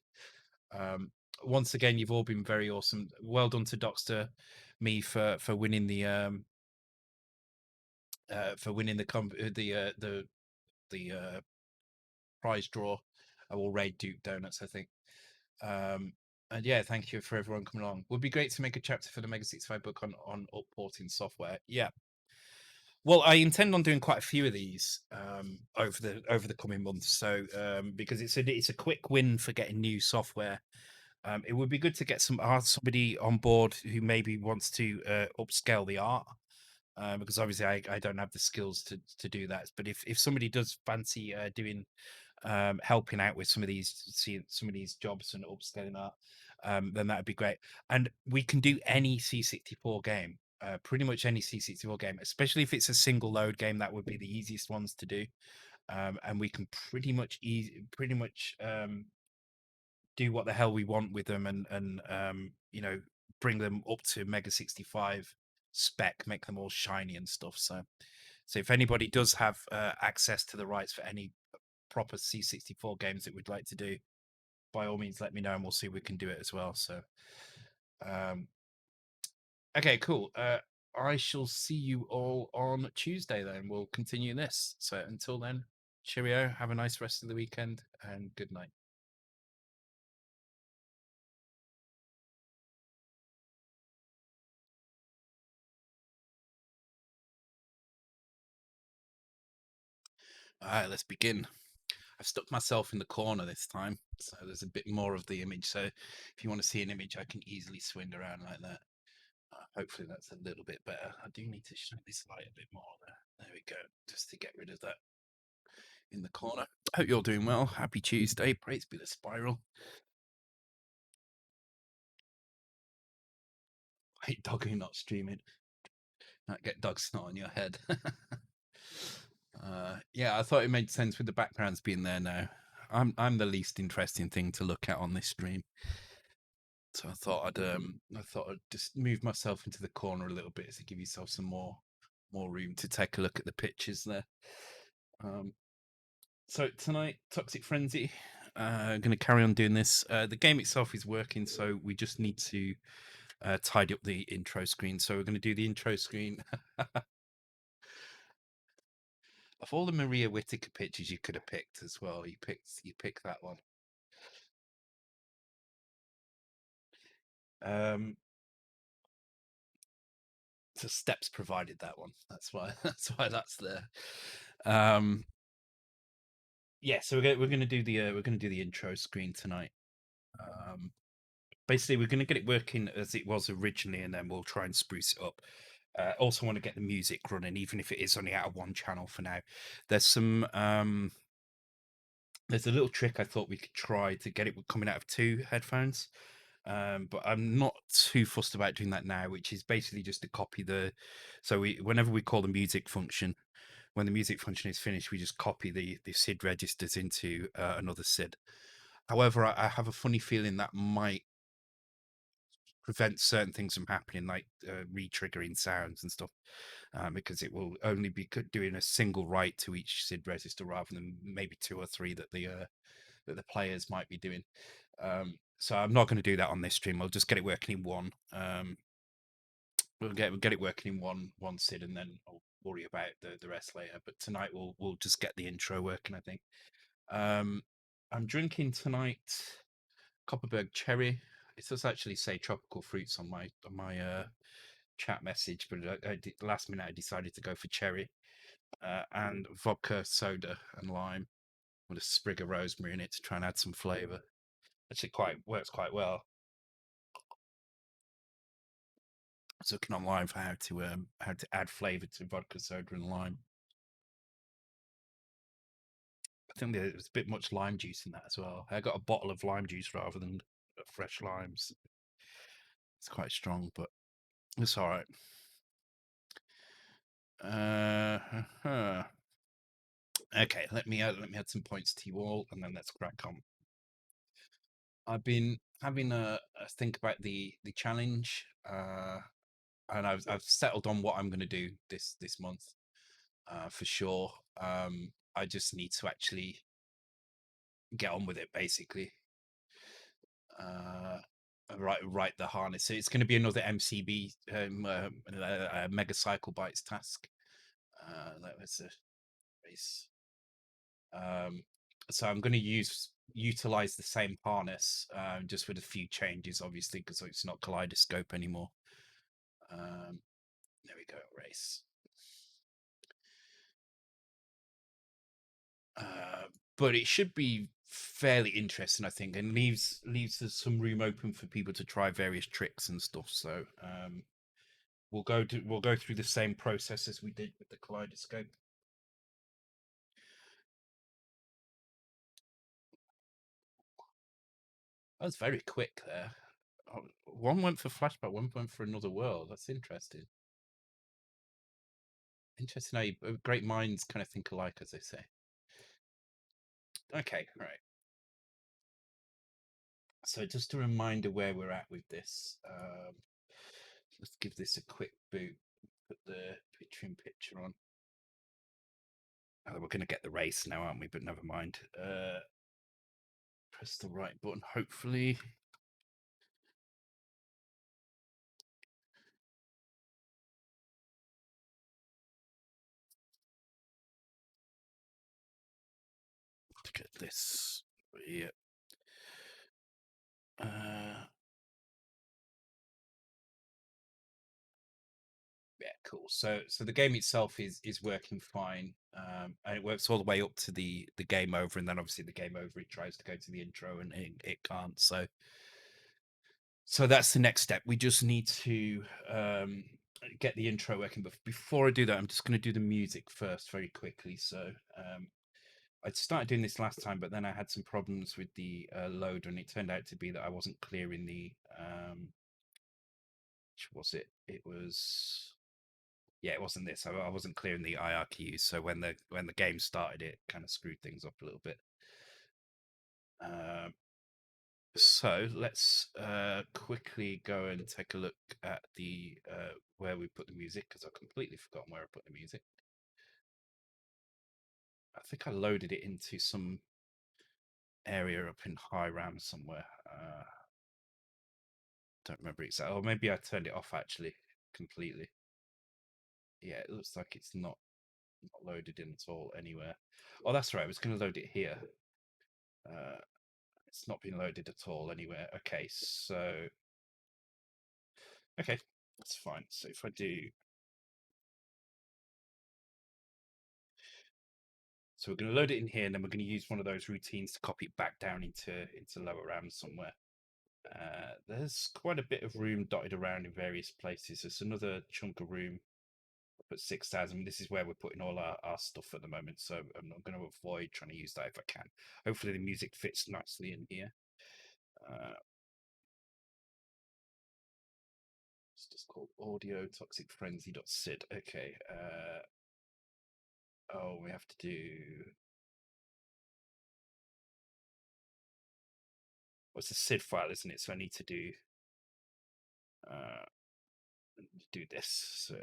Um, Once again, you've all been very awesome. Well done to Doxter, me for winning the prize draw. I will raid Duke Donuts, I think. And yeah, thank you for everyone coming along. Would be great to make a chapter for the Mega 65 book on upporting software. Yeah. Well, I intend on doing quite a few of these over the coming months. So because it's a quick win for getting new software. It would be good to get somebody on board who maybe wants to upscale the art. Because obviously I don't have the skills to do that. But if somebody does fancy doing helping out with some of these jobs and upscaling art, then that would be great. And we can do any C64 game, pretty much any C64 game, especially if it's a single load game. That would be the easiest ones to do, and we can pretty much do what the hell we want with them, and bring them up to Mega 65 spec, make them all shiny and stuff. So if anybody does have access to the rights for any proper C64 games that we'd like to do, by all means, let me know and we'll see if we can do it as well. So, um, okay, cool. I shall see you all on Tuesday then. We'll continue this. So until then, cheerio. Have a nice rest of the weekend and good night. All right, let's begin. I've stuck myself in the corner this time, so there's a bit more of the image. So if you want to see an image, I can easily swing around like that. Hopefully that's a little bit better. I do need to shine this light a bit more there. There we go, just to get rid of that in the corner. Hope you're doing well. Happy Tuesday. Praise be the spiral. Hate dog who not streaming. Might get dog snot on your head. Yeah, I thought it made sense with the backgrounds being there now. I'm the least interesting thing to look at on this stream. So I thought I'd just move myself into the corner a little bit to give yourself some more room to take a look at the pictures there. So tonight, Toxic Frenzy. Going to carry on doing this. The game itself is working, so we just need to tidy up the intro screen. So we're going to do the intro screen. Of all the Maria Whittaker pictures you could have picked as well, you picked that one. So Steps provided that one. That's why that's there. Yeah, so we're gonna do the intro screen tonight. Basically, we're gonna get it working as it was originally, and then we'll try and spruce it up. Also, want to get the music running, even if it is only out of one channel for now. There's some there's a little trick I thought we could try to get it coming out of two headphones. But I'm not too fussed about doing that now, which is basically just to copy whenever we call the music function, when the music function is finished, we just copy the SID registers into another SID. However, I have a funny feeling that might prevent certain things from happening, like re-triggering sounds and stuff, because it will only be doing a single write to each SID register rather than maybe two or three that the players might be doing. So I'm not going to do that on this stream. I'll just get it working in one. We'll get it working in one SID, and then I'll worry about the rest later. But tonight we'll just get the intro working, I think. I'm drinking tonight Copperberg Cherry. It does actually say tropical fruits on my chat message, but last minute I decided to go for cherry, and vodka, soda, and lime with a sprig of rosemary in it to try and add some flavour. Actually, quite works quite well. I was looking online for how to add flavour to vodka, soda, and lime. I think there's a bit much lime juice in that as well. I got a bottle of lime juice rather than fresh limes. It's quite strong, but it's all right. Okay, let me add some points to you all, and then let's crack on. I've been having a think about the challenge, and I've settled on what I'm going to do this month, for sure. I just need to actually get on with it, basically. Write the harness. So it's going to be another MCB, mega cycle bytes task. That was a race. So I'm going to utilize the same harness, just with a few changes, obviously, because it's not kaleidoscope anymore. There we go, race. Uh, but it should be fairly interesting, I think, and leaves us some room open for people to try various tricks and stuff. So we'll go through the same process as we did with the kaleidoscope. That was very quick there. One went for flashback, one went for another world. That's interesting. Interesting how great minds kind of think alike, as they say. Okay, right. So just a reminder where we're at with this. Let's give this a quick boot. Put the picture on. Oh, we're going to get the race now, aren't we? But never mind. Press the right button, hopefully. Look at this. Yeah. Yeah, cool. So the game itself is working fine, and it works all the way up to the game over, and then obviously the game over it tries to go to the intro and it can't. So that's the next step. We just need to get the intro working. But before I do that, I'm just going to do the music first, very quickly. So I started doing this last time, but then I had some problems with the loader, and it turned out to be that I wasn't clearing the which was it? It was yeah, it wasn't this. I wasn't clearing the IRQs, so when the game started, it kind of screwed things up a little bit. So let's quickly go and take a look at the where we put the music, because I've completely forgotten where I put the music. I think I loaded it into some area up in high RAM somewhere. Don't remember exactly. Or maybe I turned it off actually completely. Yeah, it looks like it's not loaded in at all anywhere. Oh, that's right. I was going to load it here. Uh, it's not been loaded at all anywhere. Okay, so okay, that's fine. So if I do, so we're going to load it in here, and then we're going to use one of those routines to copy it back down into lower RAM somewhere. There's quite a bit of room dotted around in various places. There's another chunk of room up at 6,000. This is where we're putting all our stuff at the moment, so I'm not going to avoid trying to use that if I can. Hopefully the music fits nicely in here. It's just called audio toxic frenzy.sid. Okay. Oh, we have to do. Well, it's a SID file, isn't it? So I need to uh, do this. So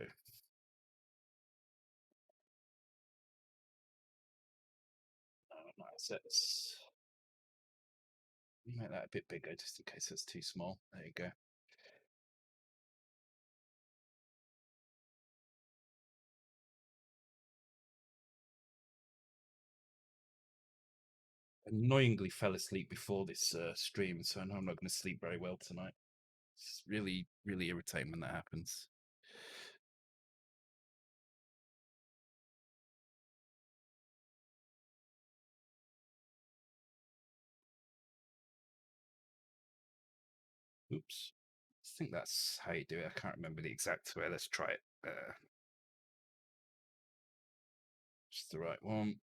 assets. Make that a bit bigger just in case it's too small. There you go. Annoyingly fell asleep before this stream, so I know I'm not going to sleep very well tonight. It's really, really irritating when that happens. Oops. I think that's how you do it. I can't remember the exact way. Let's try it. Just the right one.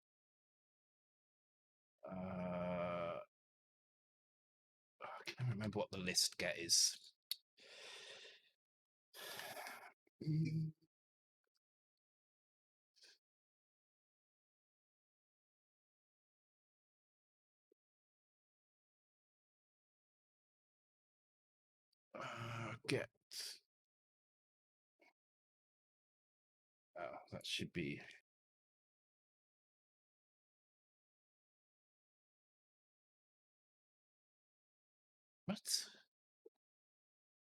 I can't remember what the list get is. Get. Oh, that should be. What?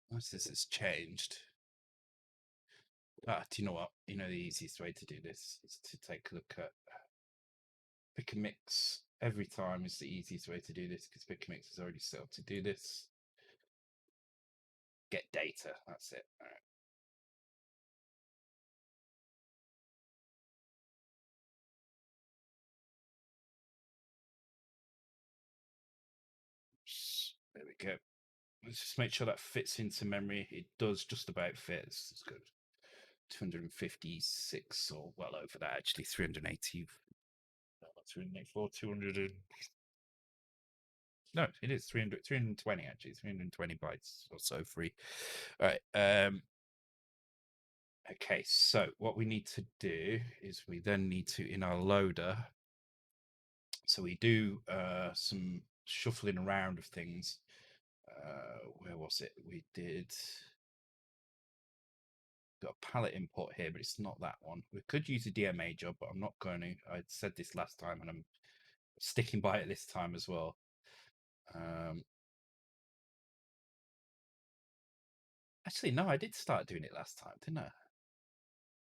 Unless this has changed. Ah, do you know what? You know the easiest way to do this is to take a look at pick a mix. Every time is the easiest way to do this because pick a mix is already set up to do this. Get data. That's it. All right. Let's just make sure that fits into memory. It does just about fit. It's good. 256 or well over that actually. 380. 384, 200. No, it is 300, 320 actually. 320 bytes or so free. All right. Okay, so what we need to do is we then need to, in our loader, so we do some shuffling around of things. Where was it? We did got a palette import here, but it's not that one. We could use a DMA job, but I'm not going to. I said this last time, and I'm sticking by it this time as well. Actually, no, I did start doing it last time, didn't I?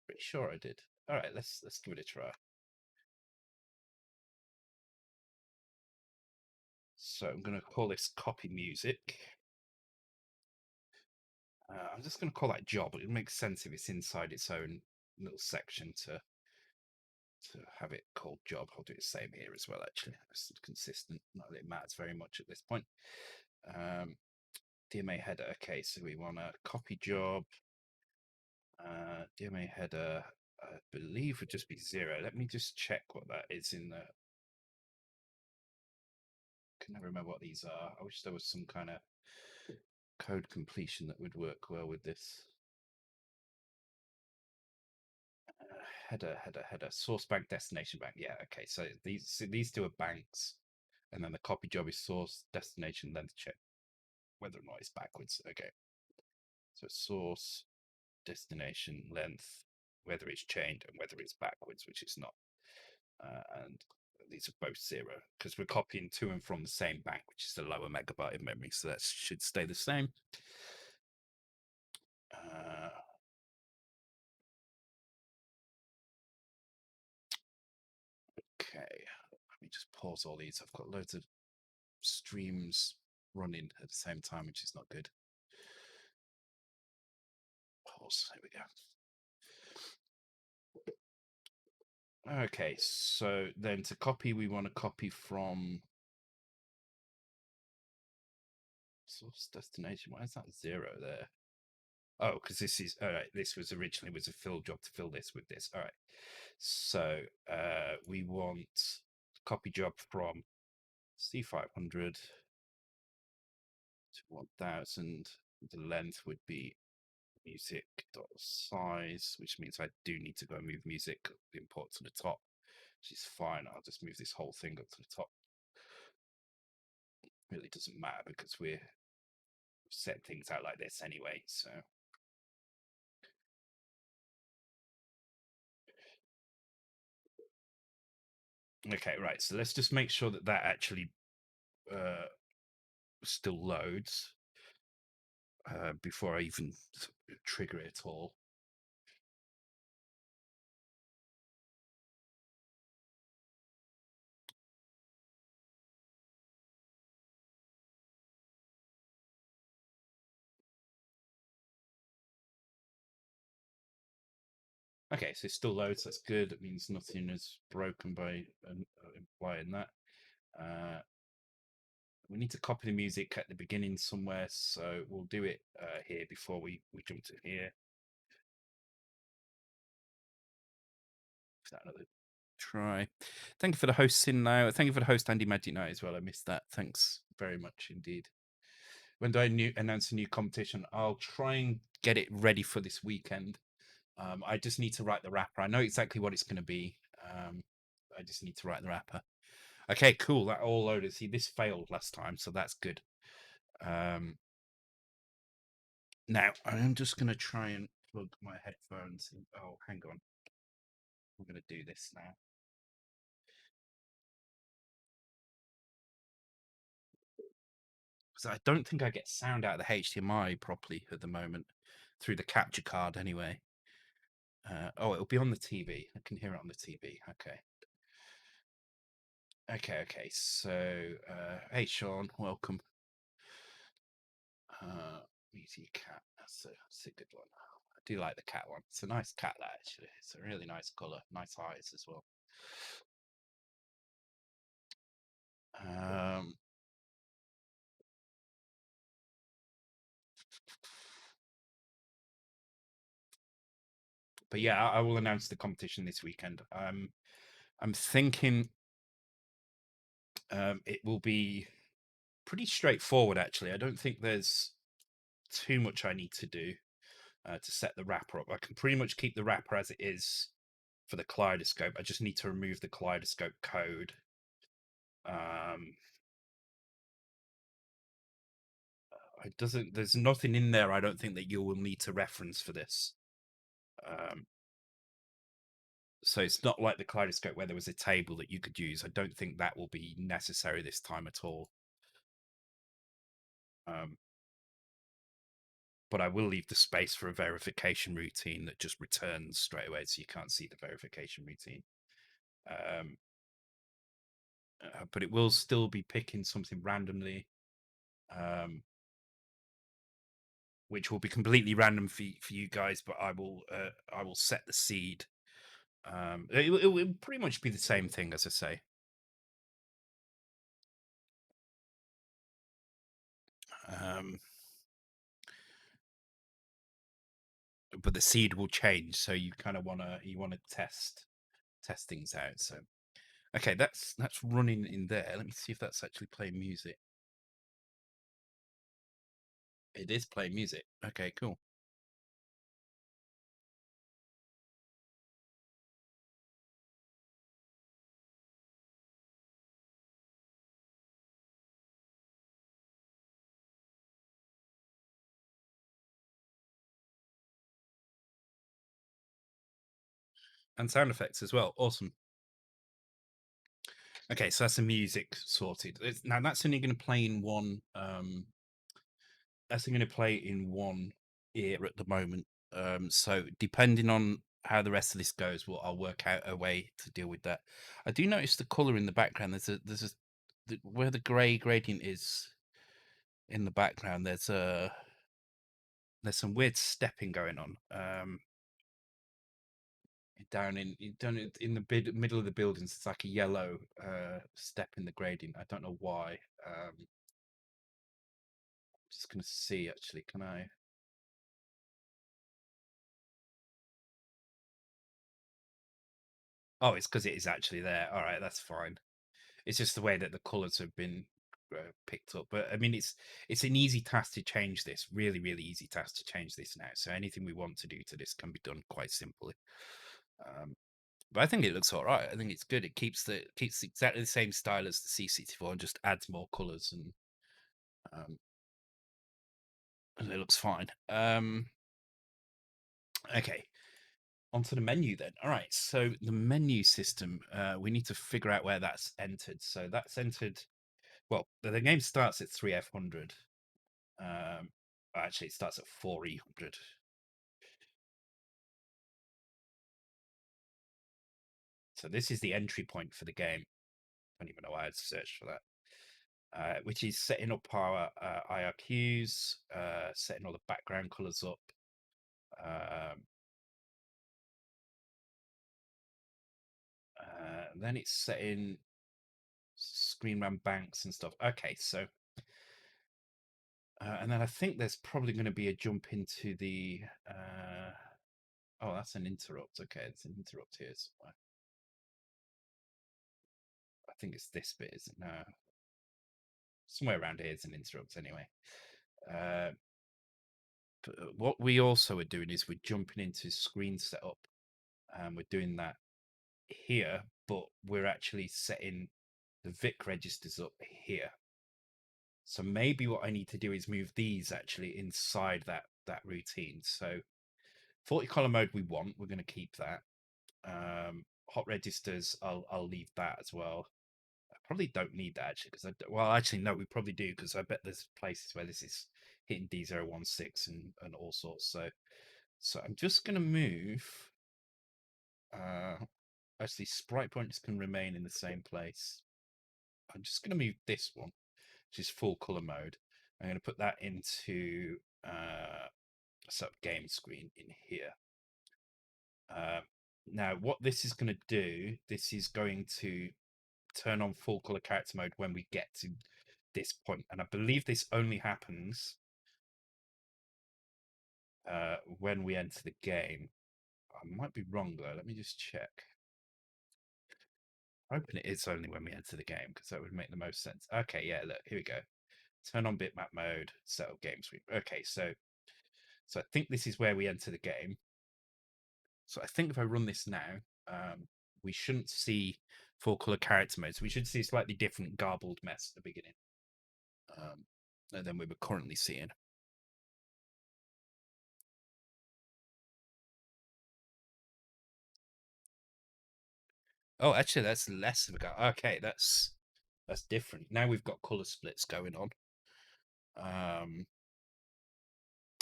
Pretty sure I did. All right, let's give it a try. So I'm going to call this copy music. I'm just going to call that job. It makes sense if it's inside its own little section to have it called job. I'll do the same here as well. Actually, it's consistent. Not that it matters very much at this point. DMA header. Okay, so we want a copy job. DMA header. I believe would just be 0. Let me just check what that is in the. I can never remember what these are. I wish there was some kind of code completion that would work well with this. Header, source bank, destination bank. Yeah, okay. So these two are banks, and then the copy job is source, destination, then to check whether or not it's backwards. Okay. So source, destination, length, whether it's chained and whether it's backwards, which it's not. And these are both 0 because we're copying to and from the same bank, which is the lower megabyte of memory. So that should stay the same. Okay, let me just pause all these. I've got loads of streams running at the same time, which is not good. Pause. There we go. Okay, so then to copy, we want to copy from source destination. Why is that 0 there? Oh, because this is all right. This was originally was a fill job to fill this with this. All right. So we want copy job from C500 to 1000. The length would be music.size, which means I do need to go and move music import to the top, which is fine. I'll just move this whole thing up to the top. Really doesn't matter because we're set things out like this anyway. So okay, right. So let's just make sure that that actually still loads before I even trigger it at all. Okay, so it still loads. That's good. That means nothing is broken by implying that. We need to copy the music at the beginning somewhere, so we'll do it here before we jump to here. Is that another try? Thank you for the hosting now. Thank you for the host, Andy Magic Night, as well. I missed that. Thanks very much indeed. When do I announce a new competition? I'll try and get it ready for this weekend. I just need to write the wrapper. I know exactly what it's going to be. I just need to write the wrapper. Okay, cool. That all loaded. See, this failed last time, so that's good. Now, I'm just going to try and plug my headphones in. Oh, hang on. I'm going to do this now. Because I don't think I get sound out of the HDMI properly at the moment through the capture card anyway. Oh, it'll be on the TV. I can hear it on the TV. Okay. Okay. So, hey, Sean, welcome. Meaty cat. That's a good one. I do like the cat one. It's a nice cat, that actually. It's a really nice color, nice eyes as well. But yeah, I will announce the competition this weekend. I'm thinking it will be pretty straightforward, actually. I don't think there's too much I need to do to set the wrapper up. I can pretty much keep the wrapper as it is for the kaleidoscope. I just need to remove the kaleidoscope code. Um, it doesn't. There's nothing in there. I don't think that you will need to reference for this. Um, so it's not like the kaleidoscope where there was a table that you could use. I don't think that will be necessary this time at all. Um, but I will leave the space for a verification routine that just returns straight away, so you can't see the verification routine. Um, but it will still be picking something randomly, which will be completely random for you guys. But I will set the seed. It will pretty much be the same thing, as I say. Um, but the seed will change, so you kind of wanna test things out. So okay, that's running in there. Let me see if that's actually playing music. It is playing music. Okay, cool. And sound effects as well. Awesome. Okay, so that's the music sorted. Now that's only going to play in one. That's only going to play in one ear at the moment. So depending on how the rest of this goes, I'll work out a way to deal with that. I do notice the color in the background. Where the gray gradient is in the background. There's some weird stepping going on. In the middle of the buildings, it's like a yellow step in the gradient. I don't know why. Just gonna see actually. Can I? Oh, it's because it is actually there. All right, that's fine. It's just the way that the colors have been picked up. But I mean, it's an easy task to change this. Really, really easy task to change this now. So anything we want to do to this can be done quite simply. Um, but I think it looks all right. I think it's good. It keeps exactly the same style as the C64 and just adds more colors um, and it looks fine. Okay, onto the menu then. All right, so the menu system, we need to figure out where that's entered. So that's entered. Well, the game starts at 3F100. Actually, it starts at 4E100. So this is the entry point for the game. I don't even know why I'd search for that. Which is setting up our IRQs, setting all the background colors up. Um, then it's setting screen run banks and stuff. Okay, so and then I think there's probably going to be a jump into the. Oh, that's an interrupt. Okay, it's an interrupt here somewhere. I think it's this bit, isn't it? No, somewhere around here is an interrupt anyway. Uh, but what we also are doing is we're jumping into screen setup, and we're doing that here, but we're actually setting the VIC registers up here. So maybe what I need to do is move these actually inside that routine. So 40 color mode we want, we're going to keep that. Hot registers, I'll leave that as well. I probably don't need that actually because well actually no, we probably do because I bet there's places where this is hitting D016 and all sorts. So I'm just going to move. Actually, sprite pointers can remain in the same place. I'm just going to move this one, which is full color mode. I'm going to put that into sub game screen in here. Uh, Now, what this is going to do, this is going to turn on full color character mode when we get to this point, and I believe this only happens when we enter the game. I might be wrong though. Let me just check. I'm hoping it is only when we enter the game because that would make the most sense. Okay, yeah, look, here we go. Turn on bitmap mode, set up game sweep. Okay, so I think this is where we enter the game. So I think if I run this now, we shouldn't see full color character modes. We should see a slightly different garbled mess at the beginning than we were currently seeing. Oh, actually, that's less of a go. Okay, that's different. Now we've got color splits going on.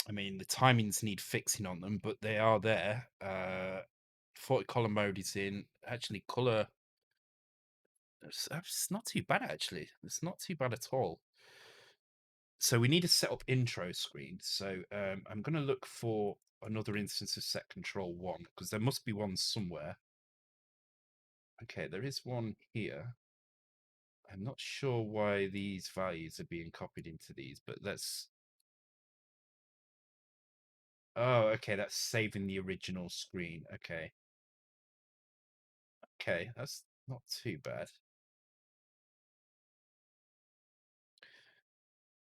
I mean, the timings need fixing on them, but they are there. 40 color mode is in. Actually, color. It's not too bad, actually. It's not too bad at all. So we need to set up intro screen. So I'm going to look for another instance of set control 1 because there must be one somewhere. Okay, there is one here. I'm not sure why these values are being copied into these, but let's... Oh, okay, that's saving the original screen. Okay. Okay, that's not too bad.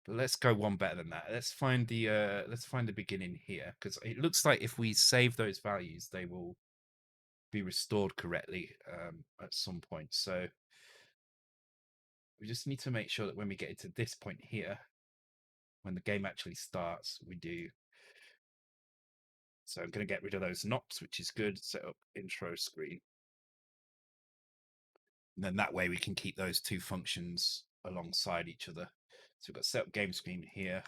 But let's go one better than that. Let's find the beginning here because it looks like if we save those values, they will be restored correctly at some point. So we just need to make sure that when we get into this point here, when the game actually starts, we do. So I'm going to get rid of those knocks, which is good. Set up intro screen. And then that way we can keep those two functions alongside each other. So we've got set up game screen here,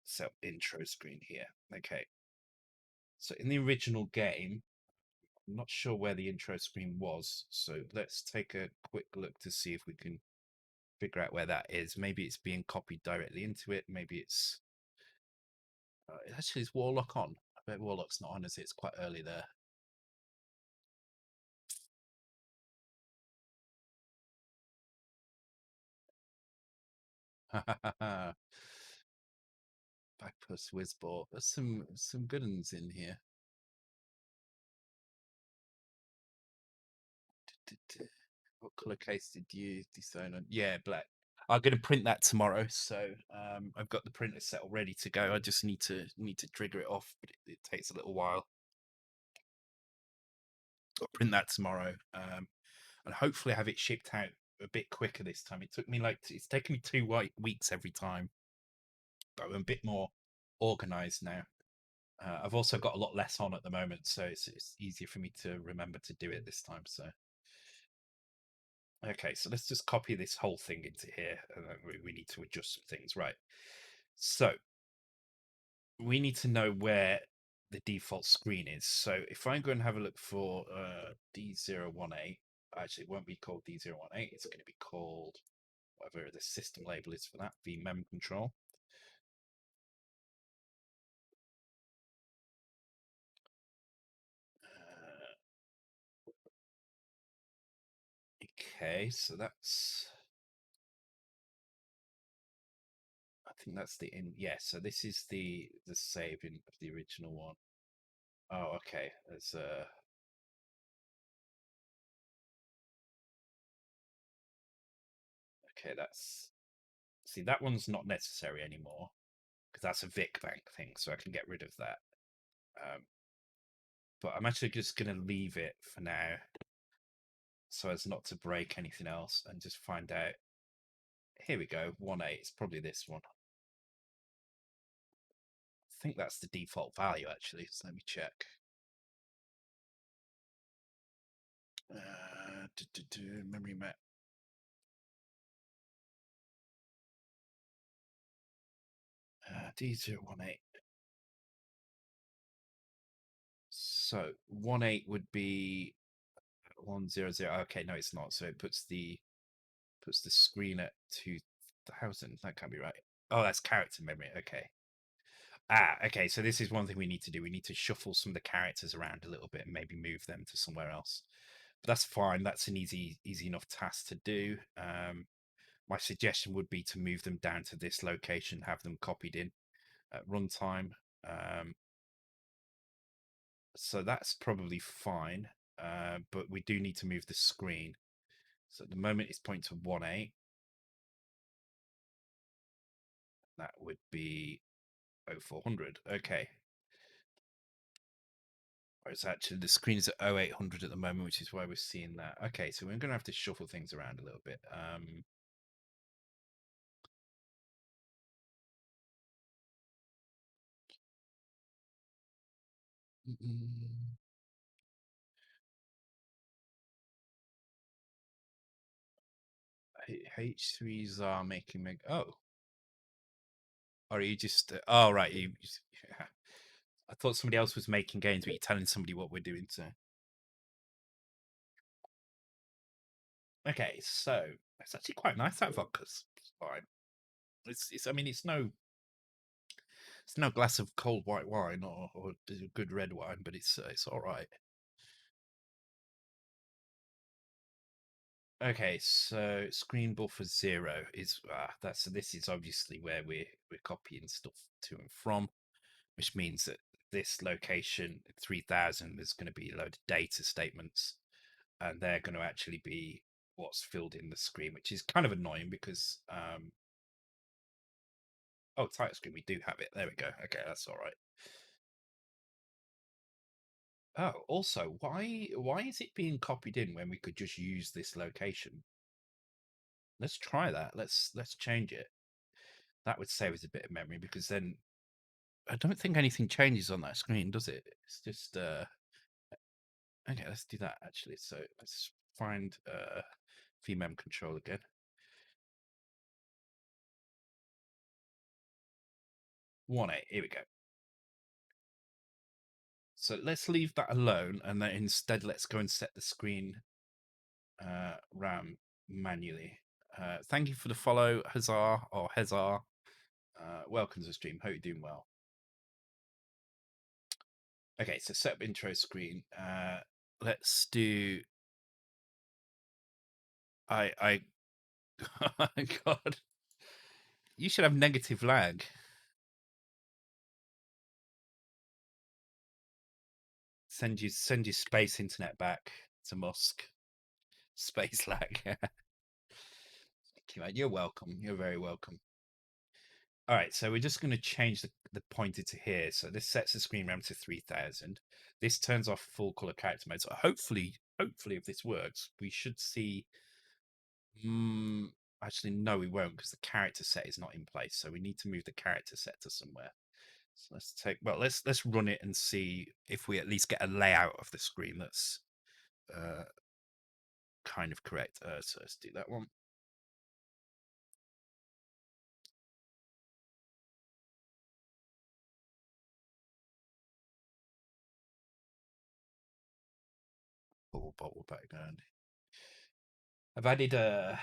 set up intro screen here. Okay. So in the original game, I'm not sure where the intro screen was. So let's take a quick look to see if we can figure out where that is. Maybe it's being copied directly into it. Maybe it's actually, is Warlock on? I bet Warlock's not on, as it's quite early there. Backpuss Whizball. There's some good ones in here. What color case did you design on? Yeah, black. I'm going to print that tomorrow, so I've got the printer set all ready to go. I just need to trigger it off, but it takes a little while. I'll print that tomorrow, and hopefully have it shipped out a bit quicker this time. It took me it's taken me 2 weeks every time, but I'm a bit more organized now. I've also got a lot less on at the moment, so it's easier for me to remember to do it this time. So, okay, so let's just copy this whole thing into here, and then we need to adjust some things, right? So we need to know where the default screen is. So if I go and have a look for D018, actually it won't be called D018, it's going to be called whatever the system label is for that, vmem control. Okay, so that's... I think that's the in. Yeah, so this is the saving of the original one. Oh, okay. There's okay, that's... See, that one's not necessary anymore because that's a Vic bank thing, so I can get rid of that. But I'm actually just going to leave it for now so as not to break anything else and just find out. Here we go, 1.8. It's probably this one. I think that's the default value, actually. So let me check. Memory map. D018. So 1.8 would be 100. Okay, no, it's not. So it puts the screen at 2000. That can't be right. Oh, that's character memory. Okay. Okay. So this is one thing we need to do. We need to shuffle some of the characters around a little bit and maybe move them to somewhere else. But that's fine. That's an easy enough task to do. My suggestion would be to move them down to this location, have them copied in at runtime. Um, so that's probably fine. But we do need to move the screen. So at the moment it's pointing to 1.8. That would be 0400. Okay. It's actually the screen is at 0800 at the moment, which is why we're seeing that. Okay, so we're going to have to shuffle things around a little bit. H3s are making meg. Oh, or are you just? Oh, right. Yeah. I thought somebody else was making gains, but you're telling somebody what we're doing. So, okay, so it's actually quite nice that vodka's fine. It's. I mean, it's no glass of cold white wine or good red wine, but it's all right. Okay, so screen buffer 0 is this is obviously where we're copying stuff to and from, which means that this location 3000 is going to be a load of data statements, and they're going to actually be what's filled in the screen, which is kind of annoying because oh, title screen, we do have it. There we go. Okay, that's all right. Oh, also, why is it being copied in when we could just use this location? Let's try that. Let's change it. That would save us a bit of memory because then I don't think anything changes on that screen, does it? It's just okay, let's do that actually. So let's find VMem control again. 1.8, here we go. So let's leave that alone and then instead let's go and set the screen RAM manually. Thank you for the follow, Hazar or Hazar. Welcome to the stream. Hope you're doing well. Okay, so set up intro screen. Let's do. I oh my God, you should have negative lag. Send you space internet back to Musk. Space lag. Thank you, mate. You're welcome. You're very welcome. All right, so we're just going to change the pointer to here. So this sets the screen RAM to 3000. This turns off full color character mode. So hopefully, if this works, we should see. Actually, no, we won't because the character set is not in place. So we need to move the character set to somewhere. So let's run it and see if we at least get a layout of the screen that's kind of correct. So let's do that one. Bubble background. I've added a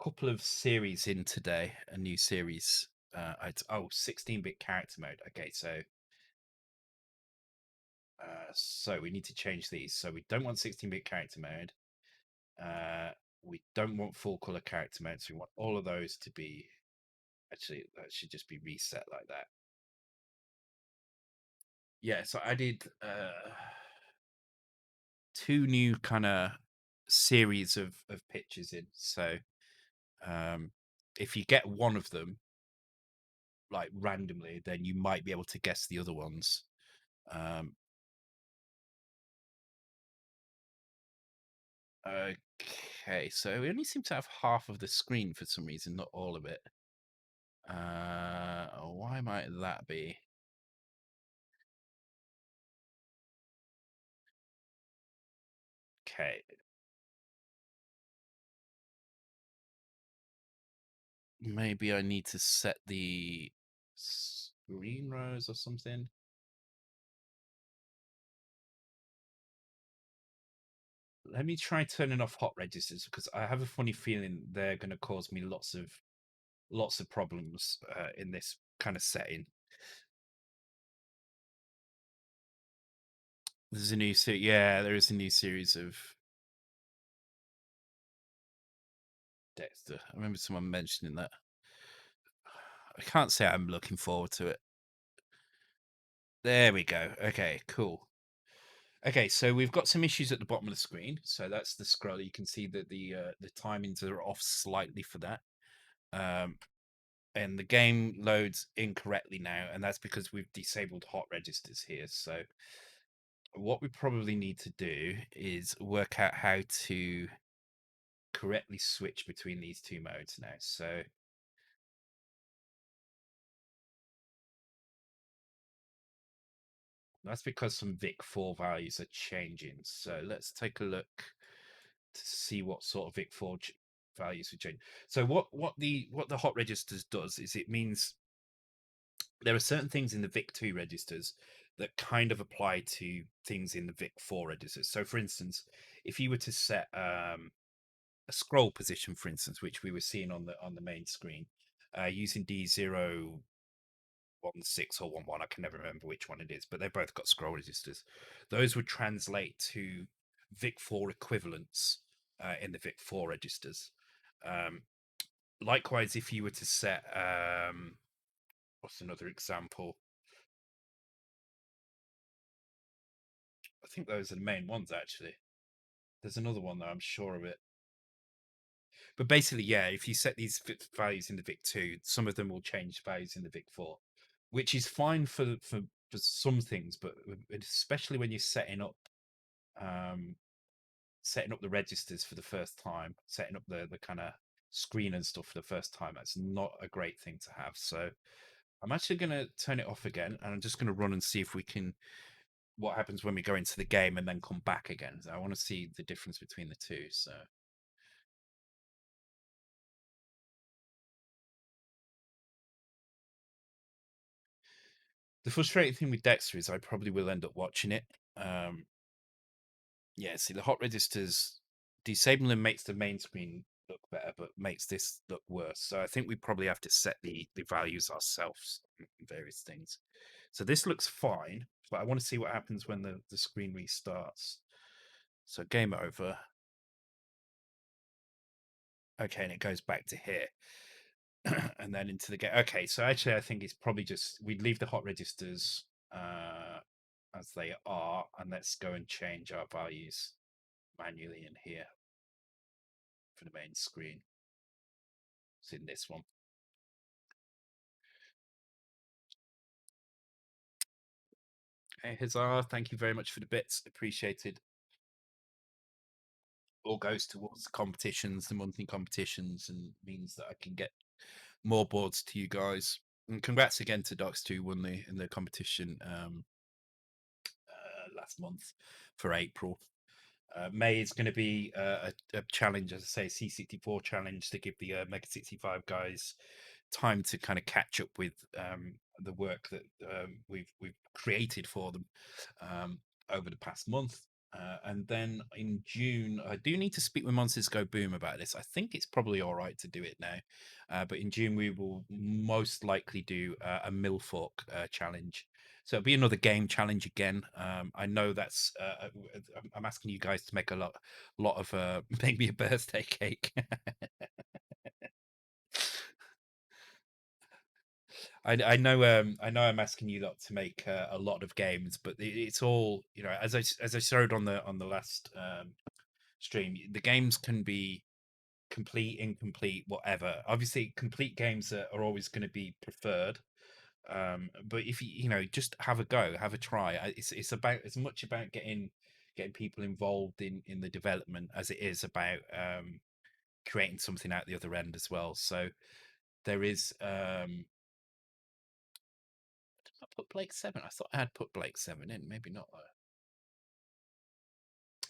couple of series in today. A new series. 16-bit character mode. Okay, so we need to change these. So we don't want 16-bit character mode. We don't want full color character mode. So we want all of those to be. Actually, that should just be reset like that. Yeah, so I did two new kind of series of pictures in. So if you get one of them like randomly, then you might be able to guess the other ones. Okay, so we only seem to have half of the screen for some reason, not all of it. Why might that be? Okay. Maybe I need to set the screen rows or something. Let me try turning off hot registers because I have a funny feeling they're going to cause me lots of problems in this kind of setting. There's a new series. Yeah, there is a new series of Dexter. I remember someone mentioning that. I can't say I'm looking forward to it. There we go. Okay, cool. Okay, so we've got some issues at the bottom of the screen. So that's the scroll. You can see that the timings are off slightly for that. Um, and the game loads incorrectly now, and that's because we've disabled hot registers here. So what we probably need to do is work out how to correctly switch between these two modes now. So that's because some VIC4 values are changing. So let's take a look to see what sort of VIC4 values are changing. So what the hot registers does is it means there are certain things in the VIC2 registers that kind of apply to things in the VIC4 registers. So for instance, if you were to set a scroll position, for instance, which we were seeing on the main screen, using D016 or 11, I can never remember which one it is, but they've both got scroll registers. Those would translate to VIC4 equivalents in the VIC4 registers. Um, Likewise, if you were to set, what's another example? I think those are the main ones actually. There's another one though, I'm sure of it. But basically, yeah, if you set these values in the VIC2, some of them will change values in the VIC4, which is fine for some things, but especially when you're um, setting up the registers for the first time, setting up the kind of screen and stuff for the first time, that's not a great thing to have. So I'm actually going to turn it off again, and I'm just going to run and see if we can what happens when we go into the game and then come back again. So I want to see the difference between the two. So the frustrating thing with Dexter is I probably will end up watching it. Um, yeah, see the hot registers disabling makes the main screen look better, but makes this look worse. So I think we probably have to set the values ourselves in various things. So this looks fine, but I want to see what happens when the screen restarts. So game over. Okay, and it goes back to here. And then into the game. Okay, so actually, I think it's probably just we'd leave the hot registers as they are, and let's go and change our values manually in here for the main screen. It's in this one. Hey, Huzzah! Thank you very much for the bits. Appreciated. All goes towards competitions, the monthly competitions, and means that I can get more boards to you guys. And congrats again to Docs who won the in the competition last month for April. May is going to be a challenge, as I say, C64 challenge to give the Mega65 guys time to kind of catch up with the work that we've created for them over the past month. And then in June, I do need to speak with Monsters Go Boom about this. I think it's probably all right to do it now. But in June, we will most likely do a Millfork challenge. So it'll be another game challenge again. I know that's. I'm asking you guys to make a lot of make me a birthday cake. I know I'm asking you lot to make a lot of games, but it's all as I showed on the last stream. The games can be complete, incomplete, whatever. Obviously, complete games are always going to be preferred. But if just have a go, have a try. It's about as much about getting people involved in the development as it is about creating something out the other end as well. So there is did I put Blake 7? I thought I had put Blake 7 in, maybe not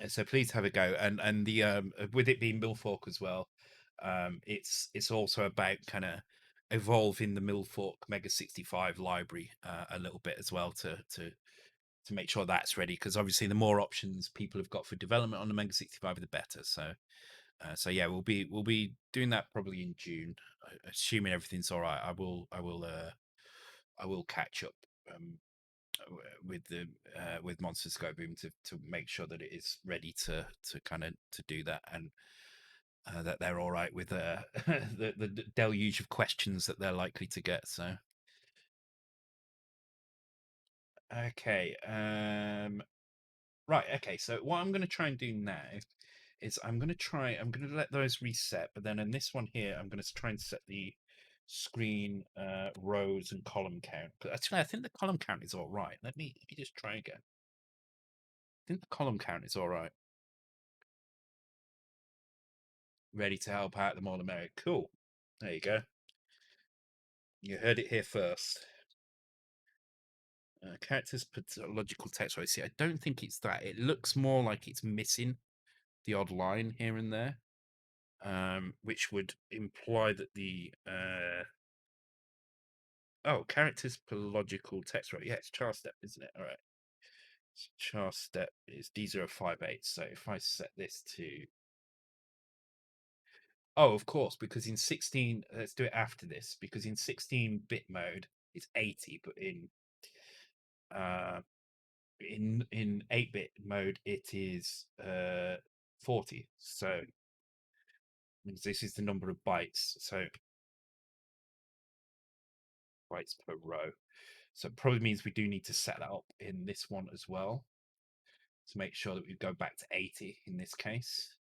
though. So please have a go, and the with it being Millfork as well, it's also about kind of evolving the Millfork Mega65 library a little bit as well to make sure that's ready, because obviously the more options people have got for development on the Mega65 the better. So yeah, we'll be doing that probably in June, assuming everything's all right. I will catch up with the with Monster Scope Boom to make sure that it is ready to kind of to do that, and that they're all right with the deluge of questions that they're likely to get. So Okay. Right. Okay. So what I'm going to try and do now is I'm going to let those reset, but then in this one here, I'm going to try and set the screen rows and column count. Actually, I think the column count is all right. Let me just try again. I think the column count is all right. Ready to help out the more the merrier. Cool. There you go. You heard it here first. Characters logical text. Right. See, I don't think it's that. It looks more like it's missing the odd line here and there, which would imply that the characters per logical text. Right. Yeah, it's char step, isn't it? All right. So char step is D058. So if I set this to of course, because in 16, let's do it after this, because in 16-bit mode it's 80, but uh in 8-bit mode it is 40. So this is the number of bytes, so bytes per row. So it probably means we do need to set that up in this one as well to make sure that we go back to 80 in this case.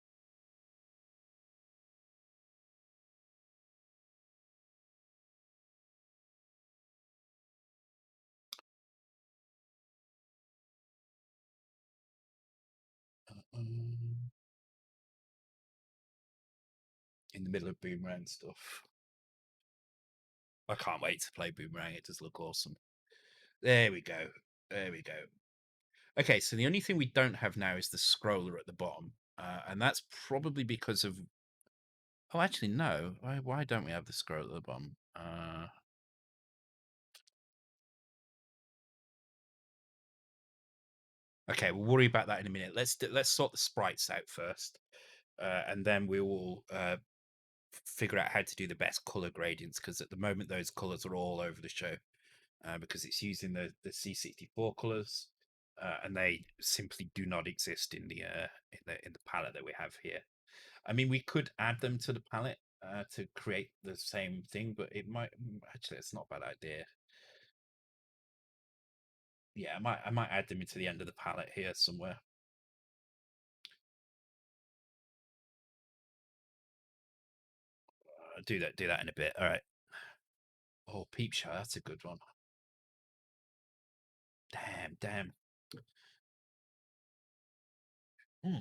Um, in the middle of Boomerang stuff. I can't wait to play Boomerang. It does look awesome. There we go. There we go. Okay, so the only thing we don't have now is the scroller at the bottom, and that's probably because of. Oh, actually, no. Why don't we have the scroller at the bottom? Okay, we'll worry about that in a minute. Let's sort the sprites out first, and then we will figure out how to do the best color gradients. Because at the moment, those colors are all over the show, because it's using the C64 colors, and they simply do not exist in the palette that we have here. I mean, we could add them to the palette to create the same thing, but it might actually it's not a bad idea. Yeah, I might add them into the end of the palette here somewhere. Do that in a bit. All right. Oh, Peep Show, that's a good one. Damn. Hmm.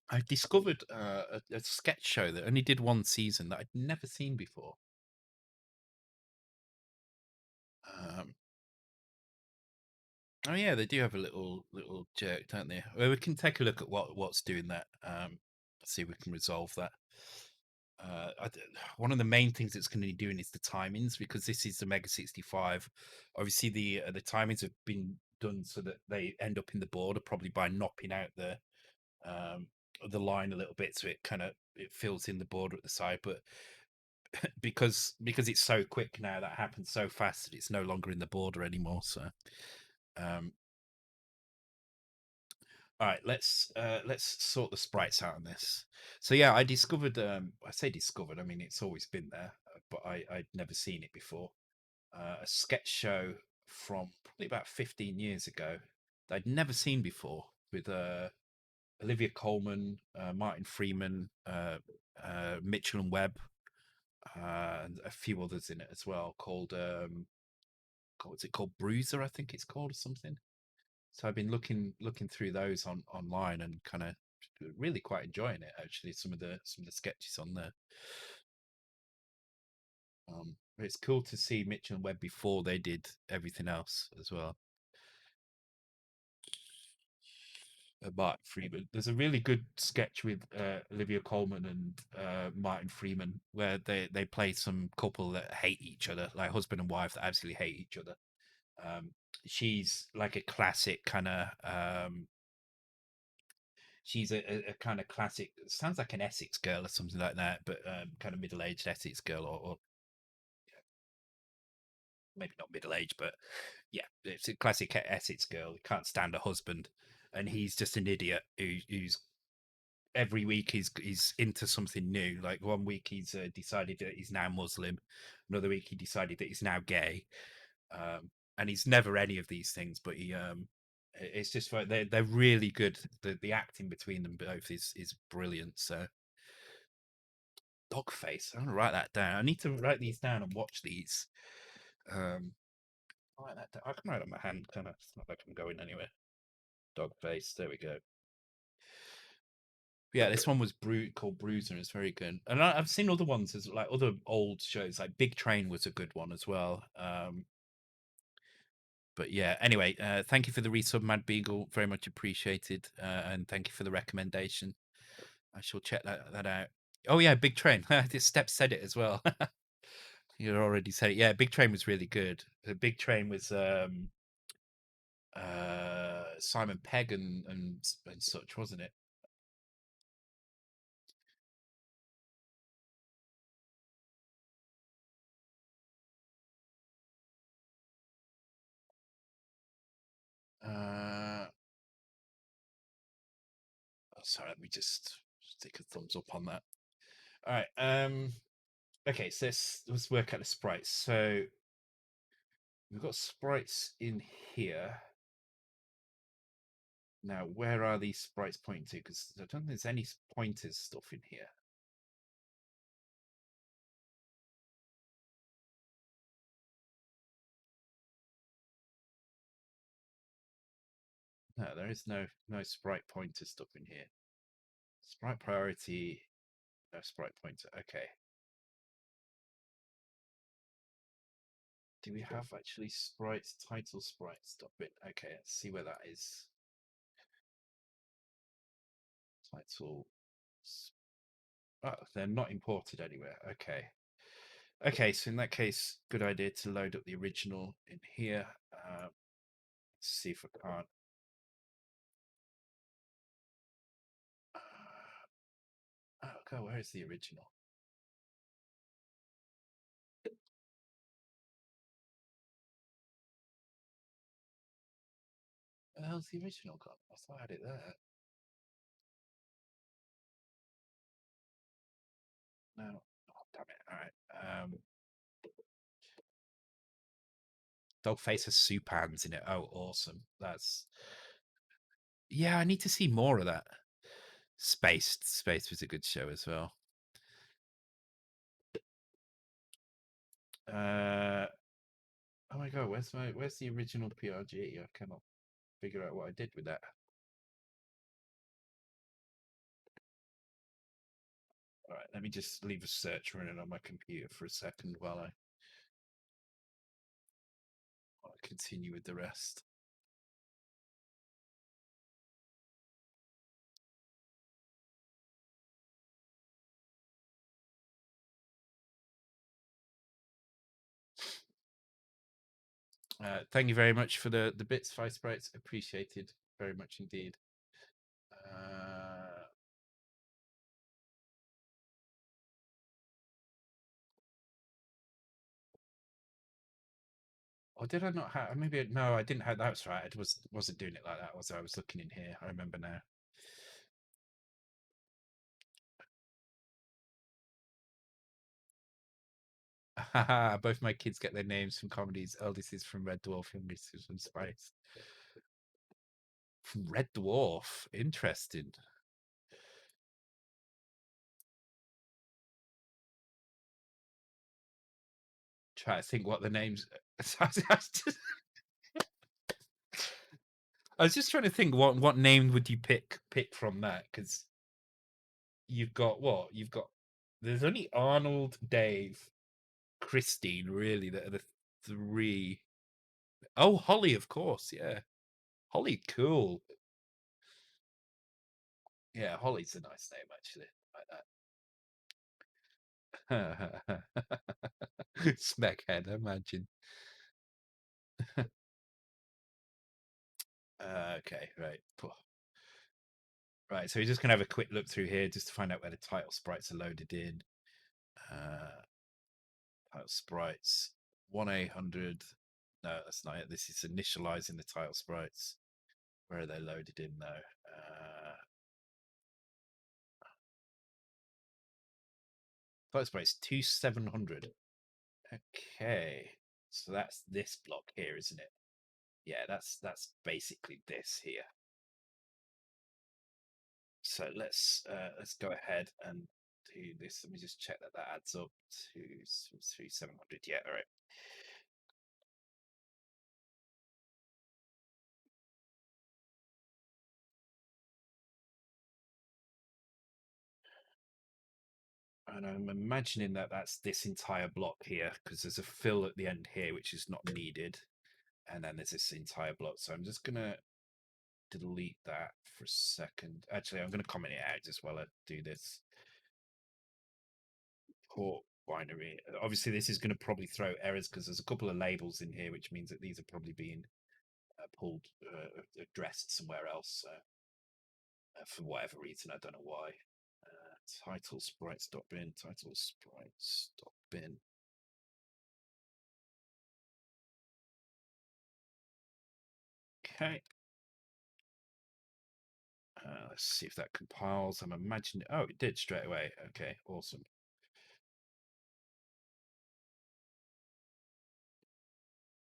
I discovered a sketch show that only did one season that I'd never seen before. Um, oh yeah, they do have a little jerk, don't they? Well, we can take a look at what's doing that. See if we can resolve that. One of the main things it's going to be doing is the timings, because this is the Mega65. Obviously, the timings have been done so that they end up in the border, probably by knopping out um, the line a little bit, so it fills in the border at the side. But because it's so quick now, that happens so fast that it's no longer in the border anymore. So um, all right, let's sort the sprites out on this. So yeah, I discovered. I say discovered. I mean, it's always been there, but I'd never seen it before. A sketch show from probably about 15 years ago that I'd never seen before, with Olivia Colman, Martin Freeman, Mitchell and Webb, and a few others in it as well. Called what's it called? Bruiser, I think it's called, or something. So I've been looking through those online and kind of really quite enjoying it, actually. Some of the sketches on there. It's cool to see Mitchell and Webb before they did everything else as well. Martin Freeman. There's a really good sketch with Olivia Colman and Martin Freeman where they play some couple that hate each other, like husband and wife that absolutely hate each other. Um, she's like a classic kind of she's a kind of classic, sounds like an Essex girl or something like that, but kind of middle-aged Essex girl, or maybe not middle-aged, but yeah, it's a classic Essex girl who can't stand her husband, and he's just an idiot who's every week he's into something new. Like one week he's decided that he's now Muslim, another week he decided that he's now gay. and he's never any of these things, but it's just like they're really good. The acting between them both is brilliant. So Dogface, I'm gonna write that down. I need to write these down and watch these. Um, write that down. I can write on my hand, kind of. It's not like I'm going anywhere. Dogface, there we go. Yeah, this one was called Bruiser. It's very good, and I've seen other ones as like other old shows. Like Big Train was a good one as well. But yeah, anyway, thank you for the resub, Mad Beagle. Very much appreciated, and thank you for the recommendation. I shall check that out. Oh yeah, Big Train. This Step said it as well. You already said it. Yeah, Big Train was really good. The Big Train was Simon Pegg and such, wasn't it? Uh, sorry, let me just stick a thumbs up on that. All right. Okay, so let's work out the sprites. So we've got sprites in here. Now, where are these sprites pointing to? Because I don't think there's any pointers stuff in here. No, there is no sprite pointer stuff in here. Sprite priority, no sprite pointer. Okay. Do we have actually sprites, title sprite stuff in? Okay, let's see where that is. Title. Oh, they're not imported anywhere. Okay. Okay, so in that case, good idea to load up the original in here. Let's see if I can't. Oh, God, where is the original? Where the hell's the original gone? I thought I had it there. No. Oh, damn it. All right. Dogface has soup hands in it. Oh, awesome. That's yeah, I need to see more of that. Space was a good show as well. Oh my god, where's the original PRG? I cannot figure out what I did with that. All right, let me just leave a search running on my computer for a second while I continue with the rest. Thank you very much for the bits, Five Sprites. Appreciated very much indeed. Or did I not have? Maybe no, I didn't have. That's right. I wasn't doing it like that. Was I? I was looking in here. I remember now. Both my kids get their names from comedies. Eldest is from Red Dwarf, youngest is from Spice. From Red Dwarf. Interesting. Try to think what the names. I was just trying to think what name would you pick from that, because you've got what you've got. There's only Arnold, Dave, Christine, really, that are the three. Oh, Holly, of course, yeah. Holly, cool. Yeah, Holly's a nice name, actually. Like that. Smackhead, imagine. Okay, right. Right, so we're just going to have a quick look through here just to find out where the title sprites are loaded in. Title sprites, 1-800. No, that's not it. This is initializing the title sprites. Where are they loaded in, though? Title sprites, 2700. Okay. So that's this block here, isn't it? Yeah, that's basically this here. So let's go ahead and do this. Let me just check that that adds up to 700. Yeah, all right. And I'm imagining that that's this entire block here because there's a fill at the end here which is not needed, and then there's this entire block. So I'm just gonna delete that for a second. Actually, I'm gonna comment it out just while I do this. Port binary. Obviously, this is going to probably throw errors because there's a couple of labels in here, which means that these are probably being pulled, addressed somewhere else. So, for whatever reason, I don't know why. Title sprites.bin, title sprites.bin. Okay. Let's see if that compiles. I'm imagining. Oh, it did straight away. Okay, awesome.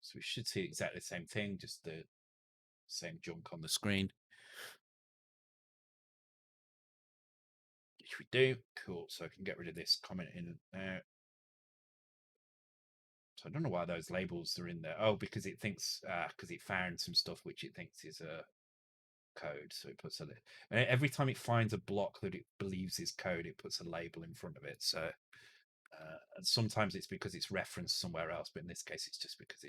So we should see exactly the same thing, just the same junk on the screen. Which we do. Cool. So I can get rid of this comment in there. So I don't know why those labels are in there. Oh, because it thinks, because it found some stuff which it thinks is a code. So it puts a, every time it finds a block that it believes is code, it puts a label in front of it. So, and sometimes it's because it's referenced somewhere else, but in this case, it's just because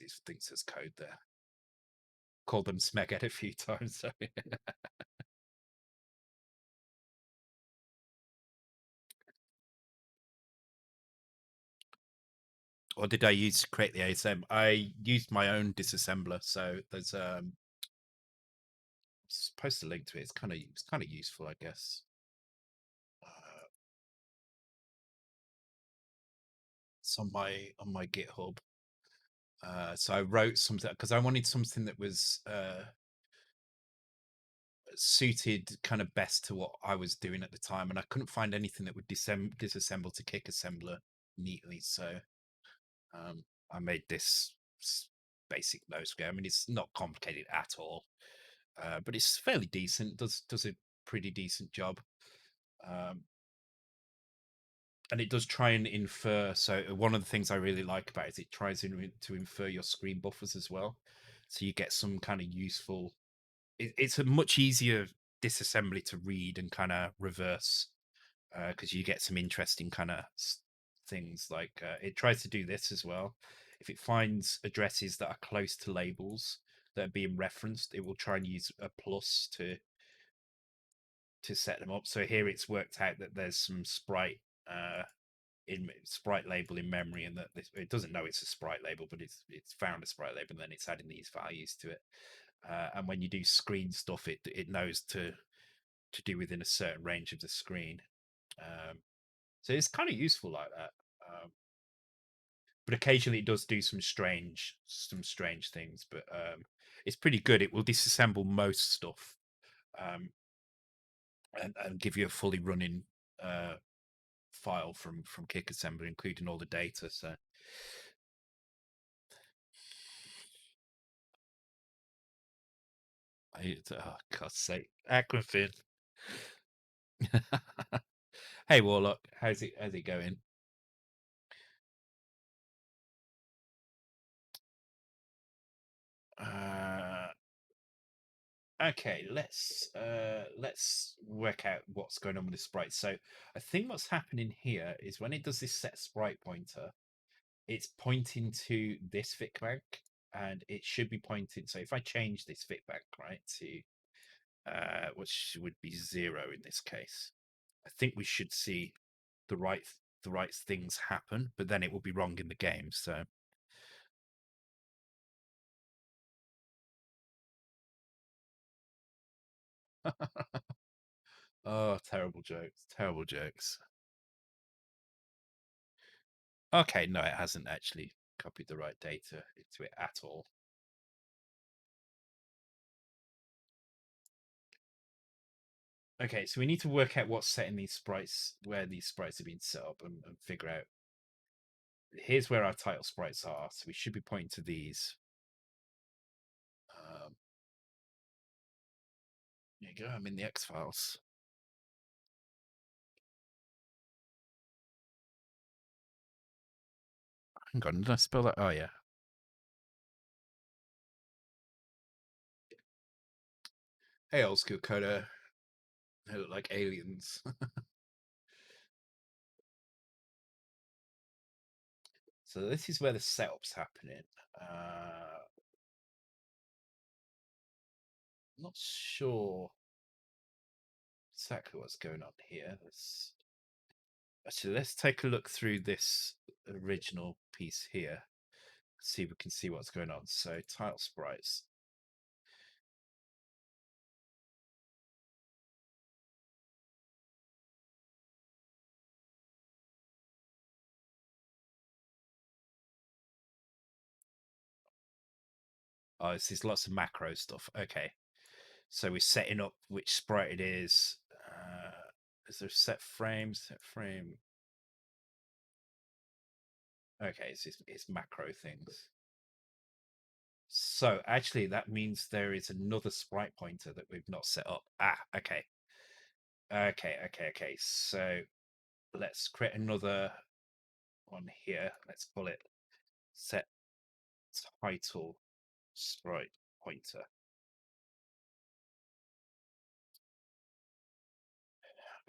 it thinks there's code there. Called them smeghead a few times. So. What did I use to create the ASM? I used my own disassembler. So there's supposed to link to it. It's kind of useful, I guess. It's on my GitHub. So I wrote something because I wanted something that was suited kind of best to what I was doing at the time, and I couldn't find anything that would disassemble to kick assembler neatly. So I made this basic nose scale. I mean, it's not complicated at all, but it's fairly decent. Does a pretty decent job. Um, and it does try and infer. So one of the things I really like about it is it tries to infer your screen buffers as well, so you get some kind of useful. It's a much easier disassembly to read and kind of reverse because you get some interesting kind of things. Like it tries to do this as well. If it finds addresses that are close to labels that are being referenced, it will try and use a plus to set them up. So here it's worked out that there's some Sprite in Sprite label in memory, and that it doesn't know it's a Sprite label, but it's found a Sprite label, and then it's adding these values to it. And when you do screen stuff, it knows to do within a certain range of the screen. So it's kind of useful like that. But occasionally it does do some strange things. But it's pretty good. It will disassemble most stuff, and give you a fully running file from Kick Assembly, including all the data. So. Oh, God's sake, Aquafin. Hey Warlock, how's it going? Uh, okay, let's work out what's going on with the sprite. So I think what's happening here is when it does this set sprite pointer, it's pointing to this fitbank, and it should be pointing. So if I change this fitbank right to which would be 0 in this case, I think we should see the right things happen, but then it will be wrong in the game. So. Oh, terrible jokes. Terrible jokes. Okay, no, it hasn't actually copied the right data into it at all. Okay, so we need to work out what's setting these sprites, where these sprites are being set up, and figure out. Here's where our title sprites are, so we should be pointing to these. Um, there you go. I'm in the X files. Hang on, did I spell that? Oh yeah. Hey, old school coder. They look like aliens. So this is where the setup's happening. Not sure exactly what's going on here. Let's take a look through this original piece here. See if we can see what's going on. So title sprites. Oh, there's lots of macro stuff. Okay. So we're setting up which sprite it is. Is there set frame? Set frame. Okay, so it's macro things. So actually, that means there is another sprite pointer that we've not set up. Ah, okay. Okay. So let's create another one here. Let's call it set title sprite pointer.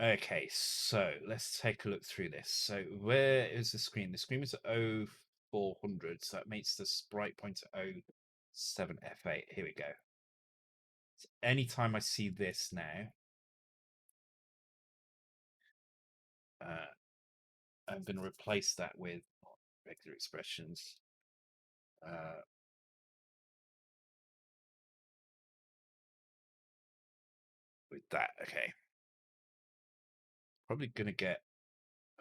Okay, so let's take a look through this. So where is the screen? The screen is at 0400, so that makes the sprite pointer 07F8. Here we go. So anytime I see this now, uh, I'm going to replace that with regular expressions. Uh, with that, okay. Probably going to get.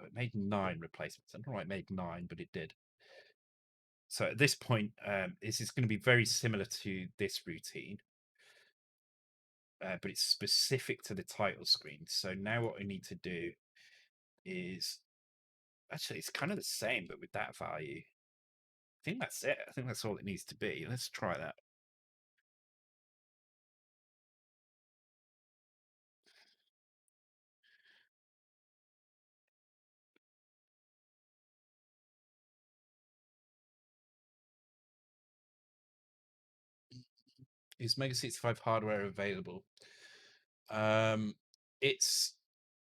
Oh, it made 9 replacements. I don't know why it made 9, but it did. So at this point, this is going to be very similar to this routine, but it's specific to the title screen. So now what we need to do is actually it's kind of the same, but with that value. I think that's it. I think that's all it needs to be. Let's try that. Is Mega65 hardware available? Um, it's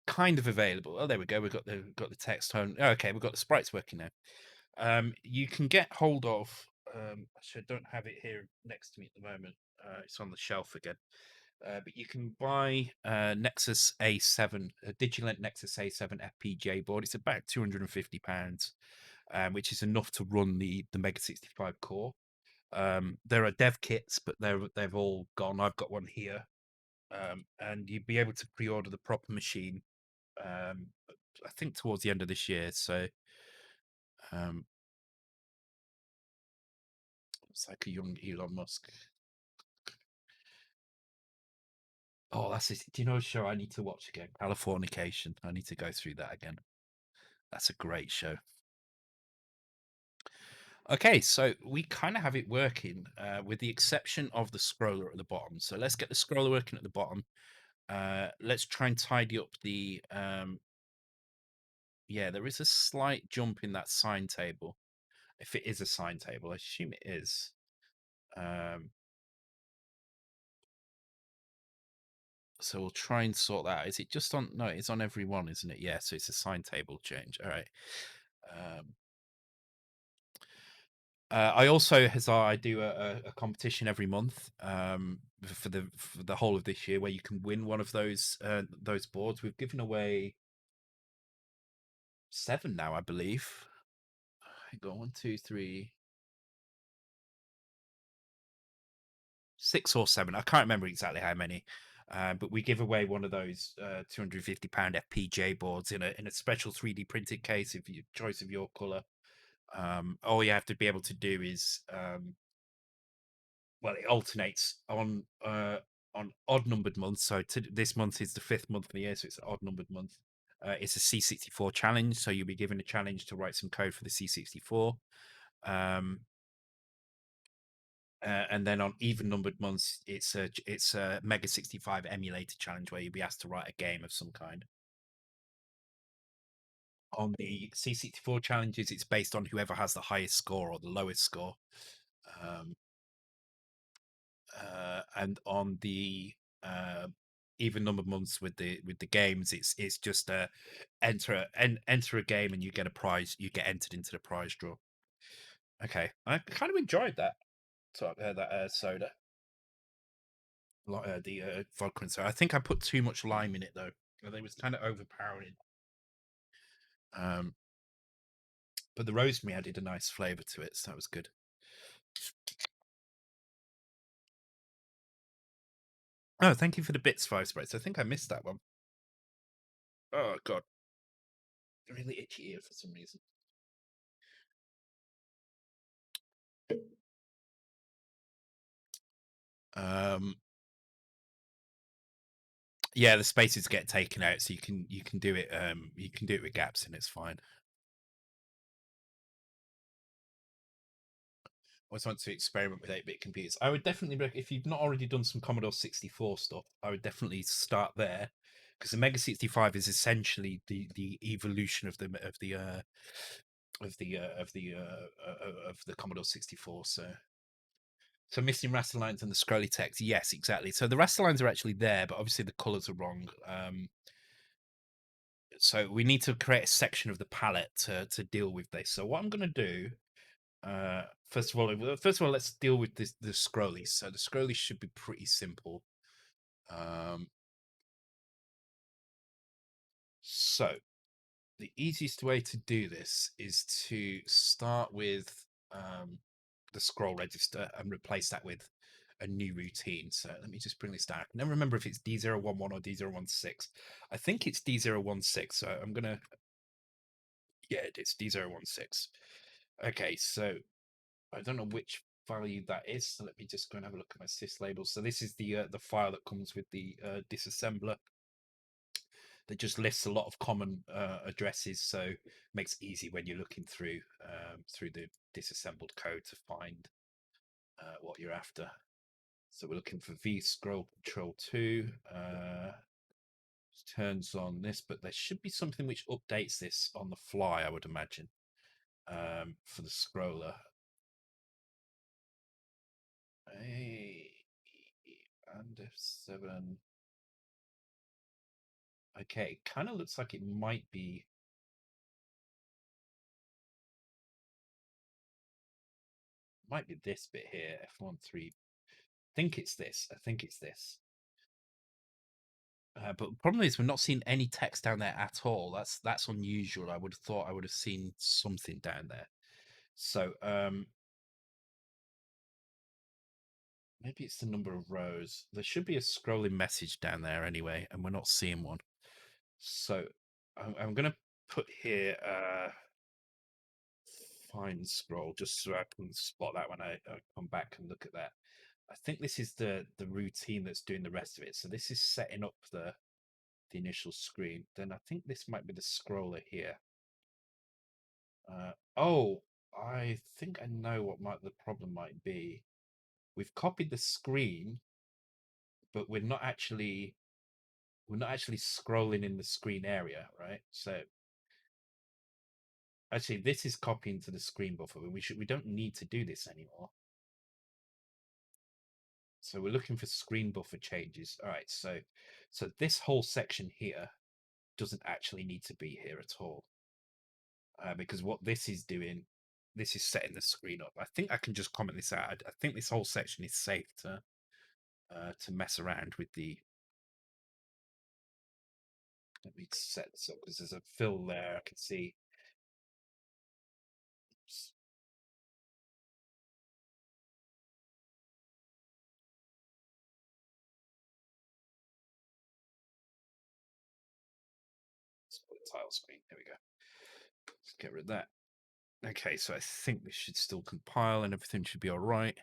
kind of available. Oh, there we go. We've got the text home. Okay, we've got the sprites working now. You can get hold of. Actually, I don't have it here next to me at the moment. It's on the shelf again. But you can buy Nexus A7, a Digilent Nexus A7 FPGA board. It's about £250, which is enough to run the Mega65 core. There are dev kits, but they've all gone. I've got one here, and you'd be able to pre-order the proper machine. I think towards the end of this year. So um, it's like a young Elon Musk. Oh, that's it. Do you know a show I need to watch again? Californication. I need to go through that again. That's a great show. Okay, so we kind of have it working, with the exception of the scroller at the bottom. So let's get the scroller working at the bottom. Let's try and tidy up the. Yeah, there is a slight jump in that sign table. If it is a sign table, I assume it is. Um, so we'll try and sort that out. Is it just on? No, it's on every one, isn't it? Yeah, so it's a sign table change. All right. Um, I also, Hazar, I do a competition every month, for the whole of this year, where you can win one of those boards. We've given away 7 now, I believe. Hang on, 1, 2, 3, 6 or 7. I can't remember exactly how many. But we give away one of those £250 FPGA boards in a special 3D printed case of your choice of your color. All you have to be able to do is, well, it alternates on on odd numbered months. So this month is the 5th month of the year, so it's an odd numbered month. It's a C64 challenge, so you'll be given a challenge to write some code for the C64. And then on even numbered months, it's a Mega65 emulator challenge where you'll be asked to write a game of some kind. On the C64 challenges, it's based on whoever has the highest score or the lowest score. Um, and on the even numbered months with the games, it's just enter a game and you get a prize. You get entered into the prize draw. Okay, I kind of enjoyed that. That soda, like the vodka and soda. I think I put too much lime in it though. It was kind of overpowering. Um, but the rosemary added a nice flavor to it, so that was good. Oh, thank you for the bits, five sprites. I think I missed that one. Oh god, really itchy ear for some reason. Um, yeah, the spaces get taken out, so you can do it. You can do it with gaps, and it's fine. I always want to experiment with 8-bit computers. I would definitely, if you've not already done some Commodore 64 stuff, I would definitely start there, because the Mega 65 is essentially the evolution of the Commodore 64. So missing raster lines and the scrolly text, yes, exactly. So the raster lines are actually there, but obviously the colors are wrong. So we need to create a section of the palette to deal with this. So what I'm going to do, first of all, let's deal with the scrollies. So the scrollies should be pretty simple. So the easiest way to do this is to start with the scroll register and replace that with a new routine. So let me just bring this down. I can never remember if it's D011 or D016. I think it's D016. So I'm gonna, yeah, it's D016. Okay, so I don't know which value that is. So let me just go and have a look at my sys labels. So this is the file that comes with the disassembler that just lists a lot of common addresses, so makes it easy when you're looking through the disassembled code to find what you're after. So we're looking for V scroll control 2. Turns on this, but there should be something which updates this on the fly, I would imagine, for the scroller. And F7. Okay, kind of looks like it might be this bit here, F13. I think it's this. But the problem is we're not seeing any text down there at all. That's unusual. I would have thought I would have seen something down there. So maybe it's the number of rows. There should be a scrolling message down there anyway, and we're not seeing one. So I'm going to put here find scroll just so I can spot that when I come back and look at that. I think this is the routine that's doing the rest of it. So this is setting up the initial screen. Then I think this might be the scroller here. Oh, I think I know what the problem might be. We've copied the screen, but we're not actually scrolling in the screen area, right? So actually, this is copying to the screen buffer. We don't need to do this anymore. So we're looking for screen buffer changes. All right, so this whole section here doesn't actually need to be here at all, because what this is doing, this is setting the screen up. I think I can just comment this out. I think this whole section is safe to mess around with the. Let me set this up because there's a fill there. I can see. Oops, let's put a tile screen. There we go. Let's get rid of that. Okay, so I think this should still compile and everything should be all right.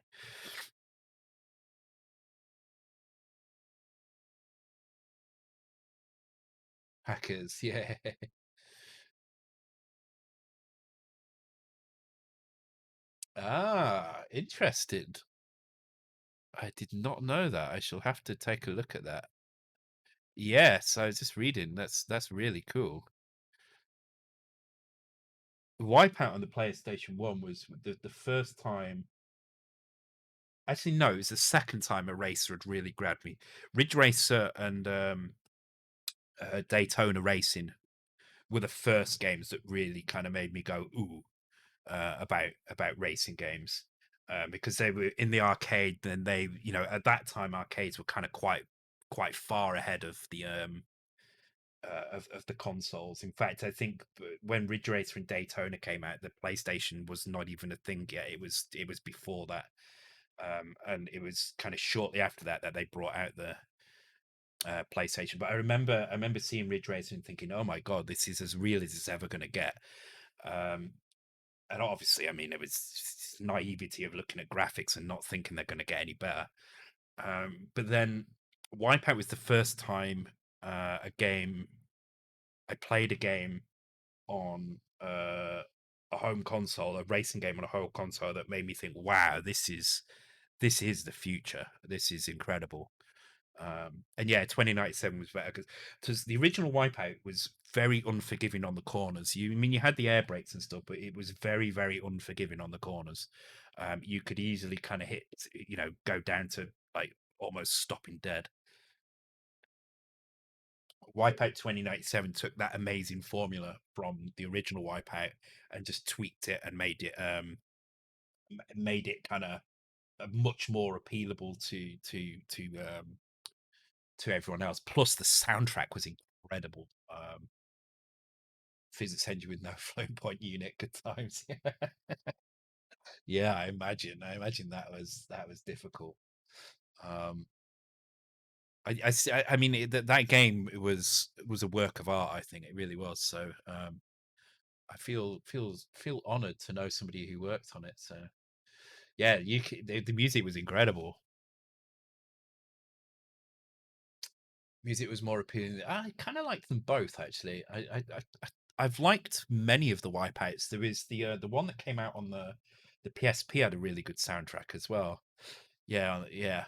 Hackers, yeah. Ah, interested. I did not know that. I shall have to take a look at that. Yes, I was just reading. That's really cool. Wipeout on the PlayStation 1 was the first time. Actually, no, it was the second time a racer had really grabbed me. Ridge Racer and Daytona Racing were the first games that really kind of made me go ooh about racing games, because they were in the arcade. Then they, at that time arcades were kind of quite far ahead of the of the consoles. In fact, I think when Ridge Racer and Daytona came out, the PlayStation was not even a thing yet. It was before that, and it was kind of shortly after that that they brought out the PlayStation. But I remember seeing Ridge Racer and thinking, "Oh my god, this is as real as it's ever going to get." Um, and obviously, I mean, it was naivety of looking at graphics and not thinking they're going to get any better. But then Wipeout was the first time I played a game on a home console, a racing game on a home console that made me think, "Wow, this is the future. This is incredible." And yeah, 2097 was better because the original Wipeout was very unforgiving on the corners. I mean, you had the air brakes and stuff, but it was very, very unforgiving on the corners. You could easily kind of hit, go down to like almost stopping dead. Wipeout 2097 took that amazing formula from the original Wipeout and just tweaked it and made it kind of much more appealable to everyone else. Plus, the soundtrack was incredible. Physics engine with no float point unit. Good times. Yeah, I imagine. I imagine that was difficult. Um, I mean, that game was a work of art. I think it really was. So I feel honored to know somebody who worked on it. So yeah, the music was incredible. Music was more appealing. I kind of liked them both actually. I've liked many of the Wipeouts. There is the one that came out on the PSP had a really good soundtrack as well. Yeah, yeah.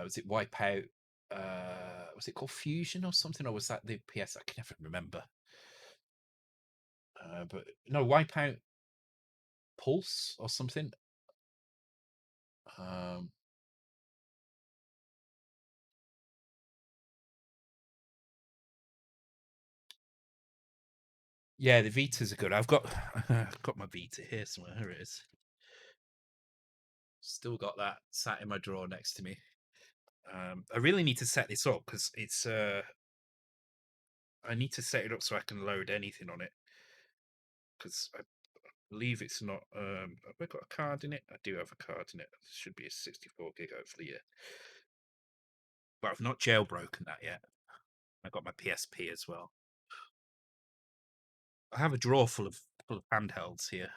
Was it Wipeout? Was it called Fusion or something, or was that the PS? I can never remember. But no, Wipeout Pulse or something. Um, yeah, the Vitas are good. I've got my Vita here somewhere. Here it is. Still got that sat in my drawer next to me. I really need to set this up because I need to set it up so I can load anything on it because I believe it's not. Have I got a card in it? I do have a card in it. It should be a 64 gig, hopefully, yeah. But I've not jailbroken that yet. I got my PSP as well. I have a drawer full of handhelds here.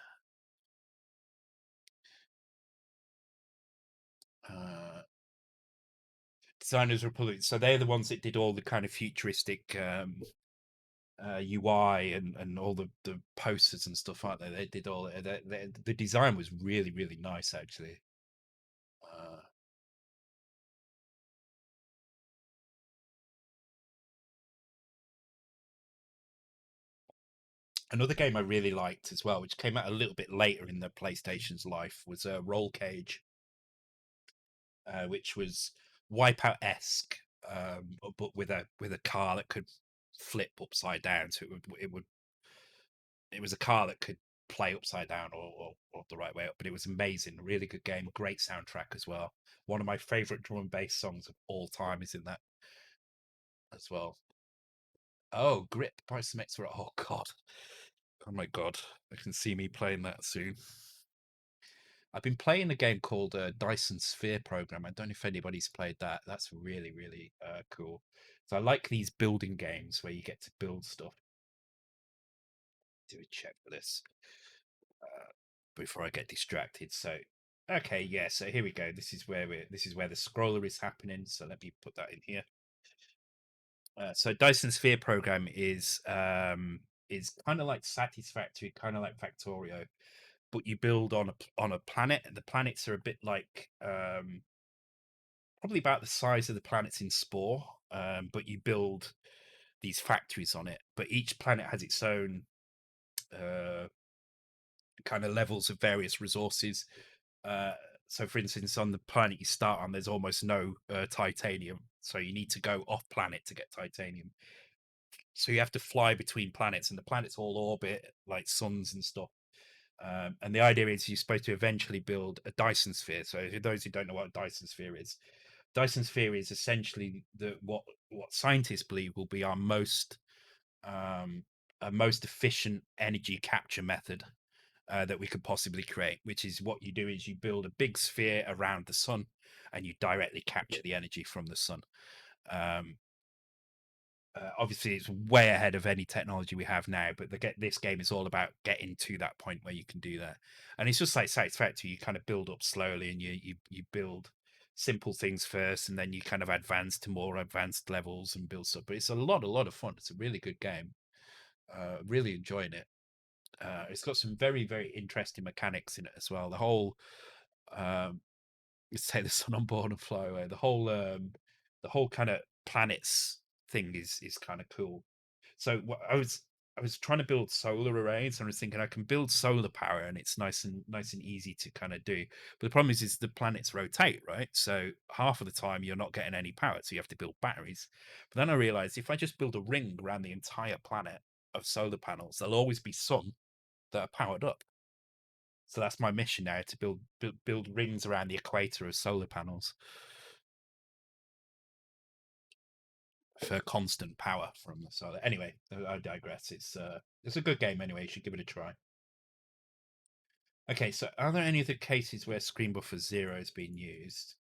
Uh, Designers Republic. So they're the ones that did all the kind of futuristic UI and all the posters and stuff, aren't they? They did all the design was really really nice actually. Uh, Another game I really liked as well, which came out a little bit later in the PlayStation's life, was Roll Cage, which was Wipeout esque, but with a car that could flip upside down. So it was a car that could play upside down or the right way up. But it was amazing, really good game, great soundtrack as well. One of my favorite drum and bass songs of all time is in that as well. Oh, Grip by some extra. Oh God, oh my God, I can see me playing that soon. I've been playing a game called Dyson Sphere Program. I don't know if anybody's played that. That's really, really cool. So I like these building games where you get to build stuff. Do a check for this before I get distracted. So, okay, yeah. So here we go. This is where the scroller is happening. So let me put that in here. So Dyson Sphere program is kind of like Satisfactory, kind of like Factorio, but you build on a planet, and the planets are a bit like probably about the size of the planets in Spore, but you build these factories on it. But each planet has its own uh, kind of levels of various resources. Uh, so, for instance, on the planet you start on, there's almost no titanium, so you need to go off planet to get titanium. So you have to fly between planets, and the planets all orbit like suns and stuff. And the idea is you're supposed to eventually build a Dyson sphere. So, for those who don't know what a Dyson sphere is, Dyson sphere is essentially what scientists believe will be um, our most efficient energy capture method that we could possibly create. Which is what you do is you build a big sphere around the sun, and you directly capture the energy from the sun. Um, Obviously, it's way ahead of any technology we have now, but this game is all about getting to that point where you can do that. And it's just like Satisfactory. You kind of build up slowly, and you build simple things first, and then you kind of advance to more advanced levels and build stuff. But it's a lot of fun. It's a really good game. Really enjoying it. It's got some very interesting mechanics in it as well. The whole um, let's take the sun on board and fly away. The whole kind of planets thing is kind of cool. So what I was trying to build solar arrays, and I was thinking I can build solar power, and it's nice and easy to kind of do. But the problem is the planets rotate, right? So half of the time you're not getting any power, so you have to build batteries. But then I realized if I just build a ring around the entire planet of solar panels, there'll always be some that are powered up. So that's my mission now, to build rings around the equator of solar panels for constant power from the solar. Anyway, I digress. It's a good game anyway. You should give it a try. Okay, so are there any other cases where screen buffer zero has been used?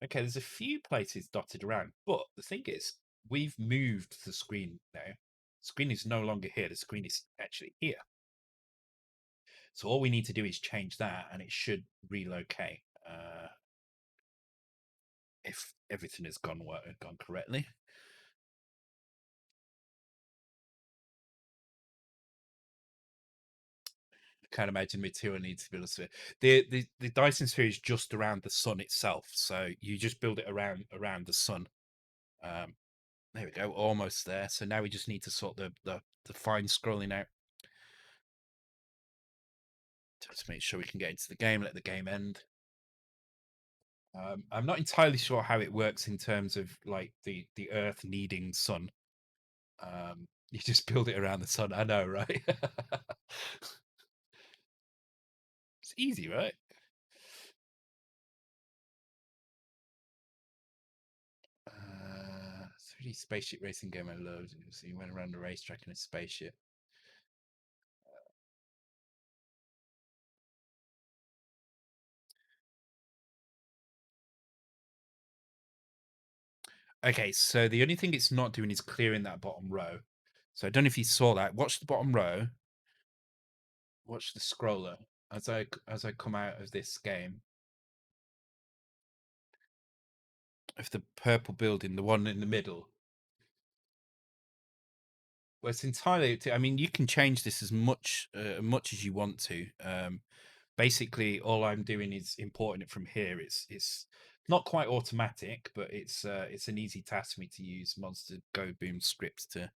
Okay, there's a few places dotted around, but the thing is, we've moved the screen now. Screen is no longer here. The screen is actually here. So all we need to do is change that, and it should relocate if everything has gone correctly. Can't imagine material needs to build a sphere. The Dyson sphere is just around the sun itself, so you just build it around the sun. Um, there we go, almost there. So now we just need to sort the fine scrolling out. Just make sure we can get into the game. Let the game end. I'm not entirely sure how it works in terms of like the Earth needing sun. You just build it around the sun. I know, right? It's easy, right? 3D spaceship racing game I loved. So you went around a racetrack in a spaceship. Okay, so the only thing it's not doing is clearing that bottom row. So I don't know if you saw that. Watch the bottom row. Watch the scroller as I come out of this game. Of the purple building, the one in the middle. Well, it's entirely. I mean, you can change this much as you want to. Basically, all I'm doing is importing it from here. It's not quite automatic, but it's an easy task for me to use Monster Go Boom scripts to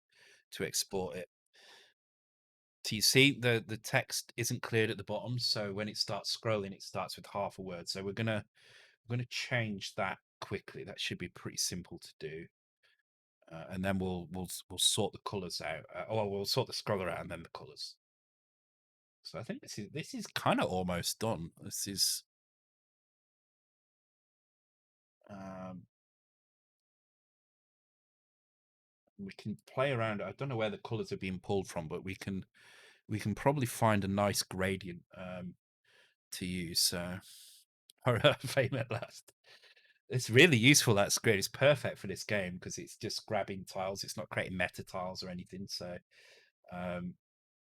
export it. So you see the text isn't cleared at the bottom, so when it starts scrolling, it starts with half a word. So we're gonna change that quickly. That should be pretty simple to do, and then we'll sort the colors out. We'll sort the scroller out and then the colors. So I think this is kind of almost done. This is um, we can play around. I don't know where the colors are being pulled from, but we can probably find a nice gradient to use. So, fame at last. It's really useful. That's great. It's perfect for this game because it's just grabbing tiles. It's not creating meta tiles or anything. So um,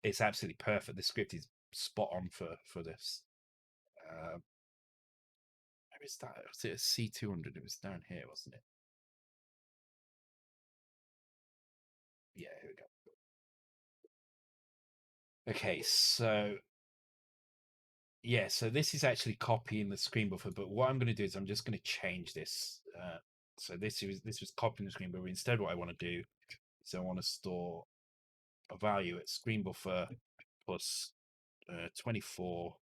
it's absolutely perfect. The script is spot on for this. Where is that? Was it a C200? It was down here, wasn't it? Okay, so yeah, so this is actually copying the screen buffer, but what I'm going to do is I'm just going to change this. So this was copying the screen buffer. Instead, what I want to do is I want to store a value at screen buffer plus 24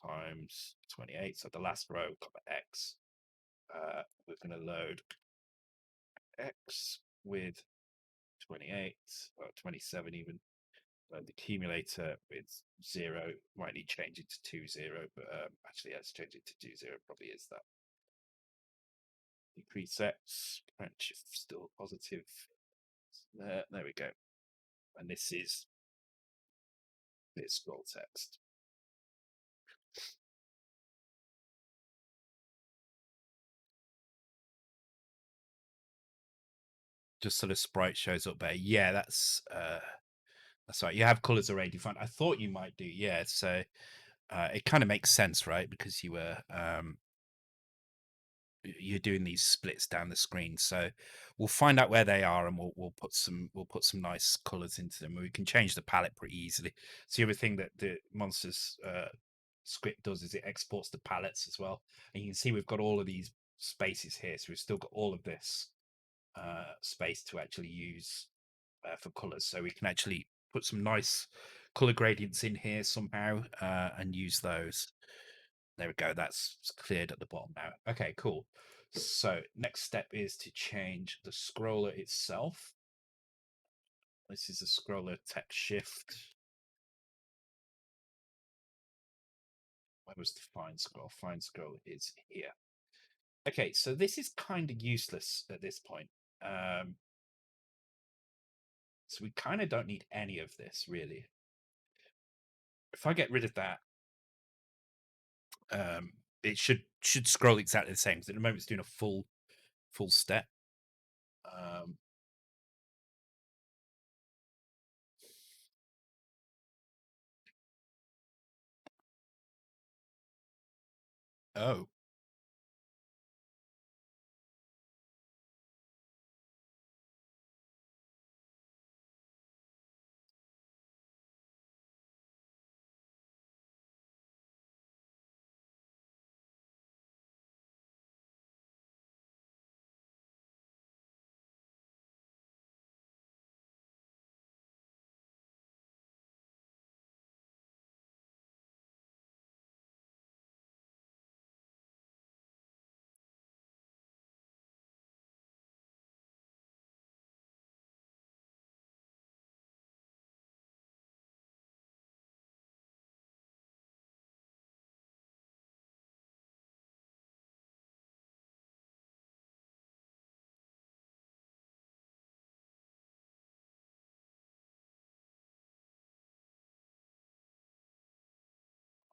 times 28. So the last row, comma x. We're going to load x with 28 or 27 even. The accumulator with 0. Might need to change it to 20, but actually let's change it to 20. Probably is that. The presets, branch shift still positive. There we go. And this is this scroll text. Just sort of Sprite shows up there. Yeah, that's right. You have colors already defined. I thought you might do, yeah. So it kind of makes sense, right? Because you're doing these splits down the screen. So we'll find out where they are, and we'll put some nice colors into them. We can change the palette pretty easily. So the other thing that the monsters script does is it exports the palettes as well, and you can see we've got all of these spaces here. So we've still got all of this space to actually use for colors. So we can actually put some nice color gradients in here somehow and use those. There we go. That's cleared at the bottom now. Okay, cool. So next step is to change the scroller itself. This is a scroller text shift. Where was the find scroll? Find scroll is here. Okay, so this is kind of useless at this point. So we kind of don't need any of this really. If I get rid of that, it should scroll exactly the same. Because at the moment it's doing a full step.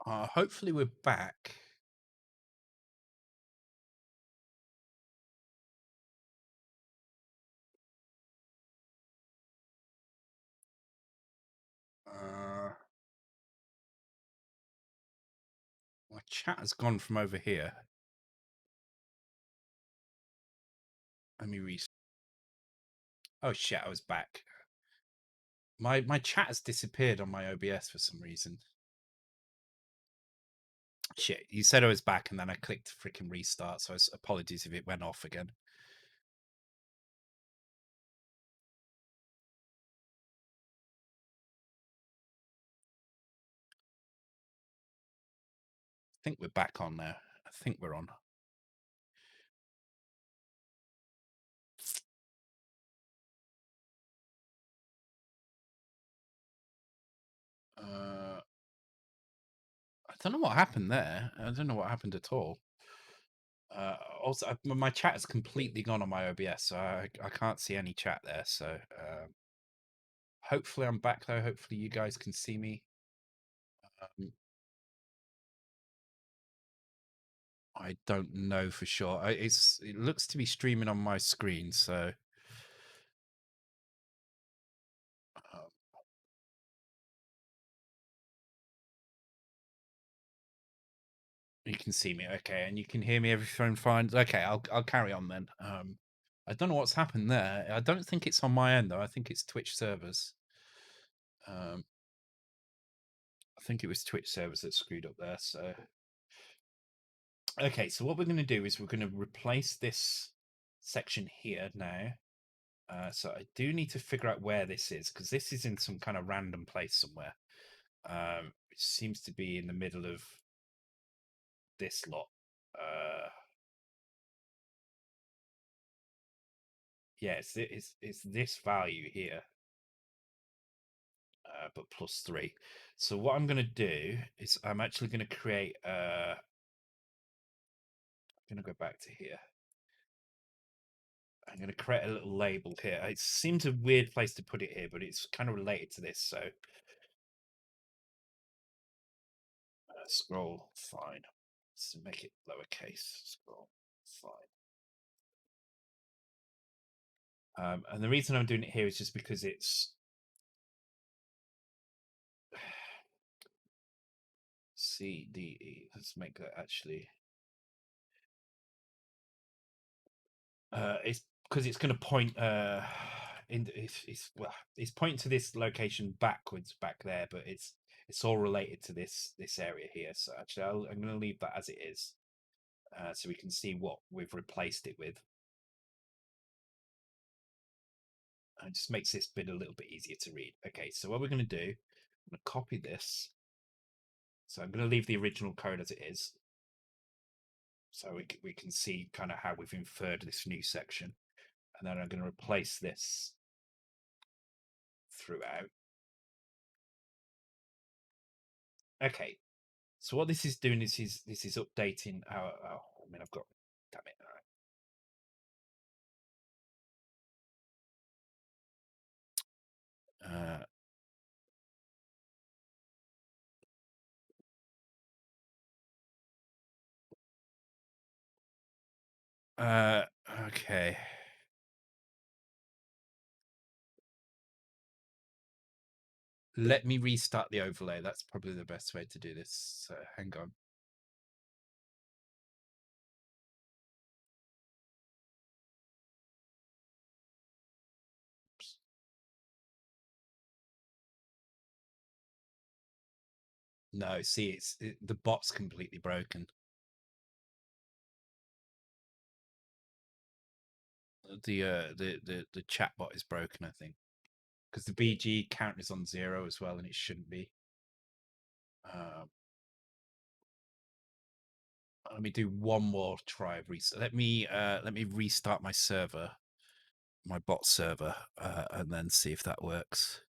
Oh, hopefully we're back. My chat has gone from over here. Let me Oh shit, I was back. My chat has disappeared on my OBS for some reason. Shit, you said I was back and then I clicked freaking restart, so apologies if it went off again. I think we're back on now. I think we're on. I don't know what happened there. I don't know what happened at all. Also, my chat is completely gone on my OBS, so I can't see any chat there. So hopefully I'm back though. Hopefully you guys can see me. I don't know for sure. It looks to be streaming on my screen, so um, you can see me. Okay, and you can hear me. Everything fine. Okay, I'll carry on then. I don't know what's happened there. I don't think it's on my end though. I think it's Twitch servers. think it was Twitch servers that screwed up there. So, okay, so what we're going to do is we're going to replace this section here now. So I do need to figure out where this is because this is in some kind of random place somewhere. Which seems to be in the middle of this lot. Yeah, it's this value here, but +3. So what I'm going to do is I'm actually going to create. I'm going to go back to here. I'm going to create a little label here. It seems a weird place to put it here, but it's kind of related to this. So scroll fine. Let's make it lowercase. Scroll fine. And the reason I'm doing it here is just because it's CDE. Let's make that actually. It's because it's going to point it's pointing to this location backwards back there, but it's all related to this area here. So actually, I'm going to leave that as it is, so we can see what we've replaced it with. And it just makes this bit a little bit easier to read. Okay, so what we're going to do, I'm going to copy this. So I'm going to leave the original code as it is, so we can see kind of how we've inferred this new section, and then I'm going to replace this throughout. Okay, so what this is doing is this is updating our. Oh, I mean, I've got. Damn it! All right. Okay. Let me restart the overlay. That's probably the best way to do this. So hang on. Oops. No, see, the bot's completely broken. The chat bot is broken, I think, because the BG count is on 0 as well, and it shouldn't be. Let me do one more try of reset. Let me restart my server, my bot server, and then see if that works.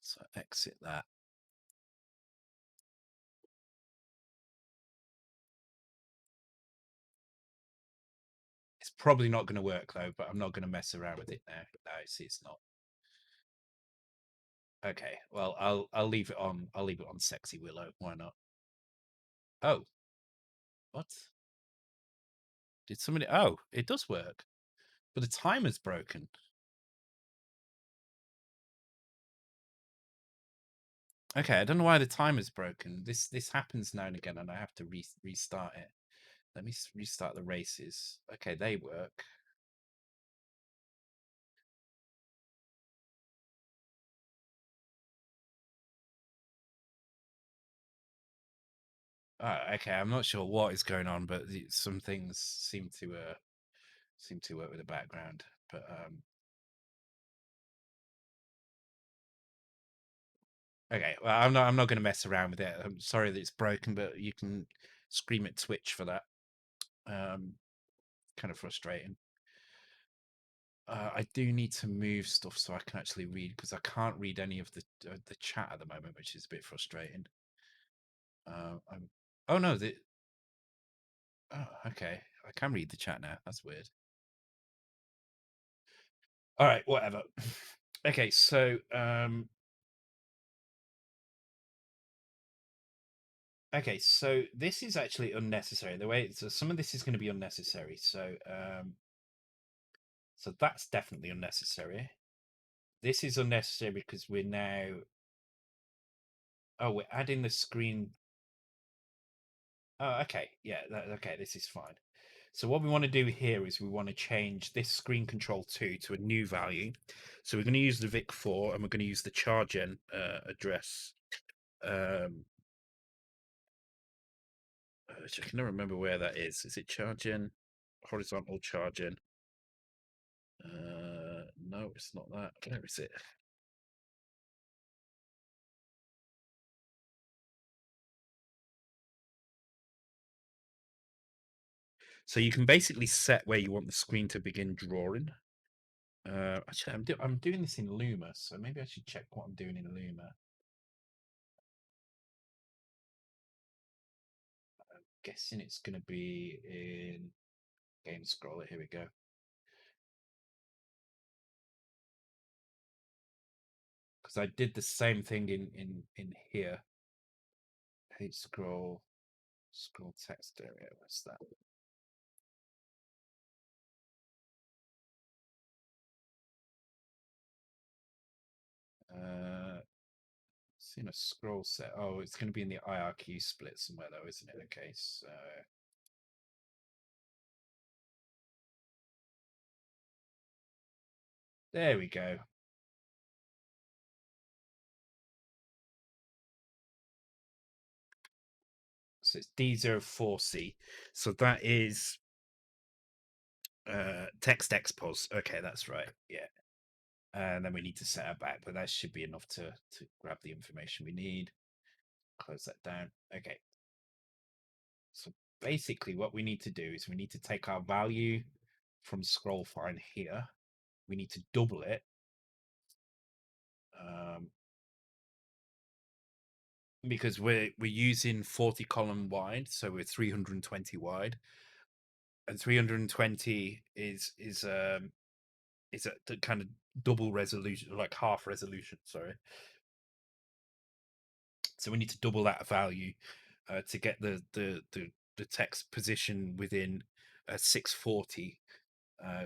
So exit that. It's probably not going to work though, but I'm not going to mess around with it now. No, see, it's not. Okay, well, I'll leave it on. I'll leave it on Sexy Willow. Why not? Oh, what? Did somebody? Oh, it does work, but the timer's broken. Okay, I don't know why the timer's broken. This happens now and again, and I have to restart it. Let me restart the races. Okay, they work. Okay, I'm not sure what is going on, but some things seem to work with the background. But okay, well, I'm not going to mess around with it. I'm sorry that it's broken, but you can scream at Twitch for that. Kind of frustrating. I do need to move stuff so I can actually read because I can't read any of the chat at the moment, which is a bit frustrating. Oh no, oh, okay, I can read the chat now. That's weird. All right, whatever. Okay, so okay, so this is actually unnecessary. The way so some of this is going to be unnecessary. So so that's definitely unnecessary. This is unnecessary because we're now. Oh, we're adding the screen. Oh, okay, yeah, okay, this is fine. So what we want to do here is we want to change this screen control 2 to a new value. So we're going to use the VIC4 and we're going to use the chargen address Um, I cannot remember where that is. Is it charging? Horizontal charging. No, it's not that. Where is it? So you can basically set where you want the screen to begin drawing. Actually, I'm doing this in Luma, so maybe I should check what I'm doing in Luma. I'm guessing it's going to be in Game Scroller. Here we go. Because I did the same thing in here. Hey, scroll text area. What's that? Seen a scroll set. Oh, it's going to be in the IRQ split somewhere though, isn't it? Okay, so there we go. So it's D04C. So that is text expos. Okay, that's right. Yeah. And then we need to set her back, but that should be enough to grab the information we need. Close that down. Okay. So basically what we need to do is we need to take our value from scroll find here. We need to double it. Because we're using 40 column wide, so we're 320 wide, and 320 is a the kind of double resolution, like half resolution. Sorry, so we need to double that value to get the text position within 640 uh,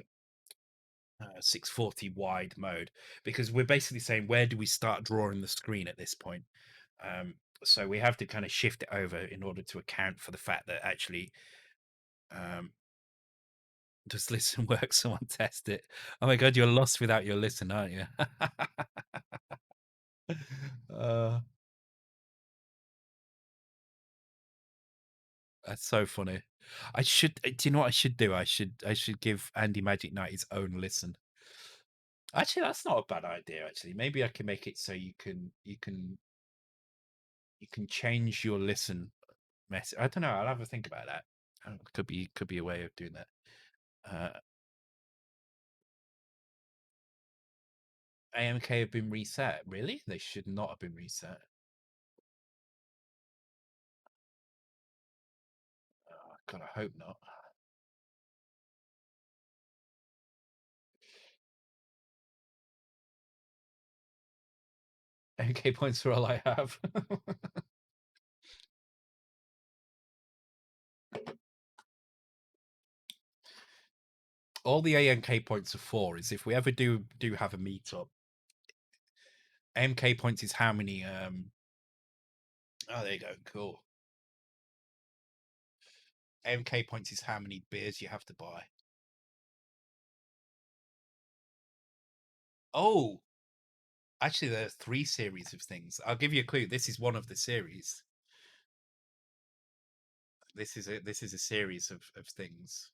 640 wide mode, because we're basically saying where do we start drawing the screen at this point. So we have to kind of shift it over in order to account for the fact that actually um, does listen work? Someone test it. Oh my god, you're lost without your listen, aren't you? uh, that's so funny. I should. Do you know what I should do? I should give Andy Magic Knight his own listen. Actually, that's not a bad idea. Actually, maybe I can make it so you can change your listen message. I don't know. I'll have a think about that. Could be a way of doing that. AMK have been reset. Really? They should not have been reset. God, I hope not. AMK points are all I have. All the AMK points are for is if we ever do have a meetup. AMK points is how many oh, there you go, cool. AMK points is how many beers you have to buy. Oh, actually there are 3 series of things. I'll give you a clue. This is one of the series. This is a series of things.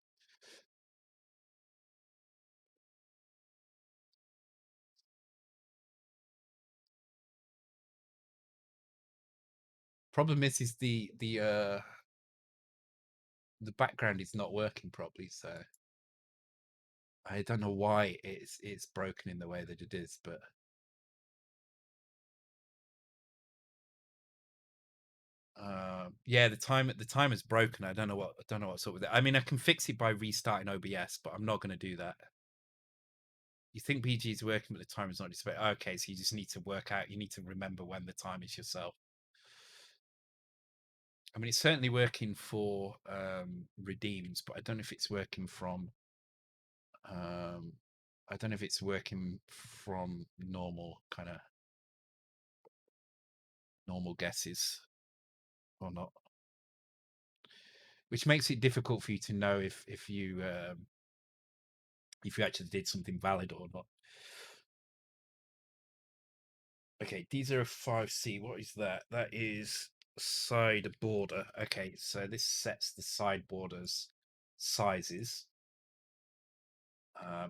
Problem is the background is not working properly, so I don't know why it's broken in the way that it is, but yeah, the time is broken. I don't know what's up with it. I mean, I can fix it by restarting OBS, but I'm not going to do that. You think BG is working, but the time is not displayed. Okay, so you just need to work out. You need to remember when the time is yourself. I mean, it's certainly working for redeems, but I don't know if it's working from. I don't know if it's working from normal guesses or not, which makes it difficult for you to know if you actually did something valid or not. Okay, D05C, what is that? That is side border. Okay, so this sets the side borders sizes.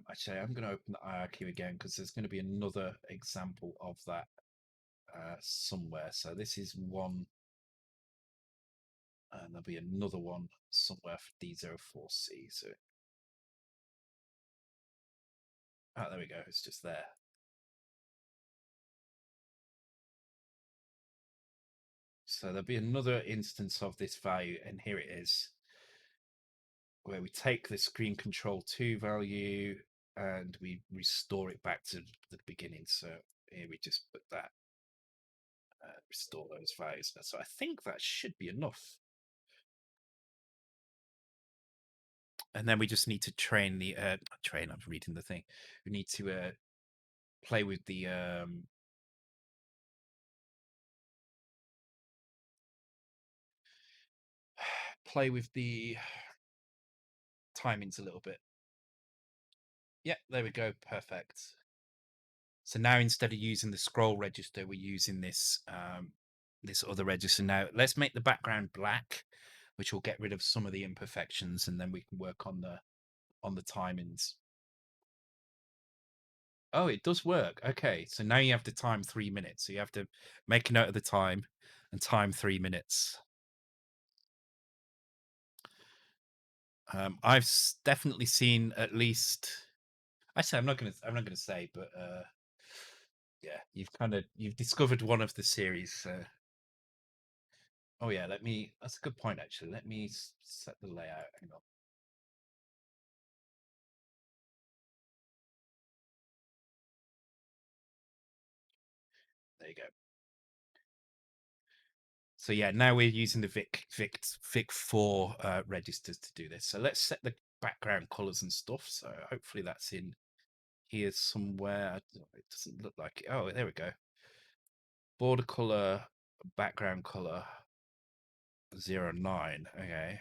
Actually, I'm going to open the IRQ again because there's going to be another example of that somewhere. So this is one, and there'll be another one somewhere for D04C. So, there we go. It's just there. So there'll be another instance of this value, and here it is, where we take the screen control 2 value and we restore it back to the beginning. So here we just put that, restore those values. So I think that should be enough. And then we just need to train the train. I'm reading the thing. We need to play with the play with the timings a little bit. Yeah, there we go. Perfect. So now instead of using the scroll register, we're using this other register. Now let's make the background black, which will get rid of some of the imperfections, and then we can work on the timings. Oh, it does work. Okay, so now you have to time 3 minutes. So you have to make a note of the time and time 3 minutes. I've definitely seen at least. Actually, I'm not gonna say, but yeah, you've discovered one of the series. Oh yeah, That's a good point actually. Let me set the layout. Hang on. There you go. So yeah, now we're using the VIC4 registers to do this. So let's set the background colors and stuff. So hopefully that's in here somewhere. It doesn't look like it. Oh, there we go. Border color, background color, 09. Okay.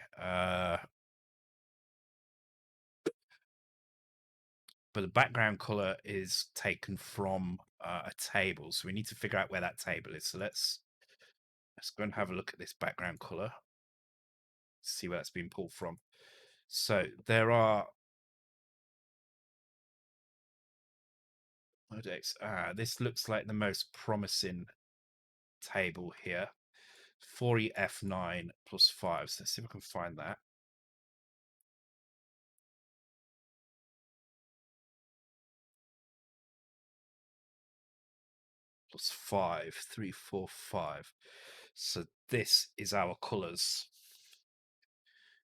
But the background color is taken from a table, so we need to figure out where that table is. So let's go and have a look at this background color, see where that's been pulled from. So there are modex. This looks like the most promising table here. 4EF9 plus 5. So let's see if I can find that. Plus 5, 3, 4, 5. So this is our colors.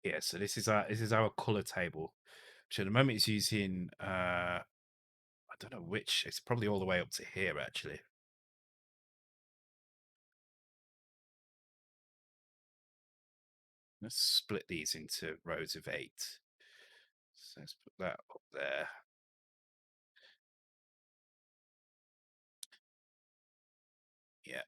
Yeah, so this is our color table, which at the moment is using I don't know which. It's probably all the way up to here actually. Let's split these into rows of 8. So let's put that up there. Yeah.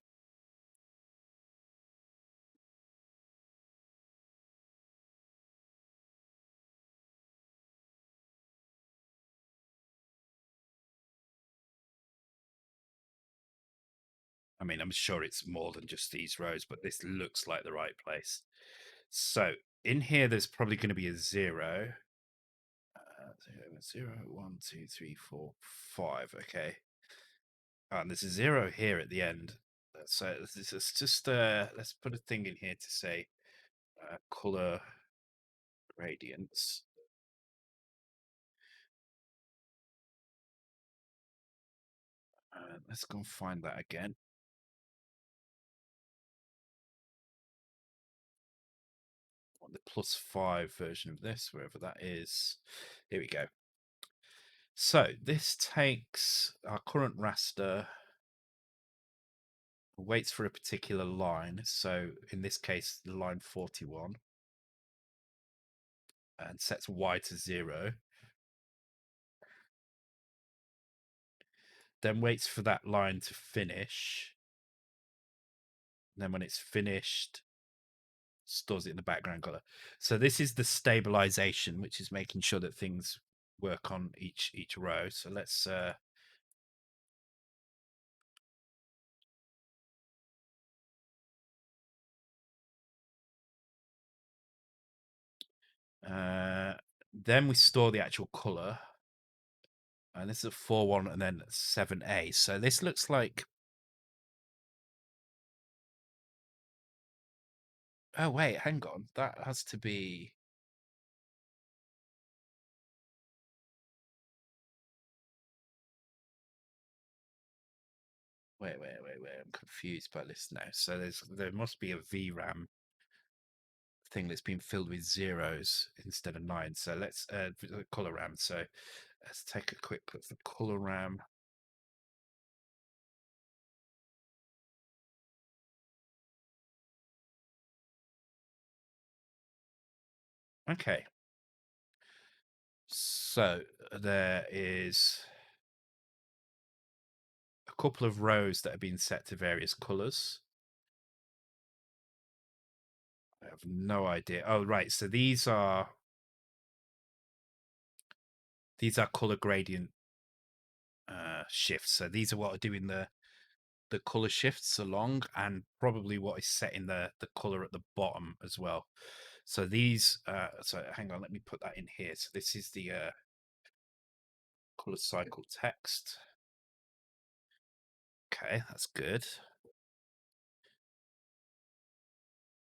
I mean, I'm sure it's more than just these rows, but this looks like the right place. So in here, there's probably going to be a 0. 0, 1, 2, 3, 4, 5. Okay. And there's a 0 here at the end. So this is just let's put a thing in here to say color gradients. Let's go and find that again. The +5 version of this, wherever that is. Here we go. So this takes our current raster, waits for a particular line. So in this case, the line 41, and sets Y to 0. Then waits for that line to finish. Then when it's finished, stores it in the background color. So this is the stabilization, which is making sure that things work on each row. So let's Then we store the actual color. And this is a 4-1 and then 7A. So this looks like. Oh, wait, hang on. That has to be. Wait. I'm confused by this now. So there must be a VRAM thing that's been filled with zeros instead of nine. So let's color RAM. So let's take a quick look for color RAM. Okay. So there is a couple of rows that have been set to various colors. I have no idea. Oh, right. So these are color gradient shifts. So these are what are doing the color shifts along, and probably what is setting the color at the bottom as well. So these. So hang on. Let me put that in here. So this is the color cycle text. Okay, that's good.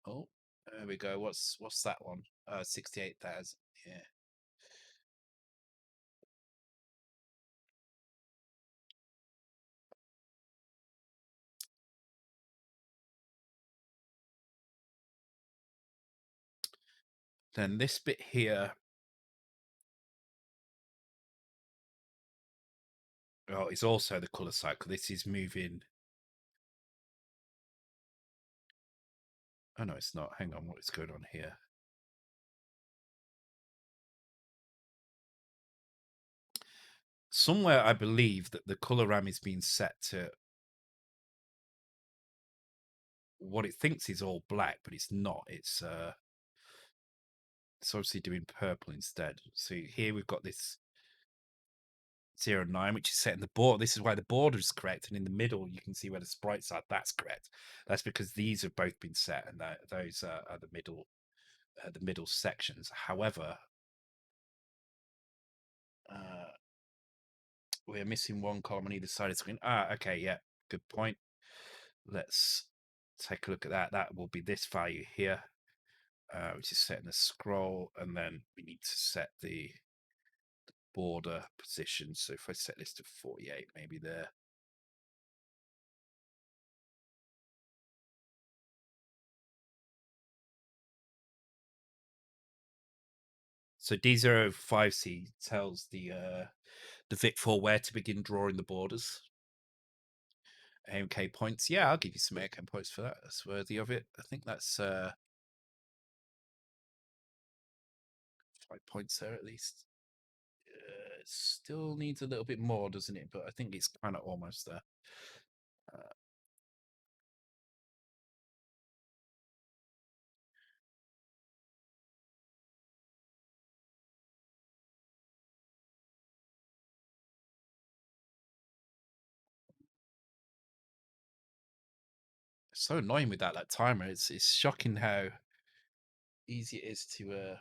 Oh, there we go. What's that one? 68,000. Yeah. Then this bit here. Oh, it's also the color cycle. This is moving. Oh no, it's not. Hang on, what is going on here? Somewhere I believe that the color RAM is being set to what it thinks is all black, but it's not. It's obviously doing purple instead. So here we've got this 09, which is set in the border. This is why the border is correct, and in the middle you can see where the sprites are. That's correct. That's because these have both been set, and those are the middle sections. However, we're missing one column on either side of the screen. Okay, yeah, good point. Let's take a look at that. That will be this value here, which is set in the scroll, and then we need to set the border position. So if I set this to 48, maybe there. So D05C tells the Vic4 where to begin drawing the borders. AMK points. Yeah, I'll give you some AMK points for that. That's worthy of it. I think that's 5 points there at least. It still needs a little bit more, doesn't it? But I think it's kind of almost there. It's so annoying with that timer. It's shocking how easy it is to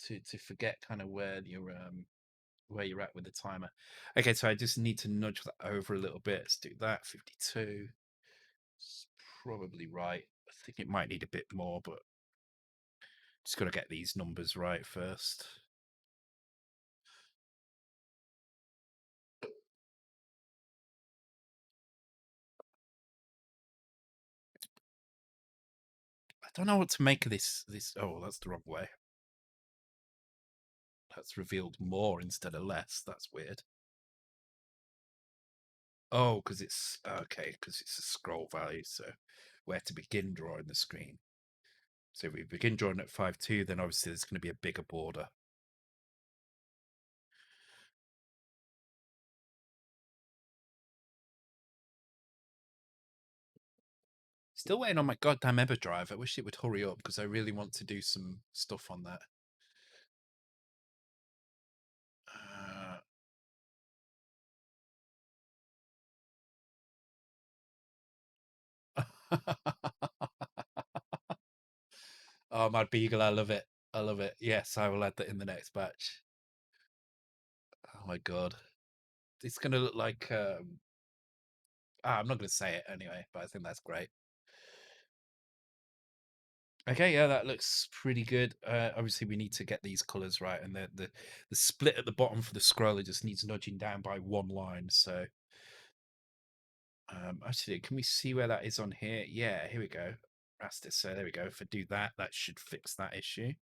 to forget kind of where you're at with the timer. Okay, so I just need to nudge that over a little bit. Let's do that. 52. It's probably right. I think it might need a bit more, but just got to get these numbers right first. I don't know what to make of this. Oh, that's the wrong way. That's revealed more instead of less. That's weird. Oh, because it's okay, because it's a scroll value. So where to begin drawing the screen. So if we begin drawing at 5.2, then obviously there's going to be a bigger border. Still waiting on my goddamn EverDrive. I wish it would hurry up because I really want to do some stuff on that. Oh, Mad Beagle, I love it. I love it. Yes, I will add that in the next batch. Oh my god. It's gonna look like I'm not gonna say it anyway, but I think that's great. Okay, yeah, that looks pretty good. Obviously, we need to get these colors right, and the split at the bottom for the scroller just needs nudging down by one line. So, actually, can we see where that is on here? Yeah, here we go. Raster. So there we go. If I do that, that should fix that issue.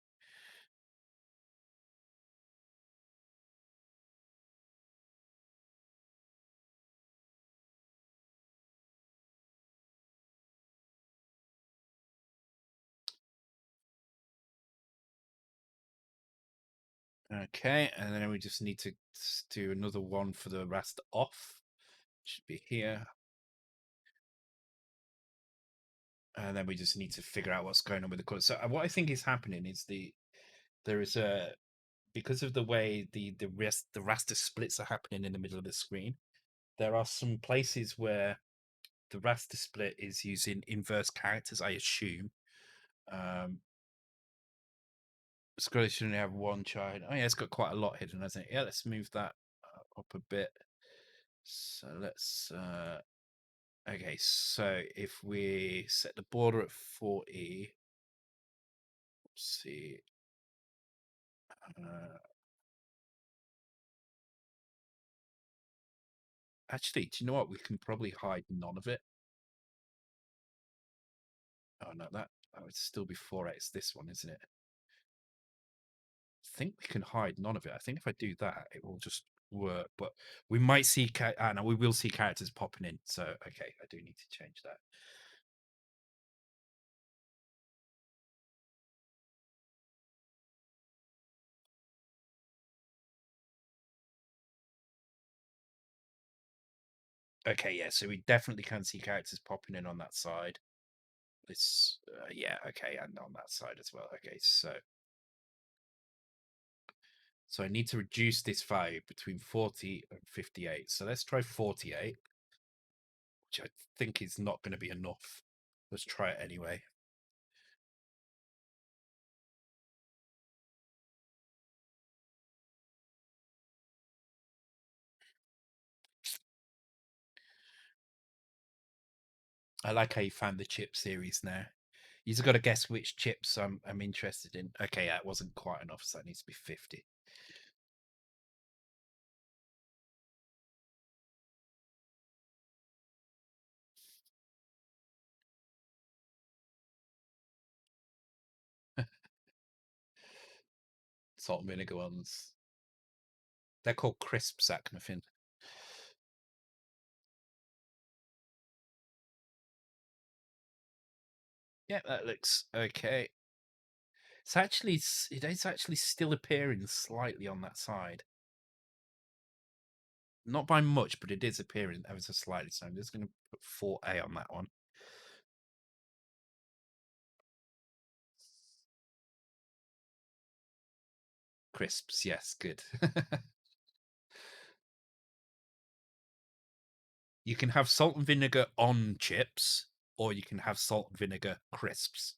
Okay, and then we just need to do another one for the raster off. Should be here. And then we just need to figure out what's going on with the color. So what I think is happening is there is a because of the way the raster splits are happening in the middle of the screen. There are some places where the raster split is using inverse characters, I assume. Scroller should only have one child. Oh yeah, it's got quite a lot hidden, hasn't it? Yeah, let's move that up a bit. So let's okay, so if we set the border at 40, let's see. Actually, do you know what? We can probably hide none of it. Oh no, that would still be 4x this one, isn't it? I think we can hide none of it. I think if I do that, it will just work. But we might see no, we will see characters popping in. So okay, I do need to change that. Okay, yeah, so we definitely can see characters popping in on that side. This, yeah, okay, and on that side as well. Okay, so I need to reduce this value between 40 and 58. So let's try 48, which I think is not going to be enough. Let's try it anyway. I like how you found the chip series now. You've got to guess which chips I'm interested in. Okay, yeah, it wasn't quite enough, so it needs to be 50. Salt and vinegar ones. They're called crisp sack muffin. Yeah, that looks okay. It is actually still appearing slightly on that side. Not by much, but it is appearing ever so slightly. So I'm just going to put 4A on that one. Crisps, yes, good. You can have salt and vinegar on chips, or you can have salt and vinegar crisps.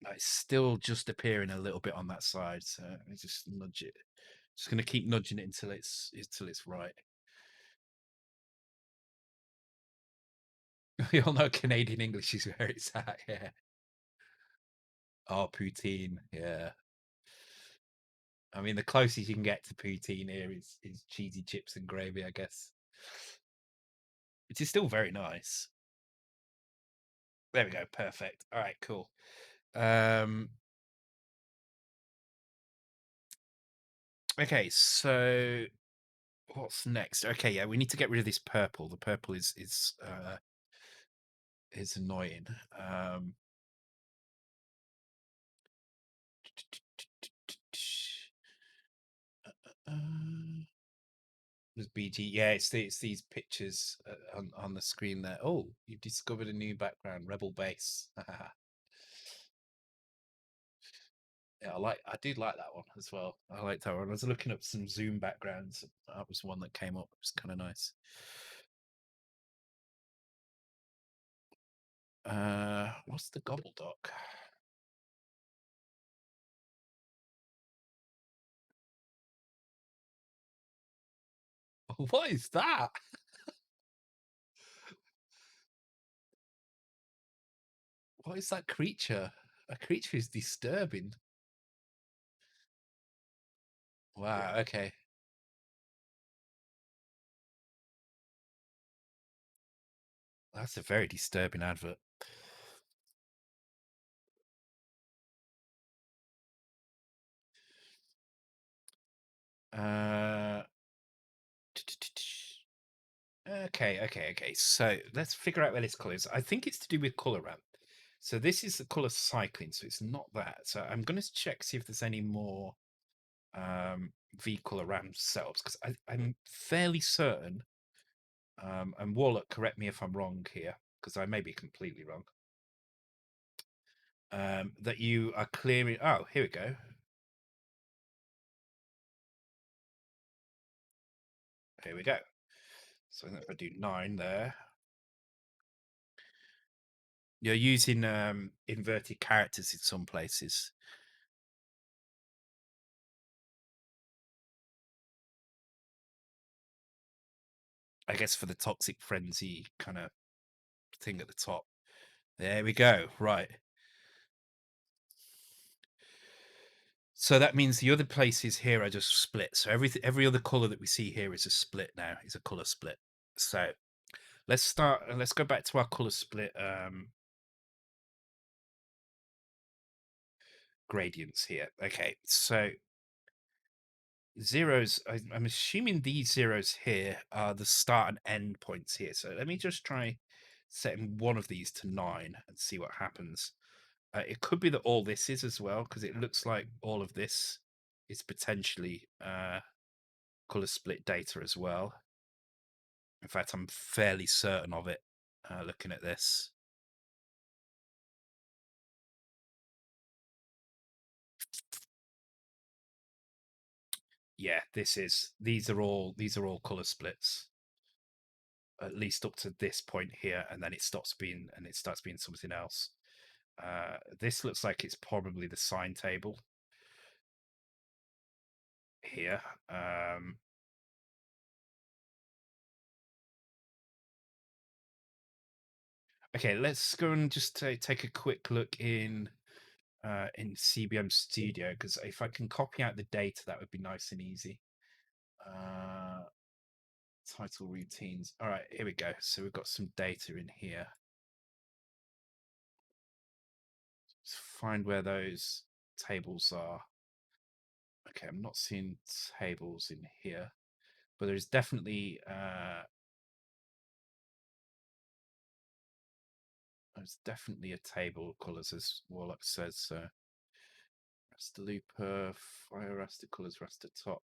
It's still just appearing a little bit on that side, so I just nudge it. Just going to keep nudging it until it's right. We all know Canadian English is where it's at. Yeah. Oh, poutine. Yeah. I mean, the closest you can get to poutine here is cheesy chips and gravy, I guess. Which is still very nice. There we go. Perfect. All right, cool. Um, okay, so what's next? Okay, yeah, we need to get rid of this purple. The purple is annoying. There's BG. Yeah, it's these pictures on the screen there. Oh, you've discovered a new background, Rebel Base. Yeah, I did like that one as well. I liked that one. I was looking up some Zoom backgrounds. That was one that came up. It was kind of nice. What's the gobbledoc? What is that? What is that creature? A creature is disturbing. Wow, okay. That's a very disturbing advert. Uh, okay. So let's figure out where this color is. I think it's to do with color ramp. So this is the color cycling, so it's not that. So I'm going to check see if there's any more V color ramp setups because I'm fairly certain. And Warlock, correct me if I'm wrong here because I may be completely wrong. That you are clearing. Oh, here we go. Here we go. So if I do 9 there, you're using inverted characters in some places. I guess for the toxic frenzy kind of thing at the top. There we go. Right. So that means the other places here are just split. So every other color that we see here is a split now. Is a color split. So let's start. Let's go back to our color split gradients here. Okay. So zeros. I'm assuming these zeros here are the start and end points here. So let me just try setting one of these to 9 and see what happens. It could be that all this is as well, because it looks like all of this is potentially color split data as well. In fact, I'm fairly certain of it looking at this. Yeah, these are all color splits. At least up to this point here, and then it starts being something else. This looks like it's probably the sign table here. Okay, let's go and just take a quick look in CBM Studio, because if I can copy out the data, that would be nice and easy. Title routines. All right, here we go. So we've got some data in here. Let's find where those tables are. Okay, I'm not seeing tables in here, but there's definitely a table of colors, as Warlock says. So raster looper, fire raster colors, raster top.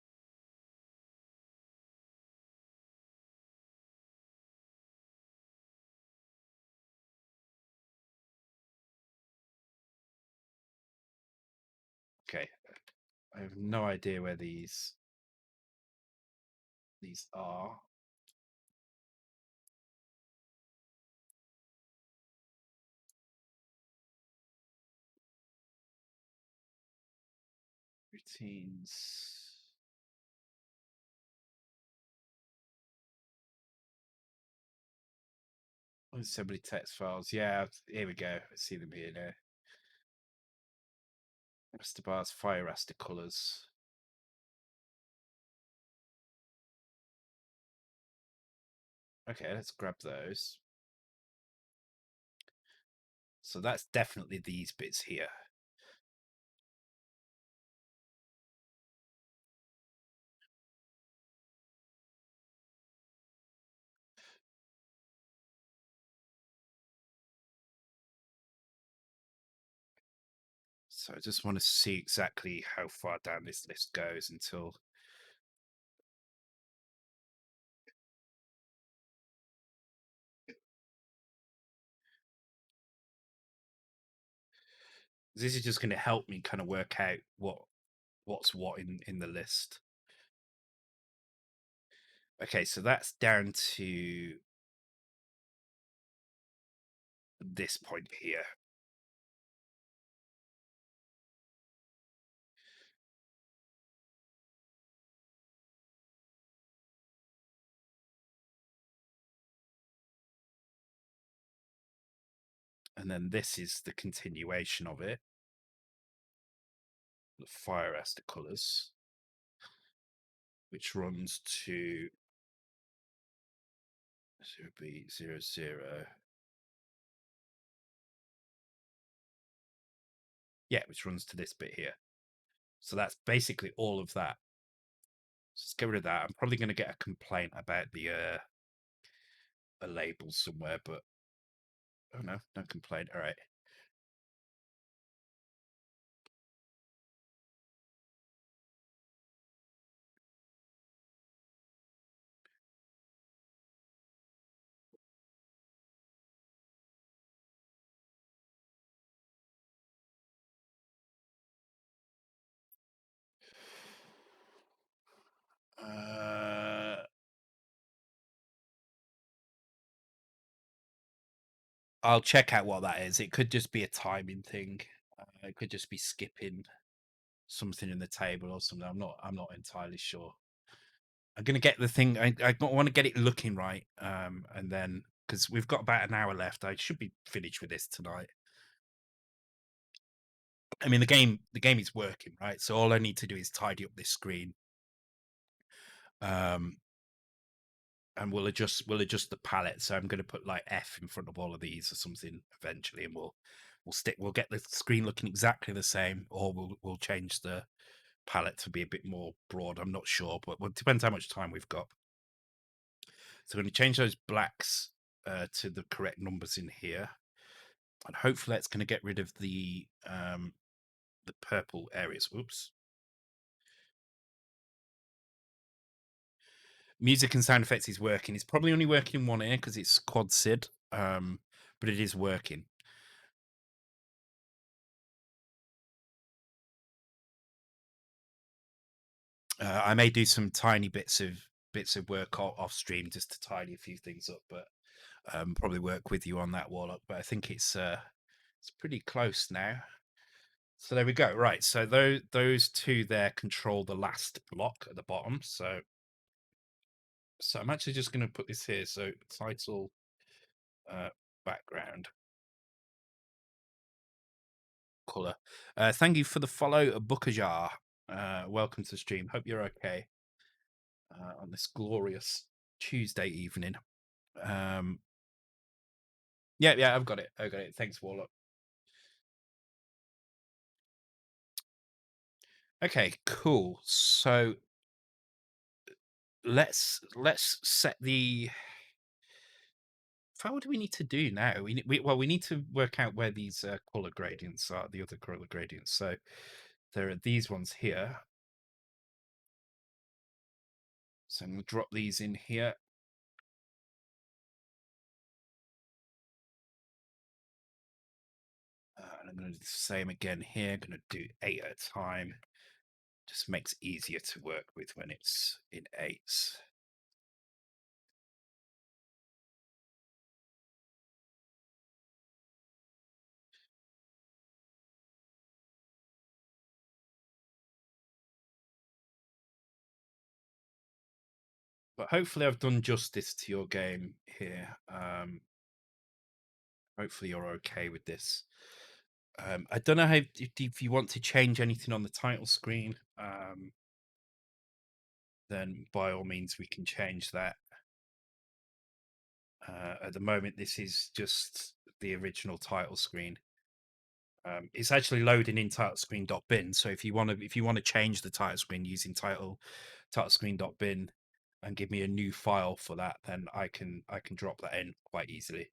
Okay, I have no idea where these are. Routines. Assembly text files. Yeah, here we go. I see them here now. Raster bars, fire raster colors. Okay, let's grab those. So that's definitely these bits here. So I just want to see exactly how far down this list goes until. This is just going to help me kind of work out what's what in the list. Okay, so that's down to this point here. And then this is the continuation of it. The fire aster colors, which runs to 0B00. Yeah, which runs to this bit here. So that's basically all of that. So let's get rid of that. I'm probably going to get a complaint about the a label somewhere, but oh no, no complaint. All right. I'll check out what that is. It could just be a timing thing. It could just be skipping something in the table or something. I'm not entirely sure. I'm gonna get the thing. I want to get it looking right, and then because we've got about an hour left, I should be finished with this tonight. I mean, the game is working, right? So all I need to do is tidy up this screen, and we'll adjust the palette. So I'm going to put like F in front of all of these or something eventually, and we'll get the screen looking exactly the same, or we'll change the palette to be a bit more broad. I'm not sure, but it depends how much time we've got. So we're going to change those blacks to the correct numbers in here, and hopefully that's going to get rid of the purple areas. Oops. Music and sound effects is working. It's probably only working in one ear because it's quad SID, but it is working. I may do some tiny bits of work off stream just to tidy a few things up, but probably work with you on that, Warlock. But I think it's pretty close now. So there we go. Right. So those two there control the last block at the bottom. So I'm actually just going to put this here. So title, background, color. Thank you for the follow, Bookajar. Welcome to the stream. Hope you're okay on this glorious Tuesday evening. Yeah, I've got it. Thanks, Warlock. Okay, cool. So let's set the. What do we need to do now? We need to work out where these color gradients are. The other color gradients. So there are these ones here. So I'm going to drop these in here. And I'm going to do the same again here. I'm going to do 8 at a time. Just makes it easier to work with when it's in 8s. But hopefully I've done justice to your game here. Hopefully you're okay with this. I don't know if you want to change anything on the title screen, then by all means we can change that. At the moment, this is just the original title screen. It's actually loading in title screen.bin. So if you want to change the title screen using title screen.bin and give me a new file for that, then I can drop that in quite easily.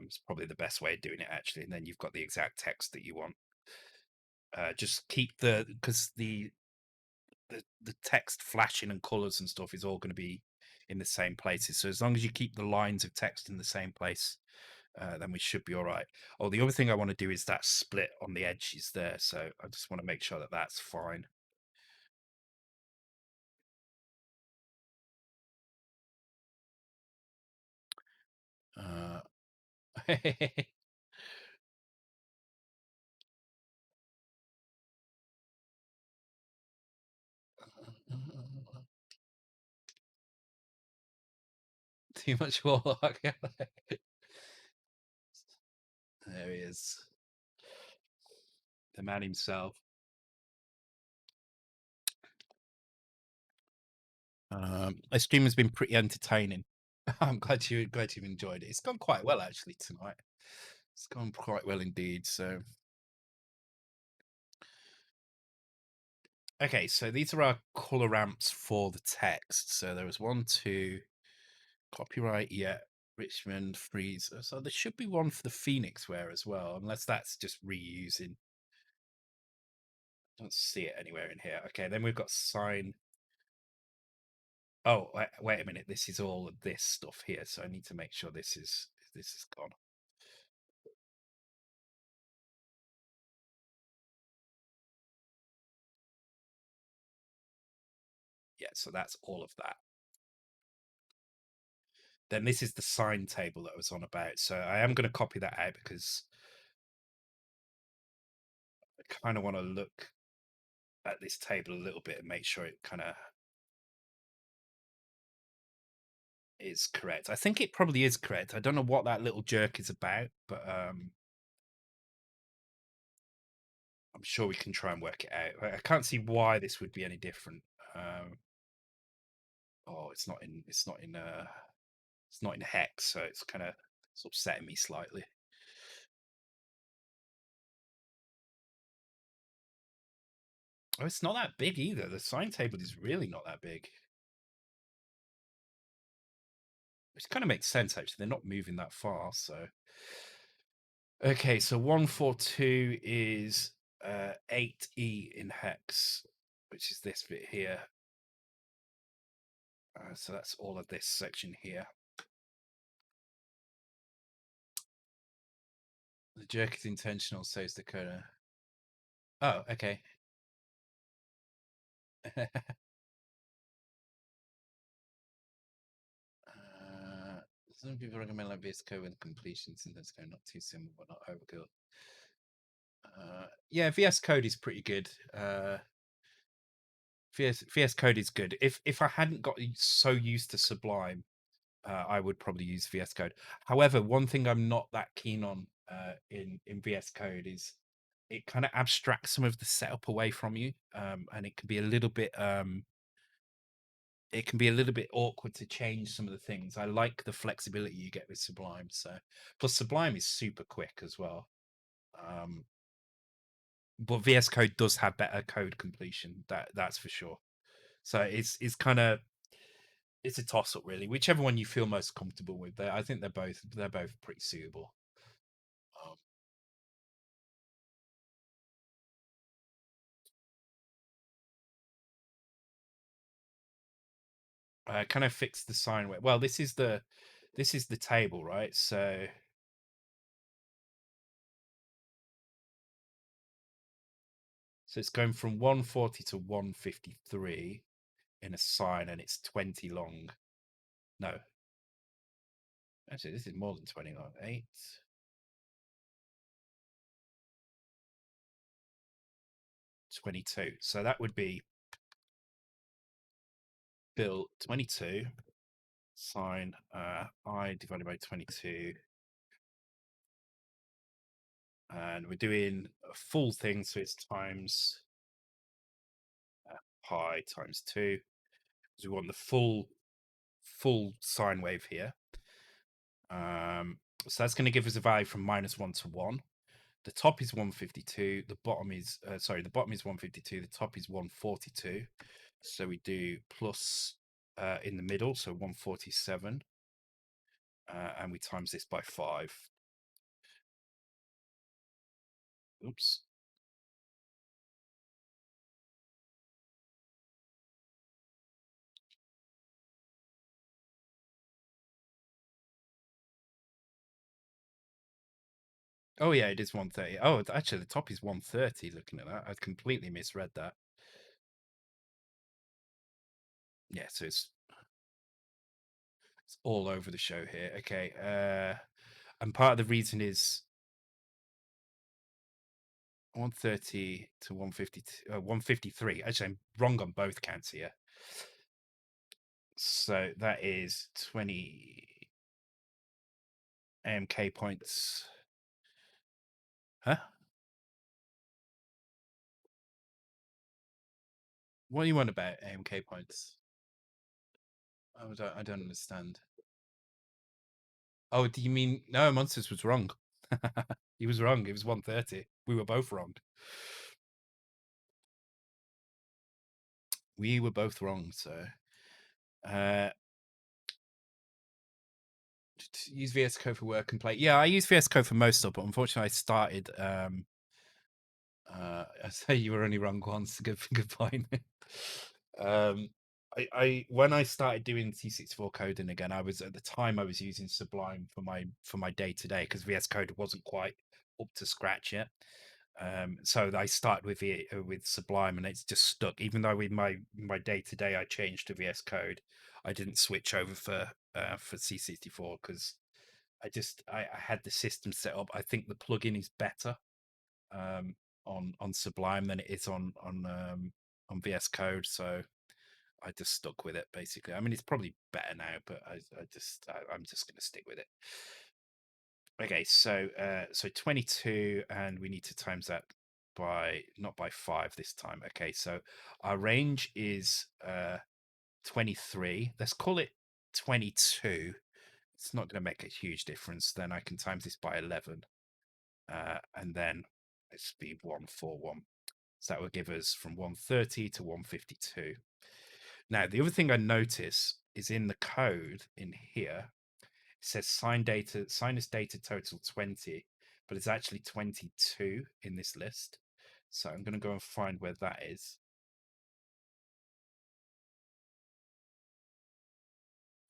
It's probably the best way of doing it actually, and then you've got the exact text that you want. Just keep because the text flashing and colors and stuff is all going to be in the same places. So as long as you keep the lines of text in the same place, then we should be all right. Oh, the other thing I want to do is that split on the edges there. So I just want to make sure that that's fine. Too much warlock. There he is, the man himself. My stream has been pretty entertaining. I'm glad you've enjoyed it. It's gone quite well actually tonight. It's gone quite well indeed. So, okay, so these are our color ramps for the text. So there was 1, 2, copyright, yeah, Richmond, freeze. So there should be one for the Phoenix wear as well, unless that's just reusing. Don't see it anywhere in here. Okay, then we've got sign. Oh, wait a minute. This is all of this stuff here, so I need to make sure this is gone. Yeah, so that's all of that. Then this is the sign table that I was on about. So I am going to copy that out because I kind of want to look at this table a little bit and make sure it kind of is correct. I think it probably is correct. I don't know what that little jerk is about, but I'm sure we can try and work it out. I can't see why this would be any different. Oh, it's not in hex, so it's kind of upsetting me slightly. Oh, it's not that big either. The sign table is really not that big. Which kind of makes sense actually. They're not moving that far, so okay, so 142 is 8E in hex, which is this bit here. So that's all of this section here. The jerk is intentional, says the coder. Oh, okay. Some people recommend like VS Code with completion since it's not too simple but not overkill. Yeah, VS Code is pretty good. VS Code is good. If I hadn't got so used to Sublime, I would probably use VS Code. However, one thing I'm not that keen on in VS Code is it kind of abstracts some of the setup away from you, and it can be a little bit awkward to change some of the things. I like the flexibility you get with Sublime. So, plus Sublime is super quick as well. But VS Code does have better code completion. That's for sure. So it's kind of it's a toss up really. Whichever one you feel most comfortable with. I think they're both pretty suitable. Um, I kind of fixed the sine wave. Well, this is the table, right? So it's going from 140 to 153 in a sine, and it's 20 long. No, actually, this is more than 20 long. 8. 22. So that would be built 22 sine I divided by 22. And we're doing a full thing, so it's times pi times 2. Because we want the full sine wave here. So that's going to give us a value from -1 to 1. The top is 152. The bottom is the bottom is 152. The top is 142. So we do plus in the middle, so 147, and we times this by 5. Oops. Oh yeah, it is 130. Oh, actually, the top is 130. Looking at that, I completely misread that. Yeah, so it's all over the show here. Okay. And part of the reason is 130 to 150, 153. Actually, I'm wrong on both counts here. So that is 20 AMK points. Huh? What do you want about AMK points? I don't understand. Oh, do you mean no? Monsters was wrong. He was wrong. It was 130. We were both wrong. We were both wrong. So, uh, use VS Code for work and play. Yeah, I use VS Code for most stuff, but unfortunately, I started. I say you were only wrong once. Good point. um, when I started doing C64 coding again, I was at the time I was using Sublime for my day to day because VS Code wasn't quite up to scratch yet. So I started with Sublime, and it's just stuck. Even though with my day to day I changed to VS Code, I didn't switch over for C64 because I had the system set up. I think the plugin is better um, on Sublime than it is on VS Code. So I just stuck with it basically. I mean, it's probably better now, but I'm just going to stick with it. Okay, so 22, and we need to times that by not by 5 this time. Okay, so our range is 23. Let's call it 22. It's not going to make a huge difference. Then I can times this by 11, and then it's be 141. So that will give us from 130 to 152. Now, the other thing I notice is in the code in here, it says sinus data total 20, but it's actually 22 in this list. So I'm going to go and find where that is.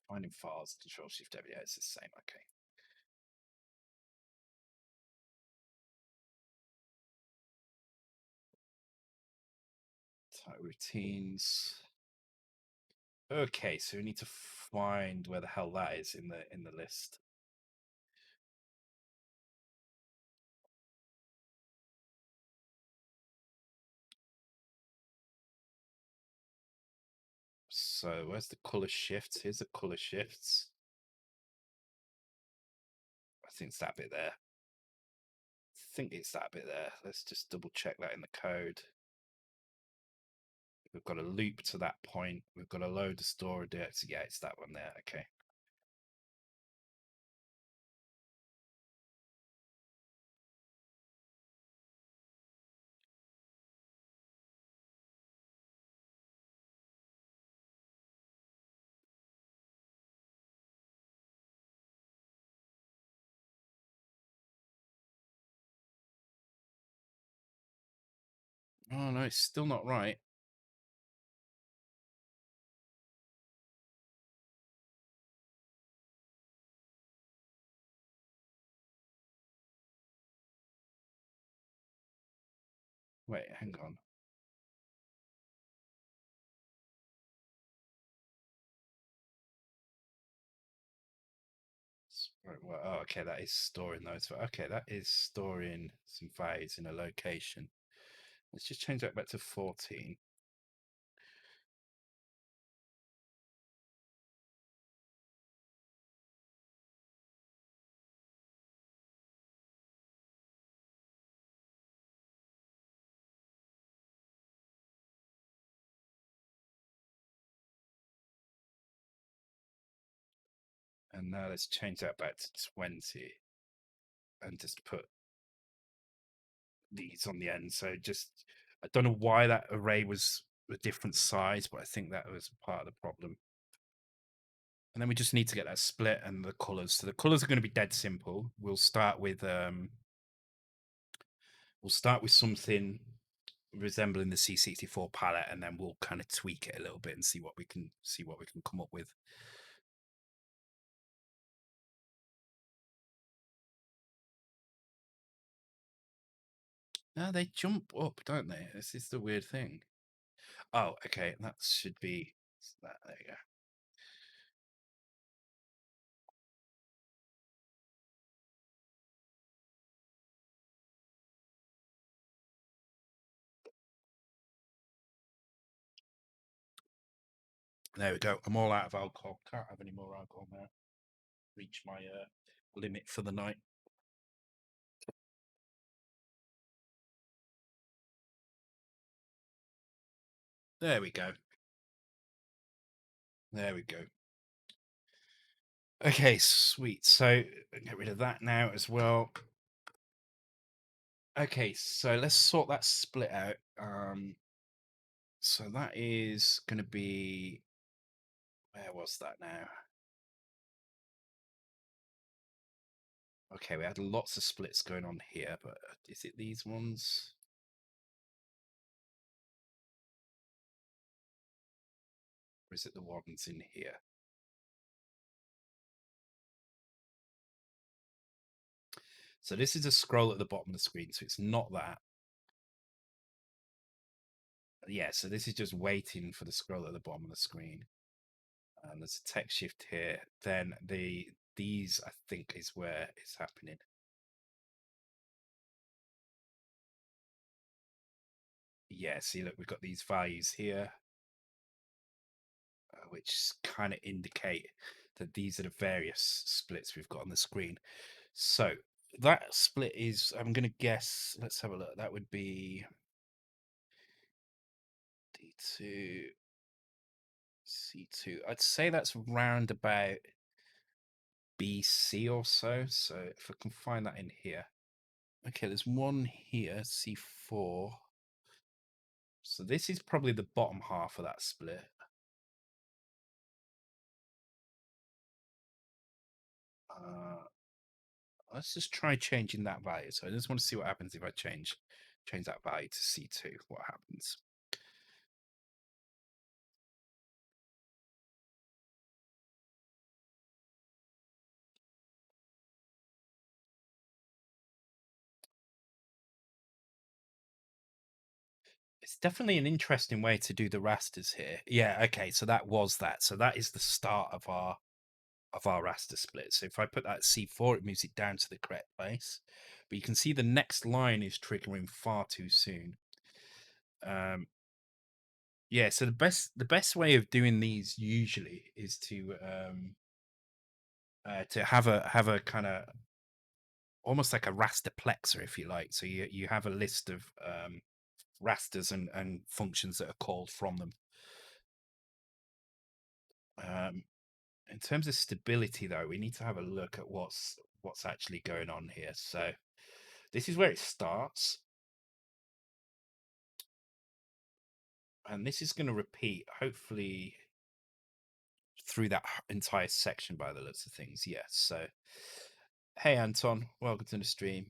Finding files, Control Shift W, yeah, it's the same. Okay. Type routines. Okay, so we need to find where the hell that is in the list. So where's the color shifts? Here's the color shifts. I think it's that bit there. I think it's that bit there. Let's just double check that in the code. We've got a loop to that point. We've got a load of storage. Yeah, it's that one there. Okay. Oh no, it's still not right. Wait, hang on. Well, oh, okay, that is storing those. Okay, that is storing some values in a location. Let's just change that back to 14. And now let's change that back to 20 and just put these on the end. So just, I don't know why that array was a different size, but I think that was part of the problem. And then we just need to get that split and the colors. So the colors are going to be dead simple. We'll start with something resembling the C64 palette, and then we'll kind of tweak it a little bit and see what we can come up with. No, they jump up, don't they? This is the weird thing. Oh, okay, that should be that. There you go. There we go. I'm all out of alcohol. Can't have any more alcohol now. Reach my limit for the night. There we go. There we go. Okay, sweet. So get rid of that now as well. Okay, so let's sort that split out. So that is going to be, where was that now? Okay, we had lots of splits going on here, but is it these ones? Or is it the ones in here? So this is a scroll at the bottom of the screen, so it's not that. Yeah, so this is just waiting for the scroll at the bottom of the screen. And there's a text shift here. Then these I think is where it's happening. Yeah, see, look, we've got these values here, which kind of indicate that these are the various splits we've got on the screen. So that split is, I'm going to guess, let's have a look. That would be D2, C2. I'd say that's round about BC or so. So if I can find that in here. Okay, there's one here, C4. So this is probably the bottom half of that split. Let's just try changing that value. So I just want to see what happens if I change that value to C2. What happens? It's definitely an interesting way to do the rasters here. Yeah, okay, so that was that. So that is the start of our raster split. So if I put that at C4, it moves it down to the correct place. But you can see the next line is triggering far too soon. Yeah, so the best way of doing these usually is to have a kind of almost like a rasterplexer, if you like. So you have a list of rasters and functions that are called from them. In terms of stability, though, we need to have a look at what's actually going on here. So this is where it starts, and this is going to repeat, hopefully, through that entire section by the looks of things. Yes. So, hey Anton, welcome to the stream.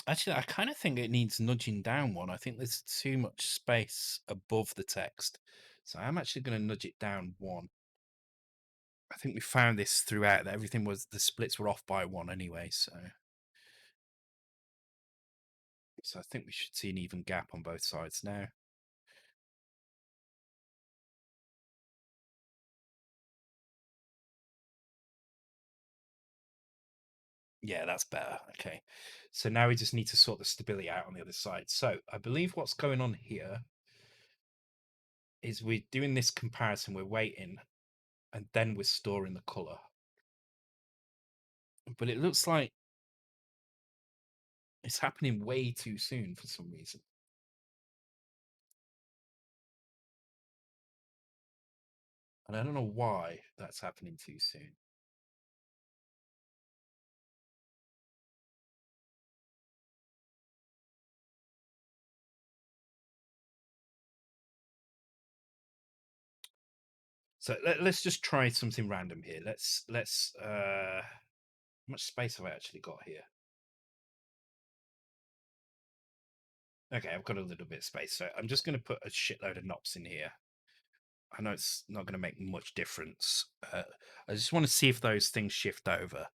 Actually, I kind of think it needs nudging down one. I think there's too much space above the text. So I'm actually going to nudge it down one. I think we found this throughout that everything was, the splits were off by one anyway. So I think we should see an even gap on both sides now. Yeah, that's better. Okay. So now we just need to sort the stability out on the other side. So I believe what's going on here is we're doing this comparison, we're waiting, and then we're storing the color. But it looks like it's happening way too soon for some reason. And I don't know why that's happening too soon. So let's just try something random here. How much space have I actually got here? Okay, I've got a little bit of space. So I'm just going to put a shitload of knobs in here. I know it's not going to make much difference. I just want to see if those things shift over.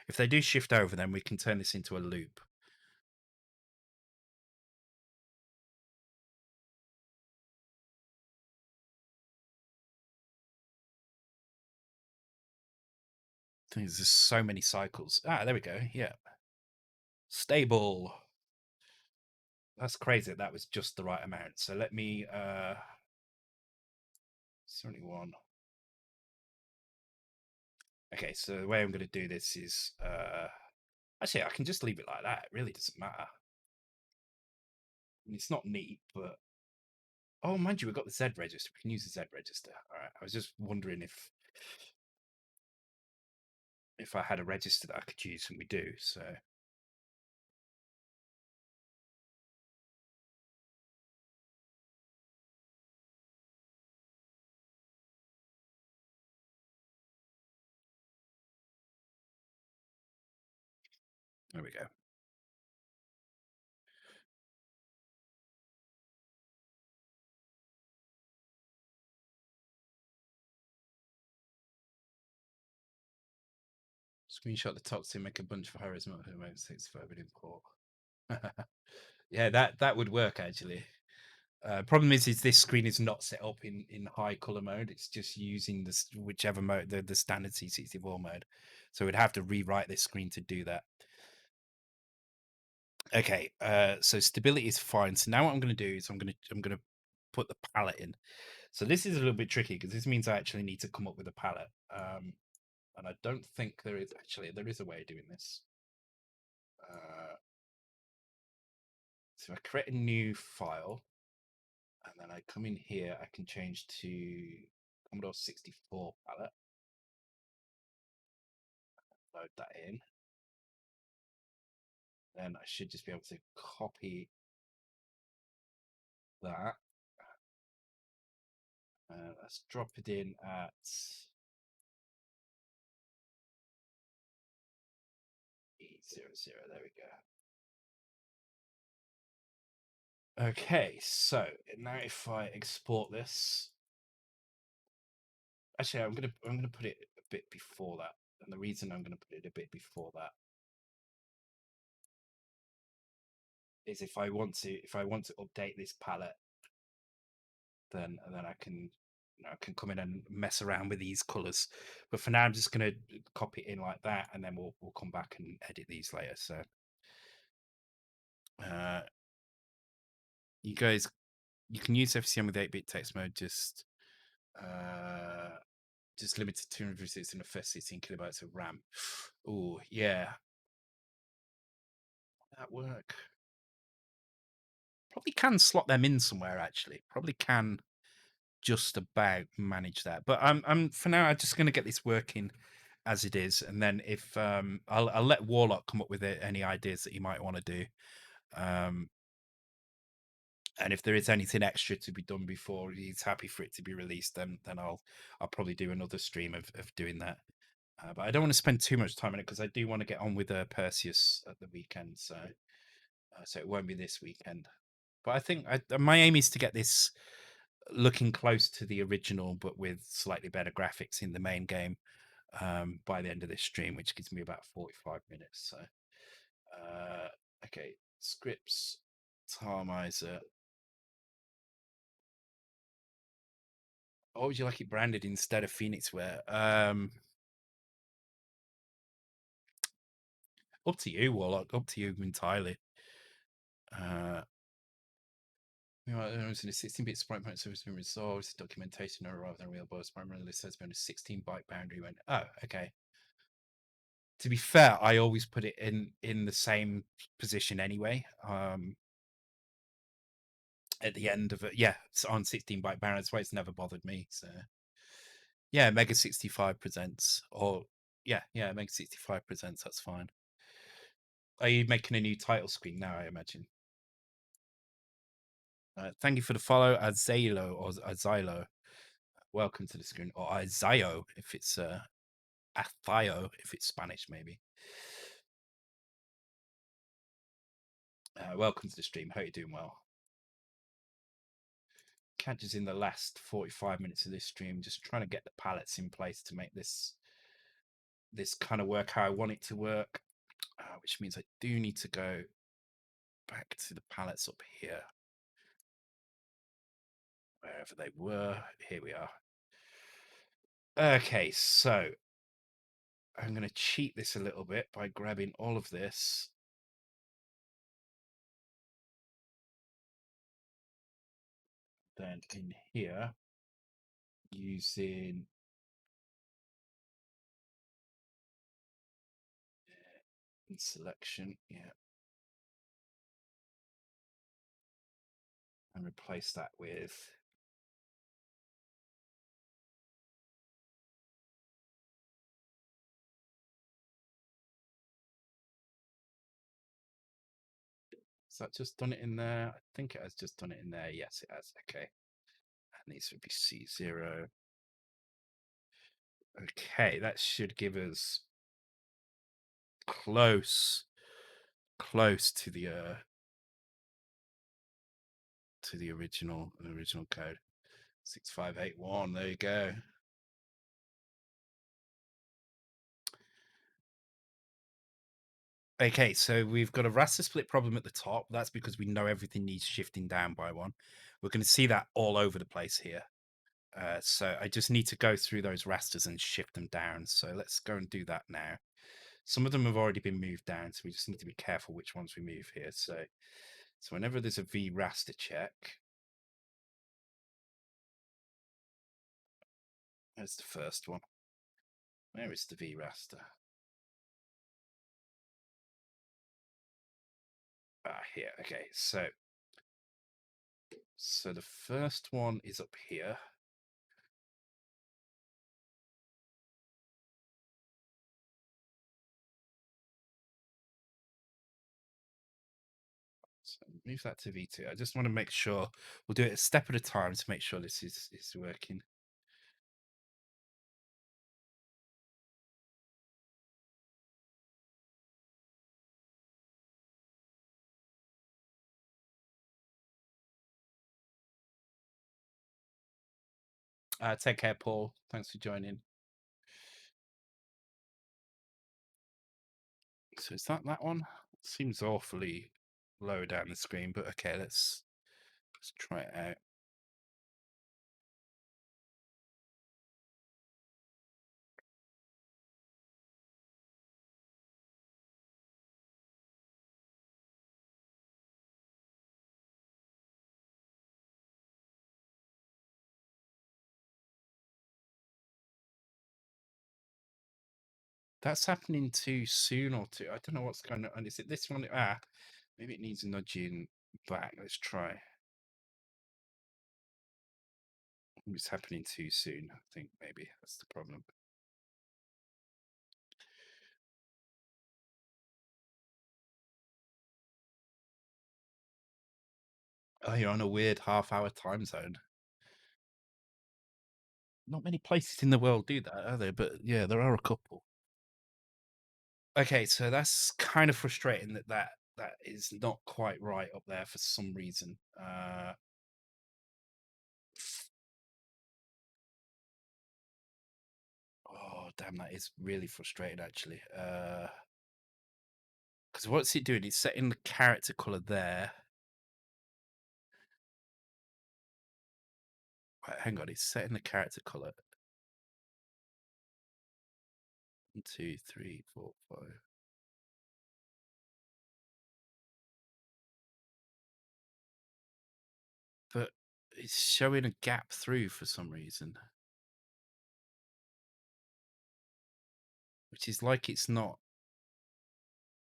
If they do shift over, then we can turn this into a loop. There's just so many cycles. Ah, there we go. Yeah. Stable. That's crazy. That was just the right amount. So let me 71. Okay, so the way I'm going to do this is actually I can just leave it like that. It really doesn't matter. I mean, it's not neat, but oh, mind you, we've got the Z register. We can use the Z register. All right. I was just wondering if I had a register that I could use, and we do. So there we go. Screenshot the toxic, make a bunch for Harris, not who makes 65 import. Yeah, that would work actually. Problem is this screen is not set up in high color mode. It's just using this whichever mode, the standard C64 mode. So we'd have to rewrite this screen to do that. Okay, so stability is fine. So now what I'm going to do is I'm going to put the palette in. So this is a little bit tricky because this means I actually need to come up with a palette. And I don't think there is a way of doing this. So I create a new file, and then I come in here. I can change to Commodore 64 palette. Load that in. Then I should just be able to copy that. Let's drop it in at E00. There we go. Okay, so now if I export this, actually I'm gonna put it a bit before that, and the reason I'm gonna put it a bit before that is if I want to update this palette, then I can I can come in and mess around with these colors. But for now, I'm just going to copy it in like that, and then we'll come back and edit these later. So uh, you guys, you can use FCM with 8-bit text mode. Just limited to 256 in the first 16 kilobytes of RAM. Oh yeah, that work. Probably can slot them in somewhere. Actually, probably can just about manage that. But I'm for now. I'm just going to get this working as it is, and then if I'll let Warlock come up with any ideas that he might want to do, um, and if there is anything extra to be done before he's happy for it to be released, then I'll probably do another stream of doing that. But I don't want to spend too much time on it because I do want to get on with Perseus at the weekend, so it won't be this weekend. But I think my aim is to get this looking close to the original, but with slightly better graphics in the main game by the end of this stream, which gives me about 45 minutes. So, okay, scripts, Tarmizer. What would you like it branded instead of Phoenixware? Up to you, Warlock. Up to you entirely. You know, in a 16-bit sprite point service been resolved. Documentation error rather than real board sprite list has been a 16-byte boundary. When okay. To be fair, I always put it in the same position anyway. At the end of it, yeah, it's on 16-byte boundary. That's why it's never bothered me. So yeah, Mega65 presents, or yeah, Mega65 presents. That's fine. Are you making a new title screen now? I imagine. Thank you for the follow, Azalo or Azilo. Welcome to the screen, or Azayo if it's Athayo if it's Spanish, maybe. Welcome to the stream. Hope you're doing well. Catches in the last 45 minutes of this stream, just trying to get the palettes in place to make this kind of work how I want it to work, which means I do need to go back to the palettes up here, wherever they were. Here we are. Okay, so I'm going to cheat this a little bit by grabbing all of this then in here, using in selection, yeah, and replace that with has that just done it in there? I think it has just done it in there. Yes, it has. Okay. And these would be C0. Okay, that should give us close to the original code. 6581. There you go. Okay, so we've got a raster split problem at the top. That's because we know everything needs shifting down by one. We're going to see that all over the place here. So I just need to go through those rasters and shift them down. So let's go and do that now. Some of them have already been moved down, so we just need to be careful which ones we move here. So whenever there's a V raster check, there's the first one. Where is the V raster? Ah, here. Okay, so the first one is up here. So move that to V2. I just want to make sure we'll do it a step at a time to make sure this is working. Take care, Paul. Thanks for joining. So is that one? Seems awfully low down the screen, but okay, let's try it out. That's happening too soon or too. I don't know what's going on. Is it this one? Maybe it needs nudging back. Let's try. It's happening too soon. I think maybe that's the problem. Oh, you're on a weird half-hour time zone. Not many places in the world do that, are there? But yeah, there are a couple. Okay, so that's kind of frustrating that is not quite right up there for some reason. Oh, damn, that is really frustrating, actually. Because what's it doing? It's setting the character color there. Wait, hang on, it's setting the character color. 1, 2, 3, 4, 5. But it's showing a gap through for some reason. Which is like it's not.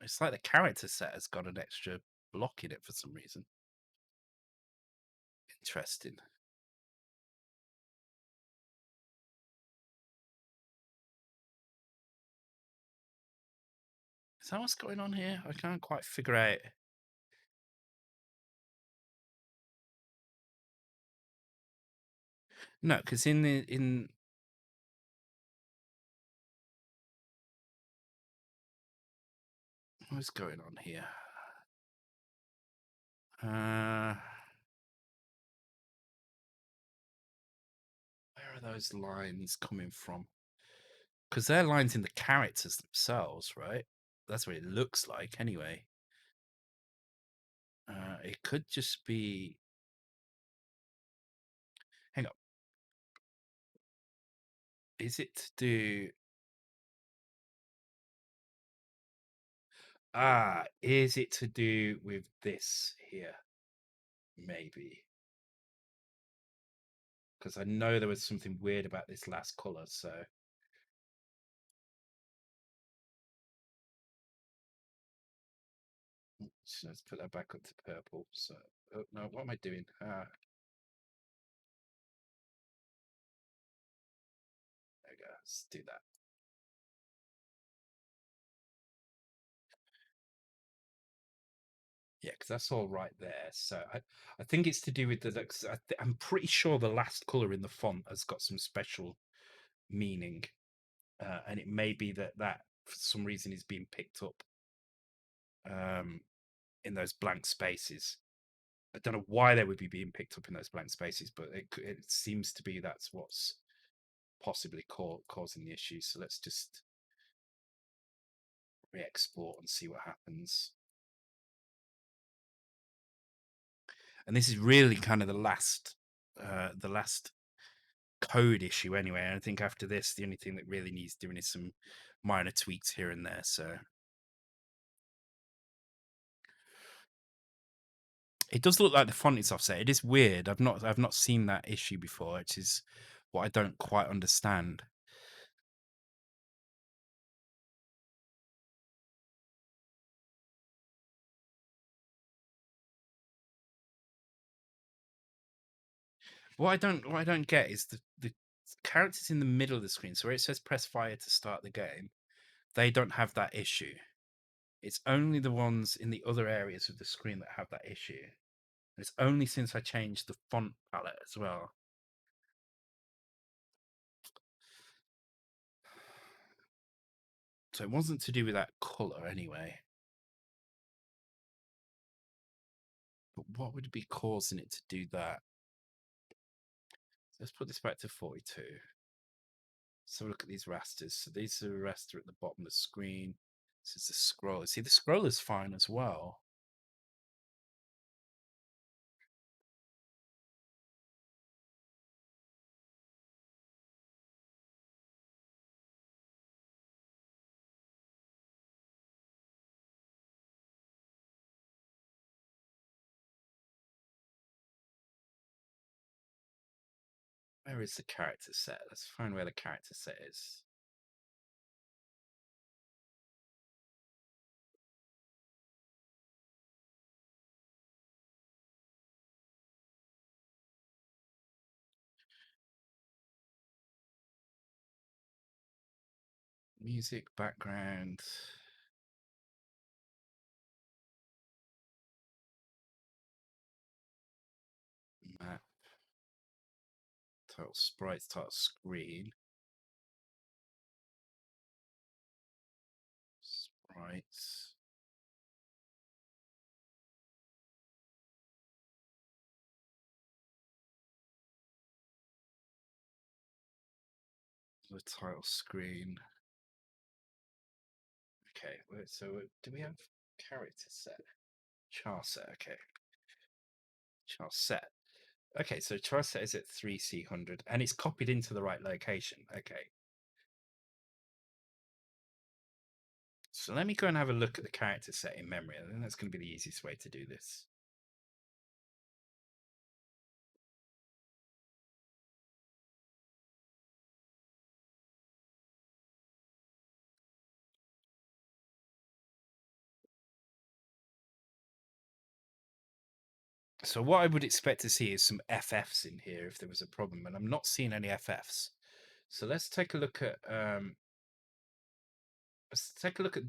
It's like the character set has got an extra block in it for some reason. Interesting. Is that what's going on here? I can't quite figure out. No, because in what's going on here? Where are those lines coming from? Because they're lines in the characters themselves, right? That's what it looks like, anyway. It could just be. Hang on. Is it to do? Is it to do with this here? Maybe. because I know there was something weird about this last color. So let's put that back up to purple. So oh, no, what am I doing? There we go. Let's do that. Yeah, because that's all right there. So I think it's to do with the. I'm pretty sure the last color in the font has got some special meaning, and it may be that for some reason is being picked up um, in those blank spaces. I don't know why they would be being picked up in those blank spaces, but it seems to be that's what's possibly causing the issue. So let's just re-export and see what happens. And this is really kind of the last code issue anyway. And I think after this, the only thing that really needs doing is some minor tweaks here and there. So it does look like the font is offset. It is weird. I've not seen that issue before, which is what I don't quite understand. What I don't get is the characters in the middle of the screen. So where it says press fire to start the game, they don't have that issue. It's only the ones in the other areas of the screen that have that issue. And it's only since I changed the font palette as well. So it wasn't to do with that color anyway. But what would be causing it to do that? Let's put this back to 42. So look at these rasters. So these are the raster at the bottom of the screen. This is the scroller. See, the scroller's fine as well. Where is the character set? Let's find where the character set is. Music, background. Map. Title sprites, title screen. Sprites. The title screen. Okay, so do we have character set? Char set, okay. Char set. Okay, so char set is at 3C100 and it's copied into the right location. Okay. So let me go and have a look at the character set in memory. I think that's going to be the easiest way to do this. So what I would expect to see is some FFs in here if there was a problem, and I'm not seeing any FFs. So let's take a look at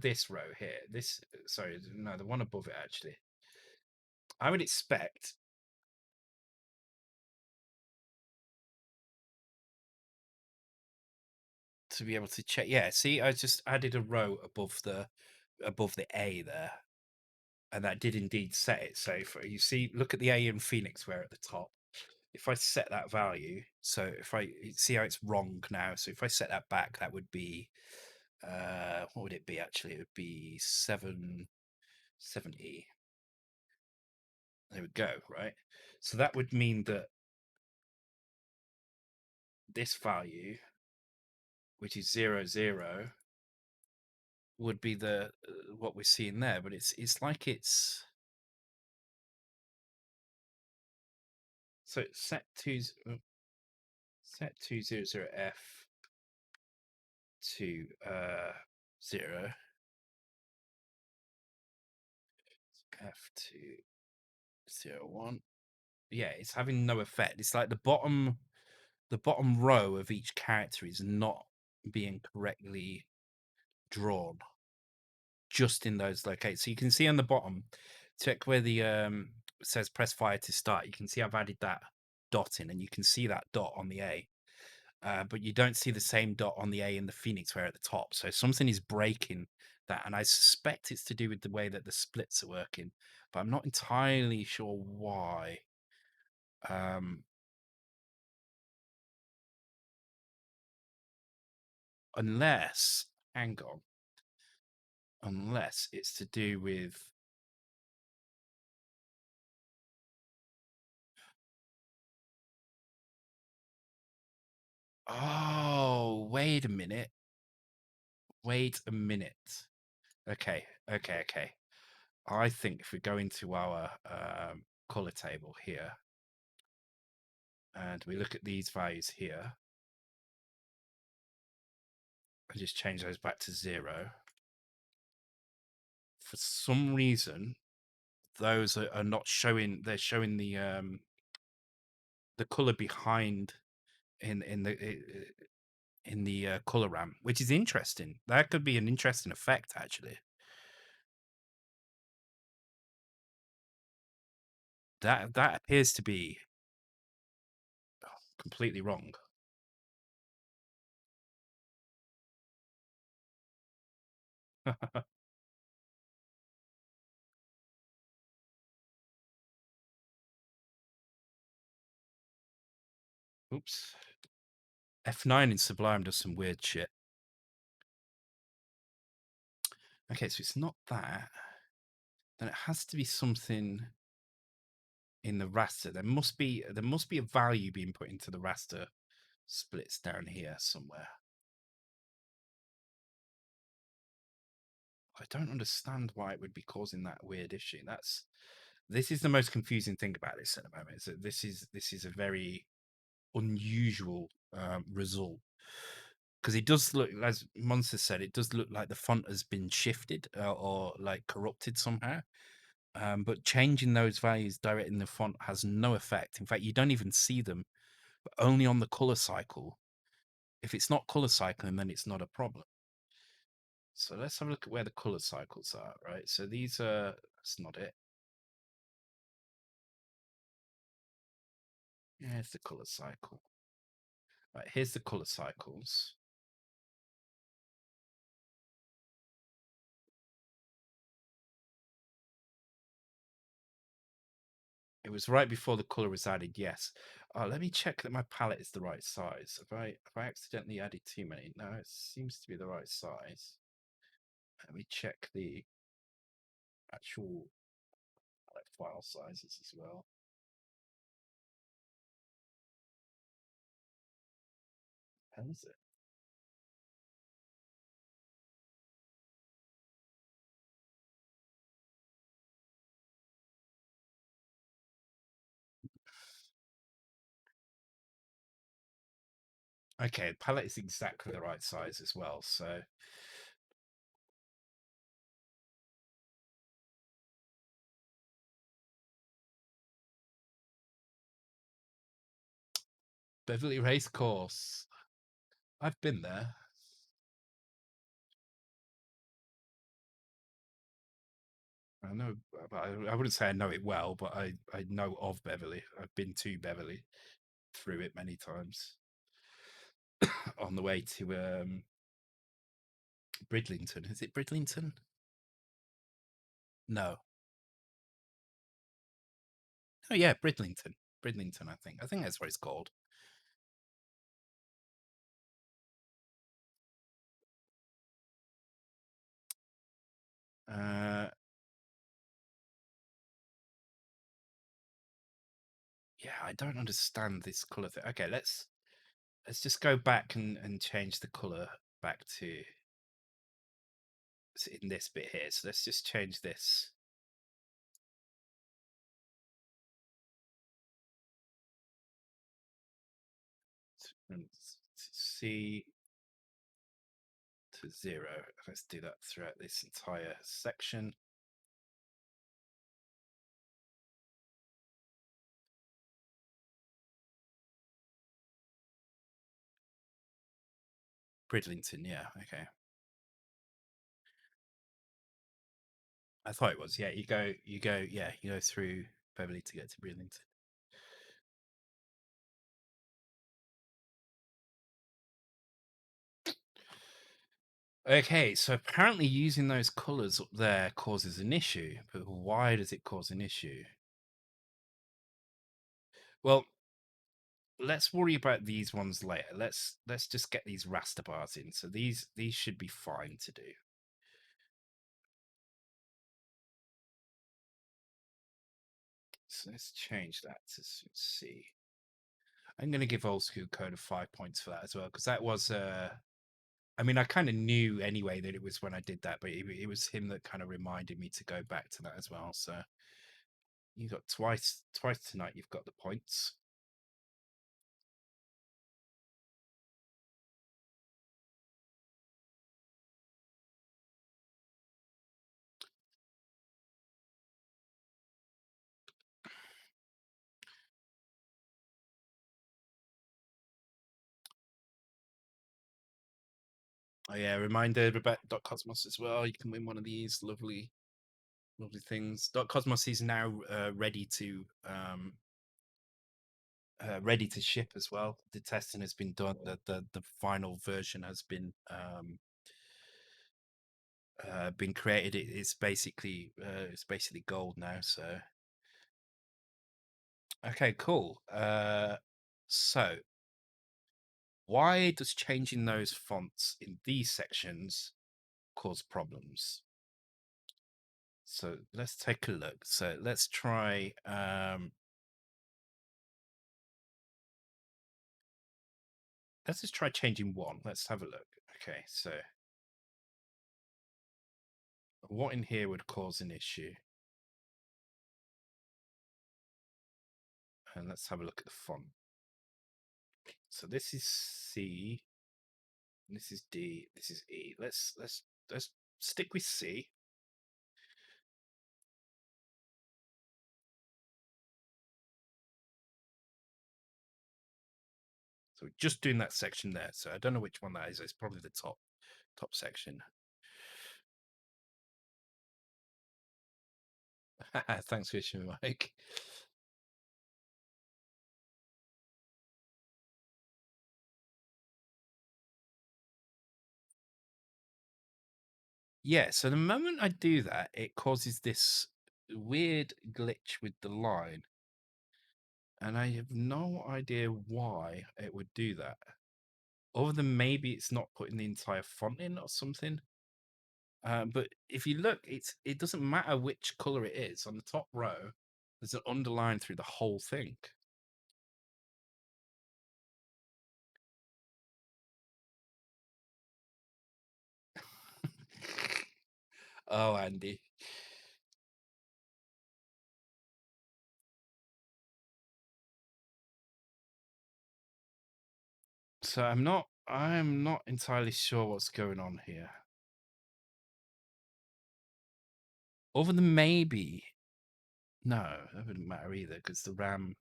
this row here. This, sorry, no, the one above it actually. I would expect to be able to check. Yeah, see, I just added a row above the A there, and that did indeed set it. So for you see, look at the A in Phoenix where at the top. If I set that value, so if I see how it's wrong now, so if I set that back, that would be what would it be actually? It would be 770. There we go, right? So that would mean that this value, which is 00, would be the what we're seeing there, but it's like it's so set to set 200F to 0. F to 01. Yeah, it's having no effect. It's like the bottom row of each character is not being correctly drawn just in those locations. So you can see on the bottom, check where the says press fire to start. You can see I've added that dot in, and you can see that dot on the A. But you don't see the same dot on the A in the Phoenix where at the top. So something is breaking that, and I suspect it's to do with the way that the splits are working, but I'm not entirely sure why. Unless, hang on, unless it's to do with. Oh, wait a minute. Wait a minute. Okay. I think if we go into our color table here and we look at these values here and just change those back to 0, for some reason those are not showing. They're showing the color behind in the color ramp, which is interesting. That could be an interesting effect, actually. That appears to be completely wrong. Oops. F9 in Sublime does some weird shit. Okay, so it's not that. Then it has to be something in the raster. There must be a value being put into the raster splits down here somewhere. I don't understand why it would be causing that weird issue. This is the most confusing thing about this at the moment. Is that this is a very unusual result, because it does look, as Monster said, it does look like the font has been shifted or like corrupted somehow. But changing those values direct in the font has no effect. In fact, you don't even see them, but only on the color cycle. If it's not color cycling, then it's not a problem. So let's have a look at where the color cycles are, right? So these are, that's not it. Here's the color cycle. Right, here's the color cycles. It was right before the color was added, yes. Let me check that my palette is the right size. If I accidentally added too many, no, it seems to be the right size. Let me check the actual palette file sizes as well. How is it? Okay, palette is exactly the right size as well. So Beverly Race Course. I've been there. I know, but I wouldn't say I know it well, but I know of Beverly. I've been to Beverly, through it many times on the way to Bridlington. Is it Bridlington? No. Oh yeah, Bridlington. Bridlington, I think. I think that's what it's called. Yeah, I don't understand this color thing. Okay, let's just go back and change the color back to in this bit here. So let's just change this. from C to 0. Let's do that throughout this entire section. Bridlington, yeah, okay. I thought it was, yeah. You go through Beverly to get to Bridlington. Okay, so apparently using those colors up there causes an issue, but why does it cause an issue? Well, let's worry about these ones later. Let's just get these raster bars in. So these should be fine to do. So let's change that to C. I'm going to give old school code 5 points for that as well, because that was I mean, I kind of knew anyway that it was when I did that, but it was him that kind of reminded me to go back to that as well. So you got twice tonight. You've got the points. Oh yeah, reminder Cosmos as well. You can win one of these lovely things. Cosmos is now ready to ship as well. The testing has been done. The final version has been created. It's basically gold now. So okay, cool. So why does changing those fonts in these sections cause problems? So let's take a look. So let's try let's just try changing one. Let's have a look. Okay, so what in here would cause an issue? And let's have a look at the font. So this is C, this is D, this is E. Let's stick with C. So we're just doing that section there. So I don't know which one that is. It's probably the top section. Thanks for issuing, Mike. Yeah, so the moment I do that, it causes this weird glitch with the line. And I have no idea why it would do that. Other than maybe it's not putting the entire font in or something. But if you look, it doesn't matter which color it is. On the top row, there's an underline through the whole thing. Oh, Andy. So I'm not entirely sure what's going on here. Other than maybe, no, that wouldn't matter either because the RAM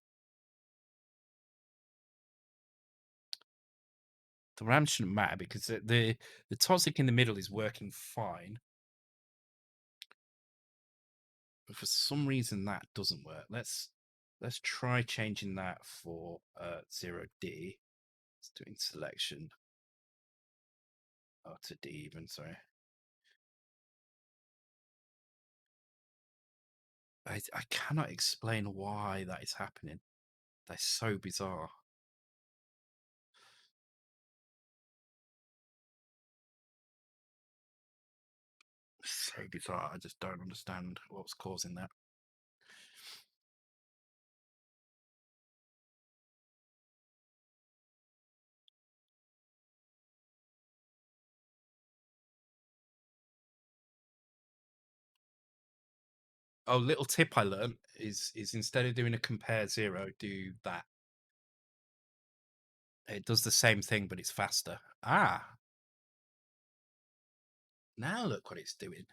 shouldn't matter because the toxic in the middle is working fine. But for some reason that doesn't work. Let's try changing that for 0D. It's doing selection. Oh, to D even, sorry. I cannot explain why that is happening. That's so bizarre. So bizarre. I just don't understand what's causing that. Oh, little tip I learned is instead of doing a compare 0, do that. It does the same thing, but it's faster. Ah, now look what it's doing.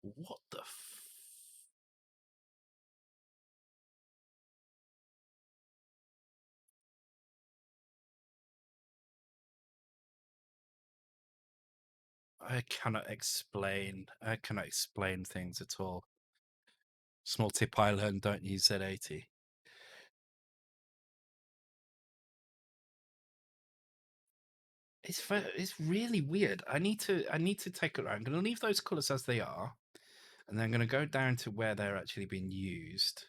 What the I cannot explain. I cannot explain things at all. Small tip I learned: don't use Z80. It's really weird. I need to take it. I'm going to leave those colors as they are, and then I'm going to go down to where they're actually being used,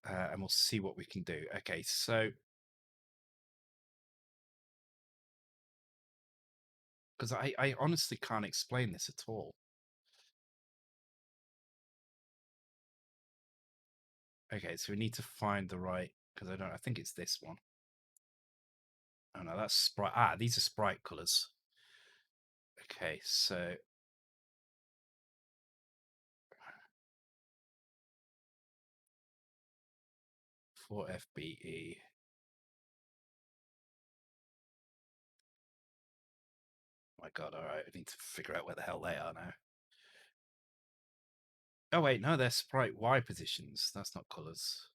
and we'll see what we can do. Okay, so because I honestly can't explain this at all. Okay, so we need to find the right, because I think it's this one. Oh no, that's Sprite. Ah, these are Sprite colors. Okay, so 4FBE. My God, all right, I need to figure out where the hell they are now. Oh wait, no, they're Sprite Y positions. That's not colors.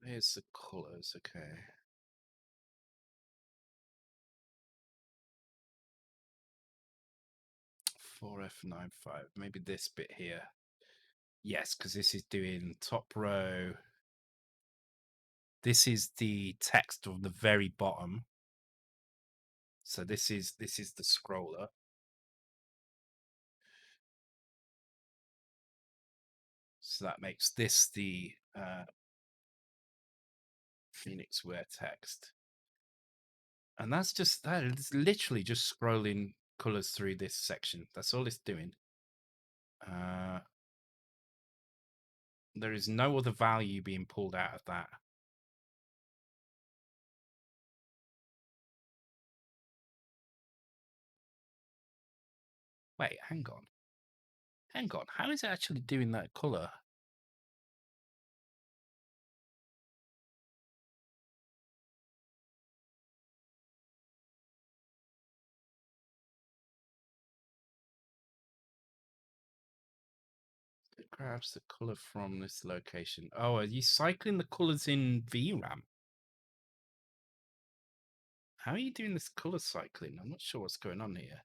Here's the colors. Okay. 4F95. Maybe this bit here. Yes, because this is doing top row. This is the text on the very bottom. So this is the scroller. So that makes this the Phoenixware text. And that's just that. It's literally just scrolling colors through this section. That's all it's doing. There is no other value being pulled out of that. Wait, hang on. Hang on. How is it actually doing that color? It grabs the color from this location. Oh, are you cycling the colors in VRAM? How are you doing this color cycling? I'm not sure what's going on here.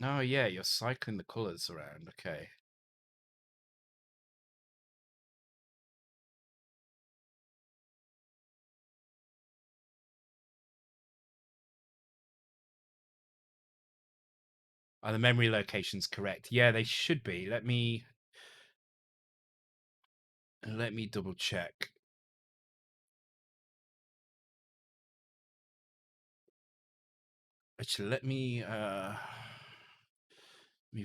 Oh, yeah, you're cycling the colors around. Okay. Are the memory locations correct? Yeah, they should be. Let me double check. Actually, let me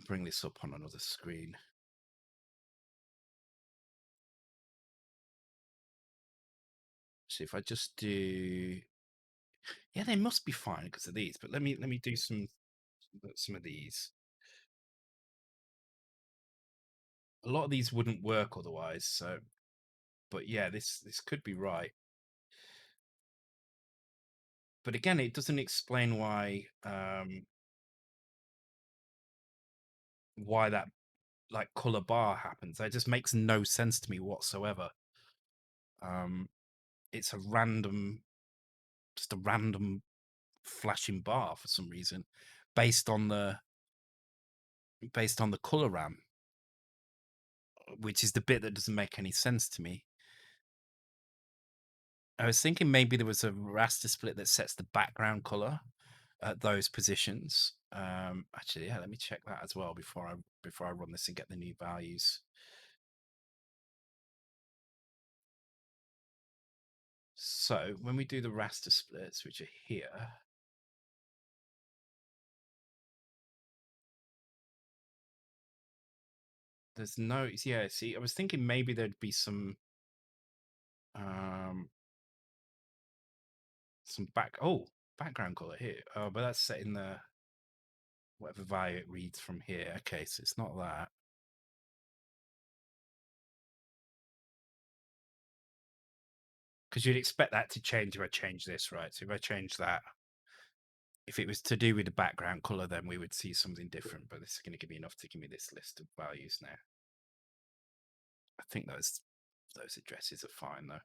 bring this up on another screen. So if I just do, yeah, they must be fine because of these. But let me do some of these. A lot of these wouldn't work otherwise. So, but yeah, this could be right. But again, it doesn't explain why that like color bar happens. It just makes no sense to me whatsoever. Um, it's just a random flashing bar for some reason, based on the color RAM, which is the bit that doesn't make any sense to me. I was thinking maybe there was a raster split that sets the background color at those positions. Actually, yeah, let me check that as well before I run this and get the new values. So when we do the raster splits, which are here, There's no, yeah. See, I was thinking maybe there'd be um some background color here. Oh, but that's set in the whatever value it reads from here. Okay, so it's not that. Because you'd expect that to change if I change this, right? So if I change that, if it was to do with the background color, then we would see something different. But this is going to give me enough to give me this list of values now. I think those addresses are fine though.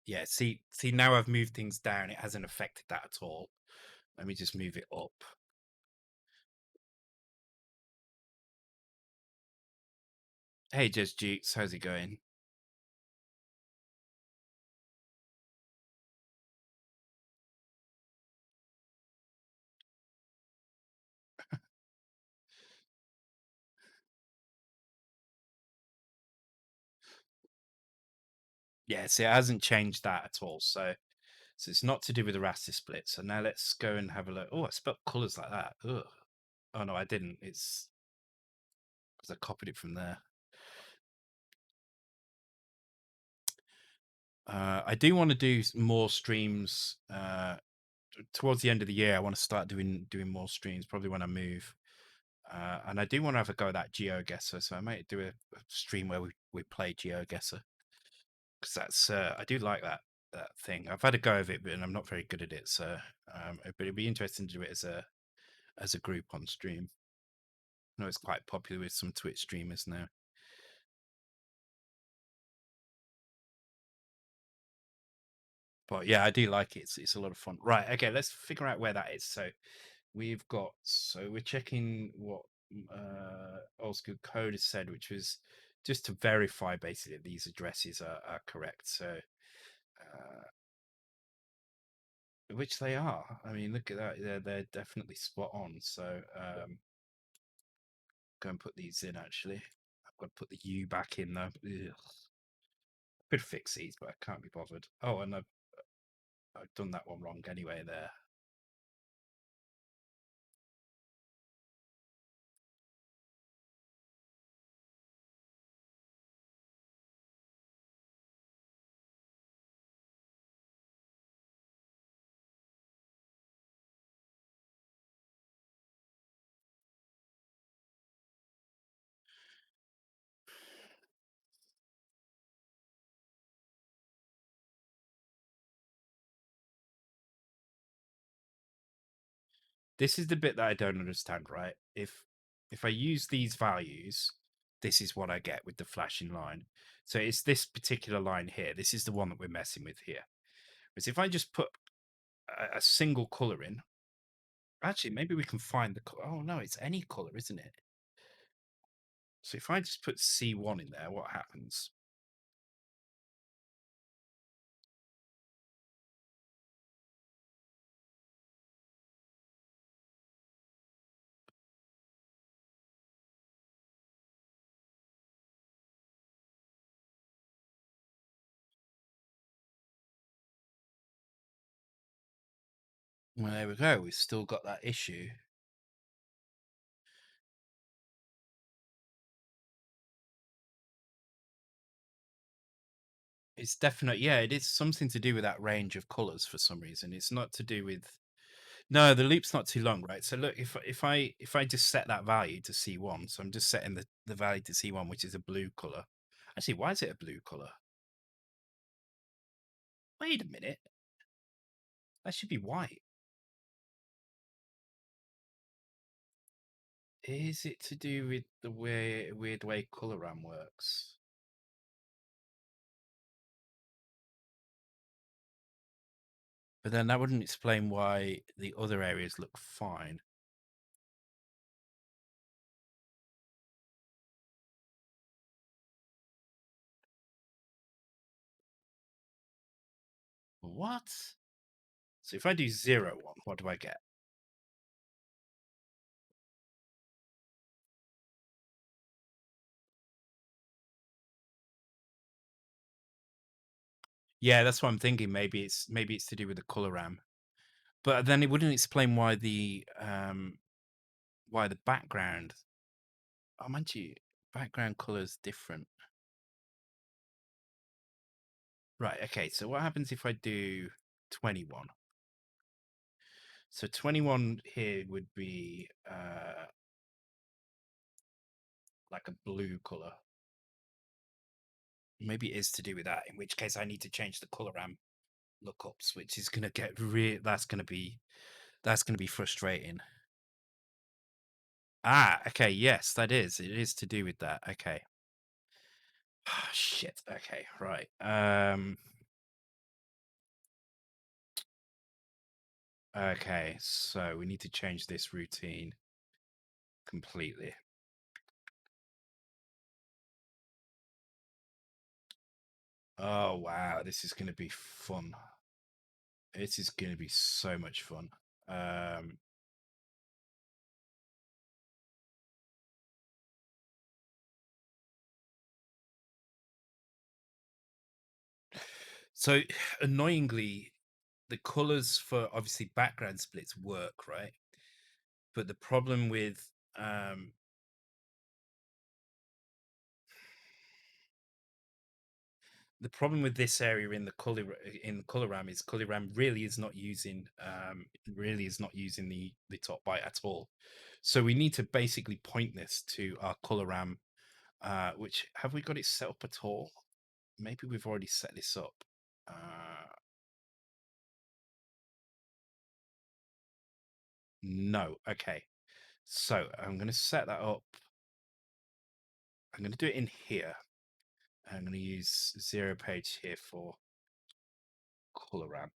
Yeah, see now I've moved things down. It hasn't affected that at all. Let me just move it up. Hey, Jez Jukes, how's it going? Yeah, see, it hasn't changed that at all. So it's not to do with the raster split. So now let's go and have a look. Oh, I spelled colors like that. Ugh. Oh no, I didn't. It's because I copied it from there. I do want to do more streams towards the end of the year. I want to start doing more streams, probably when I move. And I do want to have a go at that GeoGuessr, so I might do a stream where we play GeoGuessr, because that's I do like that thing. I've had a go of it, but I'm not very good at it. So, but it'd be interesting to do it as a group on stream. I know it's quite popular with some Twitch streamers now. But yeah, I do like it. It's a lot of fun. Right. Okay. Let's figure out where that is. So we're checking what old school code has said, which was just to verify basically that these addresses are correct. So which they are. I mean, look at that. They're definitely spot on. So go and put these in actually. I've got to put the U back in though. Ugh. Could fix these, but I can't be bothered. Oh, and I've done that one wrong anyway there. This is the bit that I don't understand, right? If I use these values, this is what I get with the flashing line. So it's this particular line here. This is the one that we're messing with here. Because if I just put a single color in, actually, maybe we can find the color. Oh no, it's any color, isn't it? So if I just put C1 in there, what happens? Well, there we go. We've still got that issue. It's definitely, yeah, it is something to do with that range of colors for some reason. It's not to do with, no, the loop's not too long, right? So look, if I just set that value to C1, so I'm just setting the value to C1, which is a blue color. Actually, why is it a blue color? Wait a minute. That should be white. Is it to do with the weird way coloram works? But then that wouldn't explain why the other areas look fine. What? So if I do 0, 1, what do I get? Yeah, that's what I'm thinking. Maybe it's to do with the coloram. But then it wouldn't explain why the background. Oh, mind you, background color is different. Right. Okay. So what happens if I do 21? So 21 here would be like a blue color. Maybe it is to do with that. In which case, I need to change the color RAM lookups, which is going to get that's going to be frustrating. Ah, okay, yes, that is. It is to do with that. Okay. Ah, shit. Okay, right. Okay, so we need to change this routine completely. Oh wow, this is going to be fun. This is going to be so much fun. Um so annoyingly, the colors for obviously background splits work, right? But the problem with this area in the color RAM is color RAM really is not using the top byte at all. So we need to basically point this to our color RAM, which have we got it set up at all? Maybe we've already set this up. No. Okay. So I'm going to set that up. I'm going to do it in here. I'm going to use 0 page here for color RAM.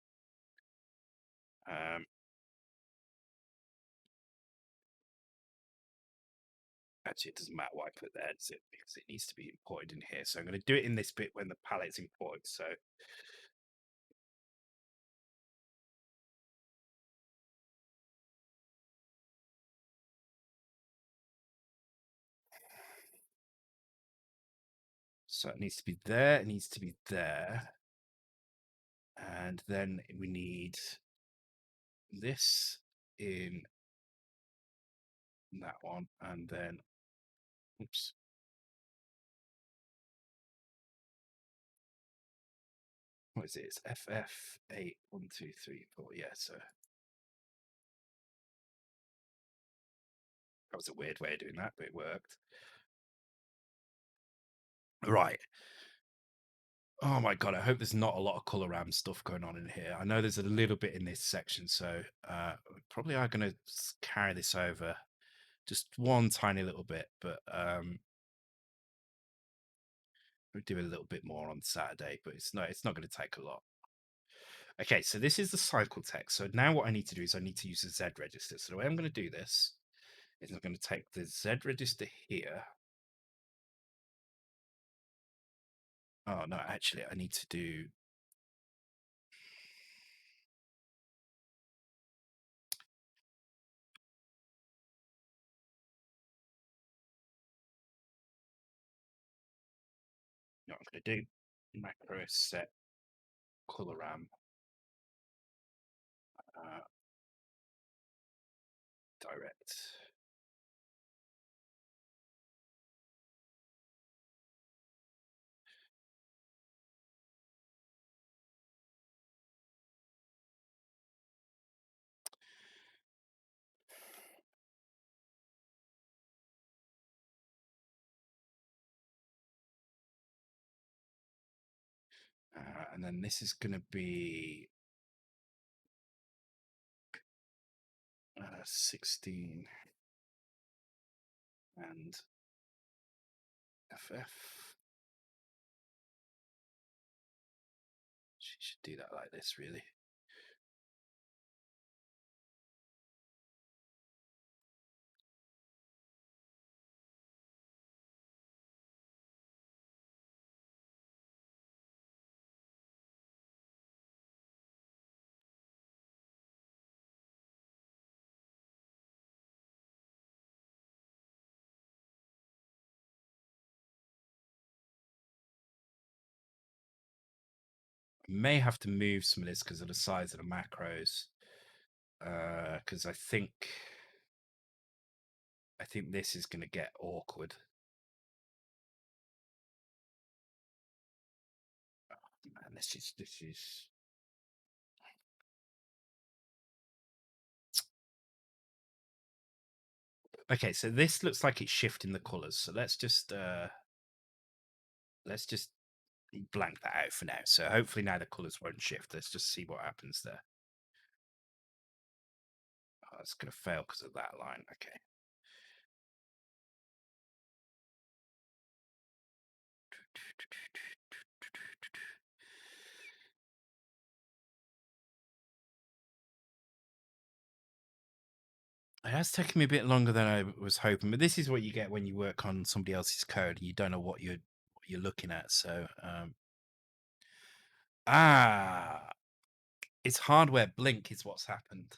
Actually, it doesn't matter what I put there, does it? Because it needs to be imported in here. So I'm going to do it in this bit when the palette's imported. So it needs to be there. It needs to be there. And then we need this in that one. And then, oops. What is it? It's FF8, 1, 2, 3, 4. Yeah, so that was a weird way of doing that, but it worked. Right. Oh my god, I hope there's not a lot of color RAM stuff going on in here. I know there's a little bit in this section, so we probably are going to carry this over just one tiny little bit, but we'll do a little bit more on Saturday, but it's not going to take a lot. Okay, so this is the cycle text. So now what I need to do is I need to use the Z register. So the way I'm going to do this is I'm going to take the Z register here. Oh no, actually I need to do what I'm going to do macro set color RAM direct. And then this is going to be 16 and FF. She should do that like this, really. I may have to move some of this because of the size of the macros. Because I think this is going to get awkward. Man, this is. Okay, so this looks like it's shifting the colors. So let's just blank that out for now. So hopefully now the colors won't shift. Let's just see what happens there. Oh, it's going to fail because of that line. Okay. It has taken me a bit longer than I was hoping, but this is what you get when you work on somebody else's code and you don't know what you're looking at. So it's hardware blink is what's happened.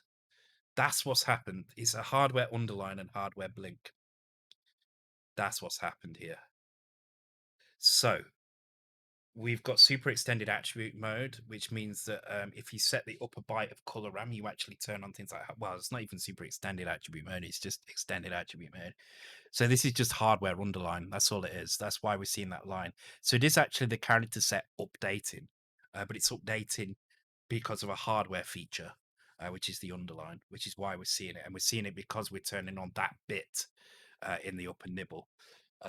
That's what's happened. It's a hardware underline and hardware blink. That's what's happened here. So we've got super extended attribute mode, which means that if you set the upper byte of color RAM, you actually turn on things like, well, it's not even super extended attribute mode, it's just extended attribute mode. So this is just hardware underline. That's all it is. That's why we're seeing that line. So it is actually the character set updating, but it's updating because of a hardware feature, which is the underline, which is why we're seeing it. And we're seeing it because we're turning on that bit in the upper nibble.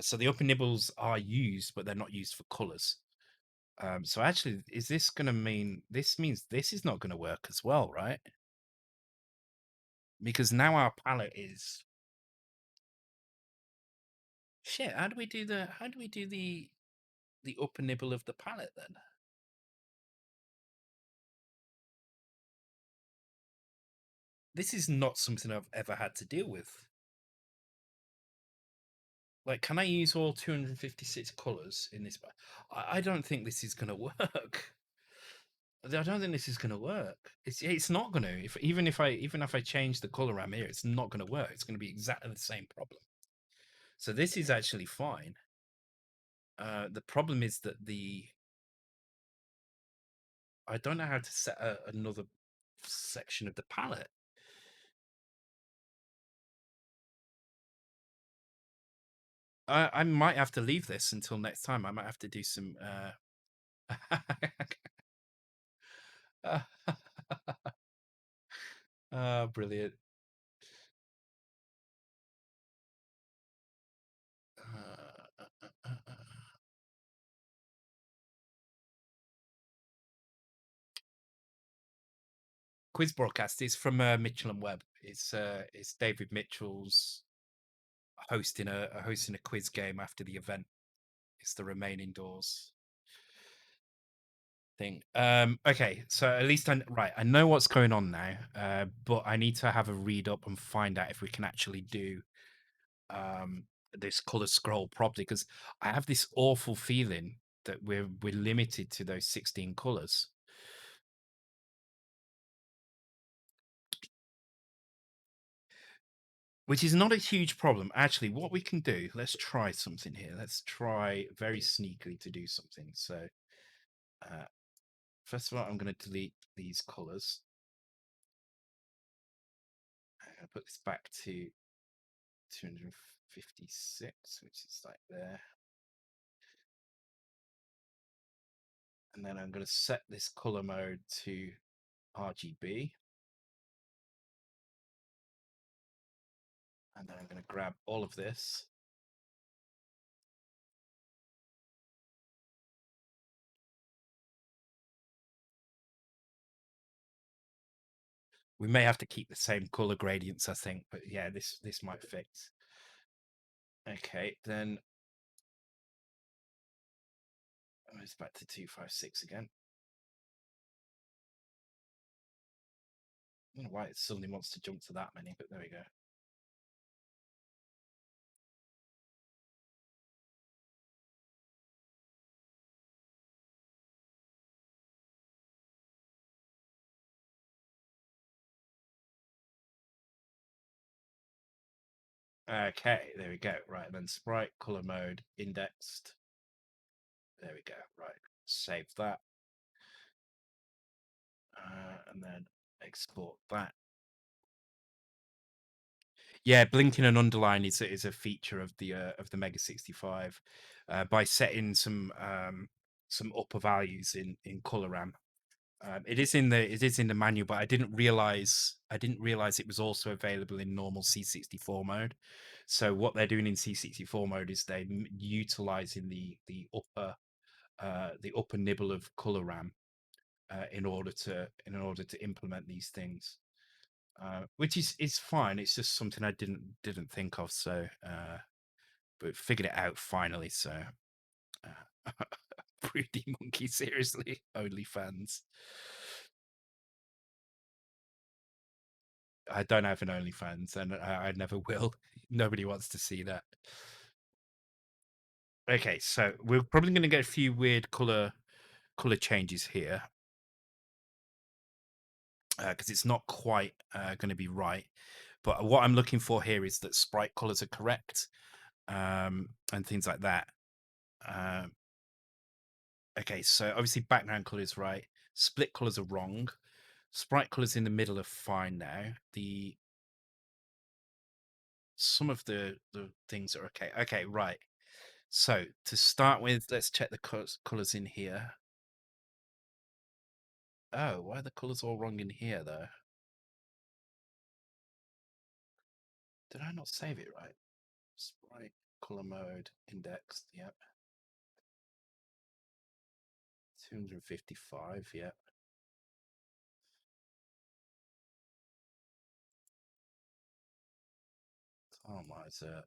So the upper nibbles are used, but they're not used for colors. So actually, is this going to mean this means this is not going to work as well, right? Because now our palette is shit. How do we do the upper nibble of the palette then? This is not something I've ever had to deal with. Like, can I use all 256 colors in this? I don't think this is going to work. I don't think this is going to work. It's not going to. Even if I change the color RAM here, it's not going to work. It's going to be exactly the same problem. So this is actually fine. The problem is that I don't know how to set another section of the palette. I might have to leave this until next time. I might have to do some. Brilliant. Quiz broadcast is from Mitchell and Webb. It's David Mitchell's hosting a quiz game after the event. It's the Remain Indoors thing. Okay, so at least I know what's going on now. But I need to have a read up and find out if we can actually do this color scroll properly, because I have this awful feeling that we're limited to those 16 colors. Which is not a huge problem. Actually, what we can do, let's try something here. Let's try very sneakily to do something. So, uh, first of all, I'm going to delete these colors. I'm going to put this back to 256, which is like there. And then I'm going to set this color mode to RGB. And then I'm going to grab all of this. We may have to keep the same color gradients, I think, but yeah, this might fix. Okay, then it's back to 256 again. I don't know why it suddenly wants to jump to that many, but there we go. Okay, there we go. Right, then Sprite, color mode, indexed. There we go. Right, save that. And then export that. Yeah, blinking and underline is a feature of the Mega 65 by setting some upper values in color RAM. It is in the manual, but I didn't realize it was also available in normal C64 mode. So what they're doing in C64 mode is they're utilizing the upper nibble of color RAM in order to implement these things, which is fine. It's just something I didn't think of. So, but figured it out finally. So, Pretty Monkey, seriously, OnlyFans. I don't have an OnlyFans, and I never will. Nobody wants to see that. Okay, so we're probably going to get a few weird color changes here because it's not quite going to be right. But what I'm looking for here is that sprite colors are correct, and things like that. Um, okay, so obviously background color is right. Split colors are wrong. Sprite colors in the middle are fine now. Some of the things are okay. Okay, right. So to start with, let's check the colors in here. Oh, why are the colors all wrong in here though? Did I not save it right? Sprite color mode indexed. Yep. 255. Yep. Tomizer.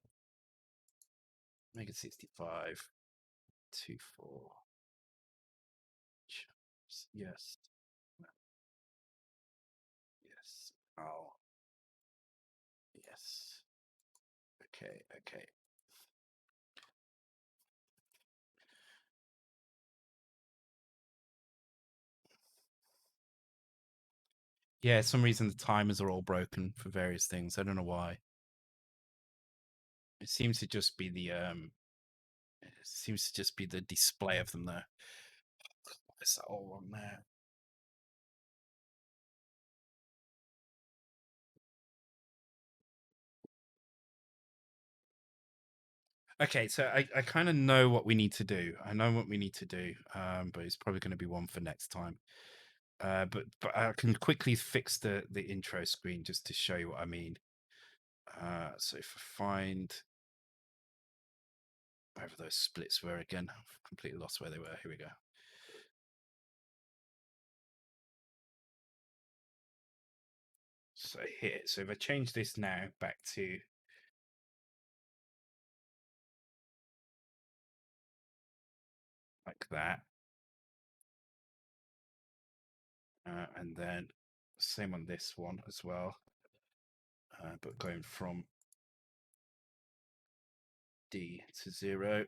Mega65. 24. Yes. Yes. Oh. Yes. Okay. Okay. Yeah, some reason the timers are all broken for various things. I don't know why. It seems to just be the display of them though. Why is that all wrong there? Okay, so I kind of know what we need to do. I know what we need to do, but it's probably going to be one for next time. But I can quickly fix the intro screen just to show you what I mean. So if I find wherever those splits were again, I've completely lost where they were. Here we go. So here, so if I change this now back to like that, and then same on this one as well, but going from D to 0.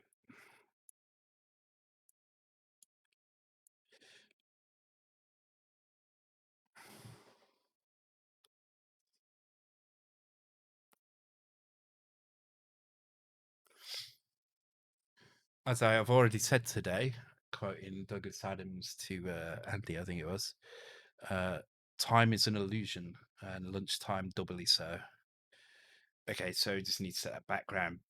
As I have already said today, quoting Douglas Adams to Andy, I think it was, uh, time is an illusion and lunchtime doubly so. Okay, so just need to set that background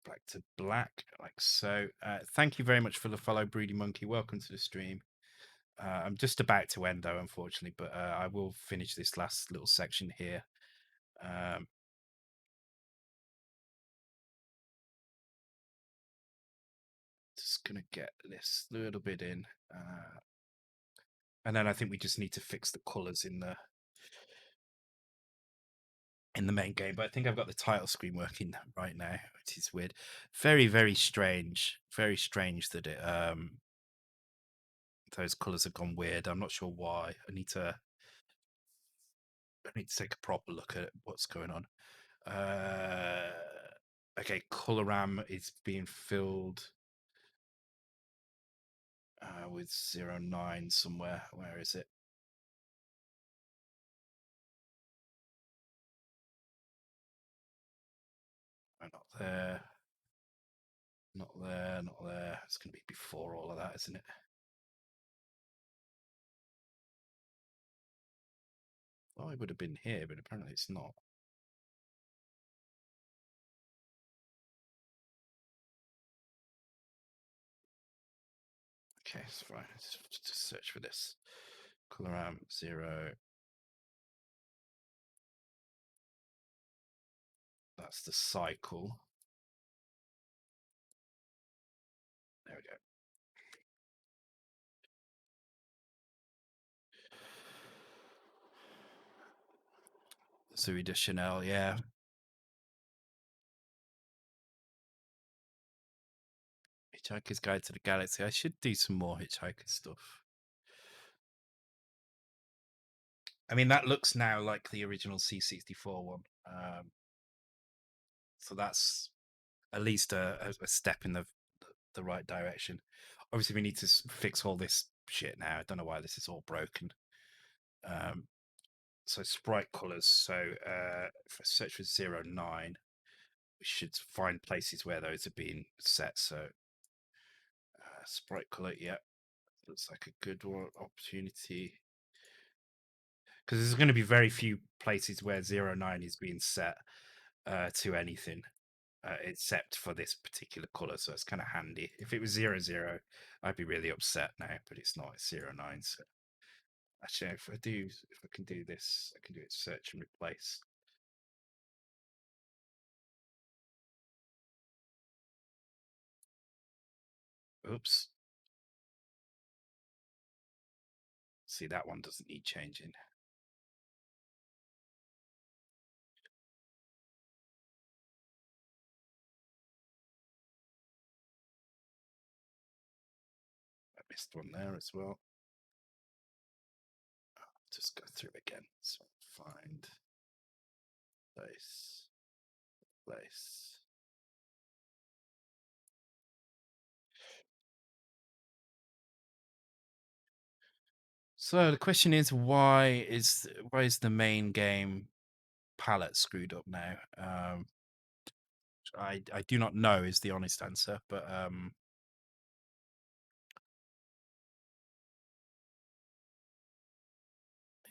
black to black, like so. Thank you very much for the follow, Broody Monkey. Welcome to the stream. I'm just about to end though, unfortunately, but I will finish this last little section here. Um, just gonna get this little bit in, and then I think we just need to fix the colors in the main game. But I think I've got the title screen working right now, which is weird. Very, very strange. Very strange that those colors have gone weird. I'm not sure why. I need to take a proper look at what's going on. Okay, color RAM is being filled with 09 somewhere. Where is it? Oh, not there. Not there. Not there. It's going to be before all of that, isn't it? Oh, it would have been here, but apparently it's not. Okay, it's fine. Just search for this. Coloram 0. That's the cycle. There we go. Zooey de Chanel, yeah. Hitchhiker's Guide to the Galaxy. I should do some more Hitchhiker stuff. I mean, that looks now like the original C64 one. So that's at least a step in the right direction. Obviously, we need to fix all this shit now. I don't know why this is all broken. So sprite colors. So if I search for 09, we should find places where those are being set. So sprite color, yeah, looks like a good one opportunity. Because there's going to be very few places where 09 is being set to anything. Except for this particular color, so it's kind of handy. If it was 00, I'd be really upset now, but it's not. It's 09. So actually, if I can do this, I can do it search and replace. Oops. See, that one doesn't need changing. I missed one there as well. Just go through again. So find place. So the question is, why is the main game palette screwed up now? I do not know is the honest answer, but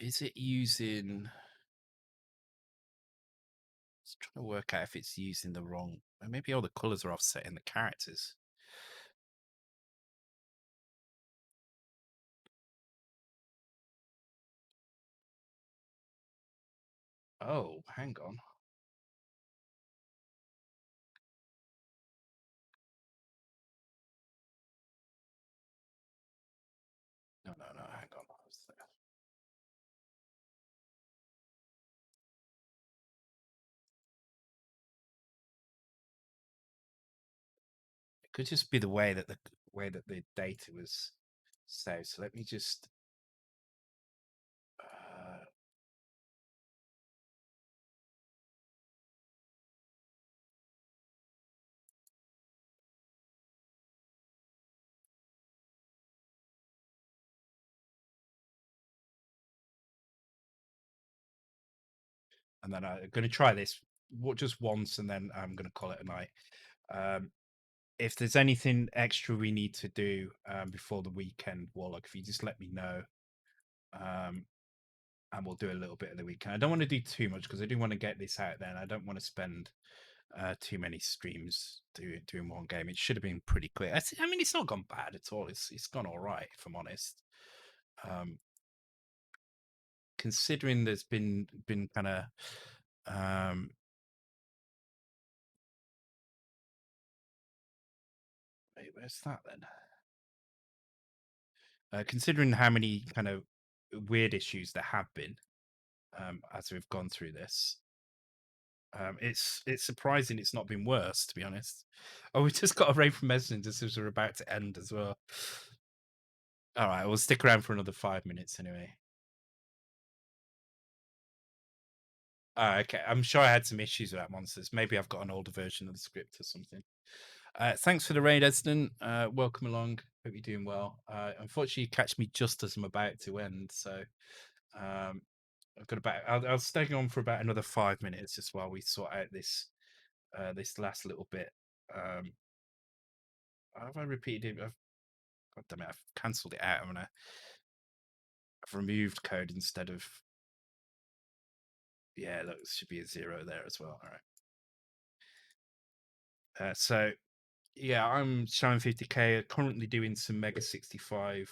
is it using? Just trying to work out if it's using the wrong. Maybe all the colors are offsetting the characters. Oh, hang on. No, hang on. It could just be the way that the data was saved. So let me just. And then I'm going to try this just once, and then I'm going to call it a night. If there's anything extra we need to do before the weekend, Warlock, if you just let me know, and we'll do a little bit of the weekend. I don't want to do too much because I do want to get this out there, and I don't want to spend too many streams doing one game. It should have been pretty quick. I mean, it's not gone bad at all. It's gone all right, if I'm honest. Considering there's been kind of wait, where's that then? Considering how many kind of weird issues there have been as we've gone through this, it's surprising it's not been worse, to be honest. Oh, we just got a raid from Messenger just as we're about to end as well. All right, we'll stick around for another 5 minutes anyway. Okay, I'm sure I had some issues with that monsters. Maybe I've got an older version of the script or something. Thanks for the raid, Esden. Welcome along. Hope you're doing well. Unfortunately, you catch me just as I'm about to end, so I've got about. I'll stay on for about another 5 minutes just while we sort out this this last little bit. Have I repeated it? God damn it! I've cancelled it out. I've removed code instead of. Yeah, look, there should be a 0 there as well. All right. So Yeah, I'm showing 50K. Currently doing some Mega65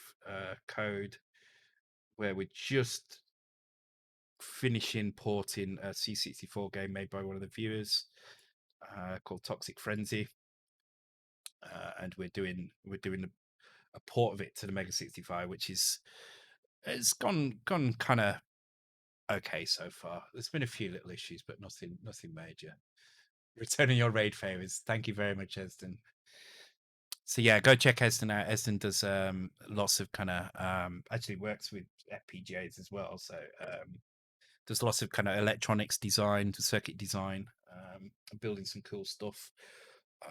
code where we're just finishing porting a C64 game made by one of the viewers called Toxic Frenzy, and we're doing a port of it to the Mega65, which is it's gone kind of okay so far. There's been a few little issues, but nothing major. Returning your raid favors. Thank you very much, Esden. So yeah, go check Esden out. Esden does lots of kind of actually works with FPGAs as well. So there's lots of kind of electronics design, circuit design, building some cool stuff.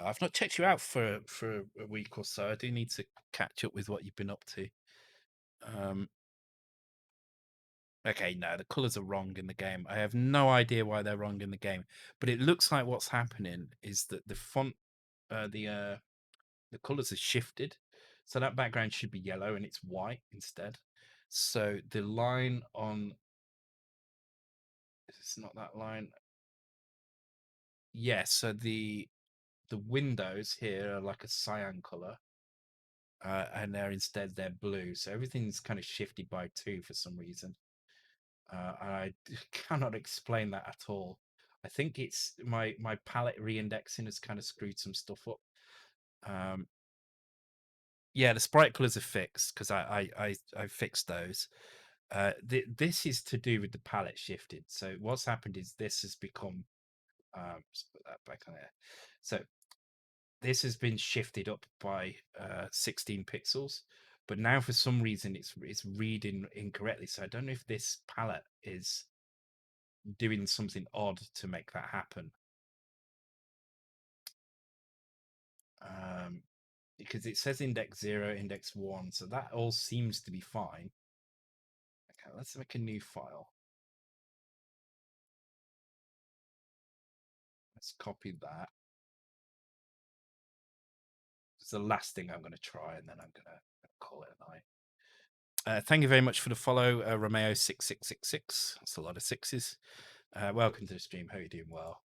I've not checked you out for a week or so. I do need to catch up with what you've been up to. Um, okay, no, the colors are wrong in the game. I have no idea why they're wrong in the game, but it looks like what's happening is that the font, the colors are shifted, so that background should be yellow and it's white instead. So the line on, it's not that line. Yes, so the windows here are like a cyan color, and they're blue. So everything's kind of shifted by two for some reason. And I cannot explain that at all. I think it's my palette reindexing has kind of screwed some stuff up. Yeah, the sprite colors are fixed because I fixed those. This is to do with the palette shifted. So what's happened is this has become just put that back on there. So this has been shifted up by 16 pixels, but now for some reason it's reading incorrectly. So I don't know if this palette is doing something odd to make that happen. Because it says index 0, index 1, so that all seems to be fine. Okay, let's make a new file. Let's copy that. It's the last thing I'm going to try, and then I'm going to call it a night. Thank you very much for the follow, Romeo6666. That's a lot of sixes. Welcome to the stream. Hope you're doing well.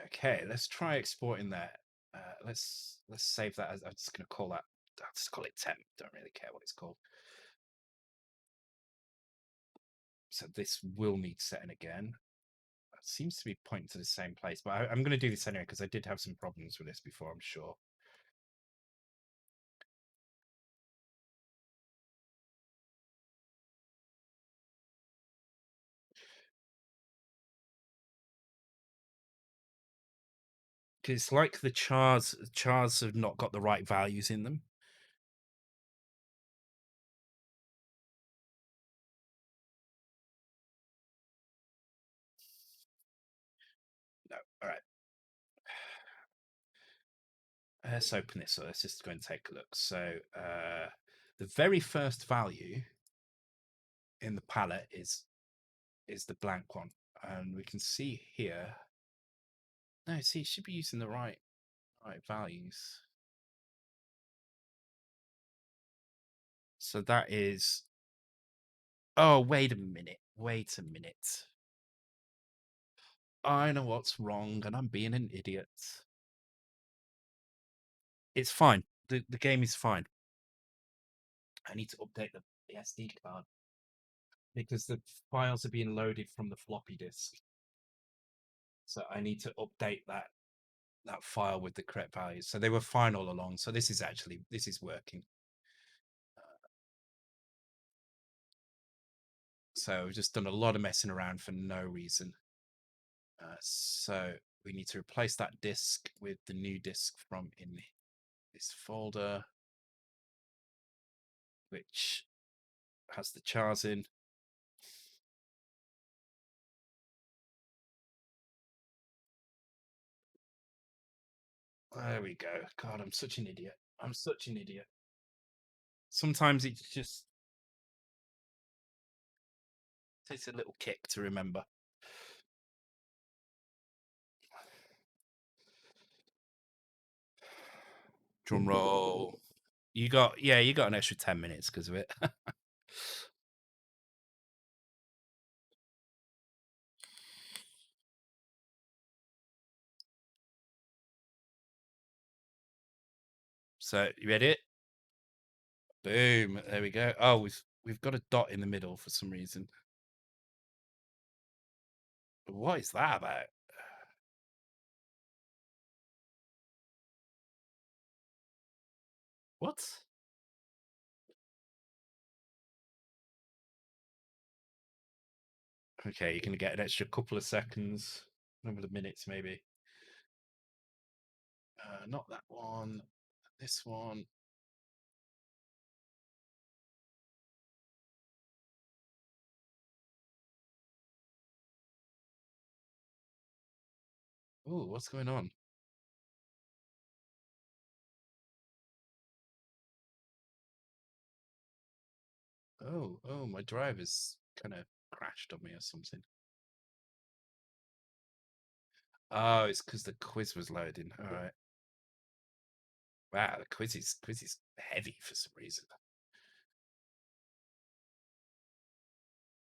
Okay, let's try exporting that. Let's save that as I'm just going to call that. I'll just call it temp. Don't really care what it's called. So this will need setting again. It seems to be pointing to the same place, but I'm going to do this anyway because I did have some problems with this before, I'm sure. Because it's like the chars have not got the right values in them. No, all right. Let's open this. So let's just go and take a look. So the very first value in the palette is the blank one, and we can see here. No, see, it should be using the right values. So that is. Oh, wait a minute. Wait a minute. I know what's wrong, and I'm being an idiot. It's fine. The game is fine. I need to update the SD card because the files are being loaded from the floppy disk. So I need to update that file with the correct values. So they were fine all along. So this is working. So we've just done a lot of messing around for no reason. So we need to replace that disk with the new disk from in this folder, which has the chars in. There we go. God, I'm such an idiot. I'm such an idiot. Sometimes it just takes a little kick to remember. Drum roll. You got an extra 10 minutes because of it. So you ready? Boom. There we go. Oh, we've got a dot in the middle for some reason. What is that about? What? Okay, you're gonna get an extra couple of seconds, couple of minutes maybe. Not that one. This one. Oh, what's going on? Oh, my drive is kind of crashed on me or something. Oh, it's because the quiz was loading. All right. Wow, the quiz is heavy for some reason.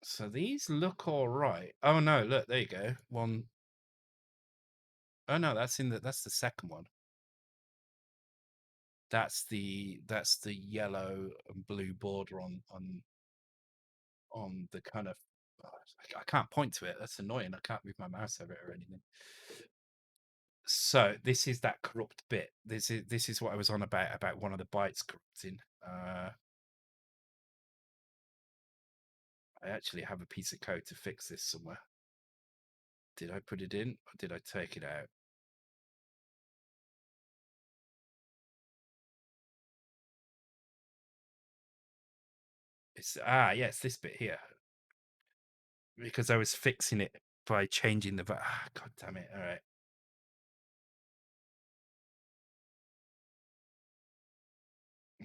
So these look all right. Oh no, look, there you go. One. Oh no, that's the second one. That's the yellow and blue border on the kind of I can't point to it. That's annoying. I can't move my mouse over it or anything. So this is that corrupt bit. This is what I was on about one of the bytes corrupting. I actually have a piece of code to fix this somewhere. Did I put it in or did I take it out? It's yes, this bit here because I was fixing it by changing the God damn it! All right.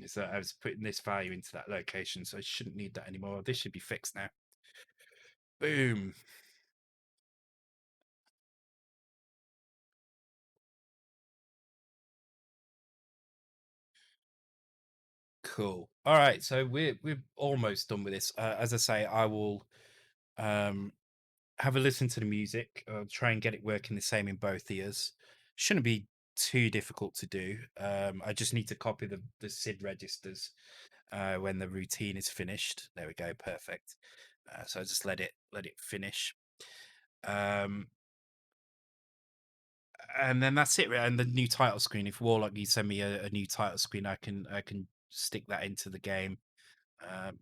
So I was putting this value into that location, so I shouldn't need that anymore. This should be fixed now. Boom. Cool. All right, so we're almost done with this. As I say, I will um have a listen to the music. I'll try and get it working the same in both ears. Shouldn't be too difficult to do. I just need to copy the SID registers when the routine is finished. There we go, perfect. So I just let it finish. Um, and then that's it. And the new title screen. If Warlock, you send me a new title screen, I can stick that into the game. Um,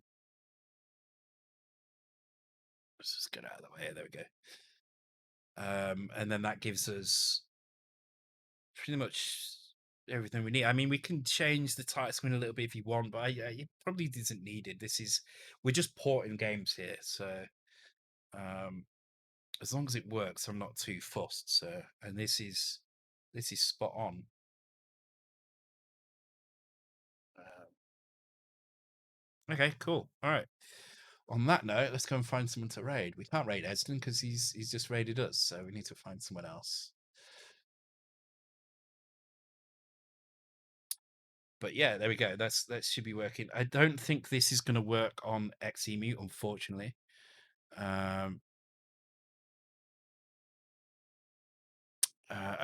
let's just get out of the way. There we go. And then that gives us pretty much everything we need. I mean, we can change the title screen a little bit if you want, but it probably isn't needed. We're just porting games here, so um, as long as it works, I'm not too fussed. So, and this is spot on. Okay, cool. All right. On that note, let's go and find someone to raid. We can't raid Esden because he's just raided us, so we need to find someone else. But yeah, there we go. That should be working. I don't think this is going to work on Xemu, unfortunately. Um,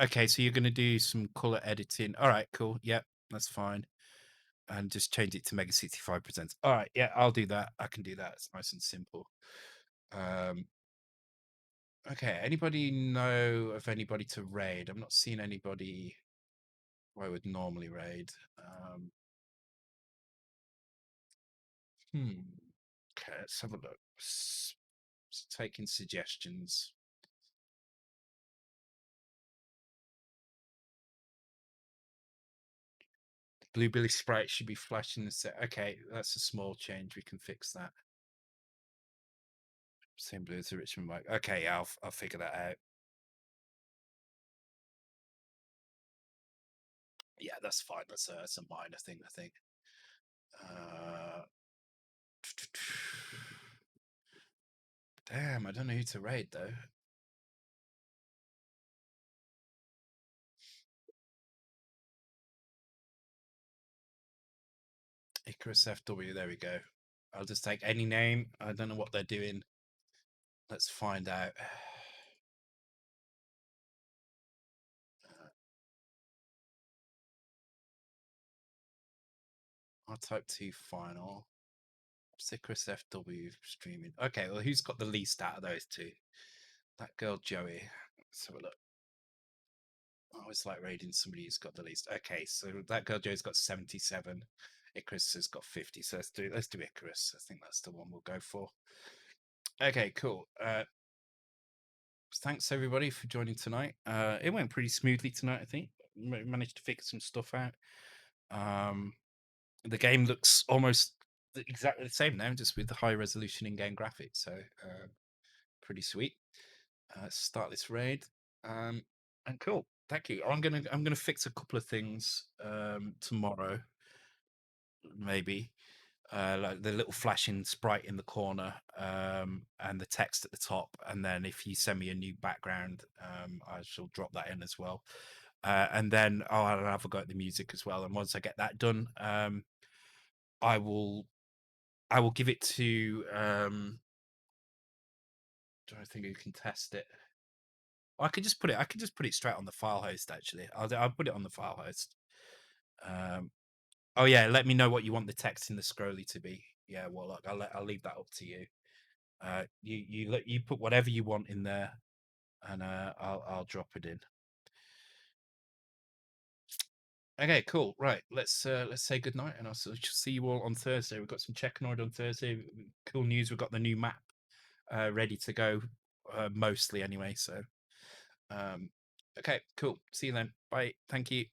okay, so you're going to do some color editing. All right, cool. Yep, that's fine. And just change it to Mega65 presents. All right, yeah, I'll do that. I can do that. It's nice and simple. Um, okay, anybody know of anybody to raid? I'm not seeing anybody who I would normally raid. Hmm. Okay, let's have a look. Taking suggestions. Blueberry Sprite should be flashing the set. Okay, that's a small change. We can fix that. Same blue as the Richmond mic. Okay, yeah, I'll figure that out. Yeah, that's fine. That's a minor thing, I think. Uh, damn, I don't know who to raid though. Icarus FW. There we go. I'll just take any name. I don't know what they're doing. Let's find out. I'll type 2 final. Icarus FW streaming. Okay, well, who's got the least out of those two? That girl Joey. Let's have a look. I always like raiding somebody who's got the least. Okay, so that girl Joey's got 77. Icarus has got 50. So let's do Icarus. I think that's the one we'll go for. Okay, cool. Thanks everybody for joining tonight. It went pretty smoothly tonight, I think. Managed to figure some stuff out. The game looks almost exactly the same now, just with the high resolution in-game graphics. So pretty sweet. Start this raid. And cool. Thank you. I'm gonna fix a couple of things tomorrow, maybe. Like the little flashing sprite in the corner, and the text at the top. And then if you send me a new background, I shall drop that in as well. And then I'll have a go at the music as well. And once I get that done, I will give it to do I think you can test it? I could just put it straight on the file host. Actually, I'll put it on the file host. Oh yeah, let me know what you want the text in the scrolly to be. Yeah, well, look, I'll leave that up to you. You put whatever you want in there, and I'll drop it in. Okay, cool. Right, let's say goodnight, and I'll see you all on Thursday. We've got some Checkanoid on Thursday. Cool news. We've got the new map ready to go, mostly anyway. So, okay, cool. See you then. Bye. Thank you.